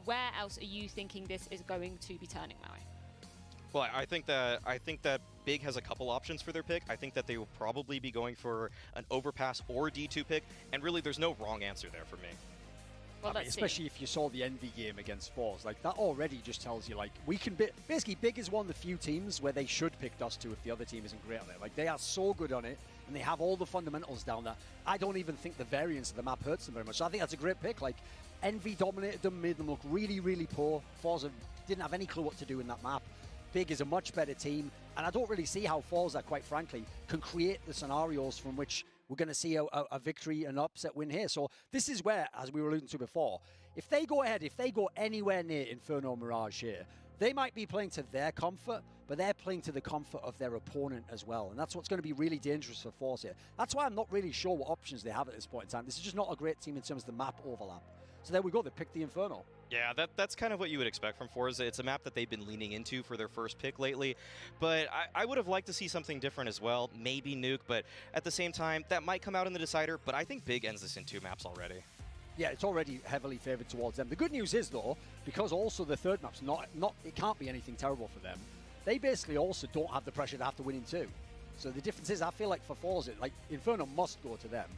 where else are you thinking this is going to be turning, Maui? Well, I think that Big has a couple options for their pick. I think that they will probably be going for an overpass or D2 pick, and really there's no wrong answer there for me. Well, I mean, especially if you saw the Envy game against Force, like that already just tells you, like, we can basically Big is one of the few teams where they should pick Dust 2 if the other team isn't great on it. Like, they are so good on it, and they have all the fundamentals down there. I don't even think the variance of the map hurts them very much. So I think that's a great pick. Like, Envy dominated them, made them look really, really poor. Forza didn't have any clue what to do in that map. Big is a much better team, and I don't really see how Forza, quite frankly, can create the scenarios from which we're going to see a victory, an upset win here. So this is where, as we were alluding to before, if they go ahead, if they go anywhere near Inferno Mirage here, they might be playing to their comfort, but they're playing to the comfort of their opponent as well. And that's what's going to be really dangerous for Force here. That's why I'm not really sure what options they have at this point in time. This is just not a great team in terms of the map overlap. So there we go, they picked the Inferno. Yeah, that's kind of what you would expect from Forza. It's a map that they've been leaning into for their first pick lately, but I would have liked to see something different as well, maybe Nuke, but at the same time, that might come out in the decider, but I think Big ends this in 2 maps already. Yeah, it's already heavily favored towards them. The good news is, though, because also the third map's it can't be anything terrible for them, they basically also don't have the pressure to have to win in 2. So the difference is, I feel like for Forza, like, Inferno must go to them,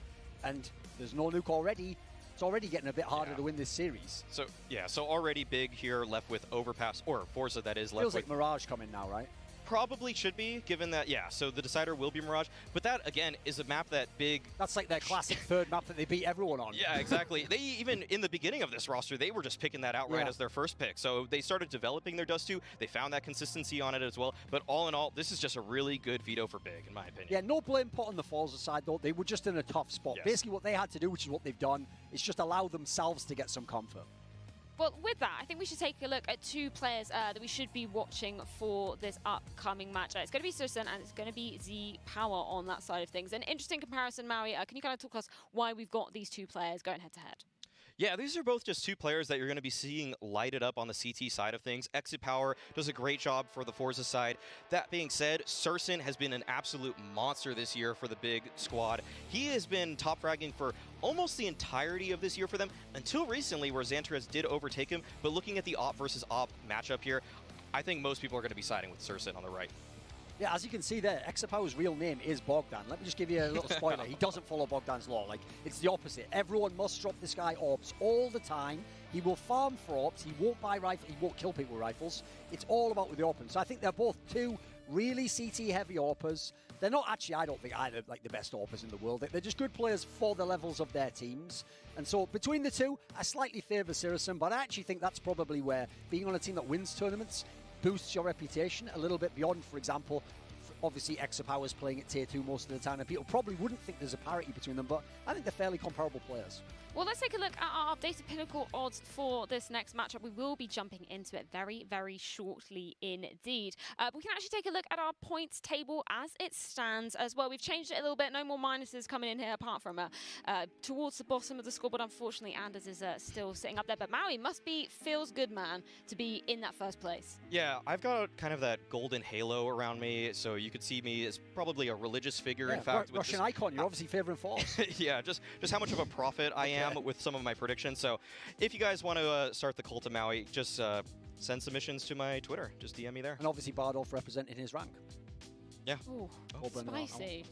and there's no Nuke already. It's already getting a bit harder to win this series. So, yeah, so already Big here left with Overpass, or Forza that is, left Feels with... like Mirage coming now, right? Probably should be, given that, yeah, so the decider will be Mirage, but that, again, is a map that Big... That's like their classic third map that they beat everyone on. Yeah, exactly. They even, in the beginning of this roster, they were just picking that outright as their first pick. So they started developing their Dust 2. They found that consistency on it as well. But all in all, this is just a really good veto for Big, in my opinion. Yeah, no blame put on the Forza side, though. They were just in a tough spot. Yes. Basically, what they had to do, which is what they've done, is just allow themselves to get some comfort. Well, with that, I think we should take a look at 2 players that we should be watching for this upcoming match. It's going to be Susan and it's going to be Z Power on that side of things. An interesting comparison, Maui. Can you kind of talk to us why we've got these 2 players going head-to-head? Yeah, these are both just 2 players that you're going to be seeing lighted up on the CT side of things. Exit Power does a great job for the Forza side. That being said, Surson has been an absolute monster this year for the Big squad. He has been top fragging for almost the entirety of this year for them, until recently where Xantares did overtake him. But looking at the op versus op matchup here, I think most people are going to be siding with Surson on the right. Yeah, as you can see there, Exapower's real name is Bogdan. Let me just give you a little spoiler. He doesn't follow Bogdan's law. Like, it's the opposite. Everyone must drop this guy orbs all the time. He will farm for orbs. He won't buy rifles. He won't kill people with rifles. It's all about with the open. So I think they're both 2 really CT-heavy AWPers. They're not actually, I don't think, either like the best AWPers in the world. They're just good players for the levels of their teams. And so between the 2, I slightly favour Sirison, but I actually think that's probably where being on a team that wins tournaments boosts your reputation a little bit beyond, for example, obviously Exapower's playing at tier 2 most of the time, and people probably wouldn't think there's a parity between them, but I think they're fairly comparable players. Well, let's take a look at our updated Pinnacle odds for this next matchup. We will be jumping into it very, very shortly indeed. But we can actually take a look at our points table as it stands as well. We've changed it a little bit. No more minuses coming in here apart from towards the bottom of the scoreboard. Unfortunately, Anders is still sitting up there. But Maui feels good, man, to be in that first place. Yeah, I've got kind of that golden halo around me, so you could see me as probably a religious figure, in fact. Russian icon, you're obviously favouring Force. Yeah, just how much of a prophet I am with some of my predictions. So if you guys want to start the cult of Maui, just send submissions to my Twitter. Just DM me there. And obviously Bardolph representing his rank. Yeah. Ooh, spicy.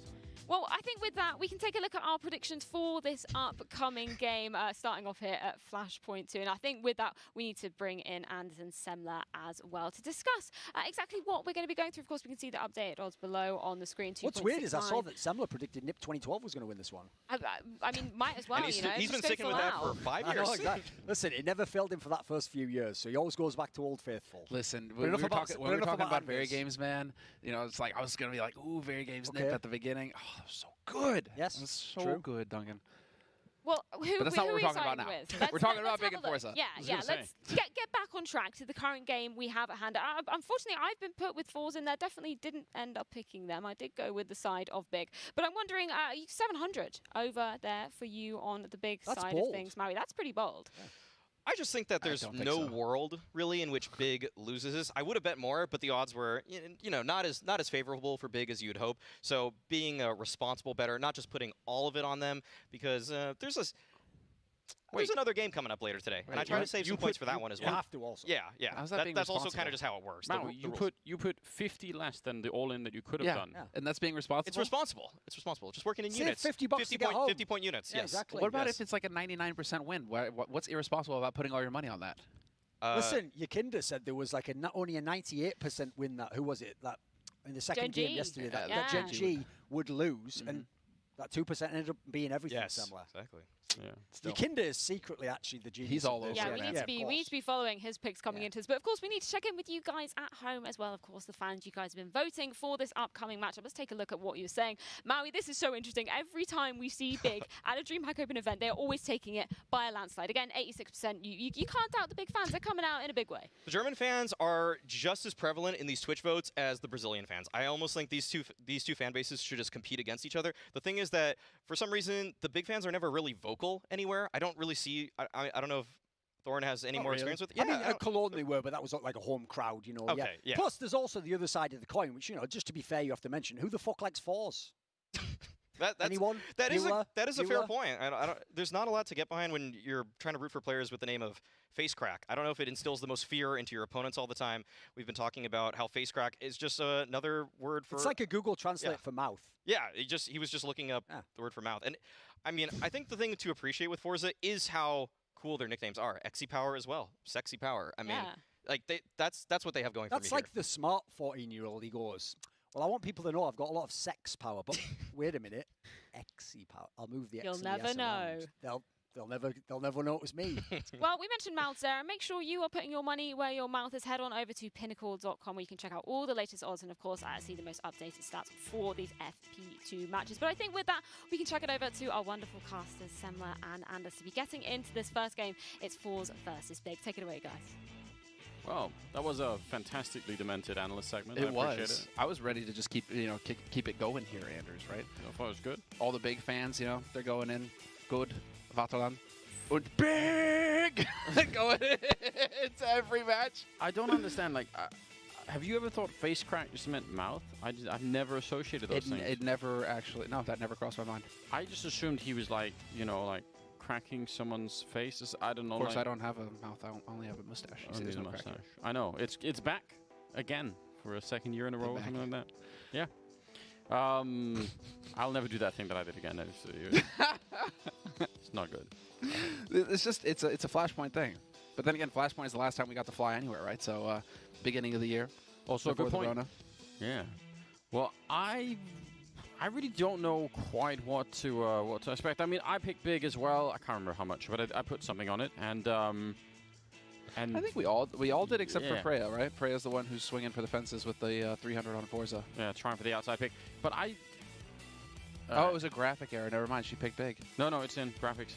Well, I think with that, we can take a look at our predictions for this upcoming game, starting off here at Flashpoint 2. And I think with that, we need to bring in Anderson Semler as well to discuss exactly what we're going to be going through. Of course, we can see the updated odds below on the screen. What's weird is I saw that Semler predicted NIP 2012 was going to win this one. I mean, might as well, and he's been sticking with that for 5 years. I know, exactly. Listen, it never failed him for that first few years, so he always goes back to Old Faithful. Listen, when we were talking about Very Games, man, you know, it's like I was going to be like, ooh, Very Games NIP at the beginning. Oh, that was so good. Yes, that was so good, Duncan. Well, but that's not what we're talking about now. We're talking about Big and Forza. Yeah, let's get back on track to the current game we have at hand. Unfortunately, I've been put with Forza in there. Definitely didn't end up picking them. I did go with the side of Big. But I'm wondering, 700 over there for you on the Big side of things, Maui. That's pretty bold. Yeah. I just think that there's no world really in which Big loses this. I would have bet more, but the odds were, you know, not as favorable for Big as you'd hope. So being a responsible bettor, not just putting all of it on them, because there's There's another game coming up later today, and I try to save some points for that one as well. You have to also. Yeah. How's that being That's also responsible? kind of just how it works. Now, the you put 50 less than the all-in that you could have done. Yeah. And that's being responsible? It's responsible. It's responsible. Just working in Save units. 50 bucks to get home. 50 point units. Yeah, Yes. exactly. What about Yes. if it's like a 99% win? What's irresponsible about putting all your money on that? Listen, Yakinda said there was like only a 98% win that, who was it? That in the second Gen game G. yesterday, Yeah. that Gen Yeah. G would lose, and that 2% ended up being everything Yes. similar. Exactly. Yeah. Yakinda is secretly actually the genius. He's of all this. over Yeah, it, we man. need to be following his picks coming into this. But of course, we need to check in with you guys at home as well. Of course, the fans, you guys have been voting for this upcoming matchup. Let's take a look at what you're saying. Maui, this is so interesting. Every time we see Big at a DreamHack Open event, they're always taking it by a landslide. Again, 86%. You can't doubt the big fans. They're coming out in a big way. The German fans are just as prevalent in these Twitch votes as the Brazilian fans. I almost think these two fan bases should just compete against each other. The thing is that for some reason the big fans are never really vocal anywhere. I don't really see. I don't know if Thorn has any more experience with it. I mean, at Cologne they were, but that was like a home crowd, you know. Okay, yeah. Plus, there's also the other side of the coin, which, you know, just to be fair, you have to mention, who the fuck likes fours? Anyone? That is a fair Bueller? point. I don't, there's not a lot to get behind when you're trying to root for players with the name of face crack. I don't know if it instills the most fear into your opponents all the time. We've been talking about how face crack is just another word for. It's like a Google Translate for mouth. Yeah, he was just looking up the word for mouth. And I mean, I think the thing to appreciate with Forza is how cool their nicknames are. Exy Power as well. Sexy Power. I mean, like that's what they have going for me. That's like the smart 14-year-old. He goes, well, I want people to know I've got a lot of sex power, but wait a minute, Exy Power. I'll move the X. You'll and the never S know. Around. They'll never know it was me. Well, we mentioned mouths there, and make sure you are putting your money where your mouth is. Head on over to pinnacle.com where you can check out all the latest odds and, of course, see the most updated stats for these FP2 matches. But I think with that, we can check it over to our wonderful casters, Semler and Anders, to be getting into this first game. It's Fours versus Big. Take it away, guys. Well, that was a fantastically demented analyst segment. It I appreciate was. it. I was ready to just keep it going here, Anders, right? I thought it was good. All the big fans, they're going in. Good. Vaterland. Und big! Going into every match. I don't understand, like, have you ever thought face crack just meant mouth? I've never associated those things. It never actually, no, that never crossed my mind. I just assumed he was like, like cracking someone's face. I don't know. Of course, like, I don't have a mouth. I only have a mustache. only a mustache. I know. It's back again for a second year in a row or something like that. Yeah. I'll never do that thing that I did again. It's not good. It's just it's a Flashpoint thing. But then again, Flashpoint is the last time we got to fly anywhere, right? So beginning of the year. Also a good point. Yeah. Well, I really don't know quite what to expect. I mean, I picked big as well. I can't remember how much, but I put something on it, and I think we all did except for Freya, right? Freya's the one who's swinging for the fences with the 300 on Forza. Yeah, trying for the outside pick. But oh, it was a graphic error. Never mind. She picked big. No, it's in graphics.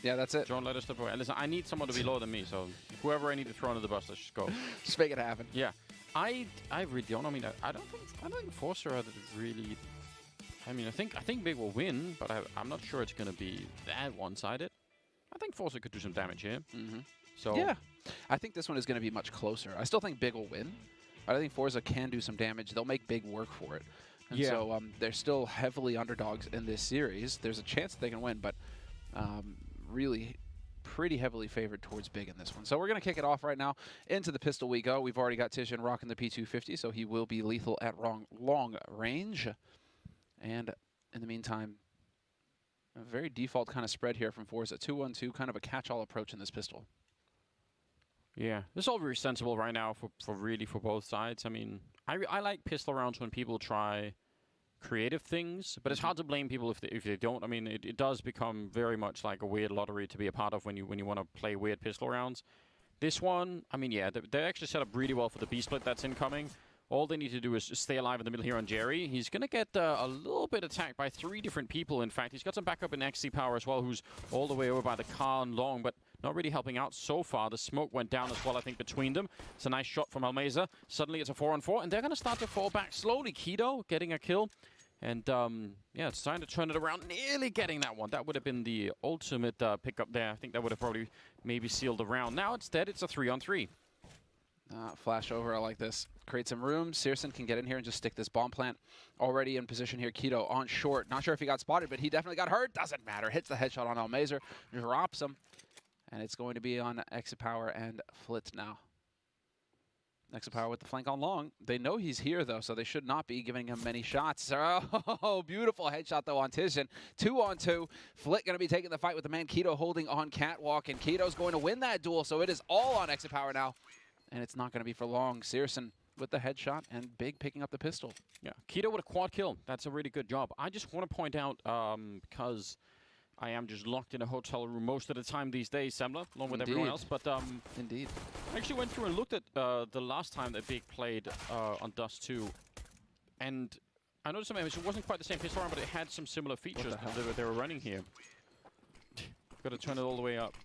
Yeah, that's it. Don't let us step away. Listen, I need someone to be lower than me, so whoever I need to throw under the bus, let's just go. Just make it happen. Yeah, I really don't. I mean, I don't think Forza are really. I mean, I think Big will win, but I'm not sure it's going to be that one-sided. I think Forza could do some damage here. Mm-hmm. So yeah, I think this one is going to be much closer. I still think Big will win, but I think Forza can do some damage. They'll make Big work for it. And so they're still heavily underdogs in this series. There's a chance that they can win, but really pretty heavily favored towards Big in this one. So we're going to kick it off right now. Into the pistol we go. We've already got Tishan rocking the P250, so he will be lethal at long range. And in the meantime, a very default kind of spread here from Forza. 2-1-2, kind of a catch-all approach in this pistol. yeah, this is all very sensible right now for both sides. I mean, I like pistol rounds when people try creative things, but it's hard to blame people if they don't. I mean, it does become very much like a weird lottery to be a part of when you want to play weird pistol rounds. This one, I mean, yeah, they actually set up really well for the B-split that's incoming. All they need to do is just stay alive in the middle here on Jerry. He's going to get a little bit attacked by 3 different people, in fact. He's got some backup in XC Power as well, who's all the way over by the car and long, but not really helping out so far. The smoke went down as well, I think, between them. It's a nice shot from Almeza. Suddenly it's a 4-on-4, and they're going to start to fall back slowly. Kido getting a kill. And, yeah, it's time to turn it around. Nearly getting that one. That would have been the ultimate pickup there. I think that would have probably maybe sealed the round. Now instead, it's a 3-on-3. Flash over, I like this. Create some room. Searson can get in here and just stick this bomb plant. Already in position here. Kido on short. Not sure if he got spotted, but he definitely got hurt. Doesn't matter. Hits the headshot on Almazer. Drops him. And it's going to be on Exit Power and Flit now. Exit Power with the flank on long. They know he's here, though, so they should not be giving him many shots. Oh, beautiful headshot, though, on Tizian. 2-on-2. Flit going to be taking the fight with the man Keto holding on Catwalk, and Keto's going to win that duel, so it is all on Exit Power now. And it's not going to be for long. Searson with the headshot, and Big picking up the pistol. Yeah, Keto with a quad kill. That's a really good job. I just want to point out, because I am just locked in a hotel room most of the time these days, Semler, along with everyone else. But Indeed. I actually went through and looked at the last time that Big played on Dust 2, and I noticed something. It wasn't quite the same pistol round, but it had some similar features that they were running here. Got to turn it all the way up.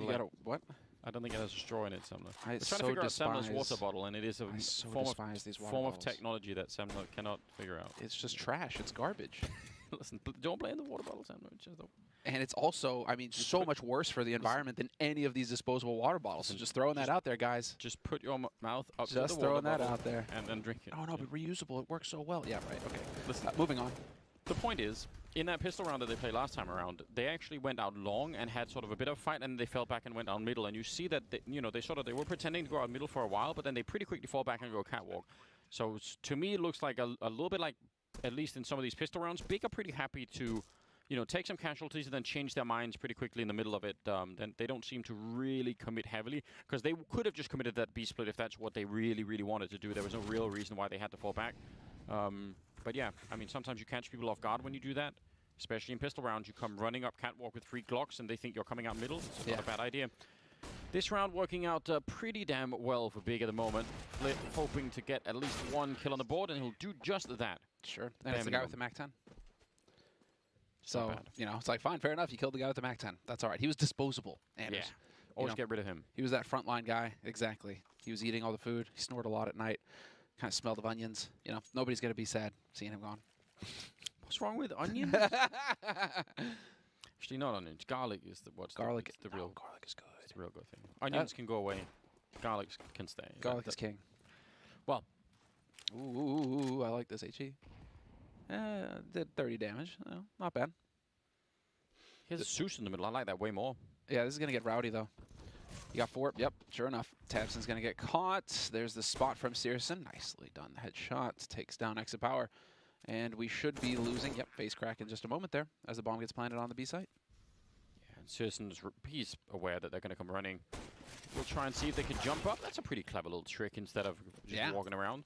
You got to what? I don't think it has a straw in it, Semler. I We're trying to figure out Semler's water bottle, and it is a form of technology that Semler cannot figure out. It's just trash. It's garbage. Listen, don't blame the water bottle, Semler. And it's also, I mean, so much worse for the environment than any of these disposable water bottles. So just throwing that out there, guys. Just put your mouth up to the water Just throwing that bottle out there. and then drink it. Oh, no, but reusable. It works so well. Yeah, right. Okay. Listen, Moving on. the point is, in that pistol round that they played last time around, they actually went out long and had sort of a bit of a fight, and they fell back and went down middle. And you see that, they were pretending to go out middle for a while, but then they pretty quickly fall back and go catwalk. So to me, it looks like a little bit like, at least in some of these pistol rounds, Big are pretty happy to, take some casualties and then change their minds pretty quickly in the middle of it. Then they don't seem to really commit heavily, because they could have just committed that B split if that's what they really, really wanted to do. There was no real reason why they had to fall back. But yeah, I mean, sometimes you catch people off guard when you do that, especially in pistol rounds. You come running up catwalk with 3 Glocks and they think you're coming out middle. It's not a bad idea. This round working out pretty damn well for Big at the moment. Flit hoping to get at least 1 kill on the board, and he'll do just that. Sure. And it's the guy with the MAC-10. So, it's like, fine, fair enough. You killed the guy with the MAC-10. That's all right. He was disposable. Anders. Yeah. Always get rid of him. He was that frontline guy. Exactly. He was eating all the food. He snored a lot at night. Kind of smelled of onions. Nobody's going to be sad seeing him gone. What's wrong with onions? Actually, not onions. Garlic is the garlic. The real garlic is good. It's the real good thing. Onions can go away. Garlic can stay. Garlic is king. Well. Ooh, I like this HE. Did 30 damage. No, not bad. He has a Zeus in the middle. I like that way more. Yeah, this is going to get rowdy, though. You got 4. Yep, sure enough. Tabson's going to get caught. There's the spot from Searson. Nicely done. Headshot takes down Exit Power. And we should be losing. Yep, face crack in just a moment there as the bomb gets planted on the B site. Yeah, and Searson's he's aware that they're going to come running. We'll try and see if they can jump up. That's a pretty clever little trick instead of just walking around.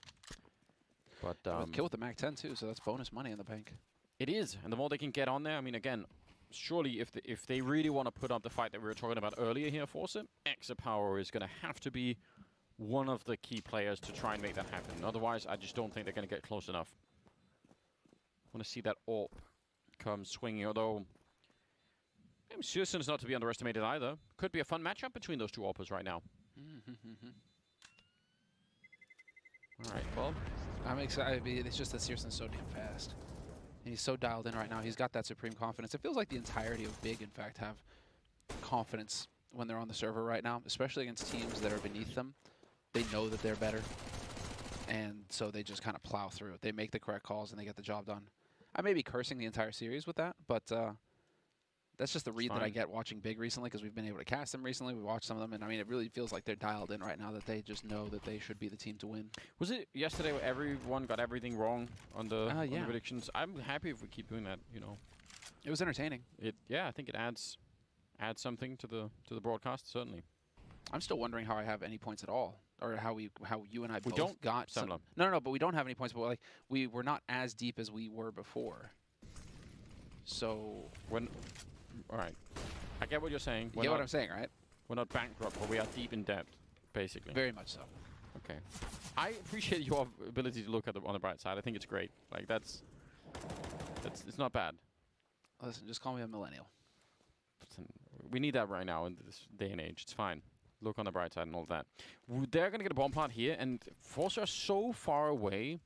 But kill with the MAC-10 too, so that's bonus money in the bank. It is, and the more they can get on there, I mean, again, surely if they really want to put up the fight that we were talking about earlier here, Force it, Exit Power is going to have to be one of the key players to try and make that happen. Otherwise, I just don't think they're going to get close enough. I want to see that AWP come swinging, although Searson is not to be underestimated either. Could be a fun matchup between those two AWPers right now. All right, well. I'm excited. It's just that Searson's so damn fast. And he's so dialed in right now. He's got that supreme confidence. It feels like the entirety of Big, in fact, have confidence when they're on the server right now, especially against teams that are beneath them. They know that they're better. And so they just kind of plow through. They make the correct calls and they get the job done. I may be cursing the entire series with that, but that's just the read that I get watching Big recently, because we've been able to cast them recently. We watched some of them, and I mean, it really feels like they're dialed in right now, that they just know that they should be the team to win. Was it yesterday where everyone got everything wrong on the predictions? I'm happy if we keep doing that, It was entertaining. I think it adds something to the broadcast, certainly. I'm still wondering how I have any points at all, or how you and I both don't got some. No, but we don't have any points. But like we were not as deep as we were before. So all right, I get what you're saying. You get what I'm saying, right? We're not bankrupt, but we are deep in debt, basically. Very much so. Okay, I appreciate your ability to look at on the bright side. I think it's great. Like it's not bad. Listen, just call me a millennial. Listen, we need that right now in this day and age. It's fine. Look on the bright side and all that. They're going to get a bomb plant here, and Forza are so far away.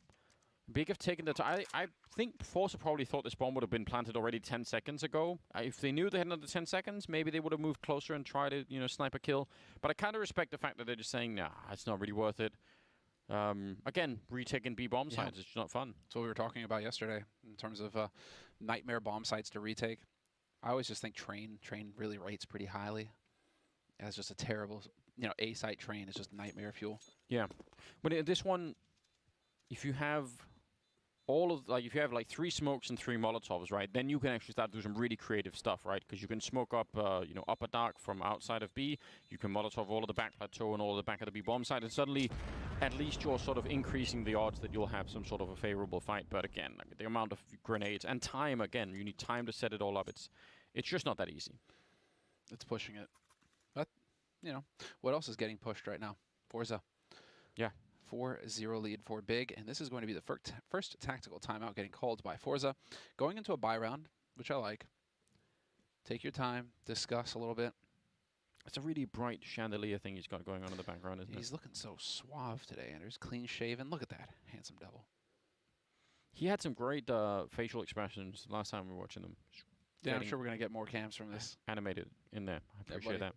Big have taken the time. I think Forza probably thought this bomb would have been planted already 10 seconds ago. If they knew they had another 10 seconds, maybe they would have moved closer and tried to, snipe a kill. But I kind of respect the fact that they're just saying, nah, it's not really worth it. Again, retaking B bomb sites is just not fun. That's what we were talking about yesterday in terms of nightmare bomb sites to retake. I always just think train really rates pretty highly. as just a terrible, you know, A site train is just nightmare fuel. Yeah, but in this one, if you have all of if you have like 3 smokes and 3 Molotovs, right, then you can actually start to do some really creative stuff, right? Because you can smoke up, you know, upper dark from outside of B. You can Molotov all of the back plateau and all of the back of the B bomb site, and suddenly, at least you're sort of increasing the odds that you'll have some sort of a favorable fight. But again, like, the amount of grenades and time, again, you need time to set it all up. It's just not that easy. It's pushing it. But, you know, what else is getting pushed right now? Forza. Yeah. 4-0 lead for Big, and this is going to be the first tactical timeout getting called by Forza. Going into a buy round, which I like. Take your time, discuss a little bit. It's a really bright chandelier thing he's got going on in the background, isn't it? He's looking so suave today, Anders. Clean shaven. Look at that. Handsome devil. He had some great facial expressions last time we were watching them. Yeah, I'm sure we're going to get more cams from this. Animated in there. I appreciate that.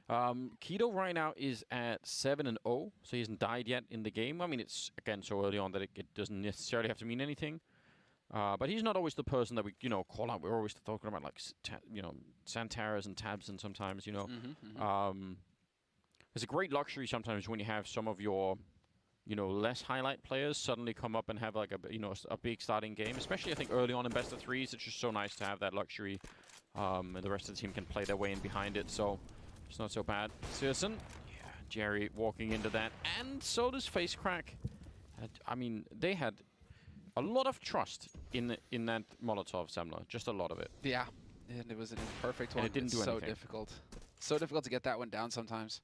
Keto right now is at 7-0, so he hasn't died yet in the game. I mean, it's, again, so early on that it doesn't necessarily have to mean anything. But he's not always the person that we, you know, call out. We're always talking about, like, you know, Santaras and Tabs, and sometimes, you know. It's a great luxury sometimes when you have some of your, you know, less highlight players suddenly come up and have, like, a, you know, a big starting game. Especially, I think, early on in best of threes, it's just so nice to have that luxury. And the rest of the team can play their way in behind it, so it's not so bad. Searson, yeah, Jerry walking into that, and so does Face Crack. I mean, they had a lot of trust in that Molotov Semler, just a lot of it. Yeah, and it was an imperfect one. And it didn't do anything. So difficult. So difficult to get that one down sometimes.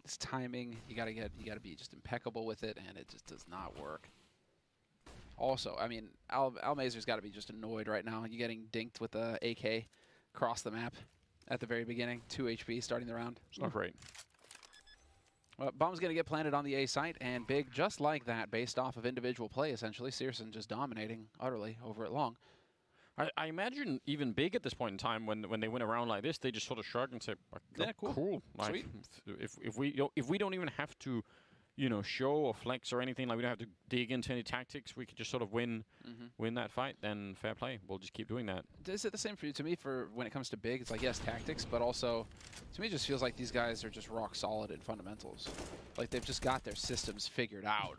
This timing, you gotta be just impeccable with it, and it just does not work. Also, I mean, Almazer's got to be just annoyed right now. You're getting dinked with the AK across the map at the very beginning. 2 HP starting the round. It's not great. Well, bomb's going to get planted on the A site, and Big, just like that, based off of individual play, essentially. Searson just dominating utterly over at long. I imagine even Big at this point in time, when they win a round like this, they just sort of shrug and say, yeah, cool. Like, sweet. If we don't even have to, you know, show or flex or anything, like we don't have to dig into any tactics, we could just sort of win that fight, then fair play. We'll just keep doing that. Is it the same for you? To me, for when it comes to Big, it's like, yes, tactics, but also, to me, it just feels like these guys are just rock solid in fundamentals. Like, they've just got their systems figured out.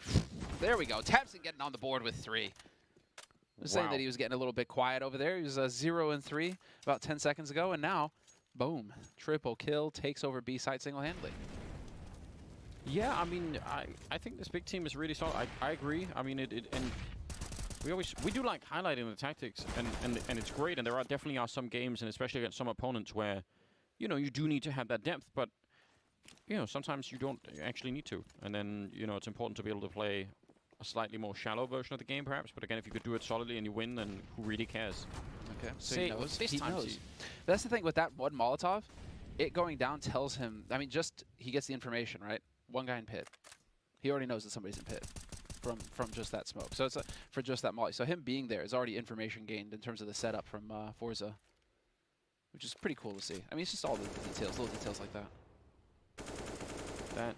There we go. Tabson getting on the board with 3. I was saying that he was getting a little bit quiet over there. He was 0-3 about 10 seconds ago, and now, boom, triple kill, takes over B side single-handedly. Yeah, I mean, I think this Big team is really solid. I agree. I mean, and we do like highlighting the tactics, and it's great. And there definitely are some games, and especially against some opponents, where, you know, you do need to have that depth, but, you know, sometimes you don't actually need to. And then, you know, it's important to be able to play a slightly more shallow version of the game, perhaps. But again, if you could do it solidly and you win, then who really cares? Okay, so Say, he knows. This time knows. That's the thing with that one Molotov. It going down tells him, I mean, just, he gets the information, right? One guy in pit. He already knows that somebody's in pit from just that smoke. So it's for just that molly. So him being there is already information gained in terms of the setup from Forza, which is pretty cool to see. I mean, it's just all the details, little details like that. That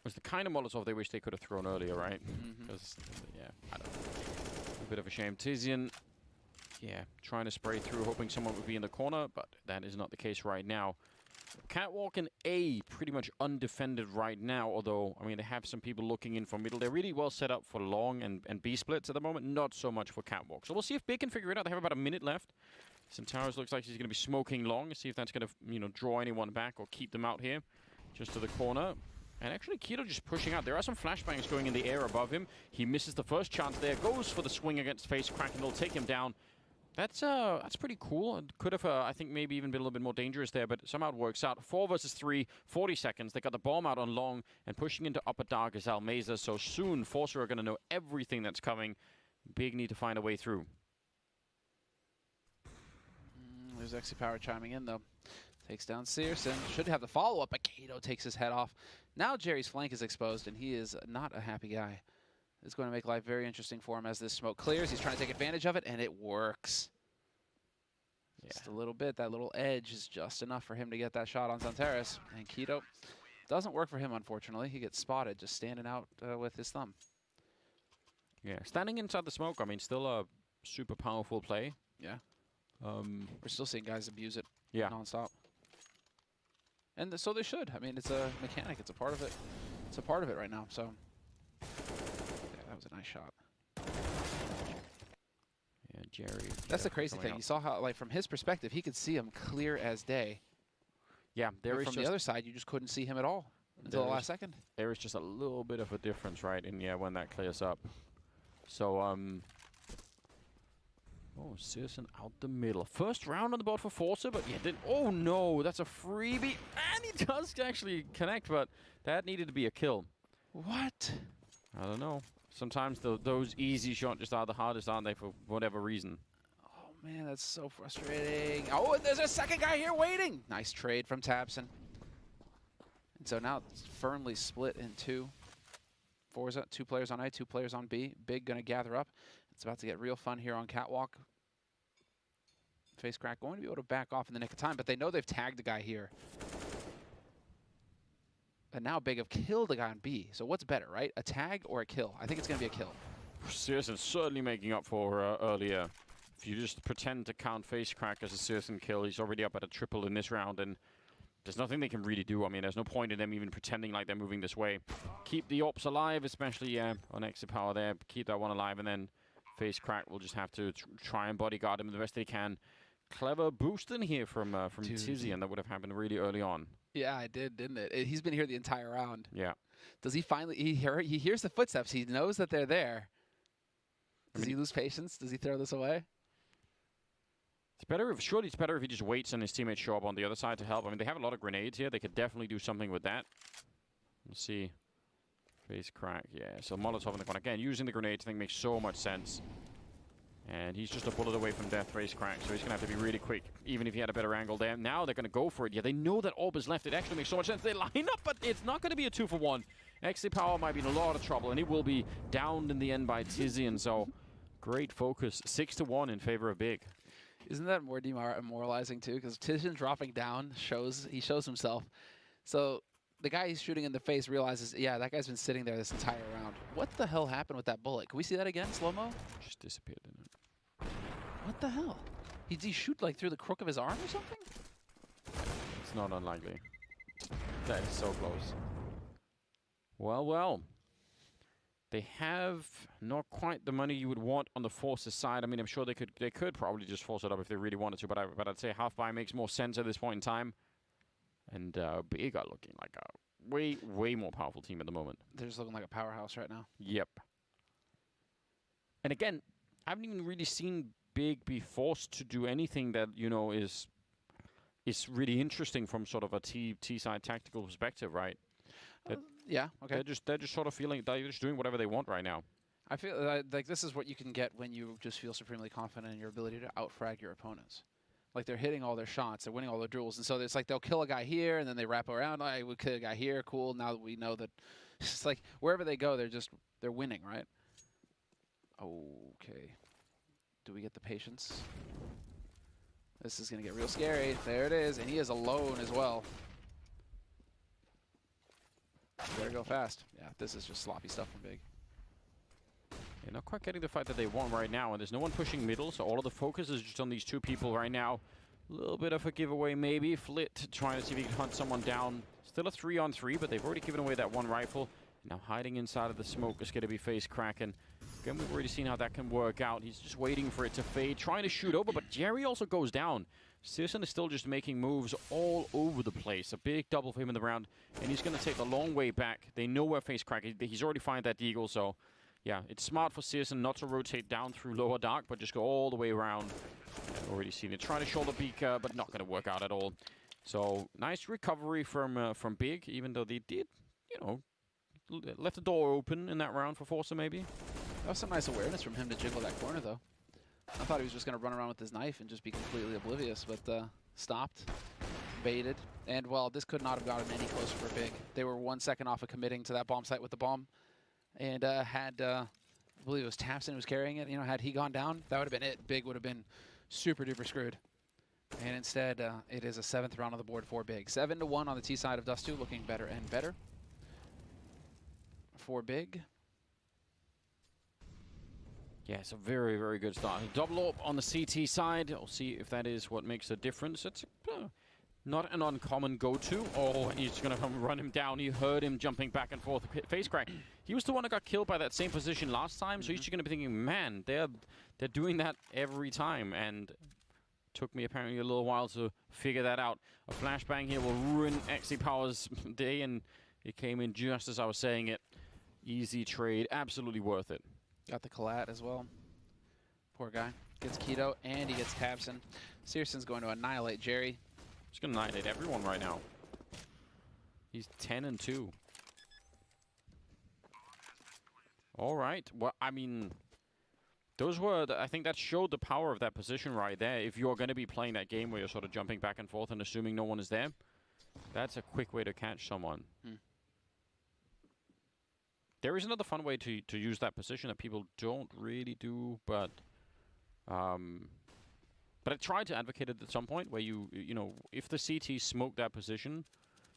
was the kind of Molotov they wish they could have thrown earlier, right? Because, yeah, I don't know. A bit of a shame. Tizian, yeah, trying to spray through, hoping someone would be in the corner, but that is not the case right now. Catwalk and A pretty much undefended right now, although, I mean, they have some people looking in from middle. They're really well set up for long and B splits at the moment, not so much for Catwalk. So we'll see if Big can figure it out. They have about a minute left. Centaurus looks like he's going to be smoking long. See if that's going to, you know, draw anyone back or keep them out here. Just to the corner. And actually, Keto just pushing out. There are some flashbangs going in the air above him. He misses the first chance there. Goes for the swing against Face Crack, and they'll take him down. That's pretty cool. It could have, I think, maybe even been a little bit more dangerous there, but somehow it works out. 4 versus 3, 40 seconds. They got the bomb out on long, and pushing into upper dark is Almeza. So soon, Forcer are going to know everything that's coming. Big need to find a way through. There's XC Power chiming in, though. Takes down Searson. Should have the follow-up, but Kato takes his head off. Now Jerry's flank is exposed, and he is not a happy guy. It's going to make life very interesting for him as this smoke clears. He's trying to take advantage of it, and it works. Yeah. Just a little bit. That little edge is just enough for him to get that shot on Santaris. And Keto doesn't work for him, unfortunately. He gets spotted just standing out with his thumb. Yeah, standing inside the smoke, I mean, still a super powerful play. Yeah. We're still seeing guys abuse it nonstop. And so they should. I mean, it's a mechanic. It's a part of it. It's a part of it right now. So yeah, that was a nice shot. Yeah, Jerry. That's the crazy thing. You saw how, like, from his perspective, he could see him clear as day. Yeah, there is from the other side, you just couldn't see him at all until the last second. There is just a little bit of a difference, right? And yeah, when that clears up. So, oh, Searson out the middle. First round on the board for Forza, but yeah, oh no, that's a freebie. And he does actually connect, but that needed to be a kill. What? I don't know. Sometimes those easy shots just are the hardest, aren't they, for whatever reason? Oh man, that's so frustrating. Oh, and there's a second guy here waiting. Nice trade from Tabson. And so now it's firmly split in two. Forza, 2 players on A, 2 players on B. Big gonna gather up. It's about to get real fun here on Catwalk. Face crack going to be able to back off in the nick of time, but they know they've tagged a guy here. And now Big have killed a guy on B. So what's better, right? A tag or a kill? I think it's going to be a kill. Searson certainly making up for earlier. If you just pretend to count face crack as a Searson kill, he's already up at a triple in this round, and there's nothing they can really do. I mean, there's no point in them even pretending like they're moving this way. Keep the ops alive, especially on exit power there. Keep that one alive, and then face crack will just have to try and bodyguard him the best they can. Clever boost in here from Tizzy, and that would have happened really early on. Yeah, it did, didn't it? He's been here the entire round. Yeah. Does he finally... He hears the footsteps. He knows that they're there. Does he lose patience? Does he throw this away? It's better if... Surely it's better if he just waits and his teammates show up on the other side to help. I mean, they have a lot of grenades here. They could definitely do something with that. Let's see. Face crack. Yeah, so Molotov in the corner. Again, using the grenades, I think makes so much sense. And he's just a bullet away from death, face crack, so he's going to have to be really quick, even if he had a better angle there. Now they're going to go for it. Yeah, they know that Orb is left. It actually makes so much sense. They line up, but it's not going to be a 2-for-1. XC Power might be in a lot of trouble, and it will be downed in the end by Tizzy, and so great focus. 6-1 in favor of Big. Isn't that more demoralizing, too? Because Tizian dropping down shows himself. So the guy he's shooting in the face realizes, yeah, that guy's been sitting there this entire round. What the hell happened with that bullet? Can we see that again, slow-mo? Just disappeared, didn't it? What the hell? Did he shoot like through the crook of his arm or something? It's not unlikely. That is so close. Well, well. They have not quite the money you would want on the Forces side. I mean, I'm sure they could probably just force it up if they really wanted to, but I'd say half buy makes more sense at this point in time. And Big are looking like a way more powerful team at the moment. They're just looking like a powerhouse right now. Yep. And again, I haven't even really seen Big be forced to do anything that, you know, is really interesting from sort of a T-side tactical perspective, right? Yeah, okay. They're just sort of feeling they're just doing whatever they want right now. I feel like this is what you can get when you just feel supremely confident in your ability to outfrag your opponents. Like, they're hitting all their shots, they're winning all their duels, and so it's like they'll kill a guy here, and then they wrap around. I would kill a guy here, cool. Now that we know that, it's like wherever they go, they're winning, right? Okay. Do we get the patience? This is gonna get real scary. There it is, and he is alone as well. Better go fast. Yeah, this is just sloppy stuff from Big. They're not quite getting the fight that they want right now, and there's no one pushing middle, so all of the focus is just on these two people right now. A little bit of a giveaway maybe. Flit trying to see if he can hunt someone down. Still a 3-on-3, but they've already given away that one rifle. Now hiding inside of the smoke is going to be face cracking. Again, we've already seen how that can work out. He's just waiting for it to fade, trying to shoot over, but Jerry also goes down. Searson is still just making moves all over the place. A big double for him in the round, and he's going to take the long way back. They know where face crack is. He's already found that deagle, so yeah, it's smart for Searson not to rotate down through lower dark, but just go all the way around. I've already seen it. Trying to shoulder beaker, but not going to work out at all. So nice recovery from Big, even though they did, you know, left the door open in that round for Forza maybe. That was some nice awareness from him to jiggle that corner, though. I thought he was just going to run around with his knife and just be completely oblivious, but stopped, baited, and, well, this could not have gotten any closer for Big. They were 1 second off of committing to that bomb site with the bomb, and had, I believe it was Tapson who was carrying it. You know, had he gone down, that would have been it. Big would have been super-duper screwed. And instead, it is a 7th round on the board for Big. 7-1 on the T side of Dust2, looking better and better for Big. Yeah, it's a very, very good start. Double up on the CT side. We'll see if that is what makes a difference. It's Not an uncommon go-to. Oh, and he's going to come run him down. You heard him jumping back and forth. Face crack. He was the one that got killed by that same position last time, so he's just going to be thinking, man, they're doing that every time. And took me apparently a little while to figure that out. A flashbang here will ruin XE-Power's day, and it came in just as I was saying it. Easy trade. Absolutely worth it. Got the collat as well. Poor guy. Gets Keto, and he gets Tabson. Searson's going to annihilate Jerry. He's going to annihilate everyone right now. He's 10-2. All right. Well, I mean, those were, I think that showed the power of that position right there. If you're going to be playing that game where you're sort of jumping back and forth and assuming no one is there, that's a quick way to catch someone. There is another fun way to use that position that people don't really do, but I tried to advocate it at some point where you know, if the CT smoke that position,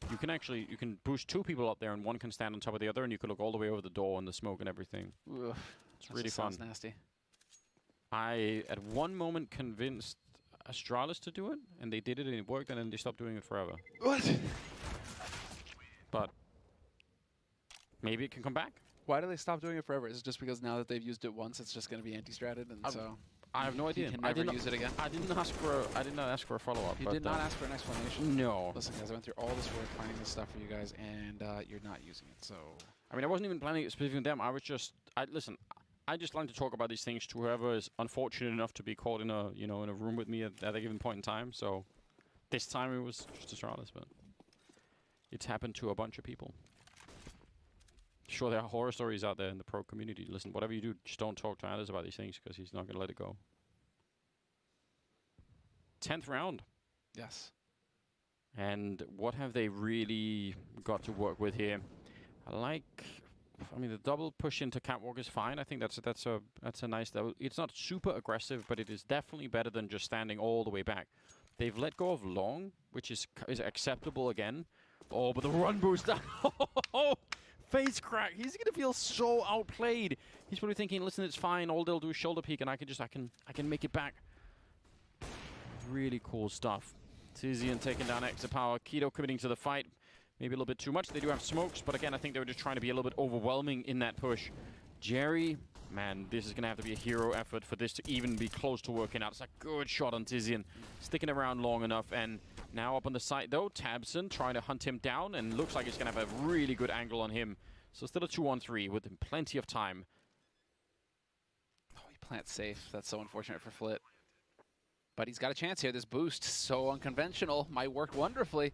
you can boost 2 people up there and one can stand on top of the other, and you can look all the way over the door and the smoke and everything. Ugh, it's really fun. Sounds nasty. I at one moment convinced Astralis to do it, and they did it and it worked, and then they stopped doing it forever. What? But maybe it can come back. Why do they stop doing it forever? Is it just because now that they've used it once, it's just going to be anti-stratted, and so I have no idea. You can never use it again. I did not ask for a follow-up. You did not ask for an explanation. No. Listen, guys, I went through all this work planning this stuff for you guys, and you're not using it. So I mean, I wasn't even planning it specifically with them. I was just, listen. I just like to talk about these things to whoever is unfortunate enough to be caught in a, in a room with me at a given point in time. So this time it was just Astralis, but it's happened to a bunch of people. Sure, there are horror stories out there in the pro community. Listen, whatever you do, just don't talk to Anders about these things because he's not going to let it go. 10th round. Yes. And what have they really got to work with here? I mean, the double push into catwalk is fine. I think that's a nice double. It's not super aggressive, but it is definitely better than just standing all the way back. They've let go of long, which is acceptable again. Oh, but the run boost down. Face crack. He's gonna feel so outplayed. He's probably thinking, listen, it's fine. All they'll do is shoulder peek, and I can make it back. Really cool stuff. Tizian taking down XE-Power. Keto committing to the fight. Maybe a little bit too much. They do have smokes, but again, I think they were just trying to be a little bit overwhelming in that push. Jerry, man, this is going to have to be a hero effort for this to even be close to working out. It's a good shot on Tizian. Sticking around long enough, and now up on the side, though, Tabson trying to hunt him down, and looks like it's going to have a really good angle on him. So still a 2-on-3 with plenty of time. Oh, he plants safe. That's so unfortunate for Flit. But he's got a chance here. This boost, so unconventional, might work wonderfully.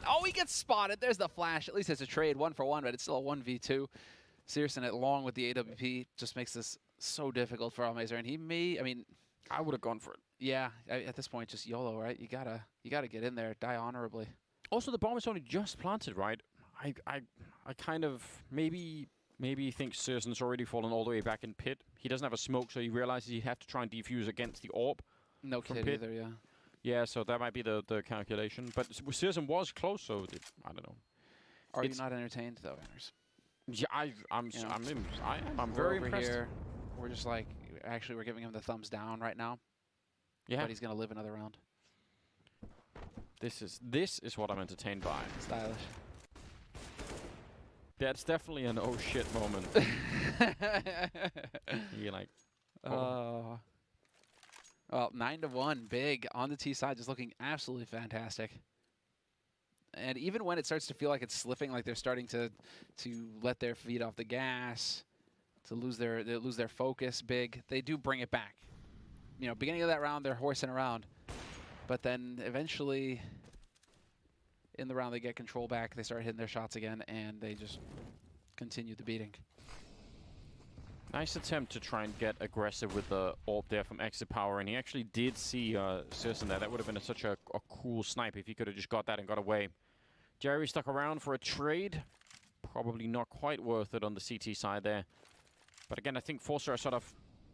Oh, he gets spotted. There's the flash. At least it's a trade, 1-for-1, but it's still a 1v2. Searson along with the AWP just makes this so difficult for Almazer, and he may, I mean, I would have gone for it. Yeah, at this point, just YOLO, right? You gotta get in there, die honorably. Also, the bomb is only just planted, right? I kind of maybe think Searson's already fallen all the way back in pit. He doesn't have a smoke, so he realizes he'd have to try and defuse against the AWP. No kid either, yeah. Yeah, so that might be the calculation. But Searson was close, so I don't know. Are you not entertained though, Anders? Yeah, I'm very impressed. Here, we're just like, actually, we're giving him the thumbs down right now. Yeah. But he's gonna live another round. This is what I'm entertained by. Stylish. That's definitely an oh shit moment. You're like, oh. Well, 9-1, big on the T side, just looking absolutely fantastic. And even when it starts to feel like it's slipping, like they're starting to let their feet off the gas, to lose their focus, big, they do bring it back. You know, beginning of that round, they're horsing around, but then eventually, in the round, they get control back. They start hitting their shots again, and they just continue the beating. Nice attempt to try and get aggressive with the AWP there from XE-Power, and he actually did see Searson there. That would have been such a cool snipe if he could have just got that and got away. Jerry stuck around for a trade. Probably not quite worth it on the CT side there. But again, I think Forcer are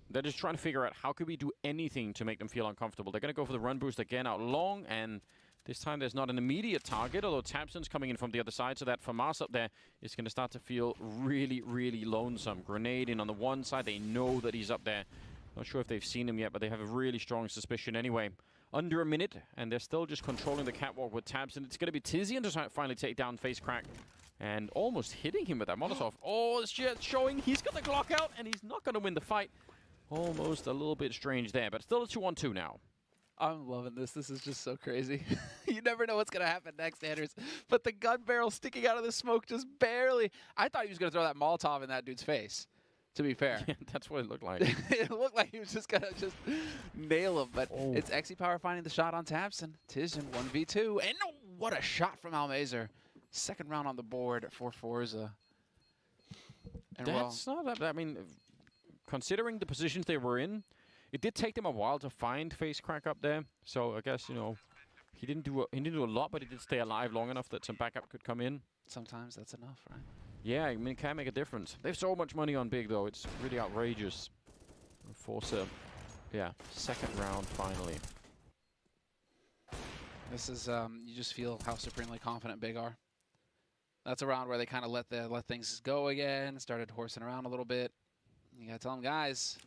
they're just trying to figure out how could we do anything to make them feel uncomfortable. They're going to go for the run boost again out long, and this time there's not an immediate target, although Tabson's coming in from the other side, so that FAMAS up there is going to start to feel really, really lonesome. Grenade in on the one side, they know that he's up there. Not sure if they've seen him yet, but they have a really strong suspicion anyway. under a minute, and they're still just controlling the catwalk with tabs, and it's going to be Tizian to finally take down Face Crack, and almost hitting him with that Molotov. Oh, it's just showing he's got the Glock out, and he's not going to win the fight. Almost a little bit strange there, but still a 2-on-2 now. I'm loving this. This is just so crazy. You never know what's going to happen next, Anders. But the gun barrel sticking out of the smoke just barely. I thought he was going to throw that Molotov in that dude's face, to be fair. Yeah, that's what it looked like. It looked like he was just going to just nail him. But it's Power finding the shot on Tabson. Tizian 1v2. And what a shot from Almazer. Second round on the board for Forza. And that's not that. I mean, considering the positions they were in, it did take them a while to find Face Crack up there. So I guess, you know, he didn't do a lot, but he did stay alive long enough that some backup could come in. Sometimes that's enough, right? Yeah, I mean, it can make a difference. They have so much money on Big, though. It's really outrageous. Forza, yeah, second round finally. This is, you just feel how supremely confident Big are. That's a round where they kind of let things go again, started horsing around a little bit. You gotta tell them, guys,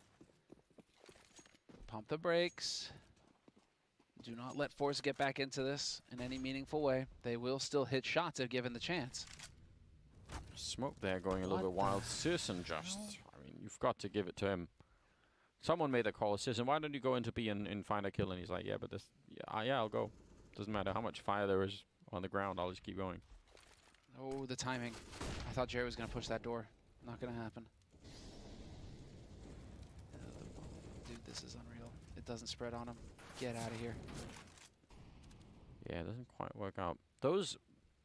pump the brakes. Do not let Forza get back into this in any meaningful way. They will still hit shots if given the chance. Smoke there going a little bit wild. Sisson just, I mean, you've got to give it to him. Someone made a call. Sisson, why don't you go into B and find a kill? And he's like, yeah, but this, yeah, I'll go. Doesn't matter how much fire there is on the ground. I'll just keep going. Oh, the timing. I thought Jerry was going to push that door. Not going to happen. Dude, this is unreal. It doesn't spread on him. Get out of here. Yeah, it doesn't quite work out. Those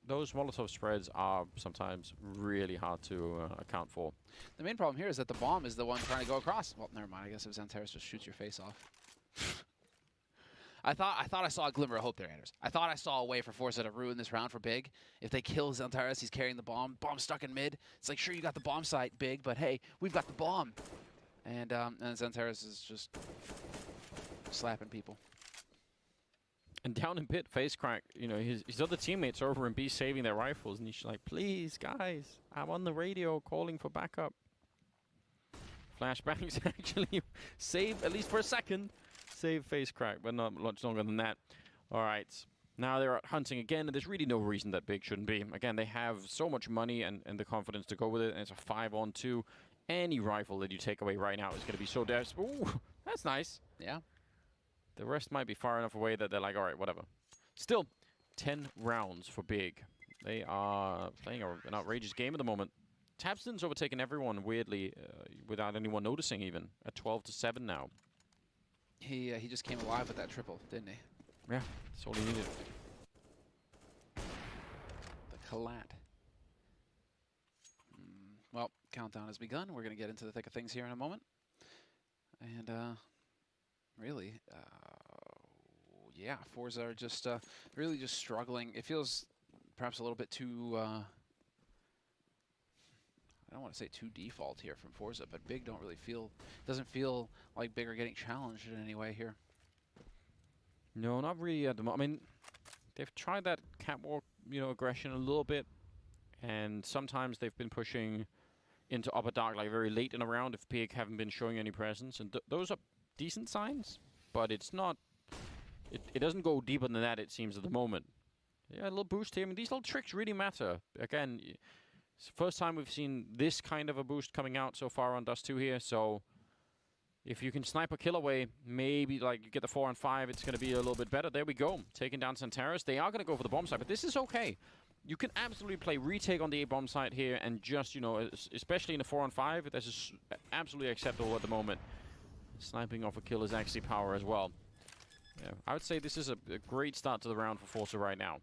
Molotov spreads are sometimes really hard to account for. The main problem here is that the bomb is the one trying to go across. Well, never mind. I guess if Xantares just shoots your face off. I thought I saw a glimmer of hope there, Anders. I thought I saw a way for Forza to ruin this round for Big. If they kill Xantares, he's carrying the bomb. Bomb stuck in mid. It's like, sure, you got the bomb site, Big, but hey, we've got the bomb. And Xantares is just slapping people. And down in pit, Face Crack, you know, his other teammates are over in B saving their rifles, and he's like, please, guys, I'm on the radio calling for backup. Flashbangs actually save, at least for a second, save Face Crack, but not much longer than that. All right, now they're out hunting again, and there's really no reason that Big shouldn't be. Again, they have so much money and the confidence to go with it, and it's a 5-on-2. Any rifle that you take away right now is going to be so desperate. Ooh, that's nice. Yeah. The rest might be far enough away that they're like, all right, whatever. Still, 10 rounds for Big. They are playing an outrageous game at the moment. Tabson's overtaken everyone weirdly, without anyone noticing even, at 12-7 now. He just came alive with that triple, didn't he? Yeah, that's all he needed. The collat. Well, countdown has begun. We're going to get into the thick of things here in a moment. And really, yeah, Forza are just really just struggling. It feels perhaps a little bit too, I don't want to say too default here from Forza, but Big don't really feel, doesn't feel like Big are getting challenged in any way here. No, not really at the moment. I mean, they've tried that catwalk, you know, aggression a little bit, and sometimes they've been pushing into upper dark like very late in a round if Big haven't been showing any presence, and those are decent signs, but it's not, it doesn't go deeper than that, it seems, at the moment. Yeah, a little boost here. I mean, these little tricks really matter. Again, it's the first time we've seen this kind of a boost coming out so far on Dust 2 here, so if you can snipe a kill away, maybe like you get the 4-on-5, it's going to be a little bit better. There we go. Taking down Xantares. They are going to go for the bomb site, but this is okay. You can absolutely play retake on the A-bomb site here and just, you know, especially in a 4-on-5, this is absolutely acceptable at the moment. Sniping off a kill is actually power as well. Yeah, I would say this is a great start to the round for Forza right now.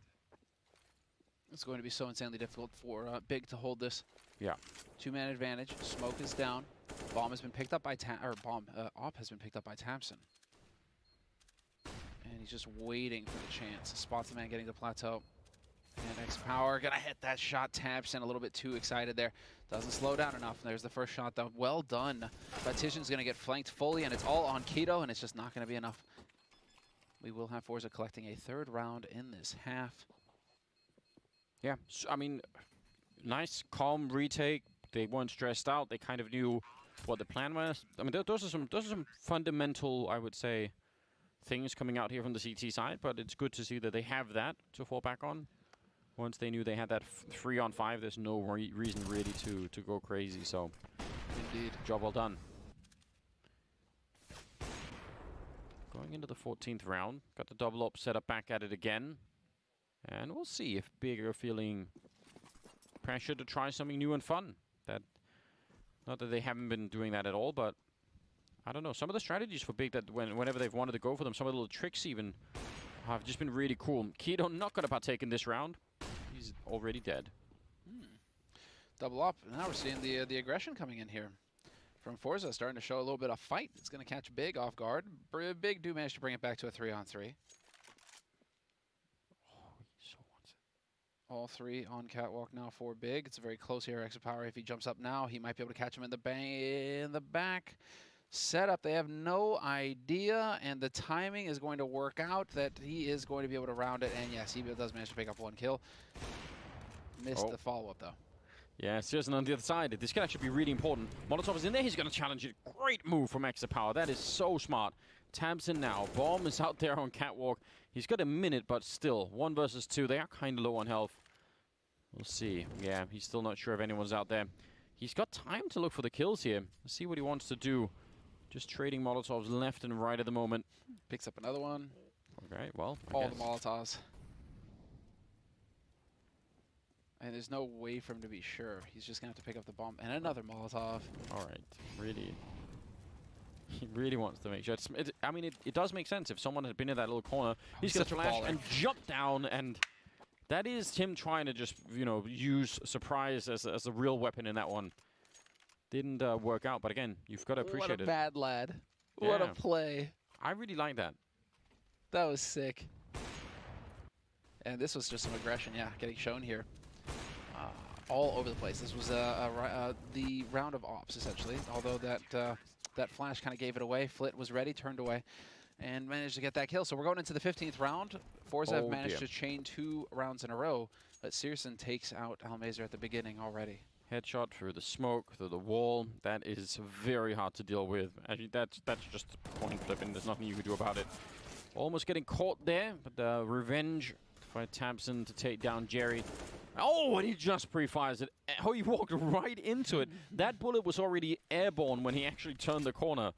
It's going to be so insanely difficult for Big to hold this. Yeah. 2-man advantage. Smoke is down. Bomb has been picked up by Op has been picked up by Tamsin. And he's just waiting for the chance. Spots the man getting the plateau. And X-Power gonna hit that shot. Tamsin a little bit too excited there. Doesn't slow down enough. There's the first shot though. Well done. But Tizian's gonna get flanked fully, and it's all on Keto, and it's just not gonna be enough. We will have Forza collecting a third round in this half. Yeah, so, I mean, nice, calm retake. They weren't stressed out. They kind of knew what the plan was. I mean, those are some fundamental, I would say, things coming out here from the CT side, but it's good to see that they have that to fall back on. Once they knew they had that 3-on-5, there's no reason really to go crazy. So, Indeed. Job well done. Going into the 14th round, got the double up set up back at it again. And we'll see if Big are feeling pressure to try something new and fun. Not that they haven't been doing that at all, but I don't know. Some of the strategies for Big that whenever they've wanted to go for them, some of the little tricks even have just been really cool. Keto not going to partake in this round. He's already dead. Double up. Now we're seeing the aggression coming in here from Forza, starting to show a little bit of fight. It's going to catch Big off guard. Big do manage to bring it back to a 3-on-3. All three on catwalk now for Big. It's a very close here. Extra power. If he jumps up now, he might be able to catch him in the back. Setup. They have no idea, and the timing is going to work out that he is going to be able to round it. And yes, he does manage to pick up one kill. Missed the follow-up though. Yeah, Searson on the other side. This could actually be really important. Molotov is in there. He's going to challenge it. Great move from Extra Power. That is so smart. Tabs in now. Bomb is out there on catwalk. He's got a minute, but still. 1 versus 2. They are kind of low on health. We'll see. Yeah, he's still not sure if anyone's out there. He's got time to look for the kills here. Let's see what he wants to do. Just trading Molotovs left and right at the moment. Picks up another one. Okay, well, all the Molotovs. And there's no way for him to be sure. He's just going to have to pick up the bomb and another Molotov. All right, really. He really wants to make sure. I mean, it does make sense. If someone had been in that little corner, he's going to flash and jump down. And that is him trying to just, you know, use surprise as a real weapon in that one. Didn't work out. But again, you've got to appreciate it. What a bad lad. Yeah. What a play. I really like that. That was sick. And this was just some aggression, yeah, getting shown here. All over the place. This was the round of ops, essentially. Although that flash kind of gave it away. Flit was ready, turned away, and managed to get that kill. So we're going into the 15th round. Forza have managed to chain 2 rounds in a row, but Searson takes out Almazer at the beginning already. Headshot through the smoke, through the wall. That is very hard to deal with. Actually, that's just point flipping. There's nothing you can do about it. Almost getting caught there, but revenge by Tabson to take down Jerry. Oh, and he just pre-fires it. Oh, he walked right into it. That bullet was already airborne when he actually turned the corner.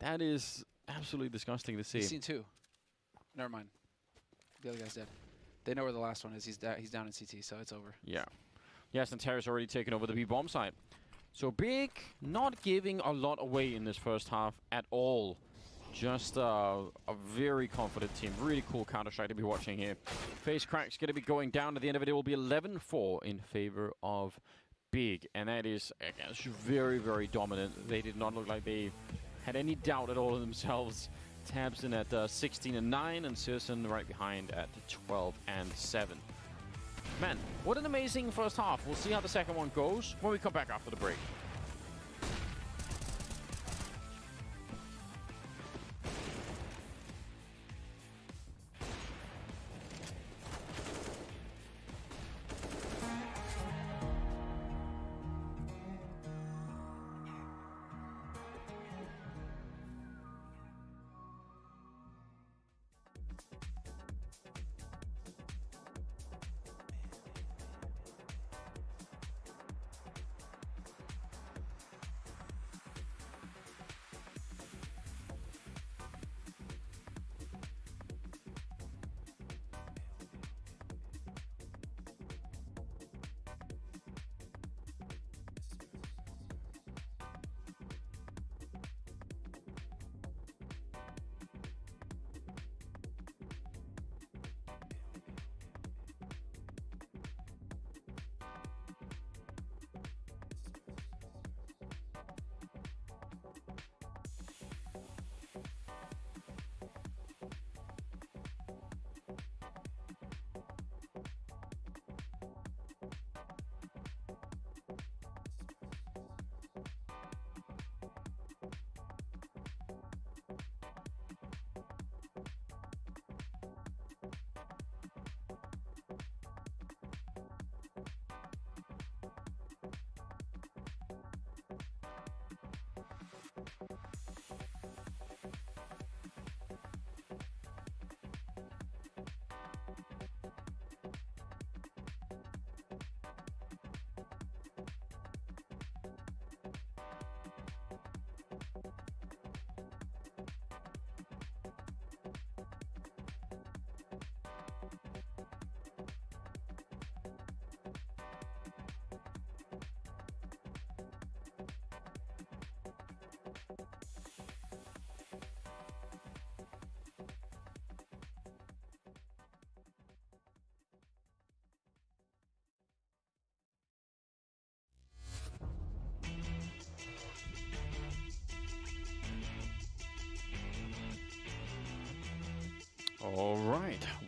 That is absolutely disgusting to see. He's seen 2. Never mind. The other guy's dead. They know where the last one is. He's down in CT, so it's over. Yeah. Yes, and Terra's already taken over the B-bomb site. So Big not giving a lot away in this first half at all. Just a very confident team. Really cool Counter-Strike to be watching here. Face crack's going to be going down. At the end of it, it will be 11-4 in favor of Big. And that is, again, very, very dominant. They did not look like they had any doubt at all in themselves. Tabson at 16-9 and Searson right behind at 12-7. Man, what an amazing first half. We'll see how the second one goes when we come back after the break.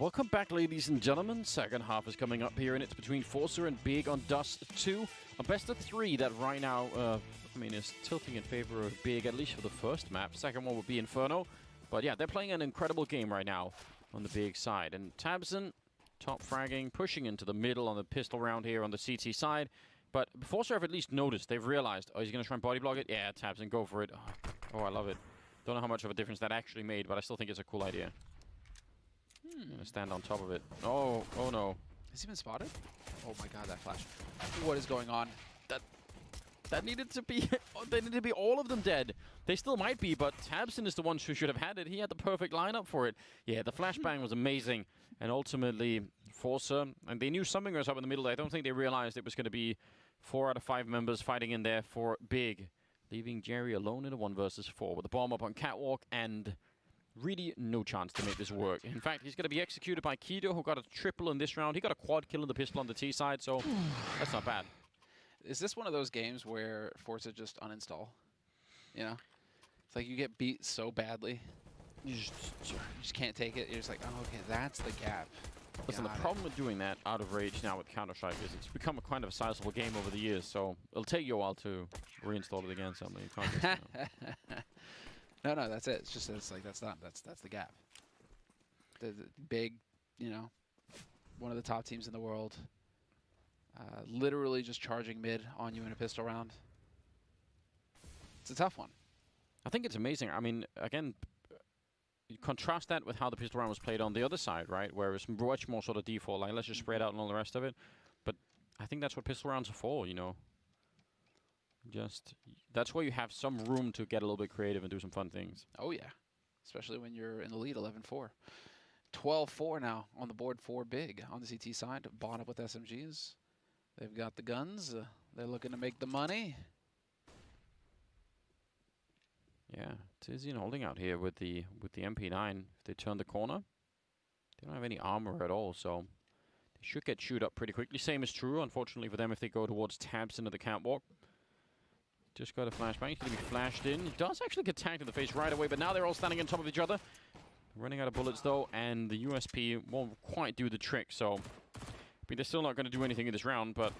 Welcome back, ladies and gentlemen. Second half is coming up here, and it's between Forza and Big on Dust 2. A best of 3 that right now, is tilting in favor of Big, at least for the first map. Second one would be Inferno. But yeah, they're playing an incredible game right now on the Big side. And Tabson, top fragging, pushing into the middle on the pistol round here on the CT side. But Forza have at least noticed. They've realized, oh, he's going to try and body block it? Yeah, Tabson, go for it. Oh, I love it. Don't know how much of a difference that actually made, but I still think it's a cool idea. Gonna stand on top of it. Oh no. Has he been spotted? Oh my god, that flash. What is going on? That needed to be, they needed to be all of them dead. They still might be, but Tabson is the one who should have had it. He had the perfect lineup for it. Yeah, the flashbang was amazing. And ultimately, Forza, and they knew something was up in the middle. I don't think they realized it was going to be 4 out of 5 members fighting in there for Big, leaving Jerry alone in a 1 versus 4 with the bomb up on Catwalk and really no chance to make this work. In fact, he's going to be executed by Kido, who got a triple in this round. He got a quad kill in the pistol on the T side, so that's not bad. Is this one of those games where Forza just uninstall? You know? It's like you get beat so badly, you just can't take it. You're just like, oh, okay, that's the gap. Listen, the problem with doing that out of rage now with Counter-Strike is it's become a kind of a sizable game over the years, so it'll take you a while to reinstall it again. Something you can't just, No, that's it. It's just it's like that's the gap. The Big, one of the top teams in the world, literally just charging mid on you in a pistol round. It's a tough one. I think it's amazing. I mean, again, you contrast that with how the pistol round was played on the other side, right? Where it's much more sort of default, like let's just spread out and all the rest of it. But I think that's what pistol rounds are for, Just, that's where you have some room to get a little bit creative and do some fun things. Oh, yeah. Especially when you're in the lead, 11-4. 12-4 now on the board for Big on the CT side. Bought up with SMGs. They've got the guns. They're looking to make the money. Yeah, Tizian holding out here with the MP9. If they turn the corner, they don't have any armor at all, so they should get chewed up pretty quickly. Same is true, unfortunately, for them if they go towards Tabs into the catwalk. Just got a flashbang. He's going to be flashed in. He does actually get tagged in the face right away, but now they're all standing on top of each other. Running out of bullets, though, and the USP won't quite do the trick, so I mean, they're still not going to do anything in this round, but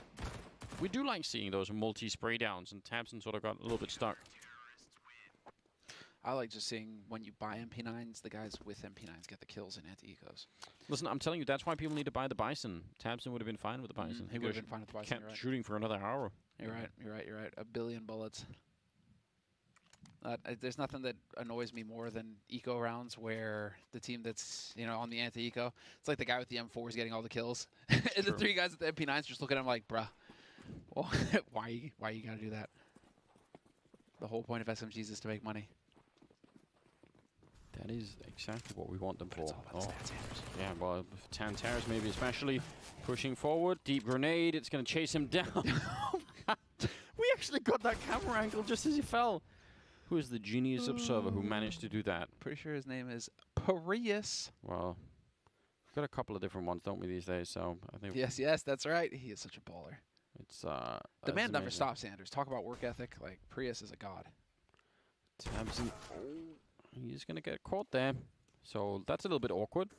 we do like seeing those multi-spray downs, and Tabson sort of got a little bit stuck. I like just seeing when you buy MP9s, the guys with MP9s get the kills in anti-ecos. Listen, I'm telling you, that's why people need to buy the Bison. Tabson would have been fine with the Bison. He would have been fine with the Bison. Kept shooting for another hour. You're right. 1 billion bullets. There's nothing that annoys me more than eco rounds where the team that's on the anti-eco, it's like the guy with the M4 is getting all the kills, and the 3 guys with the MP9s just look at him like, bruh, well, why you gotta do that? The whole point of SMGs is to make money. That is exactly what we want them for. It's all about stats, yeah, well, Tantaras maybe especially pushing forward. Deep grenade. It's going to chase him down. We actually got that camera angle just as he fell. Who is the genius observer who managed to do that? Pretty sure his name is Prius. Well, we've got a couple of different ones, don't we, these days? So I think. Yes, that's right. He is such a baller. It's the man never stops, Sanders. Talk about work ethic. Like Prius is a god. Tabson. He's going to get caught there. So that's a little bit awkward.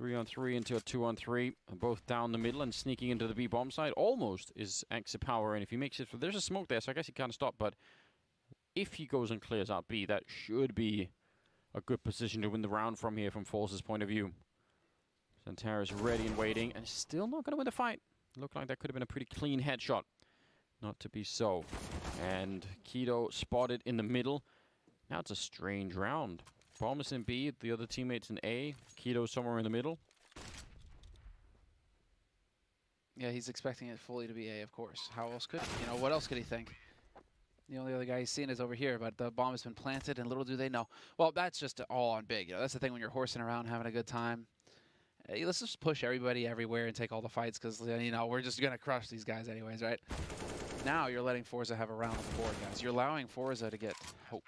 3-on-3 into a 2-on-3. Both down the middle and sneaking into the B-bomb side. Almost is exit power. And if he makes it... There's a smoke there, so I guess he can't stop. But if he goes and clears out B, that should be a good position to win the round from here from Force's point of view. Santara's ready and waiting. And still not going to win the fight. Looked like that could have been a pretty clean headshot. Not to be so. And Kido spotted in the middle. Now it's a strange round. Bomb is in B, the other teammate's in A. Kido somewhere in the middle. Yeah, he's expecting it fully to be A, of course. How else could he? What else could he think? The only other guy he's seen is over here, but the bomb has been planted, and little do they know. Well, that's just all on Big. That's the thing when you're horsing around, having a good time. Hey, let's just push everybody everywhere and take all the fights, because, we're just going to crush these guys anyways, right? Now you're letting Forza have a round of 4, guys. You're allowing Forza to get hope,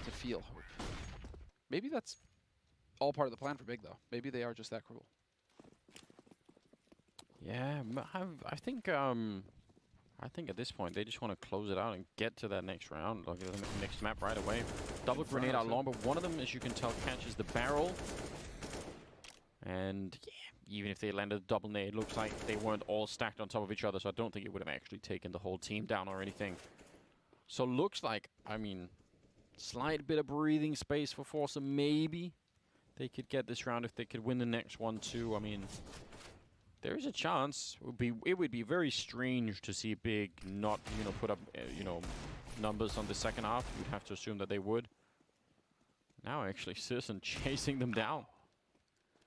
to feel hope. Maybe that's all part of the plan for Big, though. Maybe they are just that cruel. Yeah, I think I think at this point, they just want to close it out and get to that next round, like the next map right away. Double grenade out long, but one of them, as you can tell, catches the barrel. And yeah, even if they landed a double nade, it looks like they weren't all stacked on top of each other, so I don't think it would have actually taken the whole team down or anything. So looks like, I mean, slight bit of breathing space for Forza. Maybe they could get this round if they could win the next one too. I mean, there is a chance. It would be very strange to see Big not, put up, numbers on the second half. You'd have to assume that they would. Now actually, Citizen chasing them down.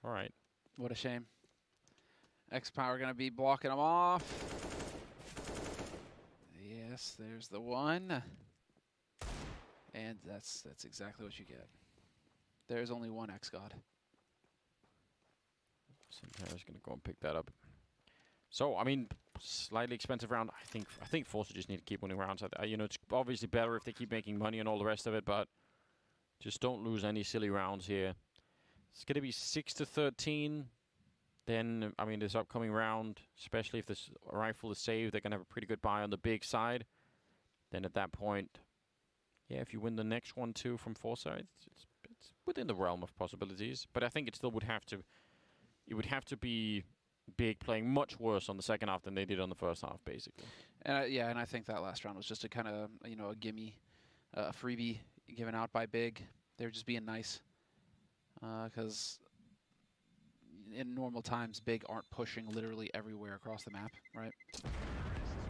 All right. What a shame. X-Power going to be blocking them off. Yes, there's the one. And that's exactly what you get. There's only one X-God. Centaur's going to go and pick that up. So, I mean, slightly expensive round. I think Forza just need to keep winning rounds. It's obviously better if they keep making money and all the rest of it, but just don't lose any silly rounds here. It's going to be 6-13. Then, I mean, this upcoming round, especially if this rifle is saved, they're going to have a pretty good buy on the Big side. Then at that point, yeah, if you win the next one too from Forza, it's within the realm of possibilities. But I think it still would have to. It would have to be Big playing much worse on the second half than they did on the first half, basically. Yeah, and I think that last round was just a kind of, a gimme, a freebie given out by Big. They were just being nice. Because in normal times, Big aren't pushing literally everywhere across the map, right?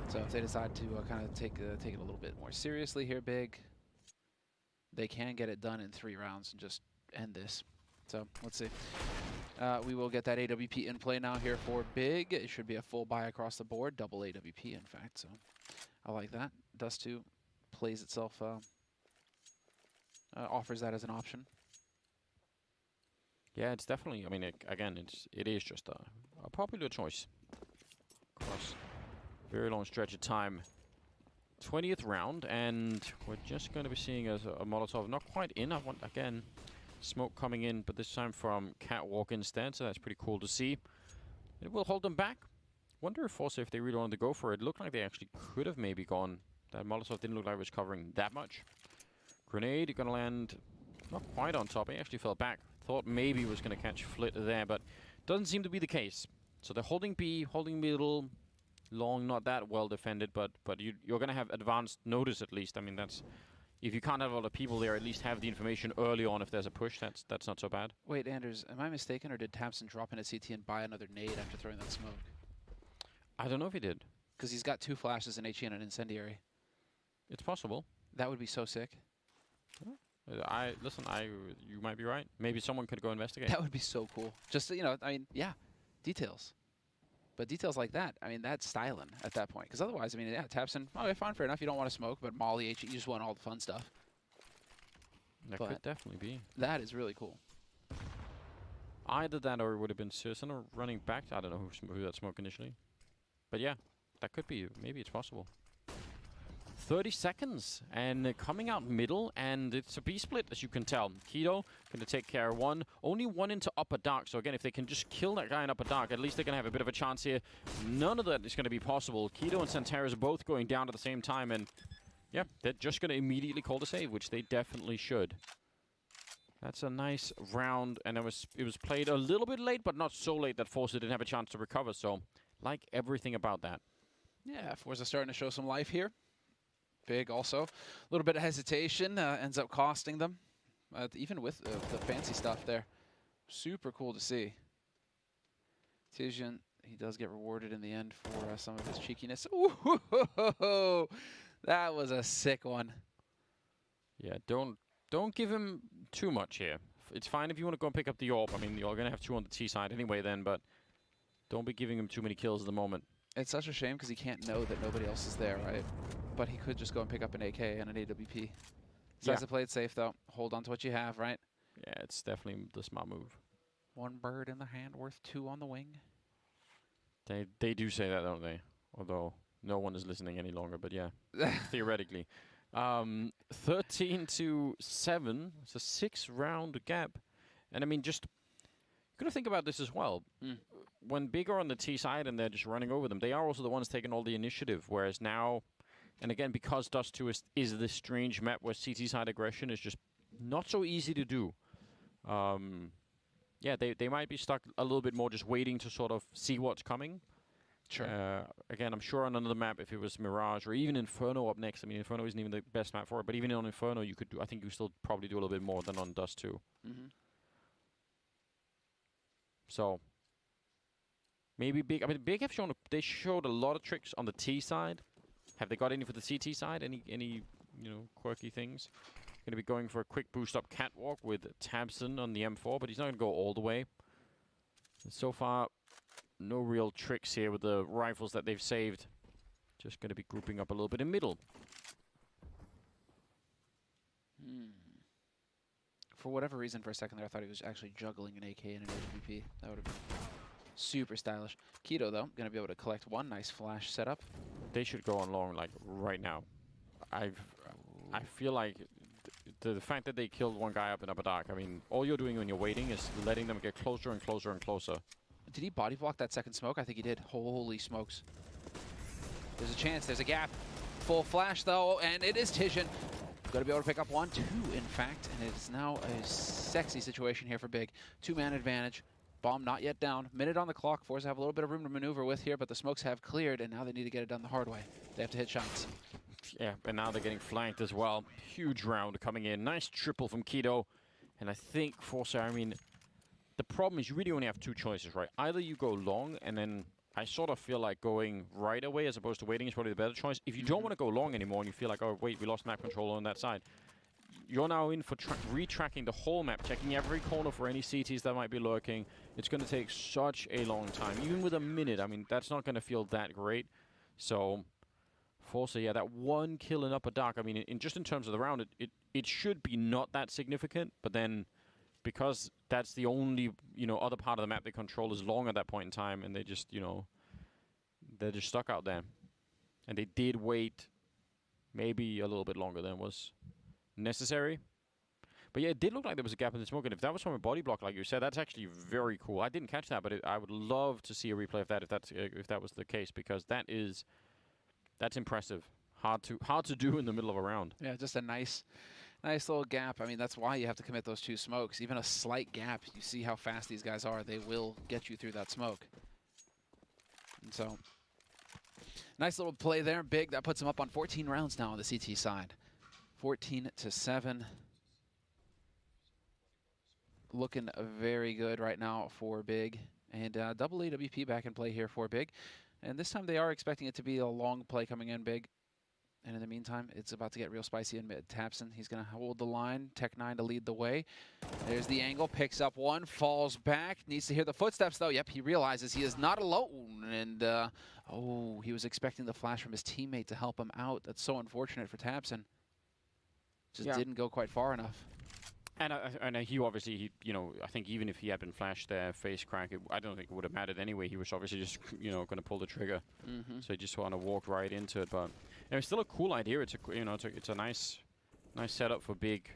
So if they decide to kind of take it a little bit more seriously here, Big, they can get it done in 3 rounds and just end this. So let's see. We will get that AWP in play now here for Big. It should be a full buy across the board, double AWP in fact. So I like that. Dust 2 plays itself, offers that as an option. Yeah, it's definitely. I mean, it is just a popular choice across a very long stretch of time. 20th round, and we're just going to be seeing a Molotov not quite in. I want again. Smoke coming in, but this time from Catwalk instead, so that's pretty cool to see. It will hold them back. Wonder if also if they really wanted to go for it. It looked like they actually could have maybe gone. That Molotov didn't look like it was covering that much. Grenade gonna land not quite on top. He actually fell back. Thought maybe was gonna catch Flit there, but doesn't seem to be the case. So they're holding B, holding middle, long, not that well defended, but you're gonna have advanced notice at least. I mean that's. If you can't have a lot of people there, at least have the information early on if there's a push. That's not so bad. Wait, Anders, am I mistaken, or did Tamsin drop in at CT and buy another nade after throwing that smoke? I don't know if he did. Because he's got 2 flashes, an HE and an incendiary. It's possible. That would be so sick. Listen, you might be right. Maybe someone could go investigate. That would be so cool. Just, I mean, yeah, details. But details like that, I mean, that's styling at that point. Because otherwise, I mean, yeah, Tamsin, okay, fine, fair enough. You don't want to smoke, but Molly, HE, you just want all the fun stuff. That could definitely be. That is really cool. Either that or it would have been Citizen or running back. I don't know who that smoked initially. But yeah, that could be. Maybe it's possible. 30 seconds and coming out middle, and it's a B split as you can tell. Keto going to take care of one. Only one into upper dark, so again, if they can just kill that guy in upper dark, at least they're going to have a bit of a chance here. None of that is going to be possible. Keto and Santeras are both going down at the same time, and yeah, they're just going to immediately call the save, which they definitely should. That's a nice round, and it was played a little bit late, but not so late that Forza didn't have a chance to recover, so like everything about that. Yeah, Forza starting to show some life here. Big also. A little bit of hesitation ends up costing them, even with the fancy stuff there. Super cool to see. Tizian, he does get rewarded in the end for some of his cheekiness. Ooh, that was a sick one. Yeah, don't give him too much here. It's fine if you want to go and pick up the AWP. I mean, you're going to have 2 on the T side anyway then, but don't be giving him too many kills at the moment. It's such a shame because he can't know that nobody else is there, right? But he could just go and pick up an AK and an AWP. Decides to play it safe, though. Hold on to what you have, right? Yeah, it's definitely the smart move. 1 bird in the hand worth 2 on the wing. They do say that, don't they? Although no one is listening any longer, but yeah, theoretically. 13-7. It's a 6-round gap. And I mean, just got to think about this as well. When Big are on the T side and they're just running over them, they are also the ones taking all the initiative. Whereas now, and again, because Dust 2 is this strange map where CT side aggression is just not so easy to do. Yeah, they might be stuck a little bit more just waiting to sort of see what's coming. Sure. Again, I'm sure on another map, if it was Mirage or even Inferno up next, I mean, Inferno isn't even the best map for it, but even on Inferno, you could do, I think you still probably do a little bit more than on Dust 2. So, maybe Big, I mean, Big have shown, they showed a lot of tricks on the T side. Have they got any for the CT side? Any you know, quirky things? Going to be going for a quick boost up catwalk with Tabson on the M4, but he's not going to go all the way. And so far, no real tricks here with the rifles that they've saved. Just going to be grouping up a little bit in middle. For whatever reason, for a second there, I thought he was actually juggling an AK and an AWP. That would have been super stylish. Keto, though, going to be able to collect one nice flash setup. They should go on long, like, right now. I feel like the fact that they killed one guy up in upper dark, I mean, all you're doing when you're waiting is letting them get closer and closer and closer. Did he body block that second smoke? I think he did. Holy smokes. There's a chance. There's a gap. Full flash, though, and it is Tishan. Going to be able to pick up 1, 2, in fact, and it's now a sexy situation here for Big. 2-man advantage. Bomb not yet down. Minute on the clock. Forza have a little bit of room to maneuver with here, but the smokes have cleared, and now they need to get it done the hard way. They have to hit shots. Yeah, and now they're getting flanked as well. Huge round coming in. Nice triple from Keto. And I think Forza, I mean, the problem is you really only have 2 choices, right? Either you go long, and then I sort of feel like going right away as opposed to waiting is probably the better choice. If you don't want to go long anymore and you feel like, oh, wait, we lost map control on that side, you're now in for retracking the whole map, checking every corner for any CTs that might be lurking. It's going to take such a long time. Even with a minute, I mean, that's not going to feel that great. So, Forza, yeah, that 1 kill in upper dark, I mean, just in terms of the round, it should be not that significant, but then because that's the only, you know, other part of the map they control is long at that point in time, and they just, you know, they're just stuck out there. And they did wait maybe a little bit longer than was necessary. But yeah, it did look like there was a gap in the smoke, and if that was from a body block, like you said, that's actually very cool. I didn't catch that, but I would love to see a replay of that if that was the case, because that's impressive. Hard to do in the middle of a round. Yeah, just a nice little gap. I mean, that's why you have to commit those 2 smokes. Even a slight gap, you see how fast these guys are. They will get you through that smoke. And so, nice little play there. Big, that puts them up on 14 rounds now on the CT side. 14-7. Looking very good right now for Big. And double AWP back in play here for Big. And this time they are expecting it to be a long play coming in, Big. And in the meantime, it's about to get real spicy in mid. Tapson, he's going to hold the line. Tech9 to lead the way. There's the angle, picks up 1, falls back. Needs to hear the footsteps, though. Yep, he realizes he is not alone. And, oh, he was expecting the flash from his teammate to help him out. That's so unfortunate for Tapson. Just didn't go quite far enough. And he obviously, you know, I think even if he had been flashed there, face crack, I don't think it would have mattered anyway. He was obviously just, you know, going to pull the trigger. So he just want to walk right into it. But it's still a cool idea. It's a, you know, it's a nice setup for Big.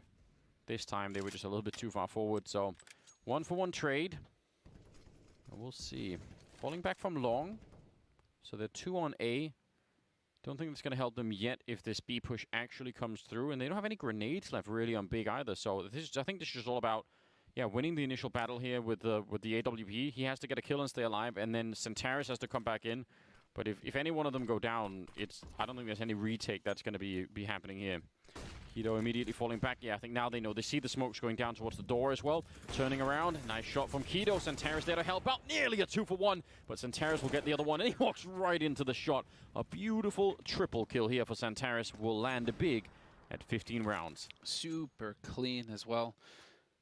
This time they were just a little bit too far forward. So 1-for-1 trade. And we'll see. Falling back from long. So they're 2 on A. Don't think it's going to help them yet if this B push actually comes through. And they don't have any grenades left really on Big either. So I think this is all about, yeah, winning the initial battle here with the AWP. He has to get a kill and stay alive. And then Centaurus has to come back in. But if any one of them go down, I don't think there's any retake that's going to be happening here. Keto immediately falling back. Yeah, I think now they know. They see the smokes going down towards the door as well. Turning around. Nice shot from Keto. Centaurus there to help out. Nearly a 2-for-1. But Centaurus will get the other one. And he walks right into the shot. A beautiful triple kill here for Centaurus. Will land Big at 15 rounds. Super clean as well.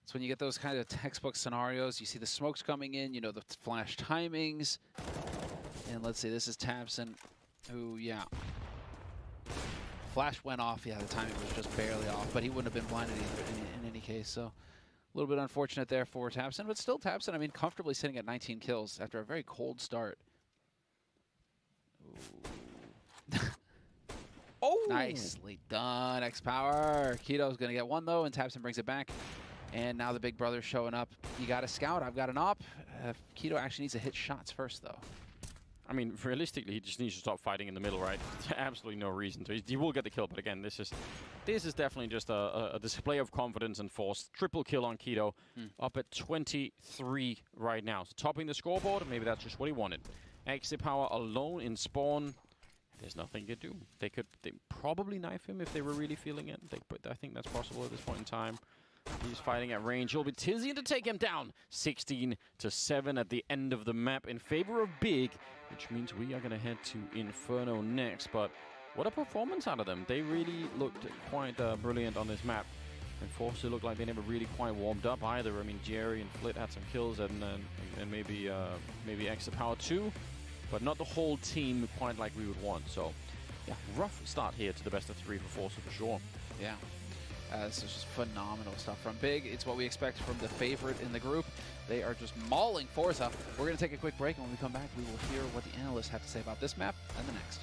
It's when you get those kind of textbook scenarios. You see the smokes coming in. You know the flash timings. And let's see. This is Tabson, who, yeah. Flash went off. Yeah, the timing was just barely off, but he wouldn't have been blinded either in any case. So a little bit unfortunate there for Tabson, but still Tabson, I mean, comfortably sitting at 19 kills after a very cold start. Oh! Nicely done, X-Power. Keto's going to get 1, though, and Tabson brings it back. And now the big brother's showing up. You got a scout, I've got an op. Keto actually needs to hit shots first, though. I mean, realistically, he just needs to stop fighting in the middle, right? Absolutely no reason to. He will get the kill, but again, this is definitely just a display of confidence and force. Triple kill on Keto, up at 23 right now. So topping the scoreboard, maybe that's just what he wanted. Exit power alone in spawn. There's nothing to do. They probably knife him if they were really feeling it. I think that's possible at this point in time. He's fighting at range. It'll be Tizian to take him down. 16-7 at the end of the map in favor of Big, which means we are going to head to Inferno next. But what a performance out of them. They really looked quite brilliant on this map. And Force looked like they never really quite warmed up either. I mean, Jerry and Flit had some kills and maybe extra power too, but not the whole team quite like we would want. So, yeah, rough start here to the best of 3 for Force for sure. Yeah. This is just phenomenal stuff from Big. It's what we expect from the favorite in the group. They are just mauling Forza. We're going to take a quick break, and when we come back, we will hear what the analysts have to say about this map and the next.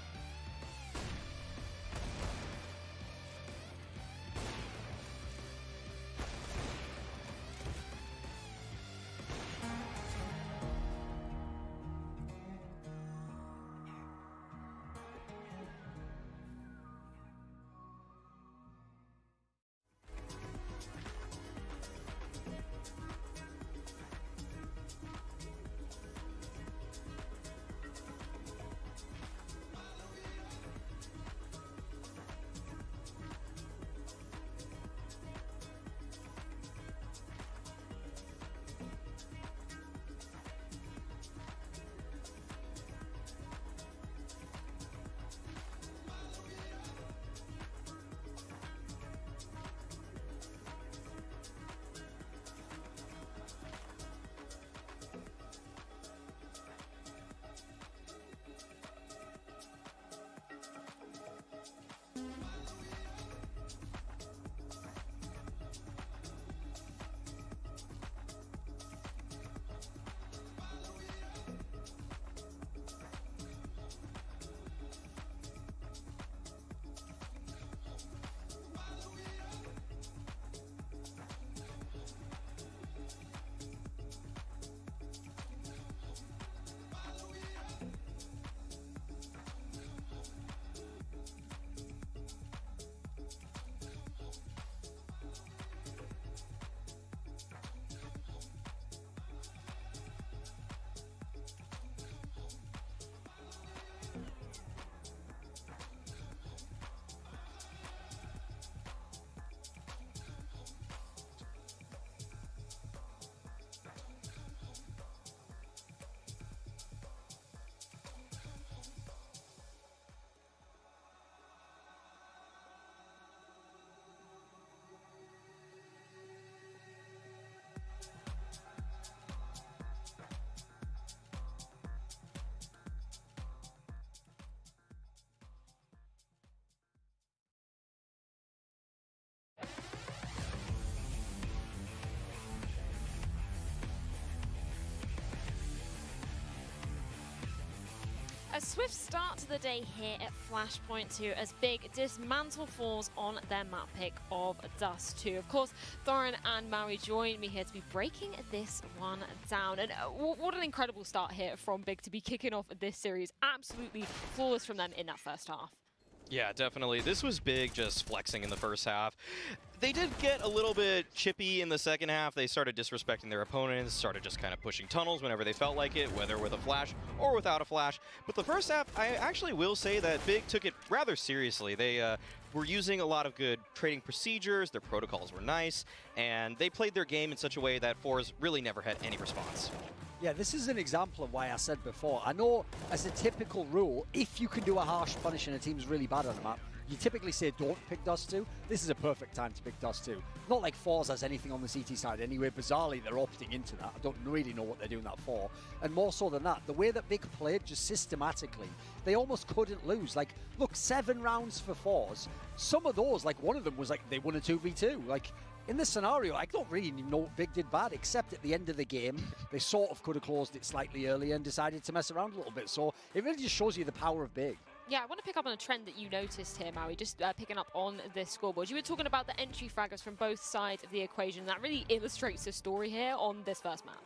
A swift start to the day here at Flashpoint 2 as Big dismantle falls on their map pick of Dust 2. Of course, Thorin and Maui join me here to be breaking this one down. And what an incredible start here from Big to be kicking off this series. Absolutely flawless from them in that first half. Yeah, definitely. This was Big just flexing in the first half. They did get a little bit chippy in the second half. They started disrespecting their opponents, started just kind of pushing tunnels whenever they felt like it, whether with a flash or without a flash. But the first half, I actually will say that Big took it rather seriously. They were using a lot of good trading procedures, their protocols were nice, and they played their game in such a way that Force really never had any response. Yeah, this is an example of why I said before. I know as a typical rule, if you can do a harsh punish and a team's really bad on the map, you typically say don't pick Dust 2. This is a perfect time to pick Dust 2. Not like Force has anything on the CT side anyway. Bizarrely, they're opting into that. I don't really know what they're doing that for. And more so than that, the way that Big played just systematically, they almost couldn't lose. Like, look, 7 rounds for Force. Some of those, like one of them was like they won a 2v2. Like, in this scenario, I don't really know what Big did bad, except at the end of the game, they sort of could have closed it slightly earlier and decided to mess around a little bit. So it really just shows you the power of Big. Yeah, I want to pick up on a trend that you noticed here, Maui, just picking up on this scoreboard. You were talking about the entry fraggers from both sides of the equation. That really illustrates the story here on this first map.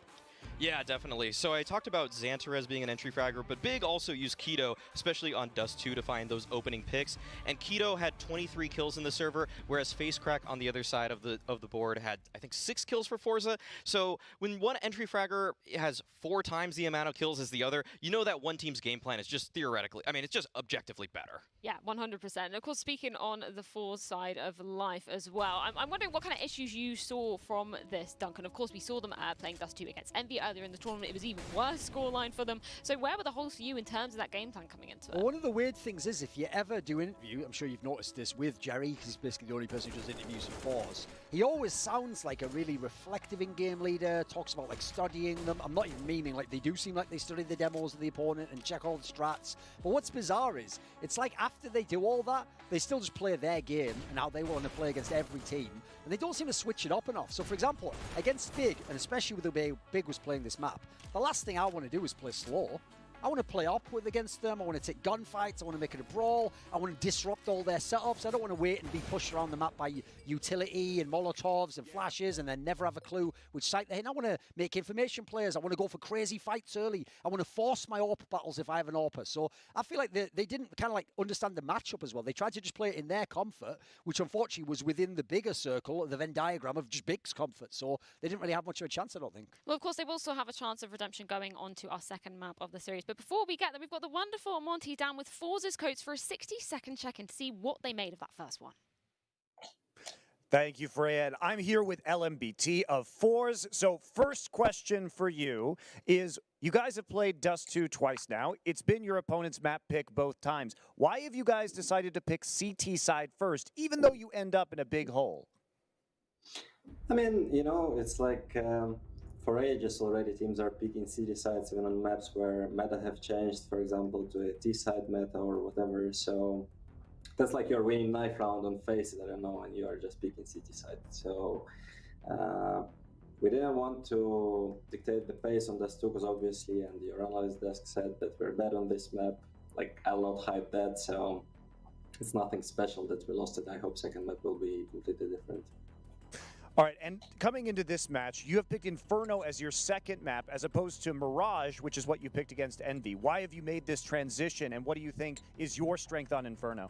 Yeah, definitely. So I talked about Xantarez being an entry fragger, but Big also used Keto, especially on Dust 2, to find those opening picks. And Keto had 23 kills in the server, whereas Facecrack on the other side of the board had, I think, 6 kills for Forza. So when one entry fragger has 4 times the amount of kills as the other, you know that one team's game plan is just theoretically, I mean, it's just objectively better. Yeah, 100%. And of course, speaking on the Forza side of life as well, I'm wondering what kind of issues you saw from this, Duncan. Of course, we saw them playing Dust 2 against Envy earlier in the tournament. It was even worse scoreline for them. So where were the holes for you in terms of that game plan coming into it? Well, one of the weird things is if you ever do an interview, I'm sure you've noticed this with Jerry, because he's basically the only person who does interviews in Forza. He always sounds like a really reflective in-game leader, talks about like studying them. I'm not even meaning like they do seem like they study the demos of the opponent and check all the strats. But what's bizarre is it's like after they do all that, they still just play their game and how they want to play against every team. And they don't seem to switch it up enough. So for example, against Big, and especially with the way Big was playing this map, the last thing I want to do is play slow. I want to play upward against them. I want to take gunfights. I want to make it a brawl. I want to disrupt all their setups. I don't want to wait and be pushed around the map by utility and Molotovs and flashes and then never have a clue which site they're in. I want to make information players. I want to go for crazy fights early. I want to force my AWP battles if I have an AWPer. So I feel like they didn't kind of like understand the matchup as well. They tried to just play it in their comfort, which unfortunately was within the bigger circle, the Venn diagram of just Big's comfort. So they didn't really have much of a chance, I don't think. Well, of course, they will still have a chance of redemption going on to our second map of the series. But before we get there, we've got the wonderful Monty down with Forza's coats for a 60-second check-in to see what they made of that first one. Thank you, Fred. I'm here with LMBT of Forza. So first question for you is, you guys have played Dust 2 twice now. It's been your opponent's map pick both times. Why have you guys decided to pick CT side first, even though you end up in a big hole? I mean, you know, it's like for ages already teams are picking CT sides even on maps where meta have changed, for example, to a T side meta or whatever. So that's like you're winning knife round on faces, I don't know, and you are just picking CT side. So we didn't want to dictate the pace on Dust 2 because obviously, and your analyst desk said that we're bad on this map. Like, I'll not hide that, so it's nothing special that we lost it. I hope second map will be completely different. All right, and coming into this match, you have picked Inferno as your second map as opposed to Mirage, which is what you picked against Envy. Why have you made this transition, and what do you think is your strength on Inferno?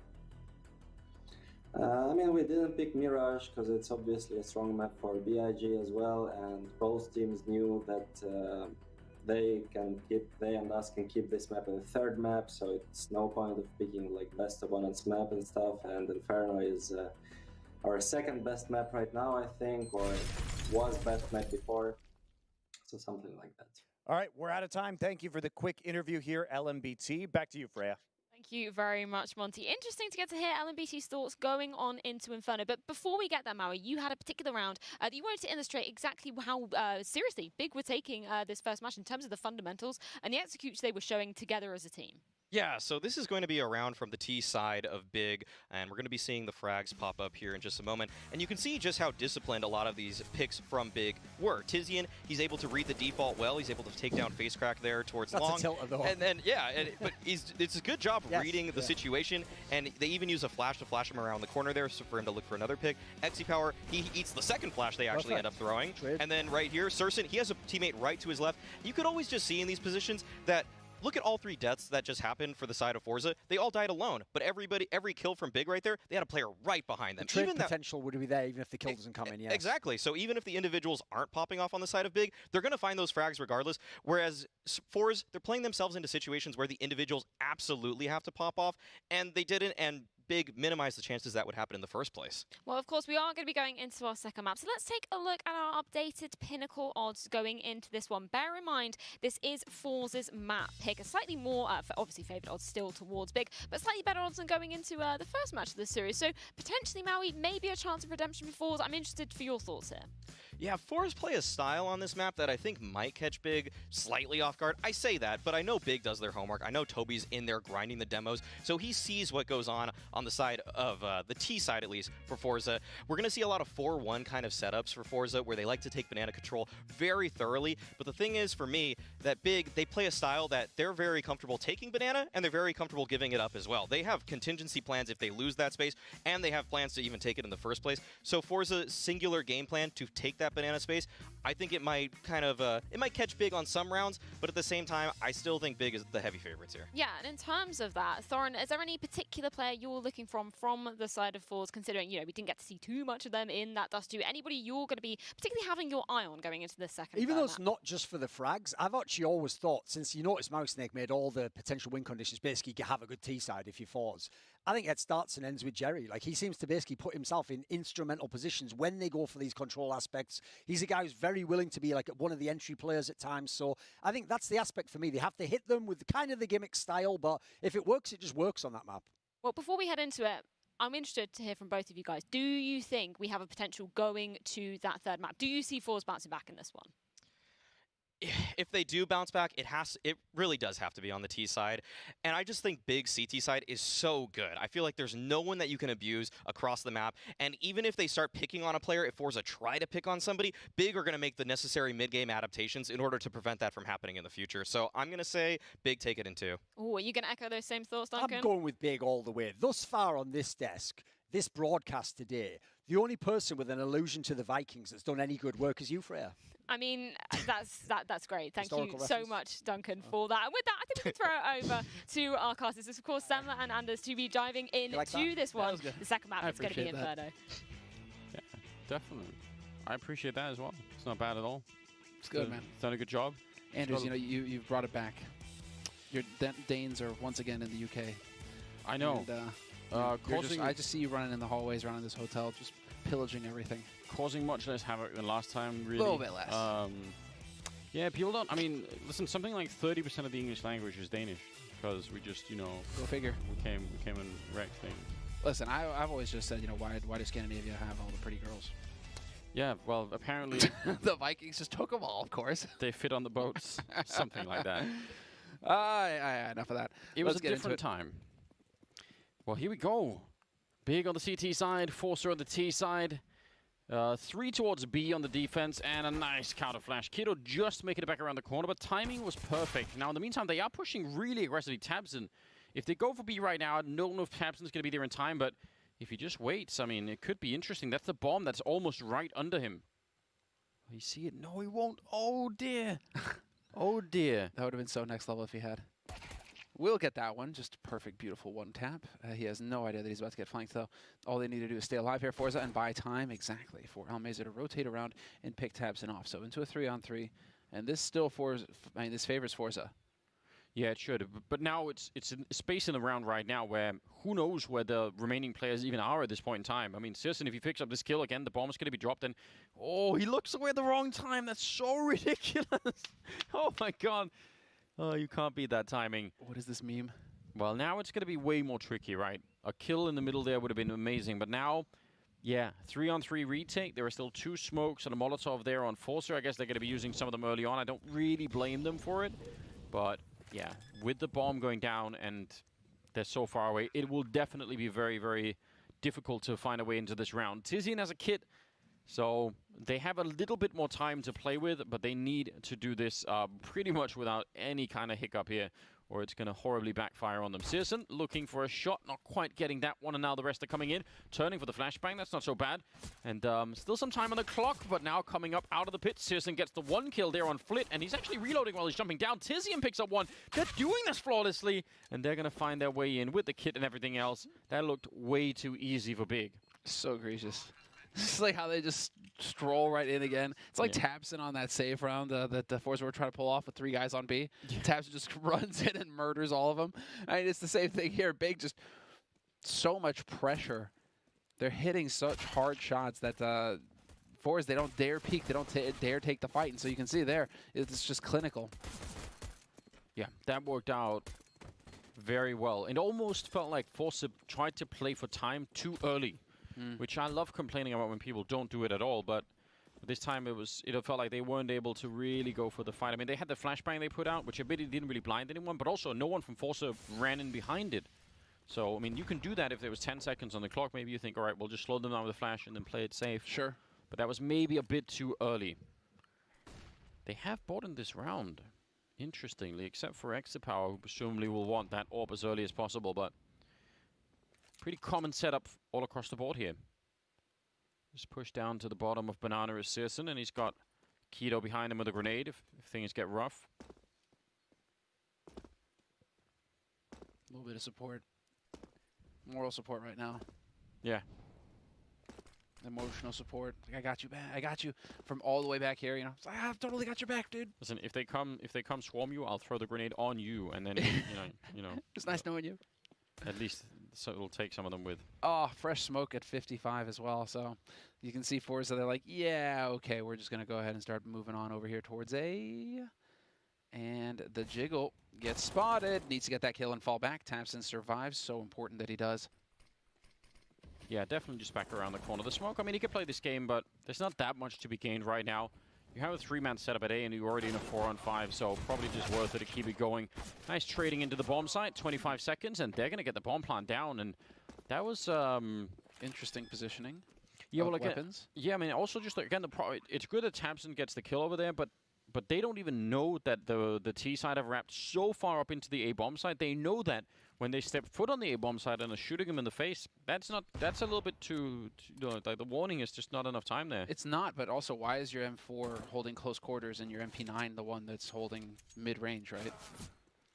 I mean, we didn't pick Mirage because it's obviously a strong map for BIG as well, and both teams knew that they and us can keep this map in the third map, so it's no point of picking like best opponent's map and stuff, and Inferno is our second best map right now, I think, or was best map before, so something like that. All right, we're out of time. Thank you for the quick interview here, LMBT. Back to you, Freya. Thank you very much, Monty. Interesting to get to hear LMBT's thoughts going on into Inferno. But before we get there, Maui, you had a particular round that you wanted to illustrate exactly how seriously Big were taking this first match in terms of the fundamentals and the execution they were showing together as a team. Yeah, so this is going to be a round from the T side of Big, and we're going to be seeing the frags pop up here in just a moment. And you can see just how disciplined a lot of these picks from Big were. Tizian, he's able to read the default well. He's able to take down Facecrack there towards That's long. a tilter, though. And then, yeah, but it's a good job reading the situation, and they even use a flash to flash him around the corner there for him to look for another pick. Power, he eats the second flash they actually end up throwing. And then right here, Surson, he has a teammate right to his left. You could always just see in these positions that look at all 3 deaths that just happened for the side of Forza. They all died alone, but every kill from Big right there, they had a player right behind them. The trade potential would be there even if the kill doesn't come in, yes. Exactly. So even if the individuals aren't popping off on the side of Big, they're going to find those frags regardless. Whereas Forza, they're playing themselves into situations where the individuals absolutely have to pop off, and they didn't, and Big minimize the chances that would happen in the first place. Well, of course, we are going to be going into our second map. So let's take a look at our updated pinnacle odds going into this one. Bear in mind, this is Forza's map pick. A slightly more, obviously, favoured odds still towards Big, but slightly better odds than going into the first match of this series. So potentially, Maui, maybe a chance of redemption for Forza. I'm interested for your thoughts here. Yeah, Forza play a style on this map that I think might catch Big slightly off guard. I say that, but I know Big does their homework. I know Toby's in there grinding the demos, so he sees what goes on on the side of the T side, at least, for Forza. We're going to see a lot of 4-1 kind of setups for Forza, where they like to take banana control very thoroughly. But the thing is, for me, that Big, they play a style that they're very comfortable taking banana, and they're very comfortable giving it up as well. They have contingency plans if they lose that space, and they have plans to even take it in the first place. So Forza's singular game plan to take that banana space, I think it might kind of, it might catch Big on some rounds, but at the same time, I still think Big is the heavy favorites here. Yeah, and in terms of that, Thorin, is there any particular player you're looking from the side of Forza, considering, you know, we didn't get to see too much of them in that Dust 2? Anybody you're going to be particularly having your eye on going into the second Even though it's map? not just for the frags, I've actually always thought, since you notice Mouse Snake made all the potential win conditions, basically you have a good T side if you Forza. I think it starts and ends with Jerry. Like, he seems to basically put himself in instrumental positions when they go for these control aspects. He's a guy who's very willing to be like one of the entry players at times. So I think that's the aspect for me. They have to hit them with kind of the gimmick style, but if it works, it just works on that map. Well, before we head into it, I'm interested to hear from both of you guys. Do you think we have a potential going to that third map? Do you see Forza bouncing back in this one? If they do bounce back, it really does have to be on the T side. And I just think Big CT side is so good. I feel like there's no one that you can abuse across the map. And even if they start picking on a player, if Forza try to pick on somebody, Big are going to make the necessary mid-game adaptations in order to prevent that from happening in the future. So I'm going to say Big take it in 2. Oh, are you going to echo those same thoughts, Duncan? I'm going with Big all the way. Thus far on this desk, this broadcast today, the only person with an allusion to the Vikings that's done any good work is you, Freya. I mean, that's great. Thank you Historical so reference. much, Duncan, for that. And with that, I think we can throw it over to our casters. This is, of course, Sam and Anders to be diving into like that? this one. was good. The second map I is going to be appreciate that. Inferno. Yeah, definitely. I appreciate that as well. It's not bad at all. It's good, man. Done a good job. Anders, Well- you've brought it back. Your Danes are once again in the UK. I know. And, I just see you running in the hallways around this hotel, just pillaging everything. Causing much less havoc than last time, really. A little bit less. Yeah, people don't. I mean, listen, something like 30% of the English language is Danish, because we just, you know, Go figure. we came and wrecked things. Listen, I've always just said, you know, why does Scandinavia have all the pretty girls? Yeah, well, apparently The Vikings just took them all, of course. they fit on the boats, something like that. Enough of that. It was Let's a get into different it. time. Well, here we go. Big on the CT side, Forcer on the T side. 3 towards B on the defense, and a nice counter flash. Kido just making it back around the corner, but timing was perfect. Now, in the meantime, they are pushing really aggressively. Tabson, if they go for B right now, I don't know if Tabson's going to be there in time, but if he just waits, I mean, it could be interesting. That's the bomb that's almost right under him. Will he see it? No, he won't. Oh, dear. Oh, dear. That would have been so next level if he had. We'll get that one. Just perfect, beautiful one tap. He has no idea that he's about to get flanked, though. All they need to do is stay alive here, Forza, and buy time exactly for Almeza to rotate around and pick Tabson off. So into a 3-on-3, and this still this favors Forza. Yeah, it should. But now it's a space in the round right now where who knows where the remaining players even are at this point in time. I mean, Sirson, if he picks up this kill again, the bomb's going to be dropped. And oh, he looks away at the wrong time. That's so ridiculous. Oh my God. Oh, you can't beat that timing. What is this meme? Well, now it's going to be way more tricky, right? A kill in the middle there would have been amazing. But now, yeah, 3-on-3 retake. There are still 2 smokes and a Molotov there on Forcer. I guess they're going to be using some of them early on. I don't really blame them for it. But yeah, with the bomb going down and they're so far away, it will definitely be very, very difficult to find a way into this round. Tizian has a kit, so they have a little bit more time to play with, but they need to do this pretty much without any kind of hiccup here, or it's going to horribly backfire on them. Searson looking for a shot, not quite getting that one, and now the rest are coming in. Turning for the flashbang, that's not so bad. And still some time on the clock, but now coming up out of the pit. Searson gets the 1 kill there on Flit, and he's actually reloading while he's jumping down. Tizian picks up 1. They're doing this flawlessly, and they're going to find their way in with the kit and everything else. That looked way too easy for Big. So egregious. It's like how they just stroll right in again. It's like Tabson on that save round that the Forza were trying to pull off with 3 guys on B. Tabson just runs in and murders all of them. I mean, it's the same thing here. Big, just so much pressure. They're hitting such hard shots that Forza, they don't dare peek. They don't dare take the fight. And so you can see there, it's just clinical. Yeah, that worked out very well. It almost felt like Forza tried to play for time too early. Which I love complaining about when people don't do it at all, but this time it felt like they weren't able to really go for the fight. I mean, they had the flashbang they put out, which admittedly didn't really blind anyone, but also no one from Forza ran in behind it. So, I mean, you can do that if there was 10 seconds on the clock. Maybe you think, all right, we'll just slow them down with a flash and then play it safe. Sure. But that was maybe a bit too early. They have bought in this round, interestingly, except for Power, who presumably will want that orb as early as possible, but pretty common setup all across the board here. Just push down to the bottom of Banana is Searson, and he's got Keto behind him with a grenade if things get rough. A little bit of support. Moral support right now. Yeah. Emotional support. Like, I got you back. I got you from all the way back here. You know, it's like, I've totally got your back, dude. Listen, if they come swarm you, I'll throw the grenade on you, and then you know. It's nice knowing you. At least so it'll take some of them with. Oh, fresh smoke at 55 as well. So you can see Forza. They're like, yeah, okay, we're just gonna go ahead and start moving on over here towards A. And the Jiggle gets spotted. Needs to get that kill and fall back. Tamsin survives. So important that he does. Yeah, definitely just back around the corner. The smoke, I mean, he could play this game, but there's not that much to be gained right now. You have a 3-man setup at A, and you're already in a 4-on-5, so probably just worth it to keep it going. Nice trading into the bomb site, 25 seconds, and they're going to get the bomb plant down, and that was... interesting positioning. Yeah, well, again, weapons. Yeah, I mean, also just, again, it's good that Tamsin gets the kill over there, but they don't even know that the T side have wrapped so far up into the A bomb site. They know that when they step foot on the A bomb site and are shooting him in the face, that's a little bit too like the warning is just not enough time there. It's not, but also why is your M4 holding close quarters and your MP9 the one that's holding mid-range, right?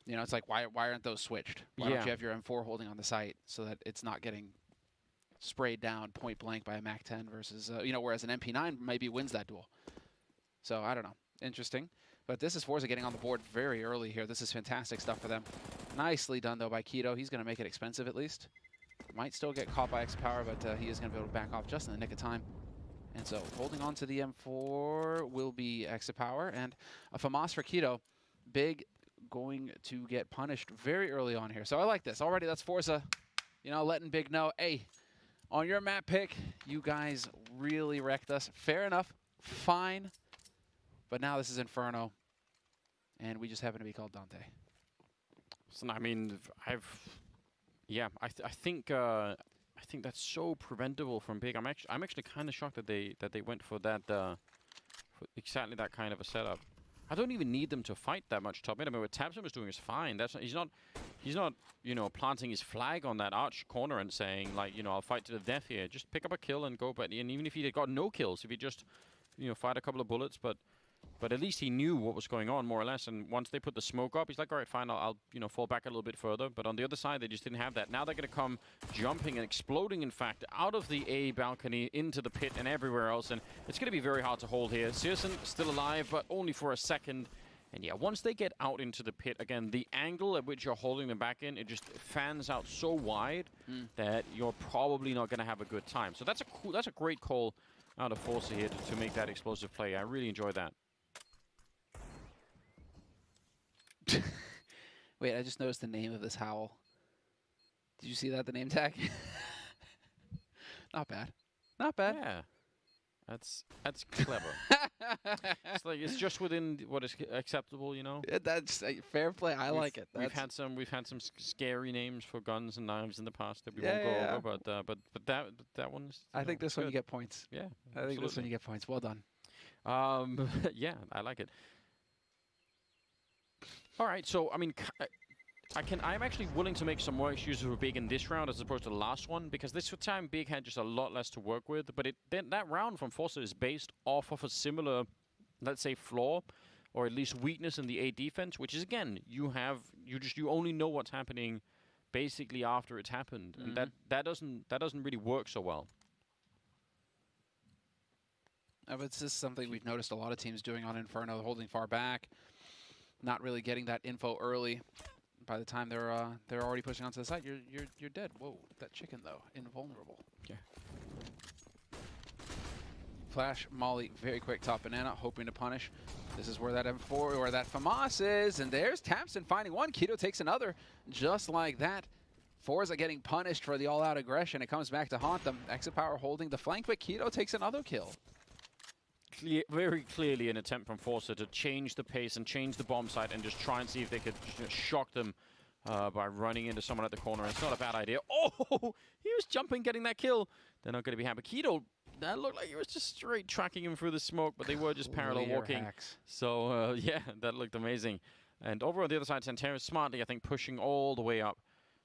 You know, it's like, why aren't those switched? Why don't you have your M4 holding on the site so that it's not getting sprayed down point blank by a MAC-10 versus, whereas an MP9 maybe wins that duel. So, I don't know. Interesting. But this is Forza getting on the board very early here. This is fantastic stuff for them. Nicely done, though, by Keto. He's going to make it expensive, at least. Might still get caught by Power, but he is going to be able to back off just in the nick of time. And so holding on to the M4 will be Power. And a FAMAS for Keto. Big going to get punished very early on here. So I like this. Already, that's Forza, letting Big know, hey, on your map pick, you guys really wrecked us. Fair enough. Fine. But now this is Inferno, and we just happen to be called Dante. So, I mean, I think that's so preventable from Big. I'm actually kind of shocked that they went for that for exactly that kind of a setup. I don't even need them to fight that much top mid. I mean, what Tamsin was doing is fine. He's not planting his flag on that arch corner and saying like, I'll fight to the death here. Just pick up a kill and go. But even if he got no kills, if he just fired a couple of bullets, but at least he knew what was going on, more or less. And once they put the smoke up, he's like, all right, fine, I'll fall back a little bit further. But on the other side, they just didn't have that. Now they're going to come jumping and exploding, in fact, out of the A balcony into the pit and everywhere else. And it's going to be very hard to hold here. Searson still alive, but only for a second. And yeah, once they get out into the pit, again, the angle at which you're holding them back in, it just fans out so wide that you're probably not going to have a good time. So that's a great call out of Forza here to make that explosive play. I really enjoy that. Wait, I just noticed the name of this howl. Did you see that, the name tag? Not bad. Not bad. Yeah. That's clever. It's just within what is acceptable, Yeah, that's fair play. I like it. We've had some scary names for guns and knives in the past that we won't go over, but that one's. I think this one you get points. Yeah, I think this one you get points. Well done. Yeah, I like it. All right, so I mean, I'm actually willing to make some more excuses for Big in this round as opposed to the last one, because this time Big had just a lot less to work with. But then that round from Forza is based off of a similar, let's say, flaw, or at least weakness in the A defense, which is, again, you only know what's happening basically after it's happened, and that doesn't really work so well. But it's just something we've noticed a lot of teams doing on Inferno, holding far back, not really getting that info early. By the time they're already pushing onto the site, you're dead. Whoa, that chicken though, invulnerable. Yeah. Flash Molly, very quick top banana, hoping to punish. This is where that M4 or that FAMAS is, and there's Tamsin finding one. Keto takes another, just like that. Forza getting punished for the all-out aggression. It comes back to haunt them. Power holding the flank, but Keto takes another kill. Very clearly an attempt from Forza to change the pace and change the bomb site and just try and see if they could shock them by running into someone at the corner. It's not a bad idea. Oh, he was jumping, getting that kill. They're not going to be happy. Keto, that looked like he was just straight tracking him through the smoke, but they were just parallel walking. Hacks. So, yeah, that looked amazing. And over on the other side, Santeros smartly, I think, pushing all the way up.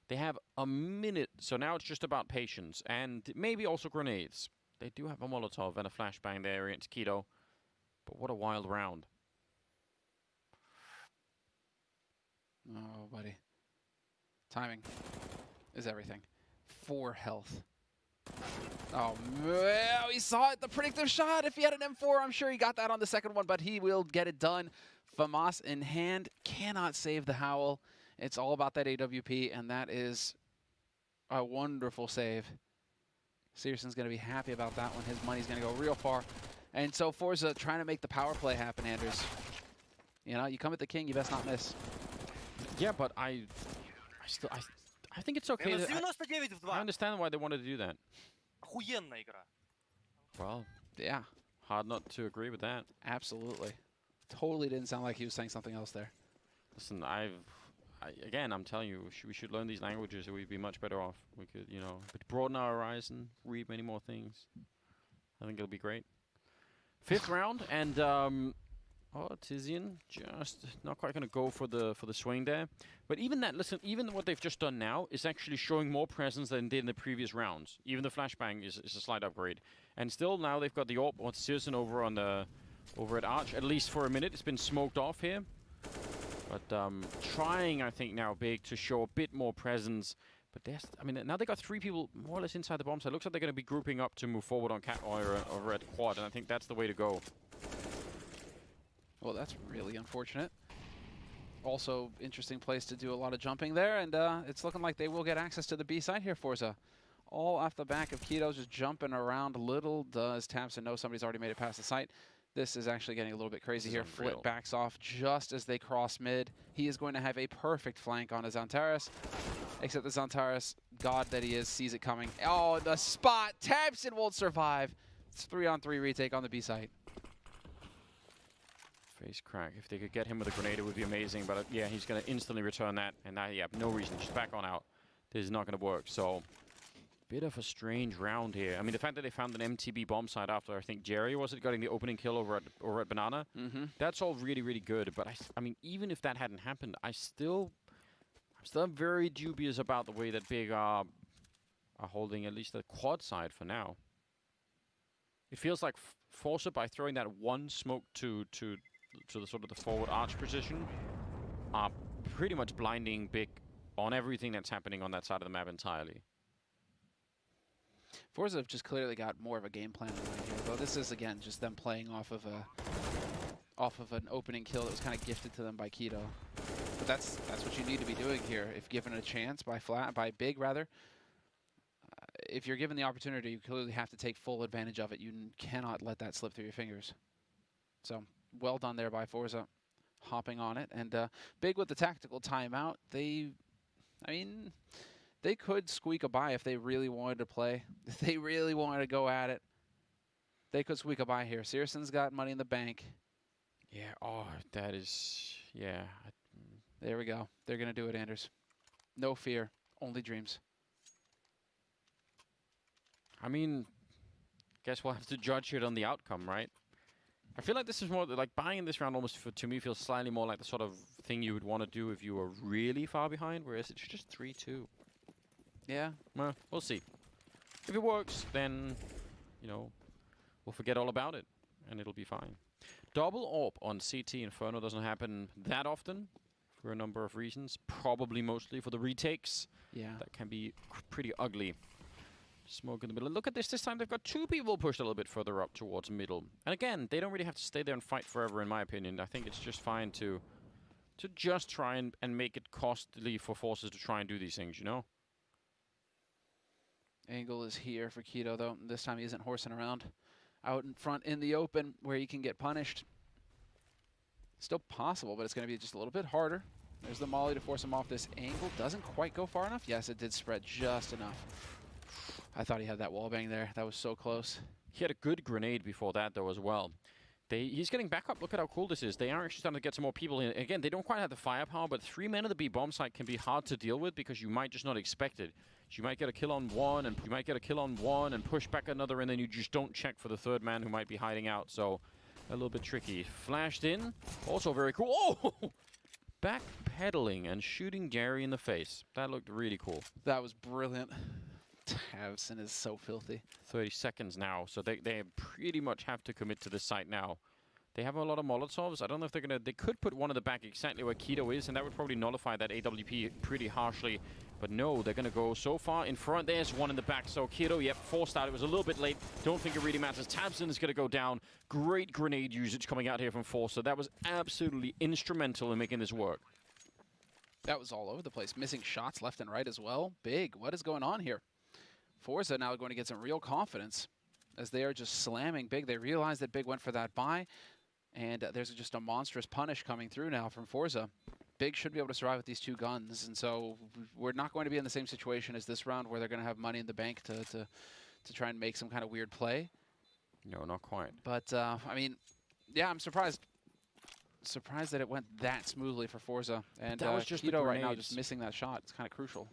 They have a minute, so now it's just about patience and maybe also grenades. They do have a Molotov and a flashbang there against Keto, but what a wild round. Oh, buddy. Timing is everything. 4 health. Oh, well, he saw it, the predictive shot. If he had an M4, I'm sure he got that on the second one, but he will get it done. FAMAS in hand, cannot save the Howl. It's all about that AWP, and that is a wonderful save. Searson's going to be happy about that one. His money's going to go real far. And so Forza trying to make the power play happen, Anders. You know, you come at the king, you best not miss. Yeah, but I think it's okay. I understand why they wanted to do that. Охуенная игра. Well, Yeah, hard not to agree with that. absolutely. Totally didn't sound like he was saying something else there. Listen, again, I'm telling you, we should learn these languages, or we'd be much better off. We could, you know, broaden our horizon, read many more things. I think it'll be great. 5th round, and oh, Tizian just not quite going to go for the swing there. But even that, listen, even what they've just done now is actually showing more presence than they did in the previous rounds. Even the flashbang is a slight upgrade. And still now they've got the AWP on Searson over at Arch, at least for a minute. It's been smoked off here. But trying, I think, now big to show a bit more presence. But there's, I mean, now they got 3 people more or less inside the bomb site. Looks like they're going to be grouping up to move forward on Cat or over at Quad, and I think that's the way to go. Well, that's really unfortunate. Also, interesting place to do a lot of jumping there, and it's looking like they will get access to the B side here, Forza. All off the back of Keto, just jumping around. Little does Tamsin know somebody's already made it past the site. This is actually getting a little bit crazy here. Flip backs off just as they cross mid. He is going to have a perfect flank on his Zantares, except the Zantares, god that he is, sees it coming. Oh, the spot! Tamsin won't survive. It's 3-on-3 retake on the B site. Face crack. If they could get him with a grenade, it would be amazing. But yeah, he's going to instantly return that. And now, yeah, no reason. Just back on out. This is not going to work. So, bit of a strange round here. I mean, the fact that they found an MTB bomb site after, I think, Jerry was it getting the opening kill over at Banana. That's all really, really good. But I mean, even if that hadn't happened, I'm still very dubious about the way that Big are holding at least the quad side for now. It feels like Forza, by throwing that one smoke to the sort of the forward arch position, are pretty much blinding Big on everything that's happening on that side of the map entirely. Forza have just clearly got more of a game plan in mind here, though. This is, again, just them playing off of an opening kill that was kind of gifted to them by Keto. But that's what you need to be doing here. If given a chance by Big, rather, if you're given the opportunity, you clearly have to take full advantage of it. You cannot let that slip through your fingers. So, well done there by Forza, hopping on it. And Big with the tactical timeout. They could squeak a bye if they really wanted to play. If they really wanted to go at it, they could squeak a bye here. Searson's got money in the bank. Yeah, oh, that is, yeah. There we go. They're going to do it, Anders. No fear, only dreams. I mean, guess we'll have to judge it on the outcome, right? I feel like this is more, like, buying this round almost, to me, feels slightly more like the sort of thing you would want to do if you were really far behind, whereas it's just 3-2. Yeah. Well, we'll see. If it works, then, you know, we'll forget all about it, and it'll be fine. Double AWP on CT Inferno doesn't happen that often for a number of reasons. Probably mostly for the retakes. Yeah. That can be pretty ugly. Smoke in the middle. Look at this. This time they've got 2 people pushed a little bit further up towards middle. And again, they don't really have to stay there and fight forever, in my opinion. I think it's just fine to just try and make it costly for forces to try and do these things, you know? Angle is here for Keto, though. This time he isn't horsing around out in front in the open where he can get punished. Still possible, but it's going to be just a little bit harder. There's the molly to force him off this angle. Doesn't quite go far enough. Yes, it did spread just enough. I thought he had that wallbang there. That was so close. He had a good grenade before that, though, as well. He's getting back up. Look at how cool this is. They are actually starting to get some more people in. Again, they don't quite have the firepower, but 3 men at the B bomb site can be hard to deal with because you might just not expect it. So you might get a kill on one, and you might get a kill on one, and push back another, and then you just don't check for the third man who might be hiding out. So a little bit tricky. Flashed in. Also very cool. Oh! Backpedaling and shooting Gary in the face. That looked really cool. That was brilliant. Tavson is so filthy. 30 seconds now, so they pretty much have to commit to this site now. They have a lot of Molotovs. I don't know if they're going to... They could put one in the back exactly where Keto is, and that would probably nullify that AWP pretty harshly. But no, they're going to go so far in front. There's one in the back. So Keto, yep, forced out. It was a little bit late. Don't think it really matters. Tabson is going to go down. Great grenade usage coming out here from Forza. That was absolutely instrumental in making this work. That was all over the place. Missing shots left and right as well. Big. What is going on here? Forza now going to get some real confidence as they are just slamming Big. They realize that Big went for that buy, and there's just a monstrous punish coming through now from Forza. Big should be able to survive with these 2 guns, and so we're not going to be in the same situation as this round where they're going to have money in the bank to try and make some kind of weird play. No, not quite. But, I mean, yeah, I'm surprised. Surprised that it went that smoothly for Forza. And that was just Keto right now just missing that shot. It's kind of crucial.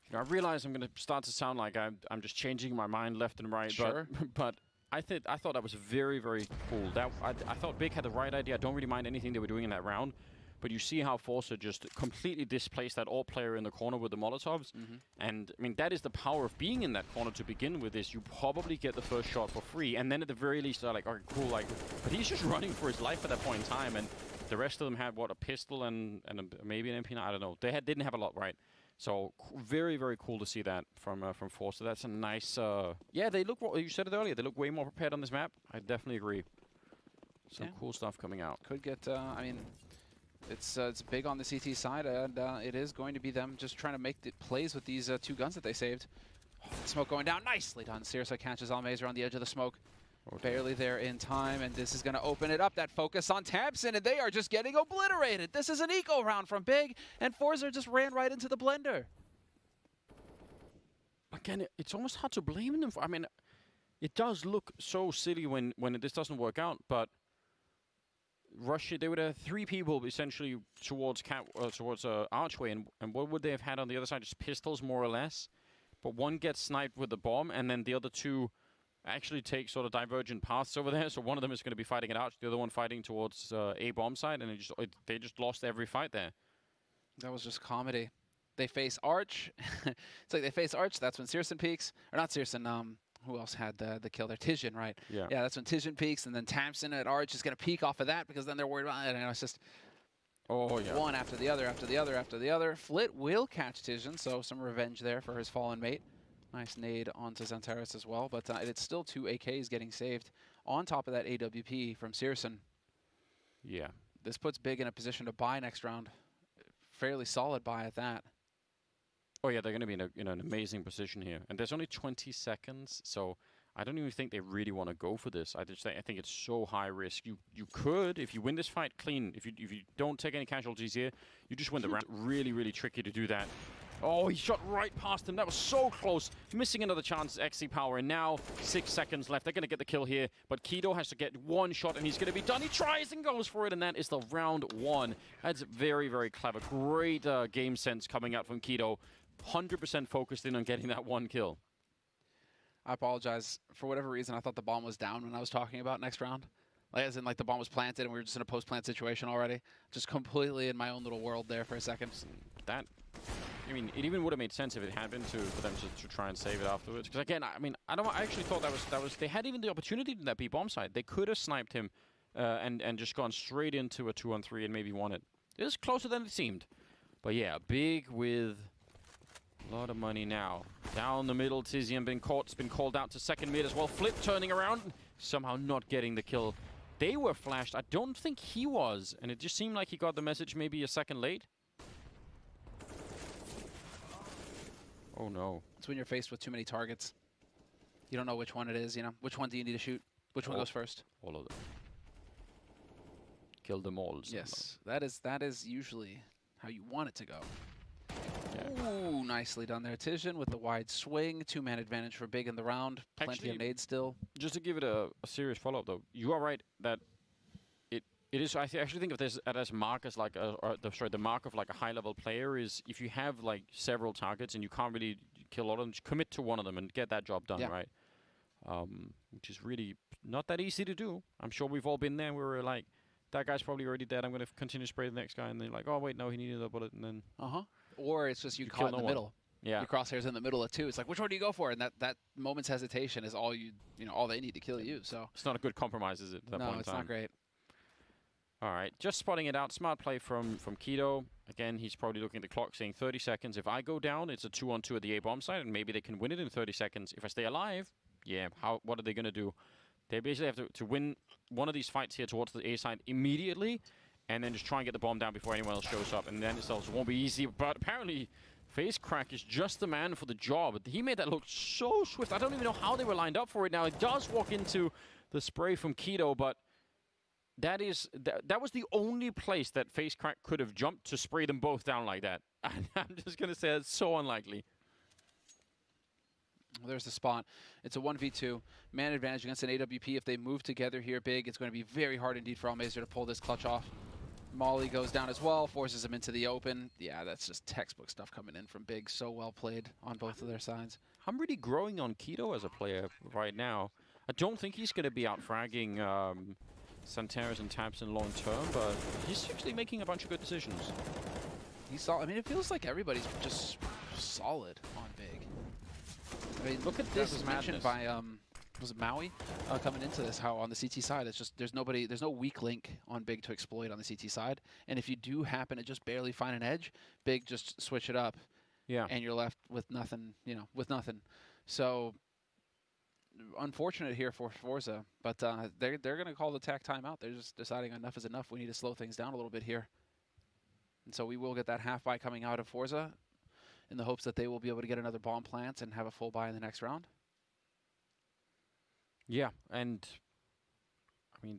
You know, I realize I'm going to start to sound like I'm just changing my mind left and right. Sure. But I thought that was very, very cool. I thought Big had the right idea. I don't really mind anything they were doing in that round. But you see how Forza just completely displaced that AWP player in the corner with the Molotovs. And, I mean, that is the power of being in that corner to begin with, is you probably get the first shot for free. And then at the very least, they're like, oh, cool. Like, but he's just running for his life at that point in time. And the rest of them had, what, a pistol and maybe an MP9? I don't know. They didn't have a lot, right? So very, very cool to see that from Forza. That's a nice... yeah, they look... You said it earlier. They look way more prepared on this map. I definitely agree. Some cool stuff coming out. Could get... I mean... It's big on the CT side, and it is going to be them just trying to make the plays with these 2 guns that they saved. Oh, smoke going down. Nicely done. Sirsa catches Almazer on the edge of the smoke. Barely there in time, and this is going to open it up. That focus on Tabson, and they are just getting obliterated. This is an eco round from Big, and Forza just ran right into the blender. Again, it's almost hard to blame them for... I mean, it does look so silly when this doesn't work out, but... Russia, they would have 3 people essentially towards Archway, and what would they have had on the other side? Just pistols, more or less. But one gets sniped with the bomb, and then the other 2 actually take sort of divergent paths over there. So one of them is going to be fighting at Arch, the other one fighting towards A bomb side, and they just lost every fight there. That was just comedy. They face Arch. It's like they face Arch. That's when Searson peaks, or not Searson. Who else had the kill there? Tizian, right? Yeah. Yeah, that's when Tizian peaks, and then Tamsin at Arch is going to peek off of that because then they're worried about it. And it's just one after the other, after the other, after the other. Flit will catch Tizian, so some revenge there for his fallen mate. Nice nade onto Xantares as well, but it's still 2 AKs getting saved on top of that AWP from Searson. Yeah. This puts Big in a position to buy next round. Fairly solid buy at that. Oh yeah, they're going to be in an amazing position here, and there's only 20 seconds, so I don't even think they really want to go for this. I think it's so high risk. You could, if you win this fight clean, if you don't take any casualties here, you just win the round. Really, really tricky to do that. Oh, he shot right past him. That was so close. Missing another chance, XC Power, and now 6 seconds left. They're going to get the kill here, but Keto has to get 1 shot, and he's going to be done. He tries and goes for it, and that is the round 1. That's very, very clever. Great game sense coming out from Keto. 100% focused in on getting that 1 kill. I apologize. For whatever reason, I thought the bomb was down when I was talking about next round. Like, as in, like, the bomb was planted and we were just in a post-plant situation already. Just completely in my own little world there for a second. That, I mean, it even would have made sense if it had been for them to try and save it afterwards. Because again, I mean, I actually thought that was they had even the opportunity to that B bomb side. They could have sniped him and just gone straight into a 2-on-3 and maybe won it. It was closer than it seemed. But yeah, Big with a lot of money now. Down the middle, Tizian been caught. It's been called out to second mid as well. Flip turning around, somehow not getting the kill. They were flashed. I don't think he was, and it just seemed like he got the message maybe a second late. Oh no. It's when you're faced with too many targets. You don't know which one it is, you know? Which one do you need to shoot? Which one goes first? All of them. Kill them all. Yes, that is usually how you want it to go. Yeah. Ooh, nicely done there. Tizian with the wide swing. 2-man advantage for Big in the round. Plenty of nades still. Just to give it a serious follow-up, though, you are right that It is. I actually think of this as mark as like the mark of like a high-level player is if you have like several targets and you can't really kill all of them, just commit to one of them and get that job done, right? Which is really not that easy to do. I'm sure we've all been there where we're like, that guy's probably already dead. I'm going to continue to spray the next guy, and then like, oh wait, no, he needed a bullet, and then Or it's just you caught in the middle. Yeah, your crosshairs in the middle of two. It's like, which one do you go for? And that moment's hesitation is all all they need to kill you. So it's not a good compromise, is it? At that no, point it's in time? not great. All right, just spotting it out. Smart play from Keto. Again, he's probably looking at the clock, saying 30 seconds. If I go down, it's a 2-on-2 at the A bomb site, and maybe they can win it in 30 seconds. If I stay alive, yeah, what are they going to do? They basically have to win one of these fights here towards the A side immediately, and then just try and get the bomb down before anyone else shows up. And then it won't be easy, but apparently FaceCrack is just the man for the job. He made that look so swift. I don't even know how they were lined up for it. Now, it does walk into the spray from Keto, but that was the only place that FaceCrack could have jumped to spray them both down like that. And I'm just going to say it's so unlikely. Well, there's the spot. It's a 1v2. Man advantage against an AWP. If they move together here big, it's going to be very hard indeed for Almazer to pull this clutch off. Molly goes down as well, forces him into the open. Yeah, that's just textbook stuff coming in from Big. So well played on both of their sides. I'm really growing on Keto as a player right now. I don't think he's going to be out fragging Santeras and Tabson long term, but he's actually making a bunch of good decisions. I mean, it feels like everybody's just solid on Big. I mean, look at this mentioned by was it Maui coming into this? How on the CT side, it's just there's no weak link on Big to exploit on the CT side, and if you do happen to just barely find an edge, Big just switch it up, and you're left with nothing, with nothing. So unfortunate here for Forza, but they're going to call the attack timeout. They're just deciding enough is enough. We need to slow things down a little bit here, and so we will get that half buy coming out of Forza, in the hopes that they will be able to get another bomb plant and have a full buy in the next round. Yeah, and I mean,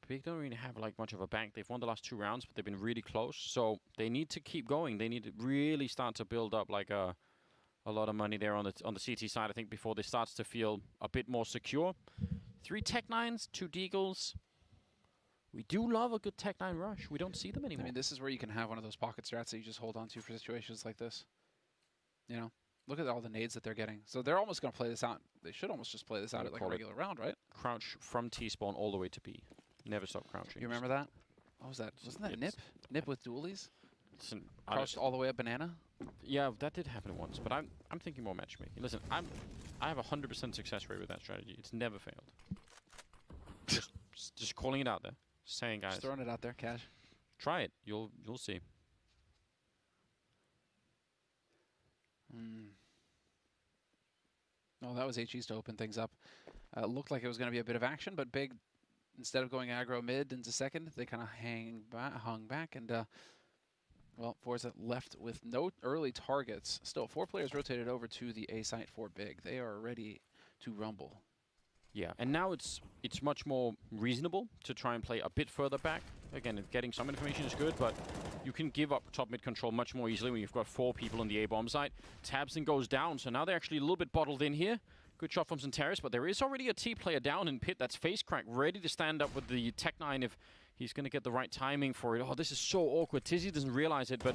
Big don't really have like much of a bank. They've won the last 2 rounds, but they've been really close. So they need to keep going. They need to really start to build up like a lot of money there on the CT side, I think, before they start to feel a bit more secure. 3 Tech-9s, 2 Deagles. We do love a good Tech-9 rush. We don't see them anymore. I mean, this is where you can have one of those pocket strats that you just hold on to for situations like this. Look at all the nades that they're getting. So they're almost going to play this out. They should almost just play this out at like a regular round, right? Crouch from T-spawn all the way to B. Never stop crouching. You remember that? What was that? Wasn't that Nip? Nip with dualies? Listen, crouched all the way up banana? Yeah, that did happen once, but I'm thinking more matchmaking. Listen, I have a 100% success rate with that strategy. It's never failed. just calling it out there. Just saying, guys. Just throwing it out there, Cash. Try it. You'll see. Oh, that was HE's to open things up. Looked like it was going to be a bit of action, but Big, instead of going aggro mid into second, they kind of hung back, and well, Forza left with no early targets. Still, 4 players rotated over to the A site for Big. They are ready to rumble. Yeah, and now it's much more reasonable to try and play a bit further back. Again, getting some information is good, but you can give up top mid control much more easily when you've got 4 people on the A-bomb site. Tabson goes down, so now they're actually a little bit bottled in here. Good shot from Santeras, but there is already a T player down in pit. That's FaceCrack, ready to stand up with the Tech-9 if he's going to get the right timing for it. Oh, this is so awkward. Tizzy doesn't realize it, but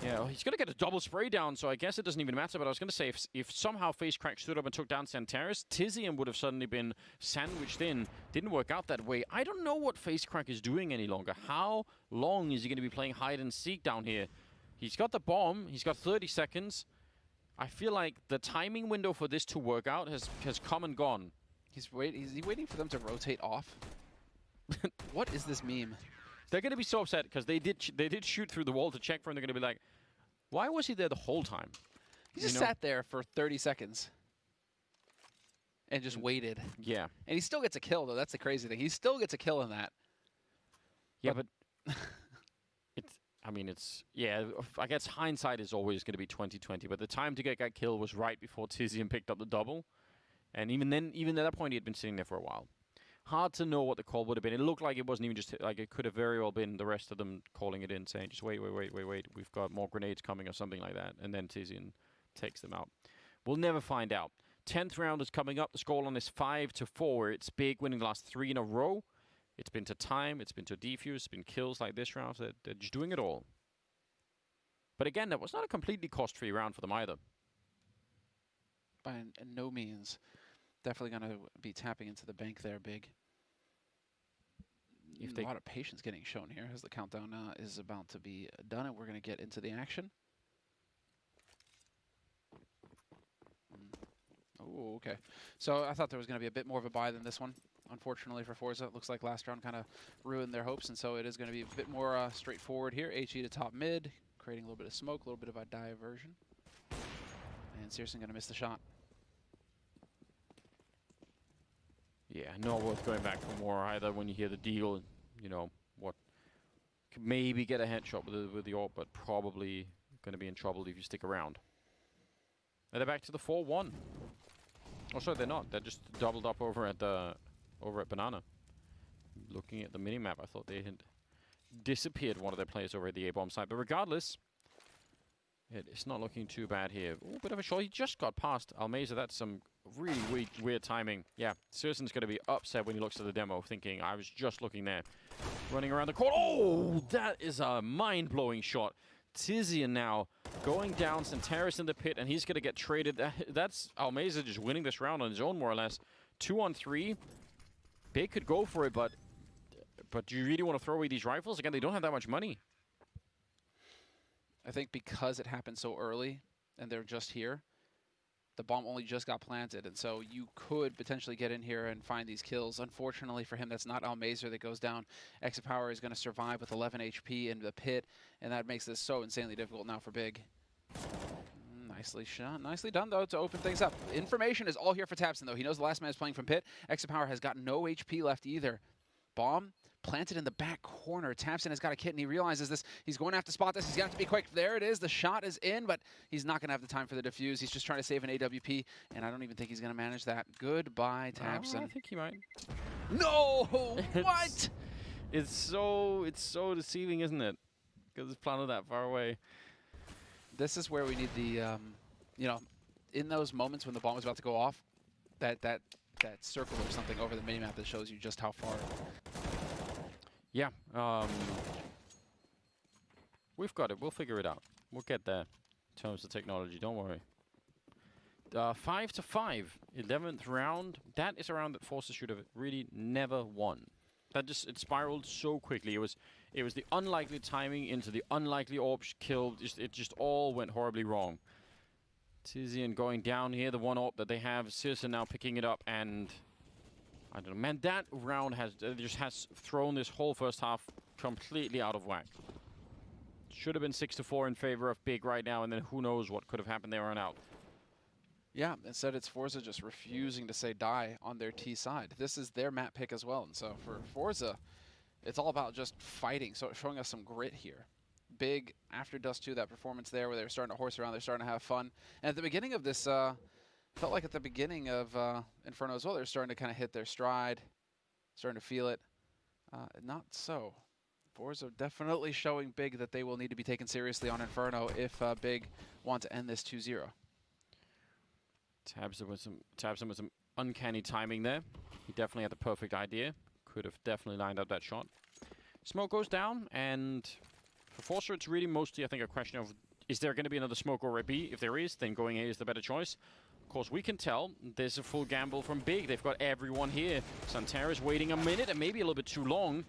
yeah, he's going to get a double spray down, so I guess it doesn't even matter. But I was going to say, if somehow FaceCrack stood up and took down Santeras, Tizzy would have suddenly been sandwiched in. Didn't work out that way. I don't know what FaceCrack is doing any longer. How long is he going to be playing hide and seek down here? He's got the bomb. He's got 30 seconds. I feel like the timing window for this to work out has come and gone. Is he waiting for them to rotate off? What is this meme? They're going to be so upset because they did shoot through the wall to check for him. They're going to be like, why was he there the whole time? He just sat there for 30 seconds and just waited. Yeah. And he still gets a kill, though. That's the crazy thing. He still gets a kill in that. Yeah, but yeah, I guess hindsight is always going to be 20/20, but the time to get that kill was right before Tizian picked up the double. And even at that point, he had been sitting there for a while. Hard to know what the call would have been. It looked like it wasn't even just, like, it could have very well been the rest of them calling it in, saying, just wait, we've got more grenades coming or something like that. And then Tizian takes them out. We'll never find out. 10th round is coming up. The scoreline is 5-4. It's Big winning the last 3 in a row. It's been to time, it's been to defuse, it's been kills like this round. So they're just doing it all. But again, that was not a completely cost-free round for them either. By no means. Definitely going to be tapping into the bank there, Big. A lot of patience getting shown here as the countdown is about to be done, and we're going to get into the action. Oh, okay. So I thought there was going to be a bit more of a buy than this one. Unfortunately for Forza, it looks like last round kind of ruined their hopes, and so it is going to be a bit more straightforward here. HE to top mid, creating a little bit of smoke, a little bit of a diversion. And Searson going to miss the shot. Yeah, not worth going back for more either when you hear the deal. You know, what could maybe get a headshot with the AWP, but probably going to be in trouble if you stick around. And they're back to the 4-1. Oh, sorry, they're not. They're just doubled up over at Banana. Looking at the minimap, I thought they had disappeared one of their players over at the A-bomb side. But regardless, it's not looking too bad here. Oh, bit of a shot. He just got past Almeza. That's some really weird timing. Yeah, Searson's going to be upset when he looks at the demo, thinking, I was just looking there. Running around the court. Oh, that is a mind-blowing shot. Tizian now going down, Santaris in the pit, and he's going to get traded. That's Almeza just winning this round on his own, more or less. 2-on-3. Big could go for it, but do you really want to throw away these rifles? Again, they don't have that much money. I think because it happened so early, and they're just here, the bomb only just got planted, and so you could potentially get in here and find these kills. Unfortunately for him, that's not Almeza that goes down. Exit Power is going to survive with 11 HP in the pit, and that makes this so insanely difficult now for Big. Nicely shot. Nicely done, though, to open things up. Information is all here for tabseN, though. He knows the last man is playing from pit. Exit Power has got no HP left either. Bomb planted in the back corner. tabseN has got a kit, and he realizes this. He's going to have to spot this. He's going to have to be quick. There it is. The shot is in, but he's not going to have the time for the defuse. He's just trying to save an AWP, and I don't even think he's going to manage that. Goodbye, tabseN. I think he might. No! What? It's so deceiving, isn't it? Because it's planted that far away. This is where we need the, you know, in those moments when the bomb is about to go off, that circle or something over the minimap that shows you just how far. Yeah, we've got it. We'll figure it out. We'll get there in terms of technology. Don't worry. 5-5, 11th round. That is a round that Forza should have really never won. That just, it spiraled so quickly. It was the unlikely timing into the unlikely AWP kill. It just all went horribly wrong. Tizian going down here. The one AWP that they have. Searson now picking it up, and I don't know, man. That round has thrown this whole first half completely out of whack. Should have been 6-4 in favor of Big right now, and then who knows what could have happened there on out. Yeah, instead it's Forza just refusing to say die on their T side. This is their map pick as well, and so for Forza, it's all about just fighting, so it's showing us some grit here. Big, after Dust 2, that performance there where they were starting to horse around, they're starting to have fun. And at the beginning of this, felt like at the beginning of Inferno as well, they're starting to kind of hit their stride, starting to feel it. Not so. Forza definitely showing Big that they will need to be taken seriously on Inferno if Big want to end this 2-0. tabseN with some uncanny timing there. He definitely had the perfect idea. Could have definitely lined up that shot. Smoke goes down, and for Forza, it's really mostly, I think, a question of, is there going to be another smoke or B? If there is, then going A is the better choice. Of course, we can tell there's a full gamble from Big. They've got everyone here. Santaris waiting a minute, and maybe a little bit too long.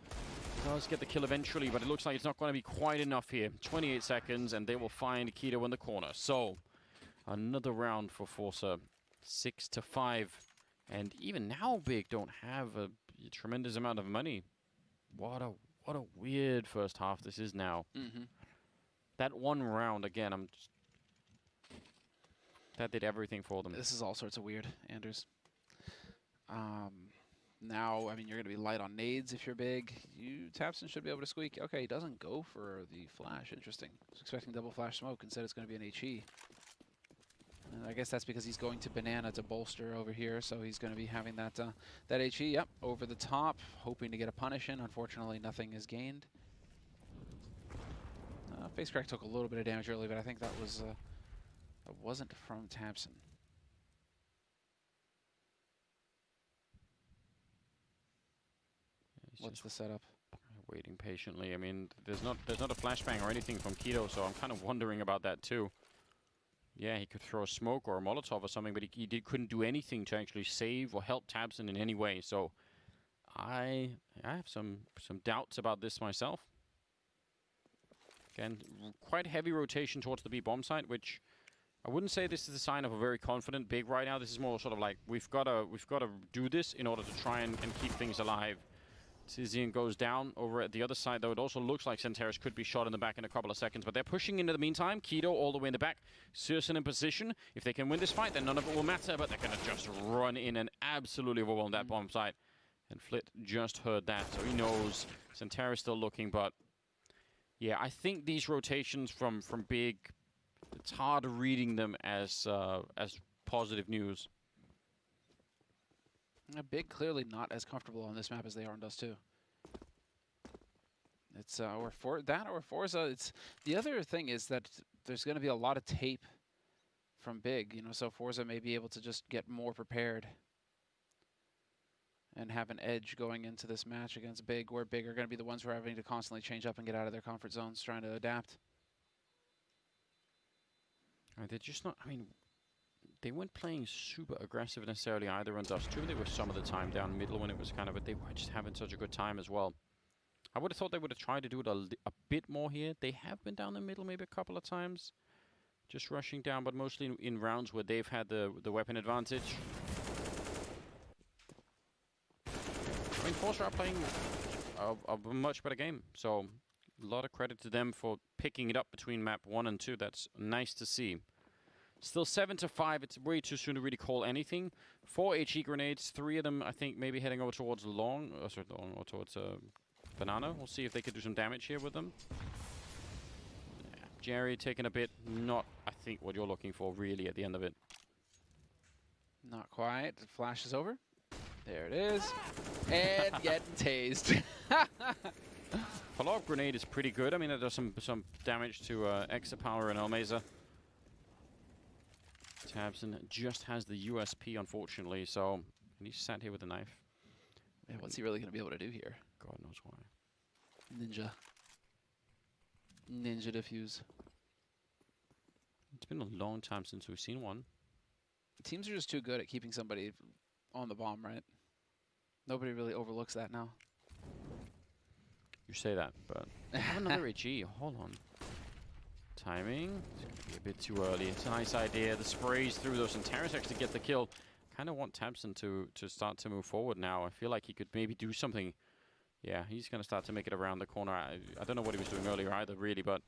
Does get the kill eventually, but it looks like it's not going to be quite enough here. 28 seconds, and they will find Keto in the corner. So, another round for Forza. 6-5. And even now, Big don't have a tremendous amount of money. What a weird first half this is now. That one round, again, that did everything for them. This is all sorts of weird, Anders. Now, I mean, you're going to be light on nades if you're Big. tabseN should be able to squeak. Okay, he doesn't go for the flash. Interesting. I was expecting double flash smoke. Instead, it's going to be an HE. And I guess that's because he's going to Banana to bolster over here, so he's going to be having that HE, yep, over the top, hoping to get a punish in. Unfortunately, nothing is gained. Face crack took a little bit of damage early, but I think that wasn't from tabseN. What's the setup? Waiting patiently. I mean, there's not a flashbang or anything from Keto, so I'm kind of wondering about that too. Yeah, he could throw a smoke or a Molotov or something, but he couldn't do anything to actually save or help Tabson in any way. So I have some doubts about this myself. Again, quite heavy rotation towards the B bomb site, which I wouldn't say this is a sign of a very confident Big right now. This is more sort of like we've got to do this in order to try and keep things alive. Tizian goes down over at the other side, though it also looks like Centeris could be shot in the back in a couple of seconds, but they're pushing into the meantime. Keto all the way in the back. Searson in position. If they can win this fight, then none of it will matter, but they're going to just run in and absolutely overwhelm that bomb site. And Flit just heard that, so he knows Centeris still looking, but yeah, I think these rotations from Big, it's hard reading them as positive news. Big clearly not as comfortable on this map as they are on Dust 2. It's or Forza. It's the other thing is that there's going to be a lot of tape from Big, you know, so Forza may be able to just get more prepared and have an edge going into this match against Big, where Big are going to be the ones who are having to constantly change up and get out of their comfort zones, trying to adapt. They're just not. I mean, they weren't playing super aggressive necessarily either on Dust 2. They were some of the time down middle when it was kind of, but they were just having such a good time as well. I would have thought they would have tried to do it a bit more here. They have been down the middle maybe a couple of times, just rushing down, but mostly in rounds where they've had the weapon advantage. I mean, Forza are playing a much better game, so a lot of credit to them for picking it up between map 1 and 2. That's nice to see. Still 7-5. It's way too soon to really call anything. 4 HE grenades. 3 of them, I think, maybe heading over towards long, or towards Banana. We'll see if they could do some damage here with them. Yeah. Jerry taking a bit. Not, I think, what you're looking for really at the end of it. Not quite. The flash is over. There it is. And getting tased. Follow-up grenade is pretty good. I mean, it does some damage to Exit Power and Almeza. Tabson just has the USP, unfortunately, so he's sat here with a knife. Yeah, what's he really going to be able to do here? God knows why. Ninja. Ninja defuse. It's been a long time since we've seen one. Teams are just too good at keeping somebody on the bomb, right? Nobody really overlooks that now. You say that, but I have another HE. Hold on. Timing. It's going to be a bit too early. It's a nice idea. The sprays through those, and Terrace actually get the kill. Kind of want Tabson to start to move forward now. I feel like he could maybe do something. Yeah, he's going to start to make it around the corner. I don't know what he was doing earlier either, really, but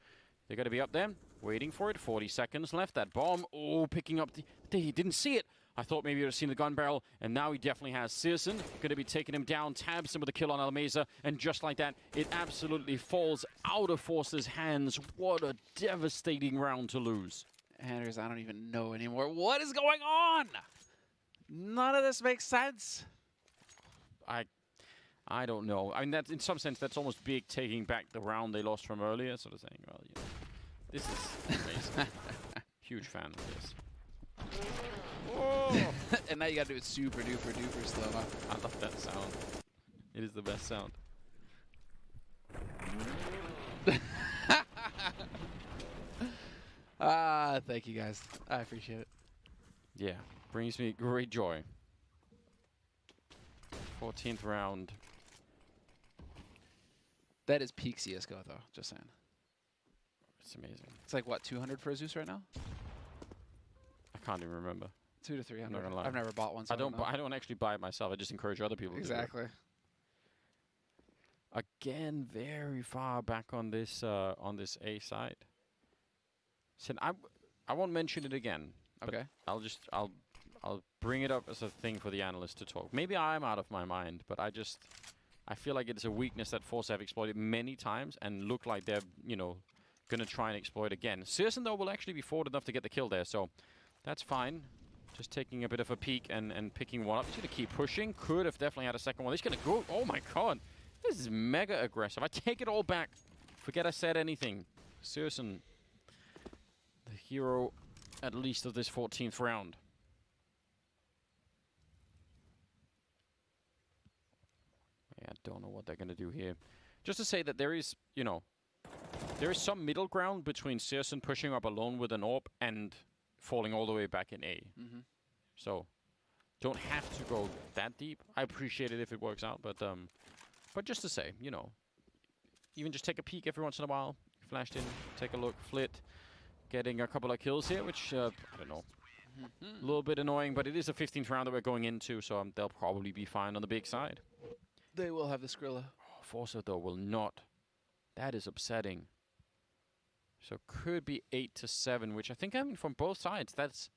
they're going to be up there, waiting for it. 40 seconds left. That bomb, oh, picking up he didn't see it. I thought maybe he would have seen the gun barrel, and now he definitely has. Searson going to be taking him down. Tabson with the kill on Almeza, and just like that, it absolutely falls out of Force's hands. What a devastating round to lose. Anders, I don't even know anymore. What is going on? None of this makes sense. I don't know. I mean, that in some sense, that's almost Big taking back the round they lost from earlier, sort of saying, well, you know, this is amazing. Huge fan of this. Whoa. And now you got to do it super duper duper slow. Huh? I love that sound. It is the best sound. Thank you guys. I appreciate it. Yeah, brings me great joy. 14th round. That is peak CSGO though, just saying. It's amazing. It's like what, 200 for a Zeus right now? I can't even remember. 200 to 300. I'm not gonna lie. I've never bought one. So I don't actually buy it myself. I just encourage other people to do it. Exactly. Again, very far back on this A side. Said I won't mention it again. Okay. I'll bring it up as a thing for the analyst to talk. Maybe I'm out of my mind, but I feel like it's a weakness that Force have exploited many times and look like they're, you know, gonna try and exploit again. Searson though will actually be forward enough to get the kill there, so that's fine. Just taking a bit of a peek and picking one up. He's gonna keep pushing. Could have definitely had a second one. He's gonna go. Oh my god. This is mega aggressive. I take it all back. Forget I said anything. Searson, the hero at least of this 14th round. Yeah, don't know what they're going to do here. Just to say that there is, you know, there is some middle ground between Searson pushing up alone with an AWP and falling all the way back in A. So, don't have to go that deep. I appreciate it if it works out, but just to say, you know, even just take a peek every once in a while. Flashed in, take a look, Flit, getting a couple of kills here, which, I don't know, a little bit annoying, but it is a 15th round that we're going into, so they'll probably be fine on the big side. They will have the Skrilla. Oh, Forza, though, will not. That is upsetting. So could be 8 to 7, which I think, I mean, from both sides, that's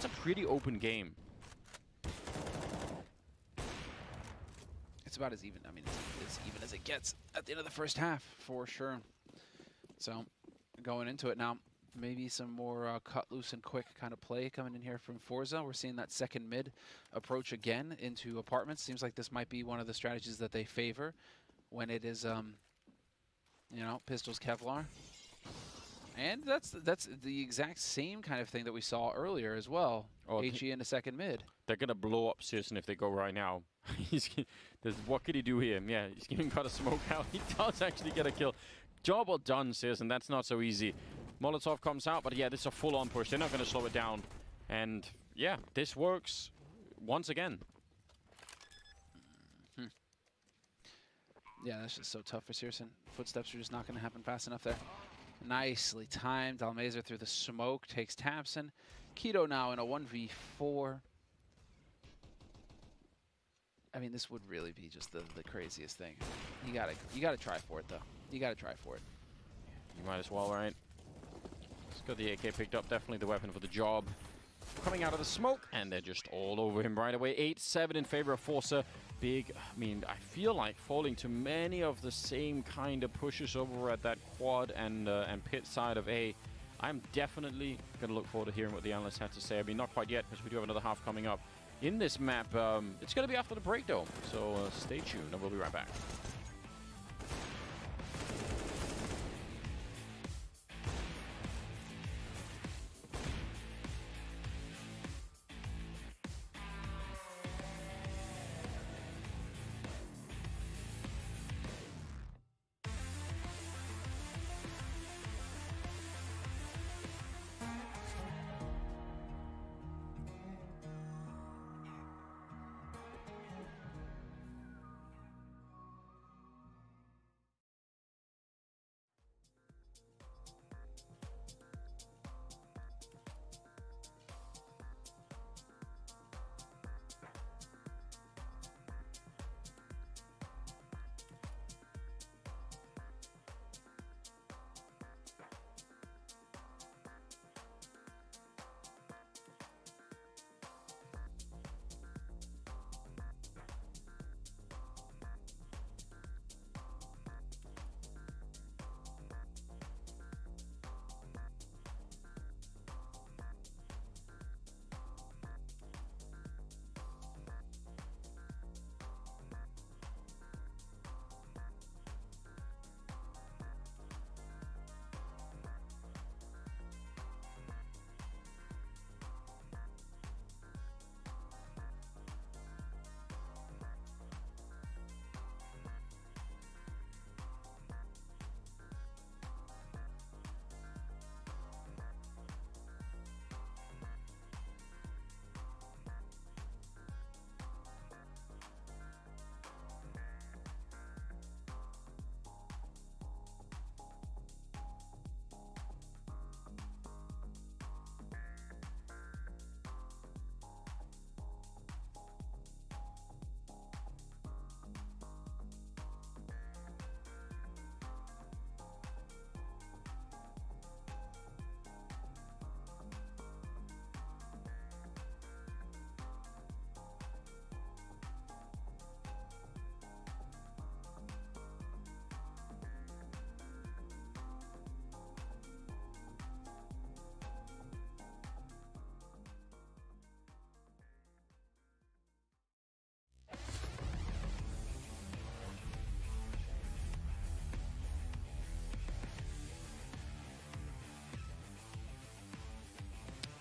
a pretty open game. It's about as even. I mean, it's as even as it gets at the end of the first half, for sure. So, going into it now, maybe some more cut loose and quick kind of play coming in here from Forza. We're seeing that second mid approach again into apartments. Seems like this might be one of the strategies that they favor when it is, you know, pistols Kevlar. And that's the exact same kind of thing that we saw earlier as well. Oh, HE in the second mid. They're going to blow up Searson if they go right now. What could he do here? Yeah, he's giving cut a smoke out. He does actually get a kill. Job well done, Searson. That's not so easy. Molotov comes out, but yeah, this is a full-on push. They're not going to slow it down. And yeah, this works once again. Yeah, that's just so tough for Searson. Footsteps are just not going to happen fast enough there. Nicely timed. Almazer through the smoke takes Tapson. Keto now in a 1v4. I mean, this would really be just the craziest thing. You gotta try for it though. You gotta try for it. You might as well, right? He's got the AK picked up. Definitely the weapon for the job. Coming out of the smoke, and they're just all over him right away. 8-7 in favor of Forza. Big, I mean, I feel like falling to many of the same kind of pushes over at that quad and pit side of A. I'm definitely going to look forward to hearing what the analysts have to say. I mean, not quite yet, because we do have another half coming up in this map. It's going to be after the break, though, so stay tuned, and we'll be right back.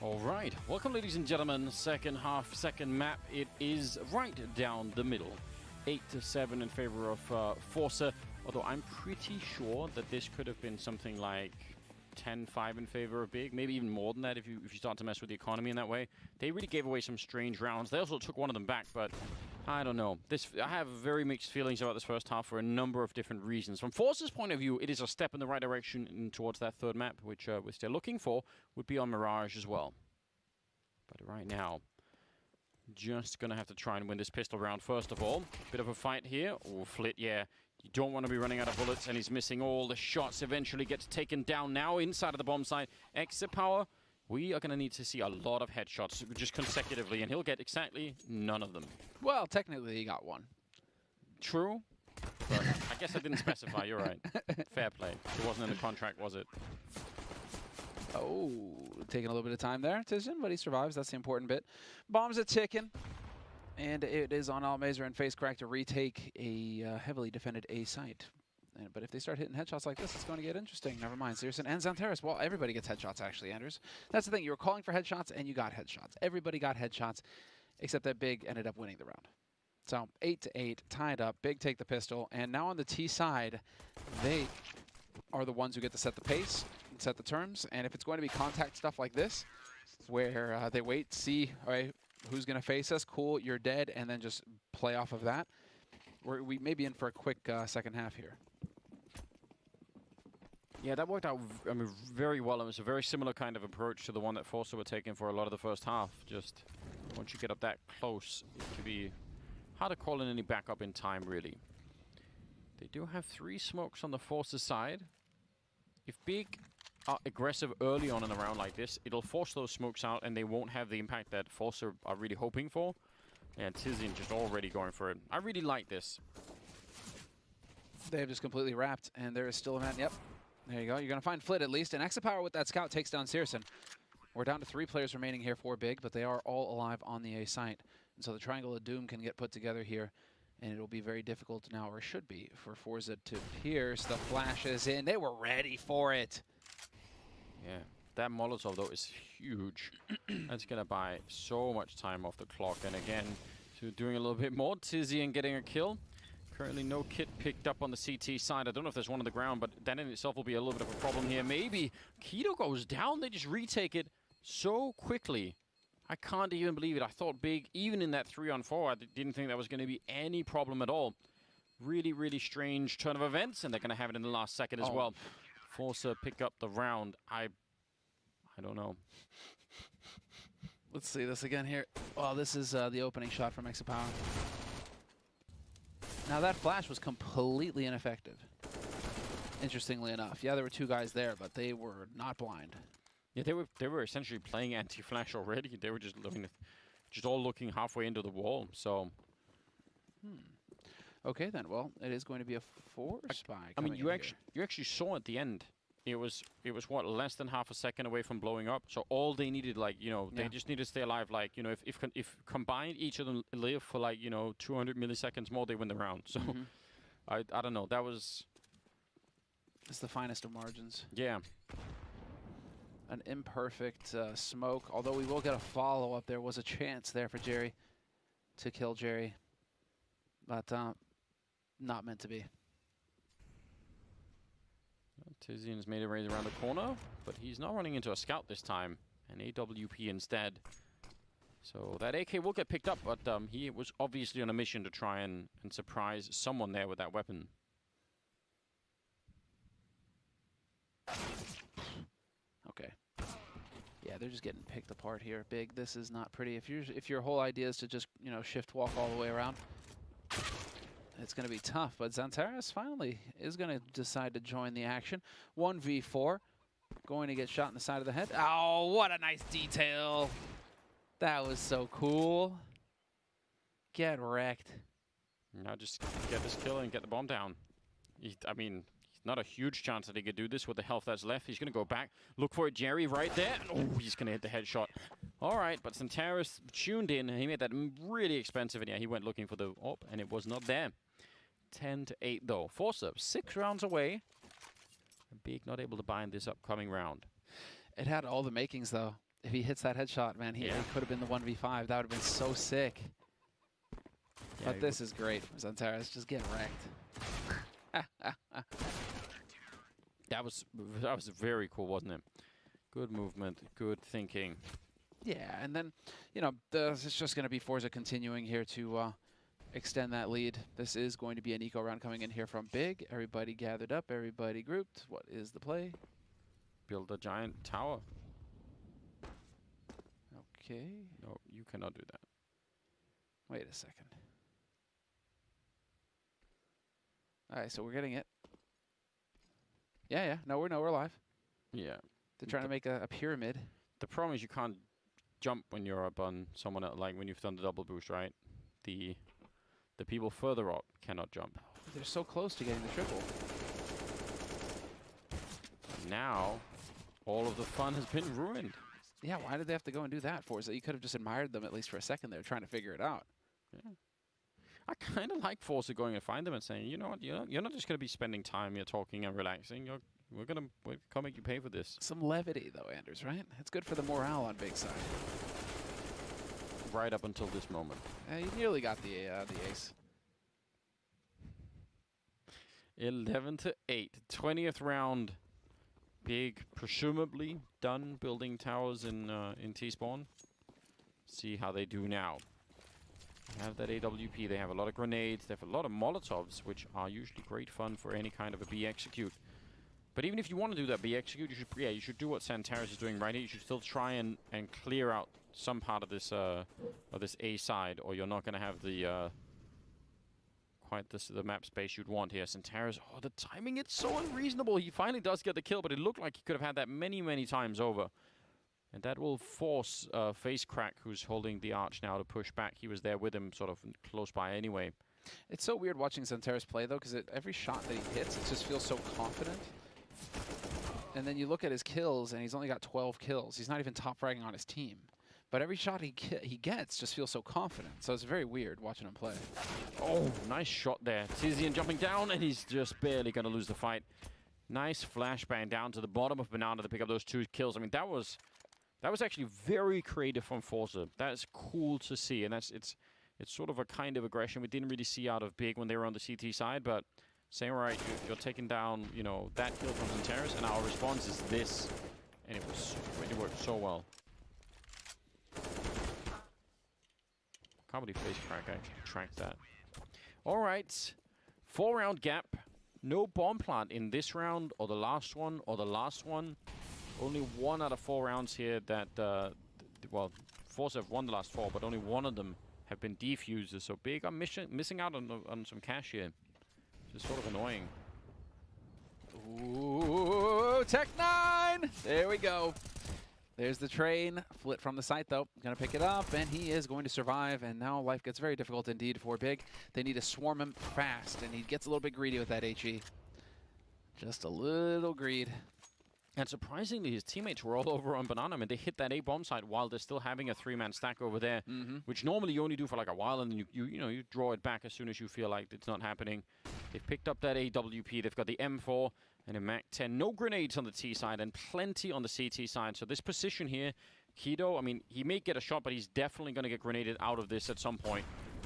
All right, welcome ladies and gentlemen, second half, second map. It is right down the middle. 8-7 in favor of Forza. Although I'm pretty sure that this could have been something like 10-5 in favor of Big, maybe even more than that if you start to mess with the economy in that way. They really gave away some strange rounds. They also took one of them back, but I don't know. I have very mixed feelings about this first half for a number of different reasons. From Force's point of view, it is a step in the right direction towards that third map, which they're looking for, would be on Mirage as well. But right now, just going to have to try and win this pistol round first of all. Bit of a fight here. Oh, Flit, yeah. You don't want to be running out of bullets, and he's missing all the shots. Eventually gets taken down now inside of the bomb site. Exit power. We are going to need to see a lot of headshots just consecutively, and he'll get exactly none of them. Well, technically he got one. True, but I guess I didn't specify. You're right. Fair play. It wasn't in the contract, was it? Oh, taking a little bit of time there, Tizian, but he survives. That's the important bit. Bombs are ticking. And it is on Almazer and FaceCrack to retake a heavily defended A site. But if they start hitting headshots like this, it's going to get interesting. Never mind, Searson and Xantares. Well, everybody gets headshots, actually, Anders. That's the thing. You were calling for headshots, and you got headshots. Everybody got headshots, except that Big ended up winning the round. So 8-8, tied up. Big take the pistol. And now on the T side, they are the ones who get to set the pace and set the terms. And if it's going to be contact stuff like this, where they wait, see, all right, who's going to face us? Cool, you're dead, and then just play off of that. We may be in for a quick second half here. Yeah, that worked out very well. It was a very similar kind of approach to the one that Forza were taking for a lot of the first half. Just once you get up that close, it can be hard to call in any backup in time, really. They do have 3 smokes on the Forza side. If Big are aggressive early on in a round like this, it'll force those smokes out, and they won't have the impact that Forza are really hoping for. And Tizian just already going for it. I really like this. They have just completely wrapped, and there is still a man. Yep, there you go. You're going to find Flit at least. And Exit Power with that scout takes down Searson. We're down to 3 players remaining here for Big, but they are all alive on the A site. And so the Triangle of Doom can get put together here, and it'll be very difficult now, or should be, for Forza to pierce. The flash is in. They were ready for it. Yeah, that Molotov, though, is huge. That's going to buy so much time off the clock. And again, so doing a little bit more. Tizian getting a kill. Currently no kit picked up on the CT side. I don't know if there's one on the ground, but that in itself will be a little bit of a problem here. Maybe Keto goes down. They just retake it so quickly. I can't even believe it. I thought Big, even in that 3-on-4, I didn't think that was going to be any problem at all. Really, really strange turn of events, and they're going to have it in the last second as well. Forza pick up the round. I don't know. Let's see this again here. Well, this is the opening shot from Exit Power. Now that flash was completely ineffective. Interestingly enough. Yeah, there were 2 guys there, but they were not blind. Yeah, they were essentially playing anti-flash already. They were just all looking halfway into the wall. So, okay then. Well, it is going to be a 4 spy. I mean, you actually saw at the end. It was what, less than half a second away from blowing up. So all they needed, like, you know, they just needed to stay alive. Like, you know, if combined each of them live for, like, you know, 200 milliseconds more, they win the round. So I don't know. That was. It's the finest of margins. Yeah. An imperfect smoke, although we will get a follow-up. There was a chance there for Jerry to kill Jerry, but not meant to be. Tizian's made it right around the corner, but he's not running into a scout this time, an AWP instead. So that AK will get picked up, but he was obviously on a mission to try and surprise someone there with that weapon. Okay. Yeah, they're just getting picked apart here. Big, this is not pretty. If your whole idea is to just, you know, shift walk all the way around, it's going to be tough. But Xantares finally is going to decide to join the action. 1v4. Going to get shot in the side of the head. Oh, what a nice detail. That was so cool. Get wrecked. Now just get this kill and get the bomb down. I mean, not a huge chance that he could do this with the health that's left. He's going to go back, look for it, Jerry, right there. Oh, he's going to hit the headshot. All right, but Xantares tuned in, and he made that really expensive. And yeah, he went looking for the op, and it was not there. 10-8, though. Forza, 6 rounds away. Big not able to bind this upcoming round. It had all the makings, though. If he hits that headshot, man, he could have been the 1v5. That would have been so sick. Yeah, But this is great from Zantares. Just getting wrecked. that was very cool, wasn't it? Good movement, good thinking. Yeah, and then, you know, it's just going to be Forza continuing here to extend that lead. This is going to be an eco round coming in here from Big. Everybody gathered up, everybody grouped. What is the play? Build a giant tower. Okay. No, you cannot do that. Wait a second. All right, so we're getting it. Yeah. No, we're live. Yeah. They're trying to make a pyramid. The problem is you can't jump when you're up on someone else, like when you've done the double boost, right? The people further up cannot jump. They're so close to getting the triple. Now, all of the fun has been ruined. Yeah, why did they have to go and do that for? So you could have just admired them at least for a second there, trying to figure it out. Yeah. I kind of like Forza going and find them and saying, you know what, you're not just going to be spending time here talking and relaxing. We're gonna make you pay for this. Some levity, though, Anders, right? It's good for the morale on Big side. Right up until this moment. You nearly got the ace. 11-8, 20th round. Big, presumably done building towers in T-spawn. See how they do now. They have that AWP. They have a lot of grenades. They have a lot of Molotovs, which are usually great fun for any kind of a B execute. But even if you want to do that B execute, you should do what Zantares is doing right here. You should still try and clear out some part of this A side, or you're not going to have the the map space you'd want here. Zantares, oh, the timing, it's so unreasonable. He finally does get the kill, but it looked like he could have had that many times over. And that will force Face Crack, who's holding the arch now, to push back. He was there with him, sort of close by anyway. It's so weird watching Zantares play, though, because every shot that he hits, it just feels so confident. And then you look at his kills, and he's only got 12 kills. He's not even top fragging on his team. But every shot he gets just feels so confident. So it's very weird watching him play. Oh, nice shot there. Tizian jumping down, and he's just barely going to lose the fight. Nice flashbang down to the bottom of Banana to pick up those 2 kills. I mean, that was actually very creative from Forza. That's cool to see, and it's sort of a kind of aggression we didn't really see out of Big when they were on the CT side, but saying, all right, you're taking down, you know, that kill from Zantares, and our response is this. And it worked so well. Can't believe Face Crack actually tracked that. All right, 4-round gap. No bomb plant in this round, or the last one, or the last one. Only 1 out of 4 rounds here that, well, Forza have won the last 4, but only 1 of them have been defuses. So Big are missing out on some cash here. Just sort of annoying. Ooh, Tech9! There we go. There's the train. Flit from the site, though. Going to pick it up, and he is going to survive. And now life gets very difficult indeed for Big. They need to swarm him fast, and he gets a little bit greedy with that HE. Just a little greed. And surprisingly, his teammates were all over on Banana. I mean, they hit that A-bomb site while they're still having a 3-man stack over there, which normally you only do for like a while, and then you draw it back as soon as you feel like it's not happening. They've picked up that AWP. They've got the M4 and a MAC-10. No grenades on the T side and plenty on the CT side. So this position here, Kido, I mean, he may get a shot, but he's definitely going to get grenaded out of this at some point.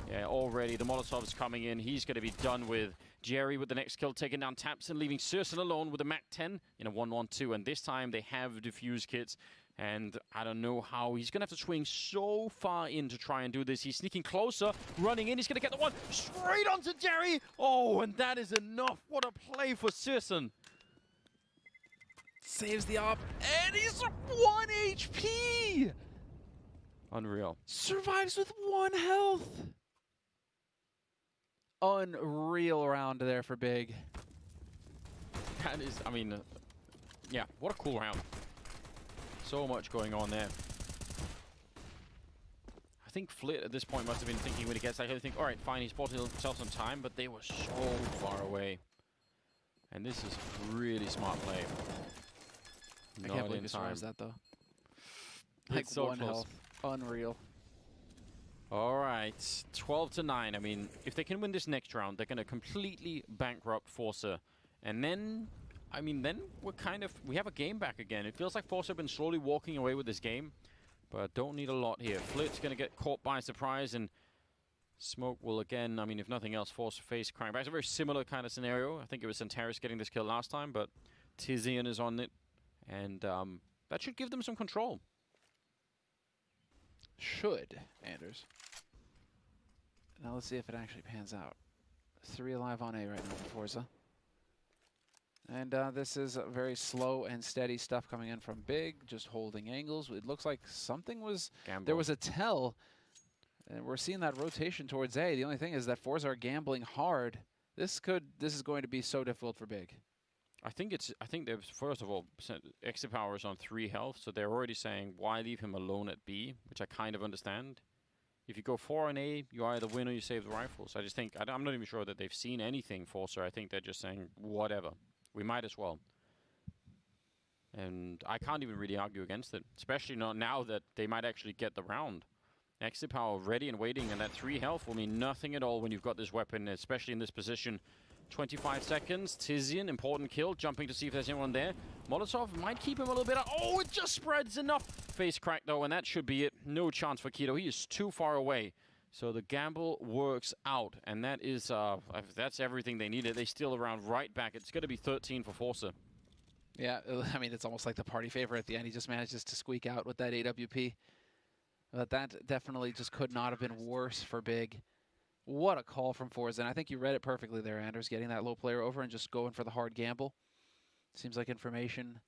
Yeah, already the Molotov's coming in. He's going to be done with. Jerry with the next kill, taking down Tapson, leaving Searson alone with a MAC-10 in a 1-1-2. And this time they have defuse kits. And I don't know how. He's going to have to swing so far in to try and do this. He's sneaking closer, running in. He's going to get the one straight onto Jerry. Oh, and that is enough. What a play for Searson. Saves the op, and he's 1 HP! Unreal. Survives with 1 health. Unreal round there for Big. That is, I mean, yeah, what a cool round. So much going on there. I think Flit at this point must have been thinking when he gets that, he'll think, all right, fine, he's bought himself some time, but they were so far away. And this is really smart play. I can't believe he survives that, though. Like it's so 1 close. health. Unreal. All right, 12-9. I mean, if they can win this next round, they're going to completely bankrupt Forza. And then, I mean, then we have a game back again. It feels like Forza have been slowly walking away with this game, but don't need a lot here. Flit's going to get caught by surprise, and Smoke will again, I mean, if nothing else, force face crank back. It's a very similar kind of scenario. I think it was Centaurus getting this kill last time, but Tizian is on it, and that should give them some control. Should, Anders. Now let's see if it actually pans out. 3 alive on A right now for Forza. And this is very slow and steady stuff coming in from Big, just holding angles. It looks like something was... Gamble. There was a tell, and we're seeing that rotation towards A. The only thing is that Forza are gambling hard. This is going to be so difficult for Big. I think there's, first of all, exit power is on 3 health, so they're already saying, why leave him alone at B, which I kind of understand. If you go 4 on A, you either win or you save the rifles. I just think, I'm not even sure that they've seen anything Forza. I think they're just saying, whatever. We might as well. And I can't even really argue against it, especially not now that they might actually get the round. Exit power ready and waiting, and that 3 health will mean nothing at all when you've got this weapon, especially in this position. 25 seconds, Tizian, important kill, jumping to see if there's anyone there. Molotov might keep him a little bit out. Oh, it just spreads enough. Face crack though, and that should be it. No chance for Keto, he is too far away. So the gamble works out, and that is, that's everything they needed. They steal around right back. It's going to be 13 for Forza. Yeah, I mean, it's almost like the party favor at the end. He just manages to squeak out with that AWP. But that definitely just could not have been worse for Big. What a call from Forza, and I think you read it perfectly there, Anders, getting that low player over and just going for the hard gamble. Seems like information.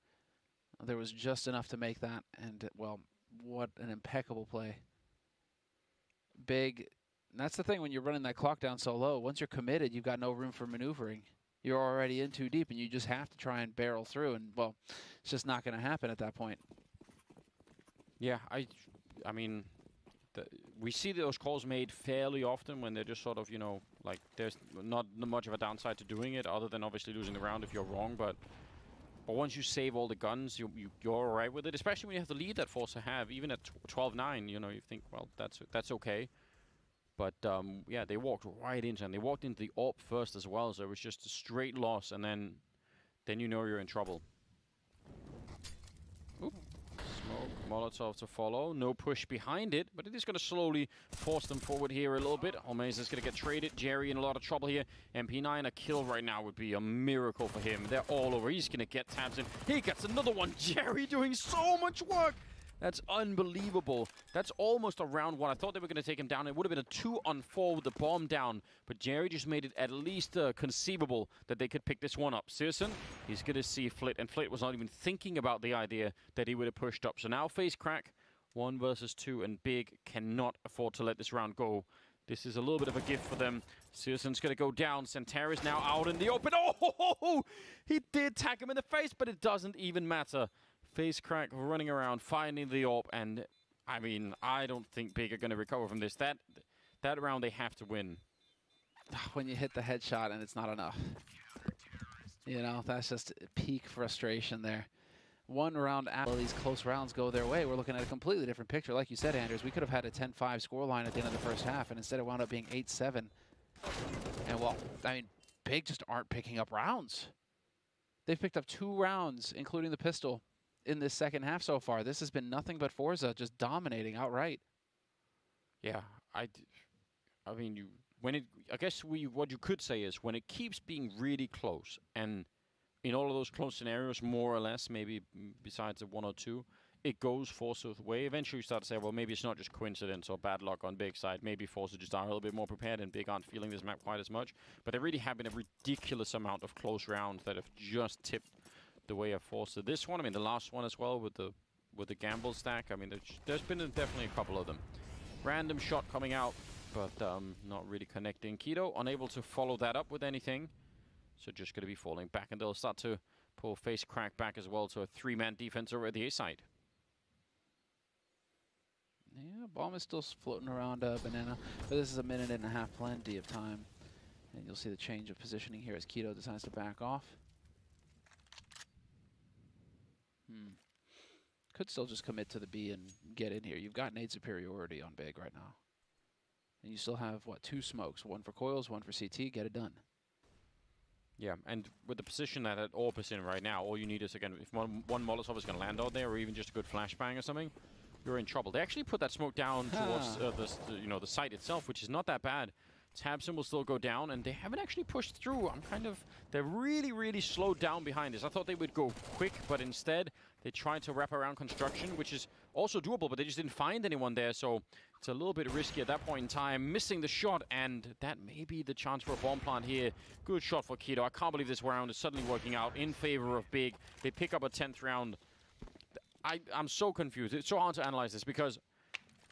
There was just enough to make that, and, well, what an impeccable play. Big, that's the thing when you're running that clock down so low. Once you're committed, you've got no room for maneuvering. You're already in too deep, and you just have to try and barrel through, and, well, it's just not going to happen at that point. Yeah, I mean... we see those calls made fairly often when they're just sort of, you know, like there's not much of a downside to doing it other than obviously losing the round if you're wrong. But once you save all the guns, you're all right with it, especially when you have the lead that Forza have. Even at 12-9, you know, you think, well, that's okay. But, yeah, they walked right into and they walked into the AWP first as well. So it was just a straight loss, and then you know you're in trouble. Oop. Smoke, Molotov to follow. No push behind it, but it is going to slowly force them forward here a little bit. Holmes is going to get traded. Jerry in a lot of trouble here. MP9, a kill right now would be a miracle for him. They're all over. He's going to get tabs in. He gets another one. Jerry doing so much work. That's unbelievable. That's almost a round 1. I thought they were going to take him down. It would have been a 2-on-4 with the bomb down. But Jerry just made it at least conceivable that they could pick this one up. Searson, he's going to see Flit. And Flit was not even thinking about the idea that he would have pushed up. So now face crack. 1 versus 2. And Big cannot afford to let this round go. This is a little bit of a gift for them. Searson's going to go down. Centaurus now out in the open. Oh, he did tag him in the face, but it doesn't even matter. Face crack running around, finding the AWP, and I mean, I don't think Big are going to recover from this. That round they have to win. When you hit the headshot and it's not enough. You know, that's just peak frustration there. 1 round after these close rounds go their way, we're looking at a completely different picture. Like you said, Anders, we could have had a 10-5 scoreline at the end of the first half, and instead it wound up being 8-7. And, well, I mean, Big just aren't picking up rounds. They've picked up 2 rounds, including the pistol, in this second half so far. This has been nothing but Forza just dominating outright. Yeah, I mean, I guess what you could say is when it keeps being really close, and in all of those close scenarios, more or less, maybe besides the 1 or 2, it goes Forza's way. Eventually you start to say, well, maybe it's not just coincidence or bad luck on Big side. Maybe Forza just are a little bit more prepared and Big aren't feeling this map quite as much. But there really have been a ridiculous amount of close rounds that have just tipped the way of Forza. This one, I mean, the last one as well with the gamble stack. I mean, there's been definitely a couple of them. Random shot coming out, but not really connecting. Keto unable to follow that up with anything, so just going to be falling back, and they'll start to pull face crack back as well to a 3-man defense over at the A side. Yeah, bomb is still floating around Banana, but this is a 1.5 minutes plenty of time, and you'll see the change of positioning here as Keto decides to back off. Could still just commit to the B and get in here. You've got nade superiority on Big right now. And you still have, what, 2 smokes. 1 for coils, 1 for CT. Get it done. Yeah, and with the position that AWP is in right now, all you need is, again, if one Molotov is going to land out there, or even just a good flashbang or something, you're in trouble. They actually put that smoke down towards the site itself, which is not that bad. Tabson will still go down, and they haven't actually pushed through. They're really, really slowed down behind this. I thought they would go quick, but instead they tried to wrap around construction, which is also doable, but they just didn't find anyone there, so it's a little bit risky at that point in time. Missing the shot, and that may be the chance for a bomb plant here. Good shot for Keto. I can't believe this round is suddenly working out in favor of Big. They pick up a 10th round. I'm so confused. It's so hard to analyze this because,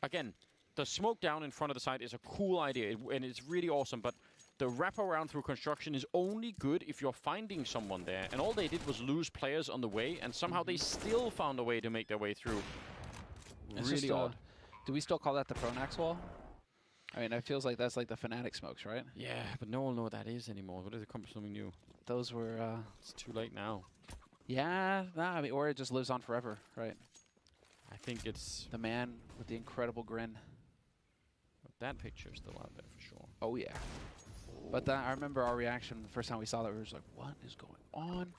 again, the smoke down in front of the site is a cool idea, and it's really awesome, but the wraparound through construction is only good if you're finding someone there. And all they did was lose players on the way, and somehow they still found a way to make their way through. It's really odd. Do we still call that the Pronax wall? I mean, it feels like that's like the Fnatic smokes, right? Yeah, but no one knows what that is anymore. What is it? Come from something new? Those were... it's too late now. Yeah, nah, I mean, or it just lives on forever, right? I think it's... The man with the incredible grin. That picture is still out there for sure. Oh, yeah. But I remember our reaction the first time we saw that. We were just like, what is going on?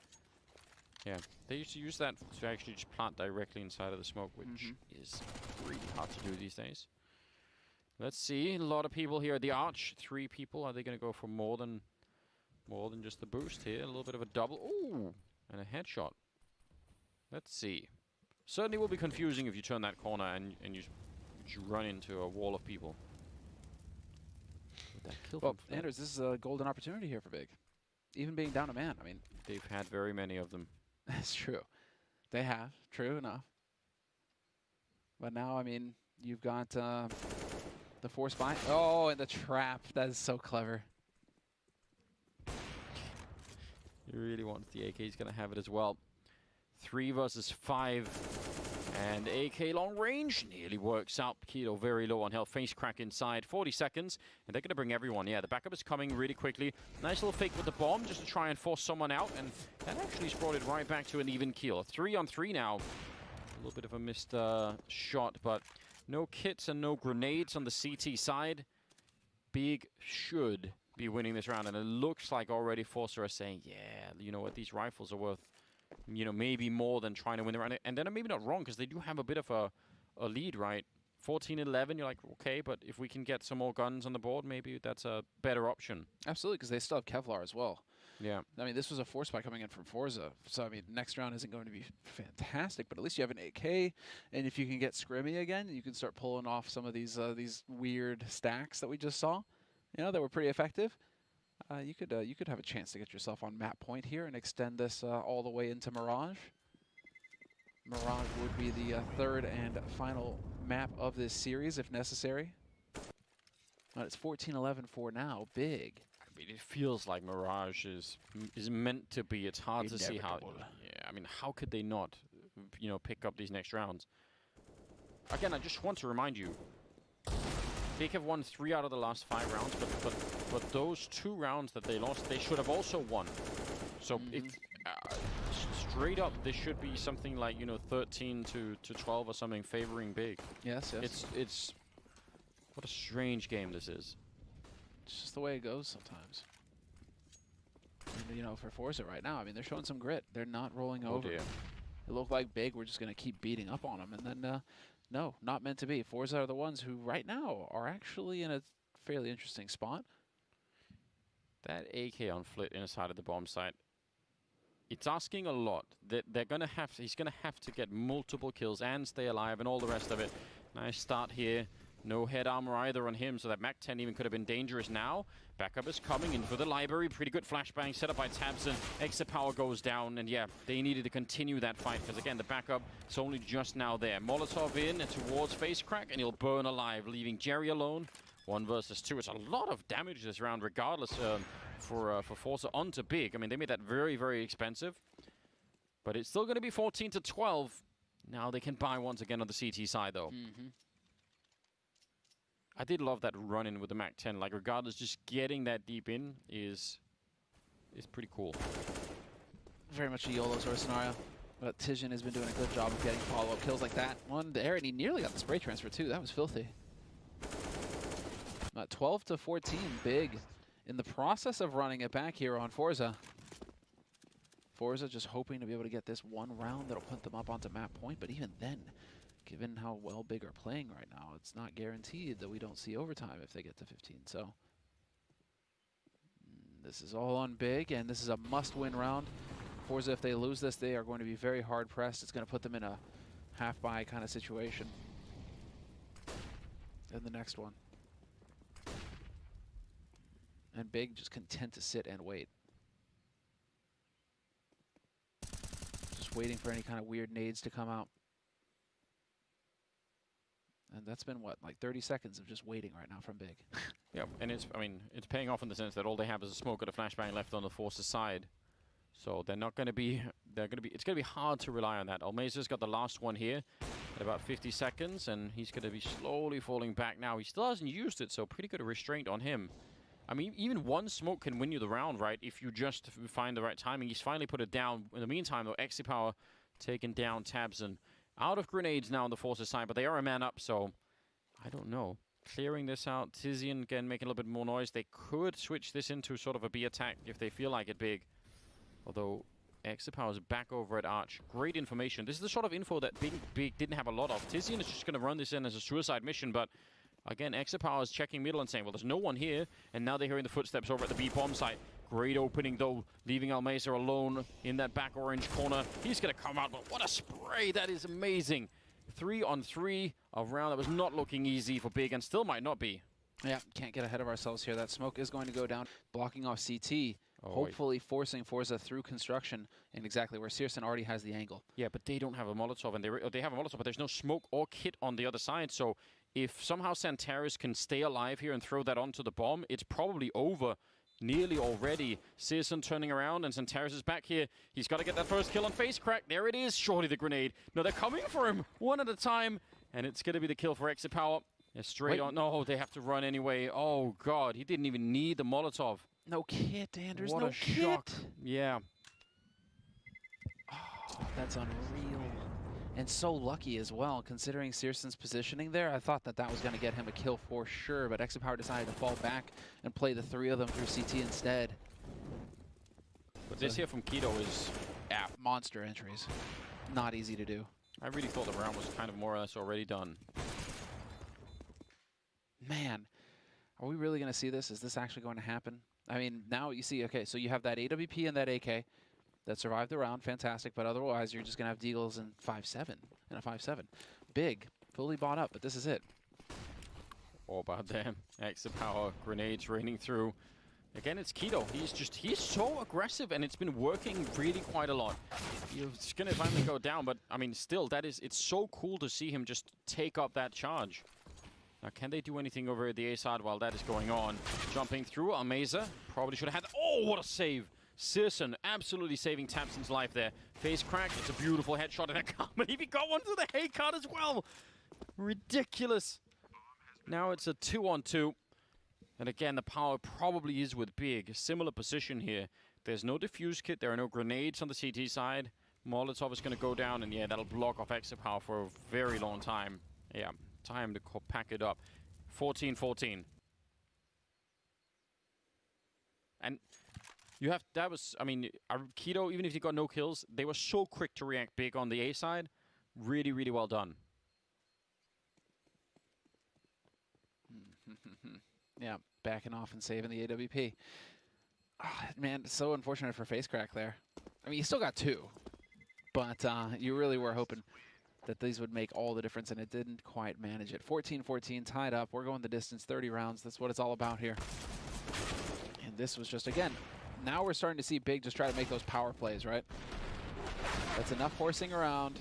Yeah, they used to use that to actually just plant directly inside of the smoke, which is really hard to do these days. Let's see. A lot of people here at the Arch. 3 people. Are they going to go for more than just the boost here? A little bit of a double. Ooh, and a headshot. Let's see. Certainly will be confusing if you turn that corner and you run into a wall of people. Well, Anders, this is a golden opportunity here for Big. Even being down a man, I mean... They've had very many of them. That's true. They have. True enough. But now, I mean, you've got the force buy. Oh, and the trap. That is so clever. He really wants the AK. He's going to have it as well. 3 versus 5. And AK long range nearly works out. Keto very low on health. Face crack inside. 40 seconds. And they're going to bring everyone. Yeah, the backup is coming really quickly. Nice little fake with the bomb just to try and force someone out. And that actually has brought it right back to an even kill. 3 on 3 now. A little bit of a missed shot, but no kits and no grenades on the CT side. Big should be winning this round. And it looks like already Forcer are saying, yeah, you know what, these rifles are worth, you know, maybe more than trying to win the round. And then I'm maybe not wrong, because they do have a bit of a lead, right? 14-11, you're like, okay, but if we can get some more guns on the board, maybe that's a better option. Absolutely, because they still have Kevlar as well. Yeah. I mean, this was a force buy coming in from Forza. So, I mean, next round isn't going to be fantastic, but at least you have an AK. And if you can get scrimmy again, you can start pulling off some of these weird stacks that we just saw, you know, that were pretty effective. You could have a chance to get yourself on map point here and extend this all the way into Mirage. Mirage would be the third and final map of this series if necessary. But it's 14-11 for now. Big. I mean, it feels like Mirage is meant to be. It's hard to see how. Yeah, I mean, how could they not, you know, pick up these next rounds? Again, I just want to remind you, they have won 3 out of the last 5 rounds, but those 2 rounds that they lost, they should have also won. So if straight up, this should be something like, you know, 13 to 12 or something, favoring Big. Yes, yes. It's what a strange game this is. It's just the way it goes sometimes. And, you know, for Forza right now, I mean, they're showing some grit. They're not rolling over. Dear. It looked like Big were just going to keep beating up on them, and then no, not meant to be. Forza are the ones who right now are actually in a fairly interesting spot. That AK on Flit inside of the bomb site, it's asking a lot. They're gonna have to, he's gonna have to get multiple kills and stay alive and all the rest of it. Nice start here. No head armor either on him, so that MAC-10 even could have been dangerous now. Backup is coming in for the library. Pretty good flashbang set up by Tabson. Exit power goes down, and yeah, they needed to continue that fight, because again, the backup is only just now there. Molotov in and towards face crack, and he'll burn alive, leaving Jerry alone. 1 versus 2. It's a lot of damage this round, regardless for Forza onto Big. I mean, they made that very, very expensive, but it's still going to be 14-12. Now they can buy once again on the CT side, though. I did love that run-in with the MAC-10. Like, regardless, just getting that deep in is pretty cool. Very much a YOLO sort of scenario. But Tijan has been doing a good job of getting follow-up kills like that. One there, and he nearly got the spray transfer, too. That was filthy. 12-14, Big in the process of running it back here on Forza. Forza just hoping to be able to get this 1 round that'll put them up onto map point, but even then, given how well Big are playing right now, it's not guaranteed that we don't see overtime if they get to 15. So this is all on Big, and this is a must-win round. Forza, if they lose this, they are going to be very hard-pressed. It's going to put them in a half-buy kind of situation in the next one. And Big just content to sit and wait. Just waiting for any kind of weird nades to come out. And that's been, what, like 30 seconds of just waiting right now from Big. Yeah, and it's, I mean, it's paying off in the sense that all they have is a smoke and a flashbang left on the Force's side. So they're not going to be, it's going to be hard to rely on that. Almeza's got the last one here at about 50 seconds, and he's going to be slowly falling back now. He still hasn't used it, so pretty good restraint on him. I mean, even one smoke can win you the round, right, if you just find the right timing. He's finally put it down. In the meantime, though, Power taking down Tabson. Out of grenades now on the Force's side, but they are a man up, so I don't know. Clearing this out. Tizian, again, making a little bit more noise. They could switch this into sort of a B attack if they feel like it Big. Although Power is back over at Arch. Great information. This is the sort of info that Big didn't have a lot of. Tizian is just going to run this in as a suicide mission, but again, Power is checking middle and saying, well, there's no one here, and now they're hearing the footsteps over at the B bomb site. Great opening, though, leaving Almeza alone in that back orange corner. He's going to come out, but what a spray. That is amazing. 3 on 3, a round that was not looking easy for Big, and still might not be. Yeah, can't get ahead of ourselves here. That smoke is going to go down, blocking off CT, hopefully forcing Forza through construction, and exactly where Searson already has the angle. Yeah, but they don't have a Molotov, and they have a Molotov, but there's no smoke or kit on the other side, so if somehow Santaris can stay alive here and throw that onto the bomb, it's probably over. Nearly already. Searson turning around, and Santaris is back here. He's got to get that first kill on Face Crack. There it is. Surely the grenade. No, they're coming for him one at a time, and it's going to be the kill for Power. They're straight on. No, they have to run anyway. Oh, God. He didn't even need the Molotov. No kit, Anders. What no a shock. kit. Yeah. Oh, that's unreal. And so lucky as well, considering Searson's positioning there. I thought that that was going to get him a kill for sure, but Power decided to fall back and play the 3 of them through CT instead. But this here from Keto is monster entries. Not easy to do. I really thought the round was kind of more or less already done. Man, are we really going to see this? Is this actually going to happen? I mean, now you see, okay, so you have that AWP and that AK that survived the round, fantastic, but otherwise you're just going to have Deagles and 5-7 and a 5-7. Big, fully bought up, but this is it. All about them. Power, grenades raining through. Again, it's Keto. He's so aggressive, and it's been working really quite a lot. It's going to finally go down, but I mean, still, it's so cool to see him just take up that charge. Now, can they do anything over at the A side while that is going on? Jumping through, Almeza probably should have had, oh, what a save. Searson absolutely saving Tabson's life there. Face crack, it's a beautiful headshot, and I can't believe he got one to the hay card as well. Ridiculous. Now it's a 2-on-2. And again, the power probably is with Big. Similar position here. There's no defuse kit, there are no grenades on the CT side. Molotov is going to go down, and yeah, that'll block off Power for a very long time. Yeah, time to pack it up. 14-14. And you have, that was, I mean, Keto, even if he got no kills, they were so quick to react Big on the A side. Really, really well done. Yeah, backing off and saving the AWP. Oh, man, it's so unfortunate for Face Crack there. I mean, you still got 2, but you really were hoping that these would make all the difference, and it didn't quite manage it. 14-14, tied up. We're going the distance, 30 rounds. That's what it's all about here. And this was just, again, now we're starting to see Big just try to make those power plays, right? That's enough horsing around.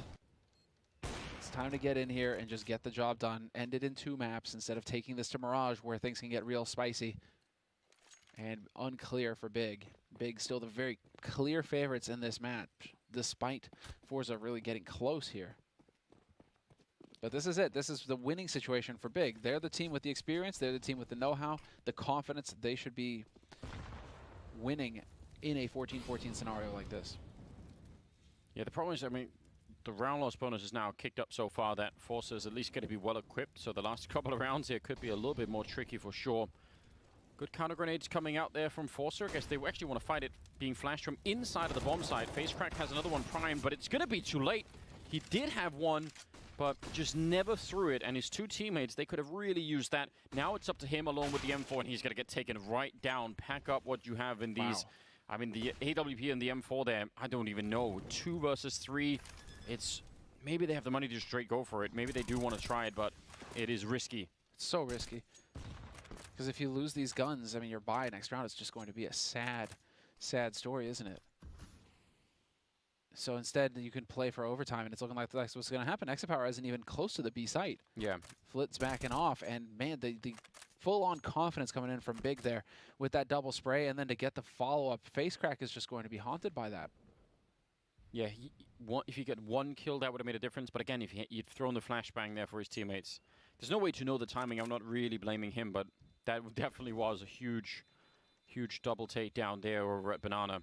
It's time to get in here and just get the job done. End it in 2 maps instead of taking this to Mirage, where things can get real spicy. And unclear for Big. Big still the very clear favorites in this match, despite Forza really getting close here. But this is it. This is the winning situation for Big. They're the team with the experience. They're the team with the know-how, the confidence. They should be winning in a 14-14 scenario like this. Yeah, the problem is, I mean, the round loss bonus is now kicked up so far that Forza is at least going to be well equipped. So the last couple of rounds here could be a little bit more tricky for sure. Good counter grenades coming out there from Forza. I guess they actually want to fight it being flashed from inside of the bomb site. Face Crack has another one primed, but it's going to be too late. He did have one, but just never threw it. And his two teammates, they could have really used that. Now it's up to him alone with the M4, and he's going to get taken right down. Pack up what you have in these. I mean, the AWP and the M4 there, I don't even know. 2 versus 3. It's maybe they have the money to straight go for it. Maybe they do want to try it, but it is risky. It's so risky. Because if you lose these guns, I mean, your bye next round is just going to be a sad, sad story, isn't it? So instead, you can play for overtime, and it's looking like that's what's going to happen. Exapower isn't even close to the B site. Yeah. Flit's backing off, and man, the full-on confidence coming in from Big there with that double spray, and then to get the follow-up, Facecrack is just going to be haunted by that. Yeah, if you get 1 kill, that would have made a difference. But again, if you'd thrown the flashbang there for his teammates, there's no way to know the timing. I'm not really blaming him, but that definitely was a huge, huge double takedown there over at Banana.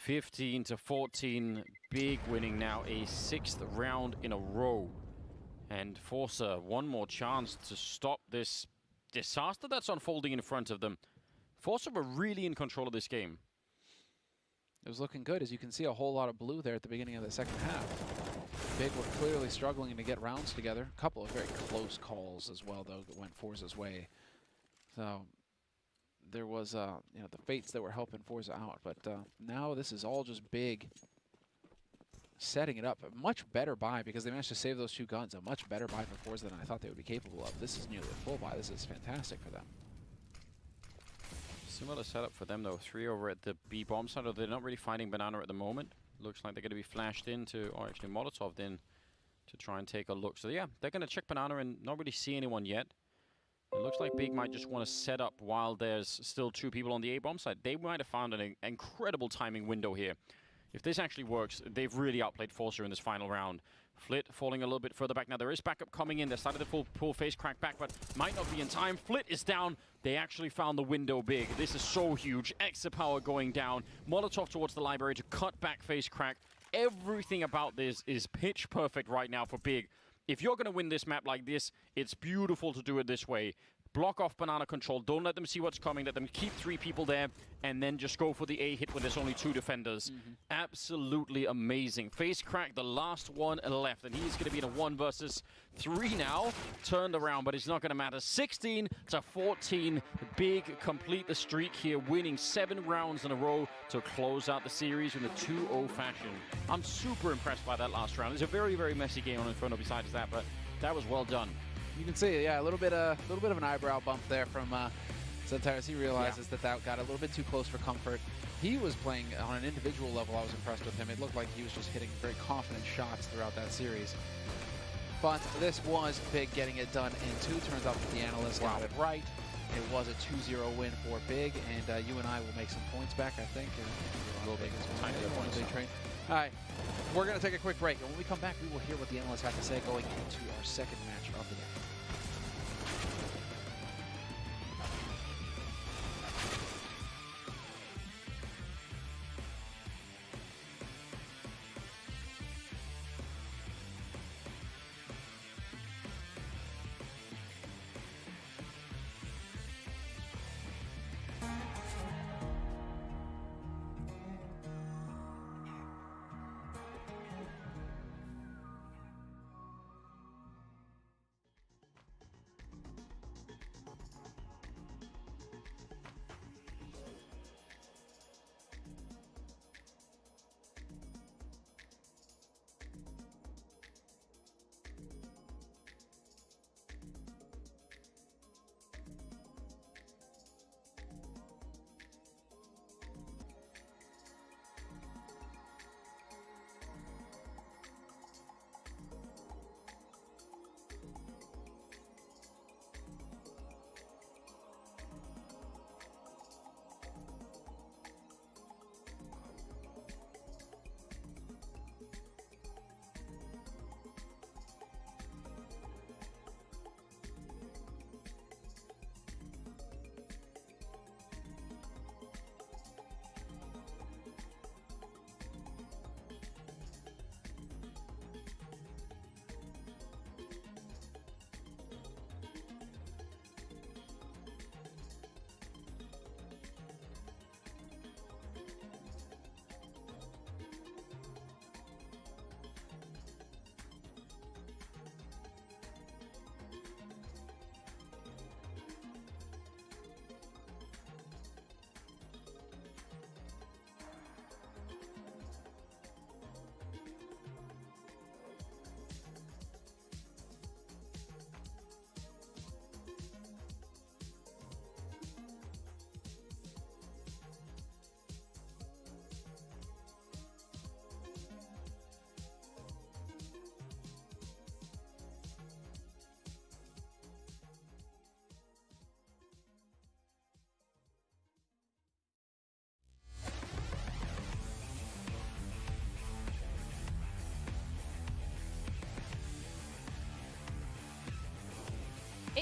15-14, Big winning now a 6th round in a row. And Forza, one more chance to stop this disaster that's unfolding in front of them. Forza were really in control of this game. It was looking good. As you can see, a whole lot of blue there at the beginning of the second half. Big were clearly struggling to get rounds together. A couple of very close calls as well, though, that went Forza's way. So there was, you know, the fates that were helping Forza out. But now this is all just Big setting it up. A much better buy because they managed to save those 2 guns. A much better buy for Forza than I thought they would be capable of. This is nearly a full buy. This is fantastic for them. Similar setup for them, though. 3 over at the B bomb side. They're not really finding Banana at the moment. Looks like they're going to be flashed into, or actually Molotov in, to try and take a look. So yeah, they're going to check Banana and not really see anyone yet. It looks like Big might just want to set up while there's still 2 people on the A bomb side. They might have found an incredible timing window here. If this actually works, they've really outplayed Forza in this final round. Flit falling a little bit further back. Now there is backup coming in. They started to pull face crack back, but might not be in time. Flit is down. They actually found the window Big. This is so huge. Exapower going down. Molotov towards the library to cut back face crack. Everything about this is pitch perfect right now for Big. If you're going to win this map like this, it's beautiful to do it this way. Block off Banana control. Don't let them see what's coming. Let them keep 3 people there, and then just go for the A hit when there's only 2 defenders. Absolutely amazing. Face crack, the last one left, and he's going to be in a 1 versus 3 now. Turned around, but it's not going to matter. 16-14. Big complete the streak here, winning 7 rounds in a row to close out the series in a 2-0 fashion. I'm super impressed by that last round. It's a very, very messy game on Inferno besides that, but that was well done. You can see, yeah, a little bit of an eyebrow bump there from Centaurus. He realizes that got a little bit too close for comfort. He was playing on an individual level. I was impressed with him. It looked like he was just hitting very confident shots throughout that series. But this was Big getting it done in 2. Turns out that the analysts got it right. It was a 2-0 win for Big, and you and I will make some points back, I think. A little bit. Tiny points. All right, we're going to take a quick break, and when we come back, we will hear what the analysts have to say going into our second match of the day.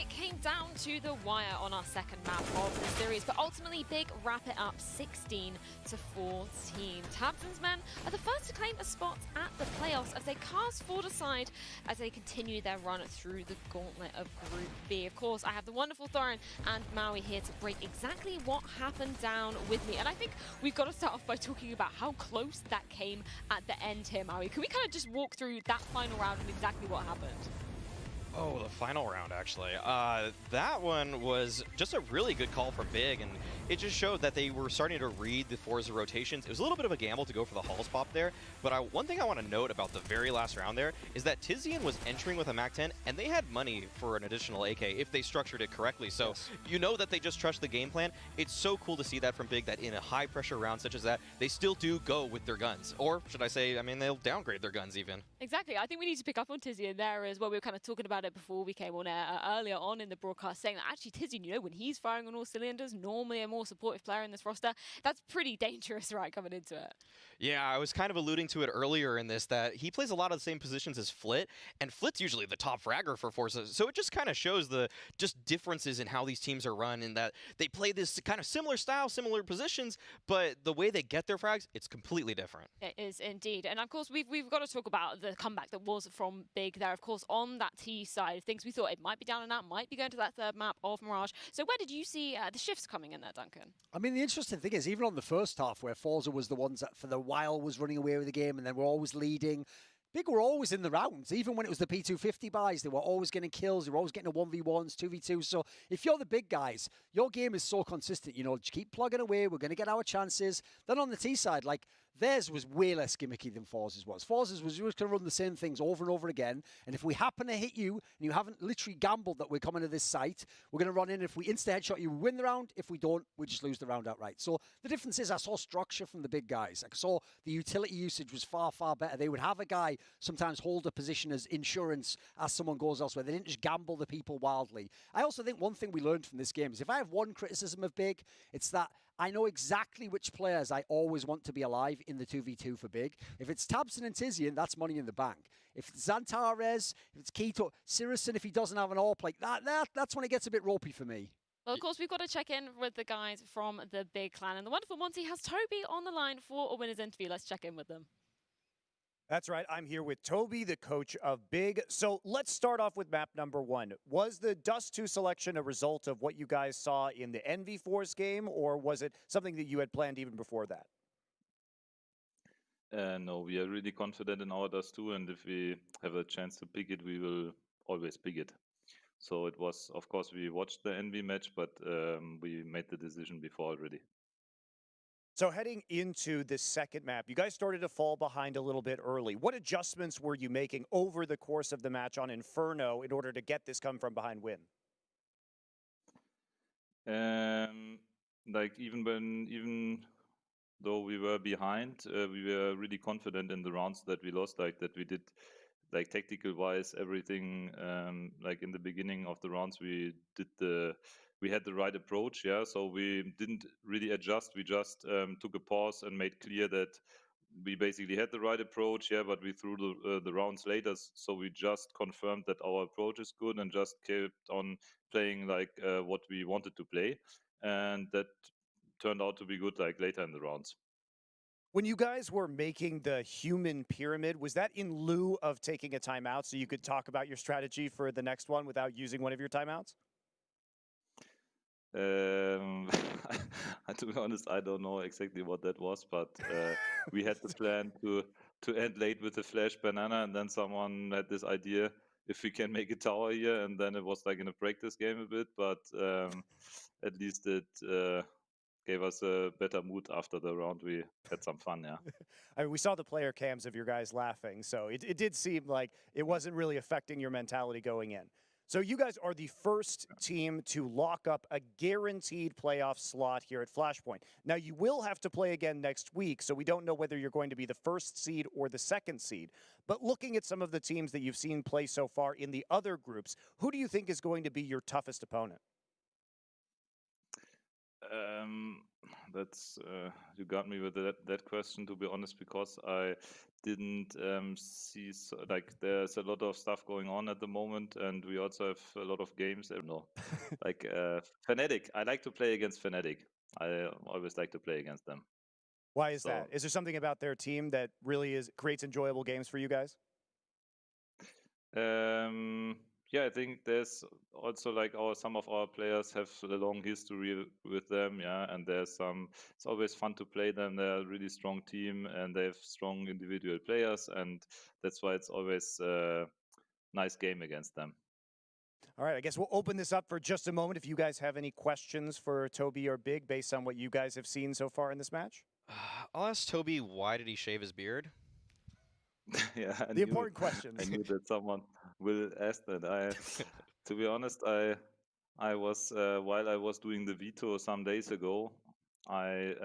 It came down to the wire on our second map of the series, but ultimately Big wrap it up 16 to 14. Tabson's men are the first to claim a spot at the playoffs as they cast Ford aside as they continue their run through the gauntlet of Group B. Of course, I have the wonderful Thorin and Maui here to break exactly what happened down with me. And I think we've got to start off by talking about how close that came at the end here, Maui. Can we kind of just walk through that final round and exactly what happened? Oh, the final round, actually. That one was just a really good call from Big, and it just showed that they were starting to read the Forza rotations. It was a little bit of a gamble to go for the Halls pop there, but one thing I want to note about the very last round there is that Tizian was entering with a MAC-10, and they had money for an additional AK if they structured it correctly. So yes, you know that they just trust the game plan. It's so cool to see that from Big, that in a high-pressure round such as that, they still do go with their guns. Or should I say, I mean, they'll downgrade their guns even. Exactly. I think we need to pick up on Tizian there as well. We were kind of talking about it before we came on air earlier on in the broadcast, saying that actually Tizian, you know, when he's firing on all cylinders, normally a more supportive player in this roster, that's pretty dangerous, right, coming into it. Yeah, I was kind of alluding to it earlier in this, that he plays a lot of the same positions as Flit, and Flit's usually the top fragger for Forza, so it just kind of shows the just differences in how these teams are run, in that they play this kind of similar style, similar positions, but the way they get their frags, it's completely different. It is indeed, and of course we've got to talk about the comeback that was from Big there, of course, on that T side of things. We thought it might be down and out, might be going to that third map of Mirage. So where did you see the shifts coming in there, Duncan? I mean, the interesting thing is, even on the first half, where Forza was the ones that for the while was running away with the game, and then were always leading, Big were always in the rounds. Even when it was the P250 buys, they were always getting kills. They were always getting a 1v1s, 2v2s. So if you're the big guys, your game is so consistent. You know, just keep plugging away. We're going to get our chances. Then on the T side, like, theirs was way less gimmicky than Forza's was. Forza's was just going to run the same things over and over again. And if we happen to hit you, and you haven't literally gambled that we're coming to this site, we're going to run in. If we insta-headshot you, we win the round. If we don't, we just lose the round outright. So the difference is I saw structure from the big guys. I saw the utility usage was far, far better. They would have a guy sometimes hold a position as insurance as someone goes elsewhere. They didn't just gamble the people wildly. I also think one thing we learned from this game is if I have one criticism of Big, it's that I know exactly which players I always want to be alive in the 2v2 for Big. If it's Tabson and Tizian, that's money in the bank. If it's Xantares, if it's Keto, Sirison, if he doesn't have an AWP like that's when it gets a bit ropey for me. Well, of course, we've got to check in with the guys from the Big clan. And the wonderful Monty has Toby on the line for a winner's interview. Let's check in with them. That's right. I'm here with Toby, the coach of Big. So let's start off with map number 1. Was the Dust 2 selection a result of what you guys saw in the Envy Force game, or was it something that you had planned even before that? No, we are really confident in our Dust 2, and if we have a chance to pick it, we will always pick it. So it was, of course, we watched the Envy match, but we made the decision before already. So heading into this second map, you guys started to fall behind a little bit early. What adjustments were you making over the course of the match on Inferno in order to get this come from behind win? Like even though we were behind, we were really confident in the rounds that we lost, like that we did, like tactical wise, everything, like in the beginning of the rounds, we had the right approach, yeah. So we didn't really adjust. We just took a pause and made clear that we basically had the right approach, yeah. But we threw the rounds later, so we just confirmed that our approach is good and just kept on playing like what we wanted to play, and that turned out to be good, like later in the rounds. When you guys were making the human pyramid, was that in lieu of taking a timeout so you could talk about your strategy for the next one without using one of your timeouts? To be honest, I don't know exactly what that was, but we had the plan to end late with the flash banana, and then someone had this idea if we can make a tower here, and then it was like in a practice game a bit, but at least it gave us a better mood after the round. We had some fun, yeah. I mean, we saw the player cams of your guys laughing, so it did seem like it wasn't really affecting your mentality going in. So you guys are the first team to lock up a guaranteed playoff slot here at FLASHPOINT. Now, you will have to play again next week, so we don't know whether you're going to be the first seed or the second seed. But looking at some of the teams that you've seen play so far in the other groups, who do you think is going to be your toughest opponent? that's you got me with that question, to be honest, because I didn't see like there's a lot of stuff going on at the moment, and we also have a lot of games. I don't know, like Fnatic. I like to play against Fnatic. I always like to play against them. Why is that? Is there something about their team that really creates enjoyable games for you guys? Yeah, I think there's also like some of our players have a long history with them, yeah, and it's always fun to play them. They're a really strong team and they have strong individual players, and that's why it's always a nice game against them. All right, I guess we'll open this up for just a moment if you guys have any questions for Toby or Big based on what you guys have seen so far in this match. I'll ask Toby, why did he shave his beard? Yeah, the important questions. I knew that someone will ask that. To be honest, I was while I was doing the veto some days ago, I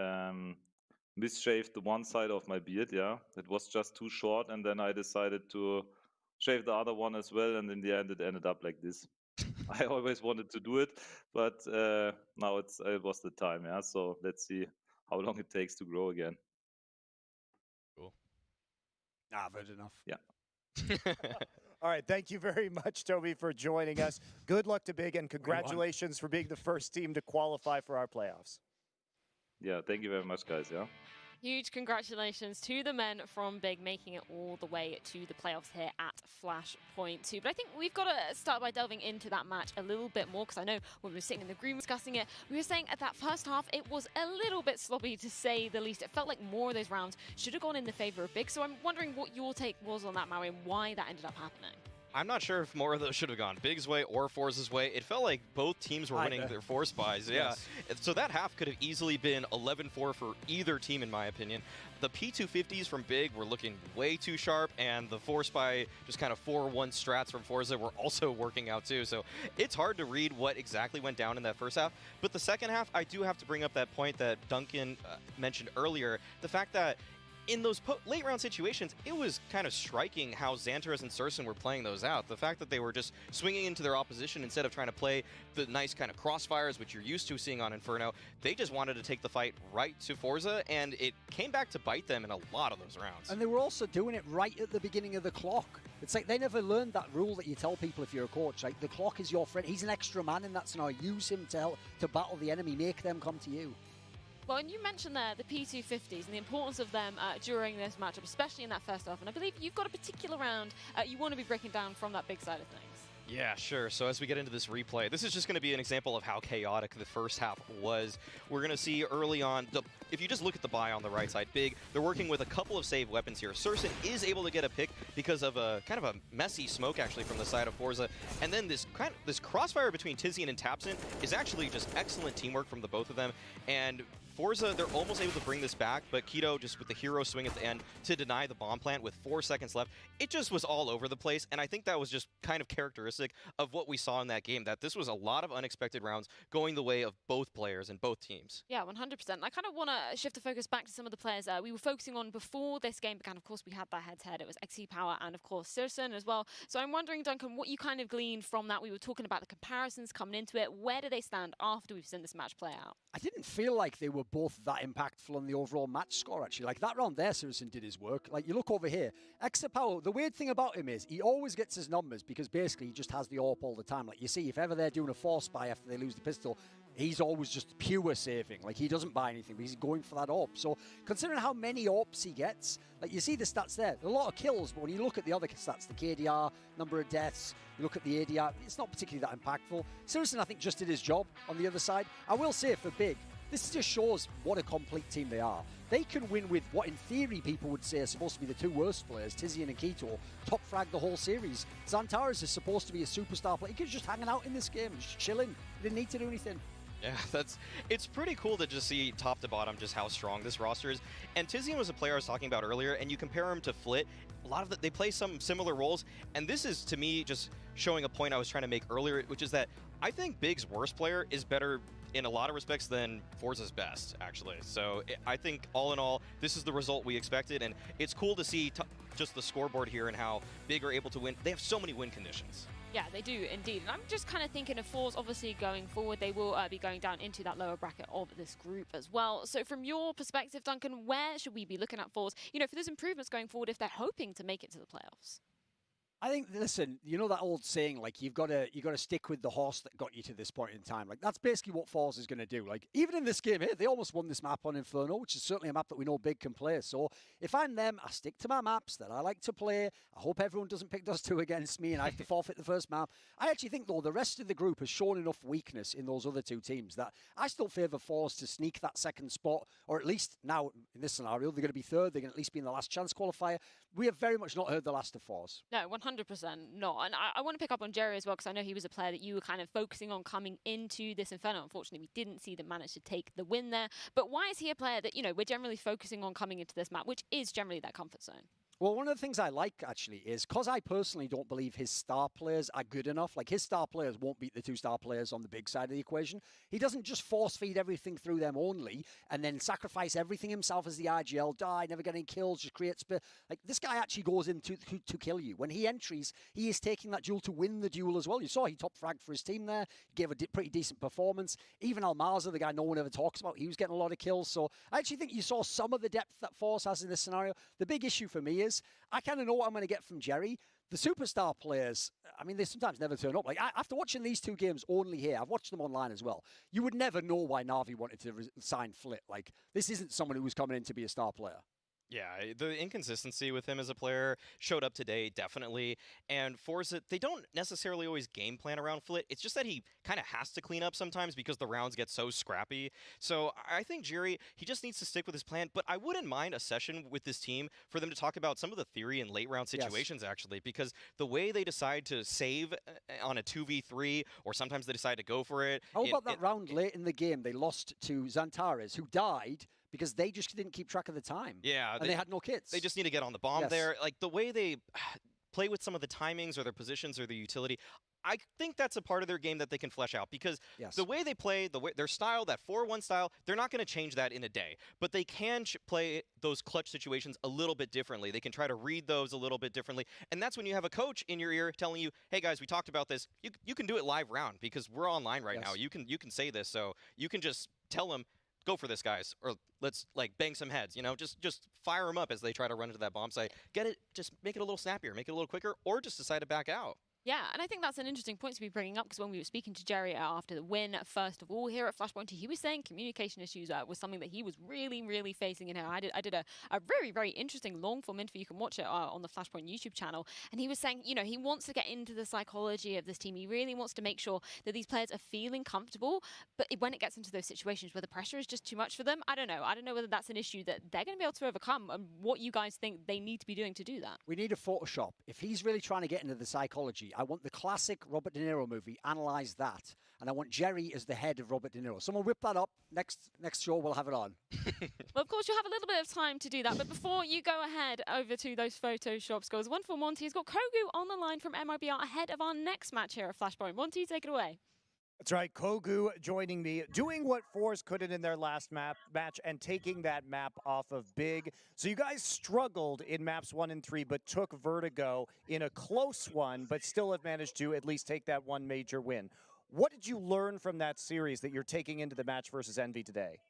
misshaved the one side of my beard. Yeah, it was just too short, and then I decided to shave the other one as well, and in the end, it ended up like this. I always wanted to do it, but now it was the time. Yeah, so let's see how long it takes to grow again. Cool. I've heard enough. Yeah. All right, thank you very much, Toby, for joining us. Good luck to Big, and congratulations for being the first team to qualify for our playoffs. Yeah, thank you very much, guys. Yeah. Huge congratulations to the men from Big, making it all the way to the playoffs here at Flashpoint 2. But I think we've got to start by delving into that match a little bit more, because I know when we were sitting in the green discussing it, we were saying at that first half it was a little bit sloppy, to say the least. It felt like more of those rounds should have gone in the favor of Big. So I'm wondering what your take was on that, Maui, and why that ended up happening. I'm not sure if more of those should have gone Big's way or Forza's way. It felt like both teams were winning their force buys. Yeah. Yes. So that half could have easily been 11-4 for either team, in my opinion. The P250s from Big were looking way too sharp, and the force buy, just kind of 4-1 strats from Forza, were also working out too. So it's hard to read what exactly went down in that first half. But the second half, I do have to bring up that point that Duncan mentioned earlier, the fact that in those late round situations, it was kind of striking how Xantares and Sursen were playing those out. The fact that they were just swinging into their opposition instead of trying to play the nice kind of crossfires, which you're used to seeing on Inferno. They just wanted to take the fight right to Forza, and it came back to bite them in a lot of those rounds. And they were also doing it right at the beginning of the clock. It's like they never learned that rule that you tell people if you're a coach. Like, the clock is your friend. He's an extra man in that scenario. Use him to help to battle the enemy. Make them come to you. Well, and you mentioned there the P250s and the importance of them during this matchup, especially in that first half. And I believe you've got a particular round you want to be breaking down from that Big side of things. Yeah, sure. So as we get into this replay, this is just going to be an example of how chaotic the first half was. We're going to see early on, if you just look at the buy on the right side, Big, they're working with a couple of save weapons here. Sursen is able to get a pick because of a kind of a messy smoke, actually, from the side of Forza. And then this crossfire between Tizian and Tapsin is actually just excellent teamwork from the both of them. And Forza, they're almost able to bring this back, but Keto just with the hero swing at the end to deny the bomb plant with 4 seconds left. It just was all over the place, and I think that was just kind of characteristic of what we saw in that game, that this was a lot of unexpected rounds going the way of both players and both teams. Yeah, 100%. I kind of want to shift the focus back to some of the players we were focusing on before this game began. Of course, we had that head-to-head. It was XC Power and, of course, Sursen as well. So I'm wondering, Duncan, what you kind of gleaned from that. We were talking about the comparisons coming into it. Where do they stand after we've seen this match play out? I didn't feel like they were both that impactful on the overall match score, actually. Like, that round there, Sursen did his work. Like, you look over here, Exapower, the weird thing about him is he always gets his numbers because basically he just has the AWP all the time. Like, you see, if ever they're doing a force buy after they lose the pistol, he's always just pure saving. Like, he doesn't buy anything, but he's going for that AWP. So, considering how many AWPs he gets, like, you see the stats there. A lot of kills, but when you look at the other stats, the KDR, number of deaths, you look at the ADR, it's not particularly that impactful. Sursen, I think, just did his job on the other side. I will say, for Big, this just shows what a complete team they are. They can win with what, in theory, people would say are supposed to be the two worst players, Tizian and Keto, top frag the whole series. Xantares is supposed to be a superstar player. He was just hanging out in this game, just chilling. He didn't need to do anything. Yeah, it's pretty cool to just see top to bottom just how strong this roster is. And Tizian was a player I was talking about earlier, and you compare him to Flit, a lot of they play some similar roles, and this is, to me, just showing a point I was trying to make earlier, which is that I think Big's worst player is better in a lot of respects than Forza's best, actually. So I think, all in all, this is the result we expected, and it's cool to see just the scoreboard here and how Big are able to win. They have so many win conditions. Yeah, they do indeed. And I'm just kind of thinking of Force, obviously, going forward. They will be going down into that lower bracket of this group as well. So from your perspective, Duncan, where should we be looking at Force, you know, for those improvements going forward if they're hoping to make it to the playoffs? I think, listen, you know that old saying, like, you've got to stick with the horse that got you to this point in time. Like, that's basically what Force is going to do. Like, even in this game here, they almost won this map on Inferno, which is certainly a map that we know Big can play. So if I'm them, I stick to my maps that I like to play. I hope everyone doesn't pick Dust 2 against me and I have to forfeit the first map. I actually think, though, the rest of the group has shown enough weakness in those other two teams that I still favour Force to sneak that second spot, or at least now, in this scenario, they're going to be third. They're going to at least be in the last chance qualifier. We have very much not heard the last of Force. No, 100% not. And I want to pick up on Jerry as well, because I know he was a player that you were kind of focusing on coming into this Inferno. Unfortunately, we didn't see them manage to take the win there. But why is he a player that, you know, we're generally focusing on coming into this map, which is generally that comfort zone? Well, one of the things I like, actually, is because I personally don't believe his star players are good enough. Like, his star players won't beat the two star players on the big side of the equation. He doesn't just force feed everything through them only and then sacrifice everything himself as the RGL, die, never getting kills, just create spit. Like, this guy actually goes in to kill you. When he entries, he is taking that duel to win the duel as well. You saw he top fragged for his team there, gave a pretty decent performance. Even Almaza, the guy no one ever talks about, he was getting a lot of kills. So I actually think you saw some of the depth that Force has in this scenario. The big issue for me is, I kind of know what I'm going to get from Jerry. The superstar players, I mean, they sometimes never turn up. Like, after watching these two games only here, I've watched them online as well, you would never know why Na'Vi wanted to sign Flit. Like, this isn't someone who was coming in to be a star player. Yeah, the inconsistency with him as a player showed up today, definitely. And Forza, they don't necessarily always game plan around Flit. It's just that he kind of has to clean up sometimes because the rounds get so scrappy. So I think Jerry, he just needs to stick with his plan. But I wouldn't mind a session with this team for them to talk about some of the theory in late round situations, actually, because the way they decide to save on a 2v3, or sometimes they decide to go for it. How about that round late in the game? They lost to Xantares, who died because they just didn't keep track of the time. Yeah. And they had no kits. They just need to get on the bomb there. Like, the way they play with some of the timings or their positions or their utility, I think that's a part of their game that they can flesh out, because the way they play, their style, that 4-1 style, they're not going to change that in a day. But they can play those clutch situations a little bit differently. They can try to read those a little bit differently. And that's when you have a coach in your ear telling you, hey, guys, we talked about this. You can do it live round because we're online right now. You can say this. So you can just tell them, go for this, guys, or let's, like, bang some heads, you know, just fire them up as they try to run into that bomb site. Get it, just make it a little snappier, make it a little quicker, or just decide to back out. Yeah, and I think that's an interesting point to be bringing up, because when we were speaking to Jerry after the win, first of all, here at FLASHPOINT, he was saying communication issues was something that he was really, really facing in here. I did a very, very interesting long-form interview. You can watch it on the FLASHPOINT YouTube channel. And he was saying, you know, he wants to get into the psychology of this team. He really wants to make sure that these players are feeling comfortable. But when it gets into those situations where the pressure is just too much for them, I don't know. I don't know whether that's an issue that they're going to be able to overcome, and what you guys think they need to be doing to do that. We need a Photoshop. If he's really trying to get into the psychology, I want the classic Robert De Niro movie, analyze that. And I want Jerry as the head of Robert De Niro. Someone whip that up. Next show, we'll have it on. Well, of course, you'll have a little bit of time to do that. But before you go ahead over to those Photoshop scores, one for Monty has got Kogu on the line from MIBR ahead of our next match here at FLASHPOINT. Monty, take it away. That's right, Kogu joining me, doing what Force couldn't in their last match and taking that map off of Big. So you guys struggled in maps 1 and 3, but took Vertigo in a close one, but still have managed to at least take that one major win. What did you learn from that series that you're taking into the match versus Envy today?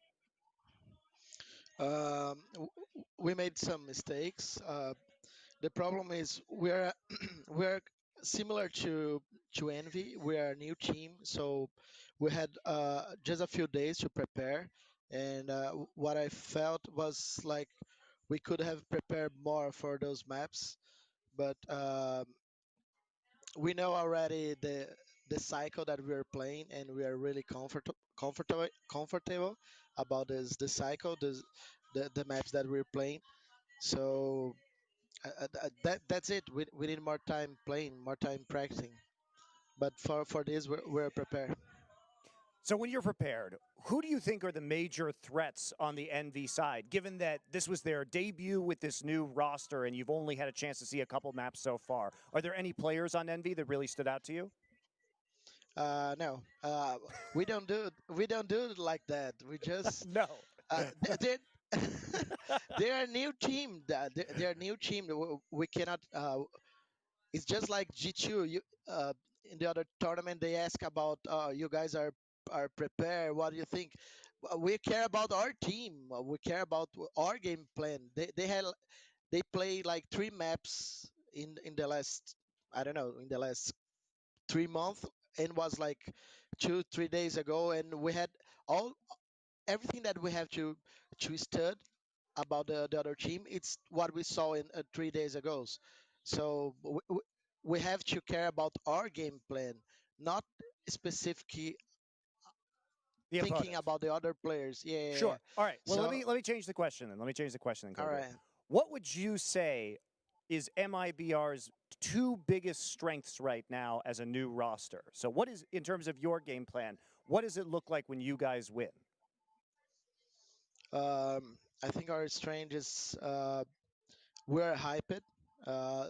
We made some mistakes. The problem is we're similar to Envy. We are a new team, so we had just a few days to prepare. And what I felt was like we could have prepared more for those maps, but we know already the cycle that we are playing, and we are really comfortable about the cycle, the maps that we're playing. So that's it. We need more time playing, more time practicing. But for this, we're prepared. So when you're prepared, who do you think are the major threats on the NV side, given that this was their debut with this new roster and you've only had a chance to see a couple maps so far? Are there any players on NV that really stood out to you? No, we don't do it like that. We just no. They're a new team. They're a new team. We cannot. It's just like G2. in the other tournament they ask about you guys are prepared. What do you think? We care about our team. We care about our game plan. They play like 3 maps in the last, I don't know, in the last 3 months, and was like 2-3 days ago, and we had all everything that we have to stud about the other team. It's what we saw in 3 days ago. So we have to care about our game plan, not specifically The thinking opponent. about the other players. Yeah. Sure. All right. Well, So, let me change the question then. Let me change the question then, all Kobe. right. What would you say is MIBR's 2 biggest strengths right now as a new roster? So what is, in terms of your game plan, what does it look like when you guys win? I think our strength is we're hyped.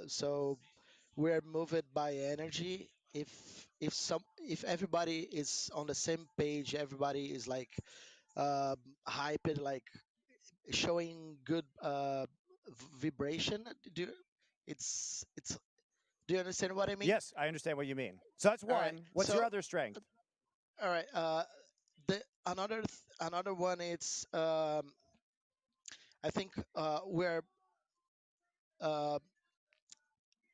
So we're moved by energy. If everybody is on the same page, everybody is like hyped, like showing good vibration. It's do you understand what I mean? Yes, I understand what you mean. So that's All right. one. What's So, your other strength? all right. The another one is I think we're uh,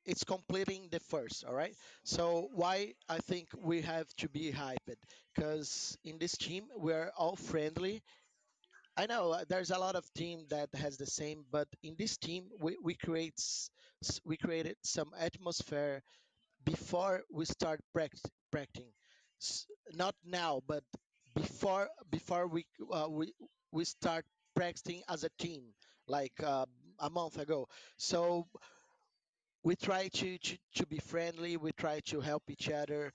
it's completing the first. All right. So why I think we have to be hyped, because in this team we're all friendly. I know there's a lot of team that has the same, but in this team we created some atmosphere before we start practicing. Not now, but before we start practicing as a team, like a month ago. So we try to be friendly. We try to help each other.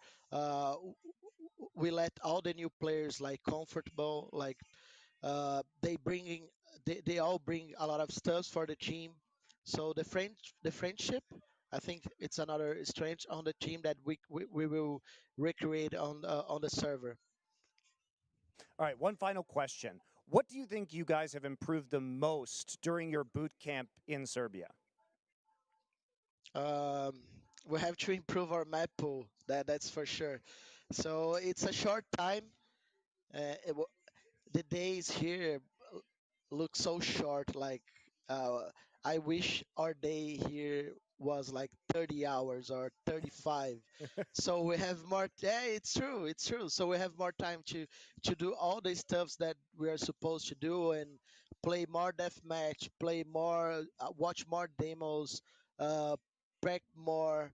We let all the new players like comfortable, like they bringing they all bring a lot of stuff for the team. So the friendship, I think it's another strength on the team that we will recreate on the server. All right, one final question. What do you think you guys have improved the most during your boot camp in Serbia? Um, we have to improve our map pool. That's for sure. So it's a short time. The days here look so short. Like I wish our day here was like 30 hours or 35. So we have more. Yeah, it's true. It's true. So we have more time to do all the stuffs that we are supposed to do and play more deathmatch, play more, watch more demos, uh, practice more.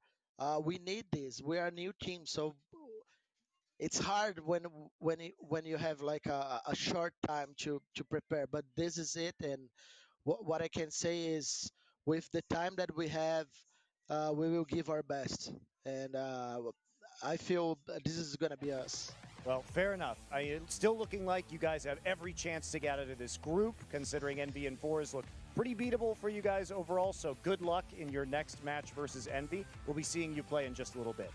We need this. We are a new team, so it's hard when you have like a short time to prepare, but this is it. And what I can say is with the time that we have, we will give our best, and I feel this is gonna be us. Well, fair enough. It's still looking like you guys have every chance to get out of this group, considering Envy and Fours look pretty beatable for you guys overall, so good luck in your next match versus Envy. We'll be seeing you play in just a little bit.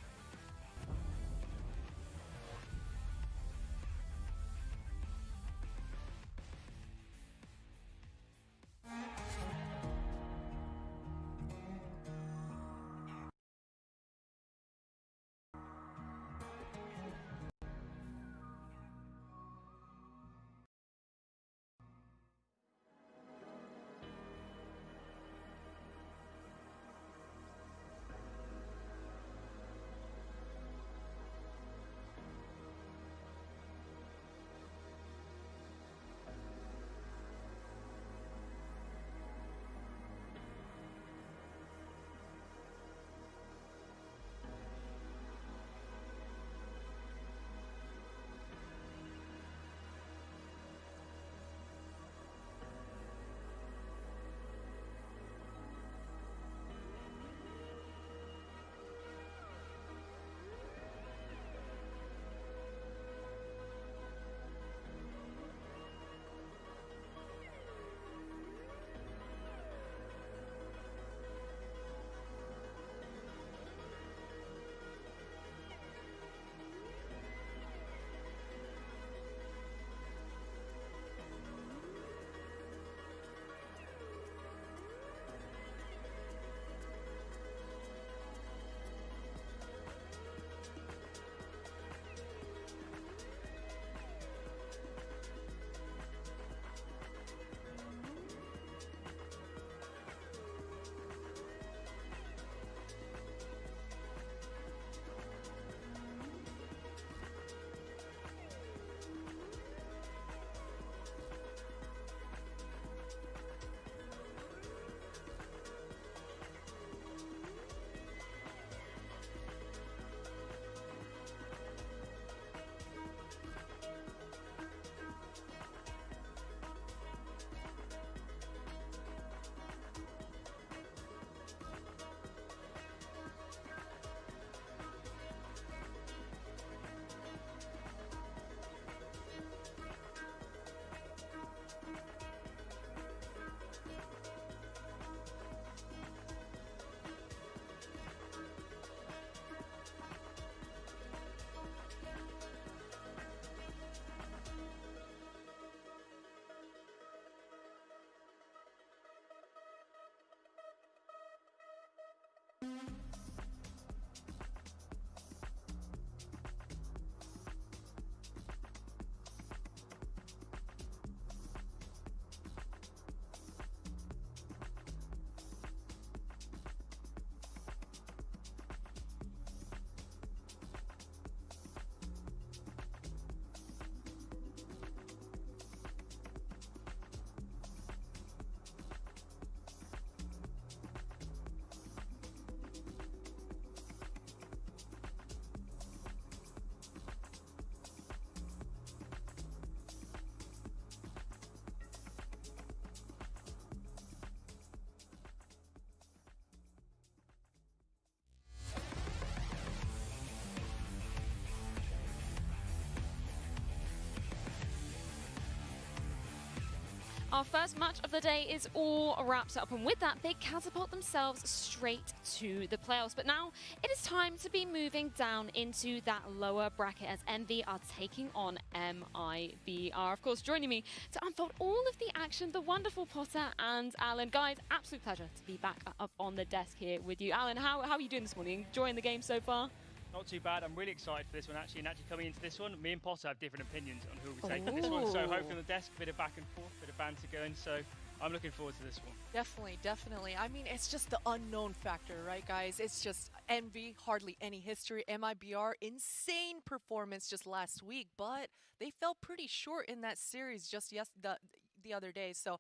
Our first match of the day is all wrapped up, and with that, they catapult themselves straight to the playoffs. But now it is time to be moving down into that lower bracket as MV are taking on MIBR. Of course, joining me to unfold all of the action, the wonderful Potter and Alan. Guys, absolute pleasure to be back up on the desk here with you. Alan, how are you doing this morning? Enjoying the game so far? Not too bad. I'm really excited for this one, actually. And actually coming into this one, me and Potter have different opinions on who we take in this one. So hopefully on the desk, a bit of back and forth, a bit of banter going. So I'm looking forward to this one. Definitely, definitely. I mean, it's just the unknown factor, right, guys? It's just Envy, hardly any history. MIBR, insane performance just last week, but they fell pretty short in that series just the other day. So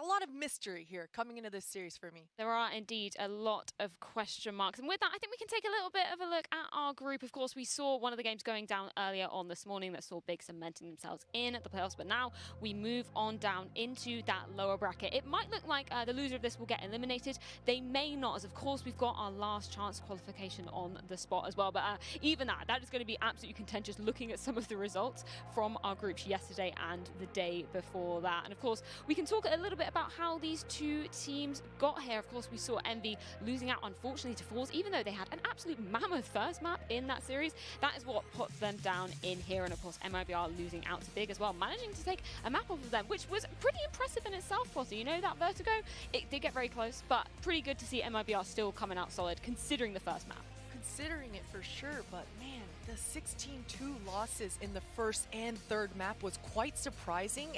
a lot of mystery here coming into this series for me. There are indeed a lot of question marks. And with that, I think we can take a little bit of a look at our group. Of course, we saw one of the games going down earlier on this morning that saw Big cementing themselves in the playoffs. But now we move on down into that lower bracket. It might look like the loser of this will get eliminated. They may not, as of course we've got our last chance qualification on the spot as well. But even that is going to be absolutely contentious looking at some of the results from our groups yesterday and the day before that. And of course, we can talk a little bit about how these two teams got here. Of course, we saw Envy losing out, unfortunately, to Falls, even though they had an absolute mammoth first map in that series. That is what puts them down in here. And of course, MIBR losing out to Big as well, managing to take a map off of them, which was pretty impressive in itself, Potter. You know, that Vertigo, it did get very close, but pretty good to see MIBR still coming out solid, considering the first map. Considering it for sure, but man, the 16-2 losses in the first and third map was quite surprising.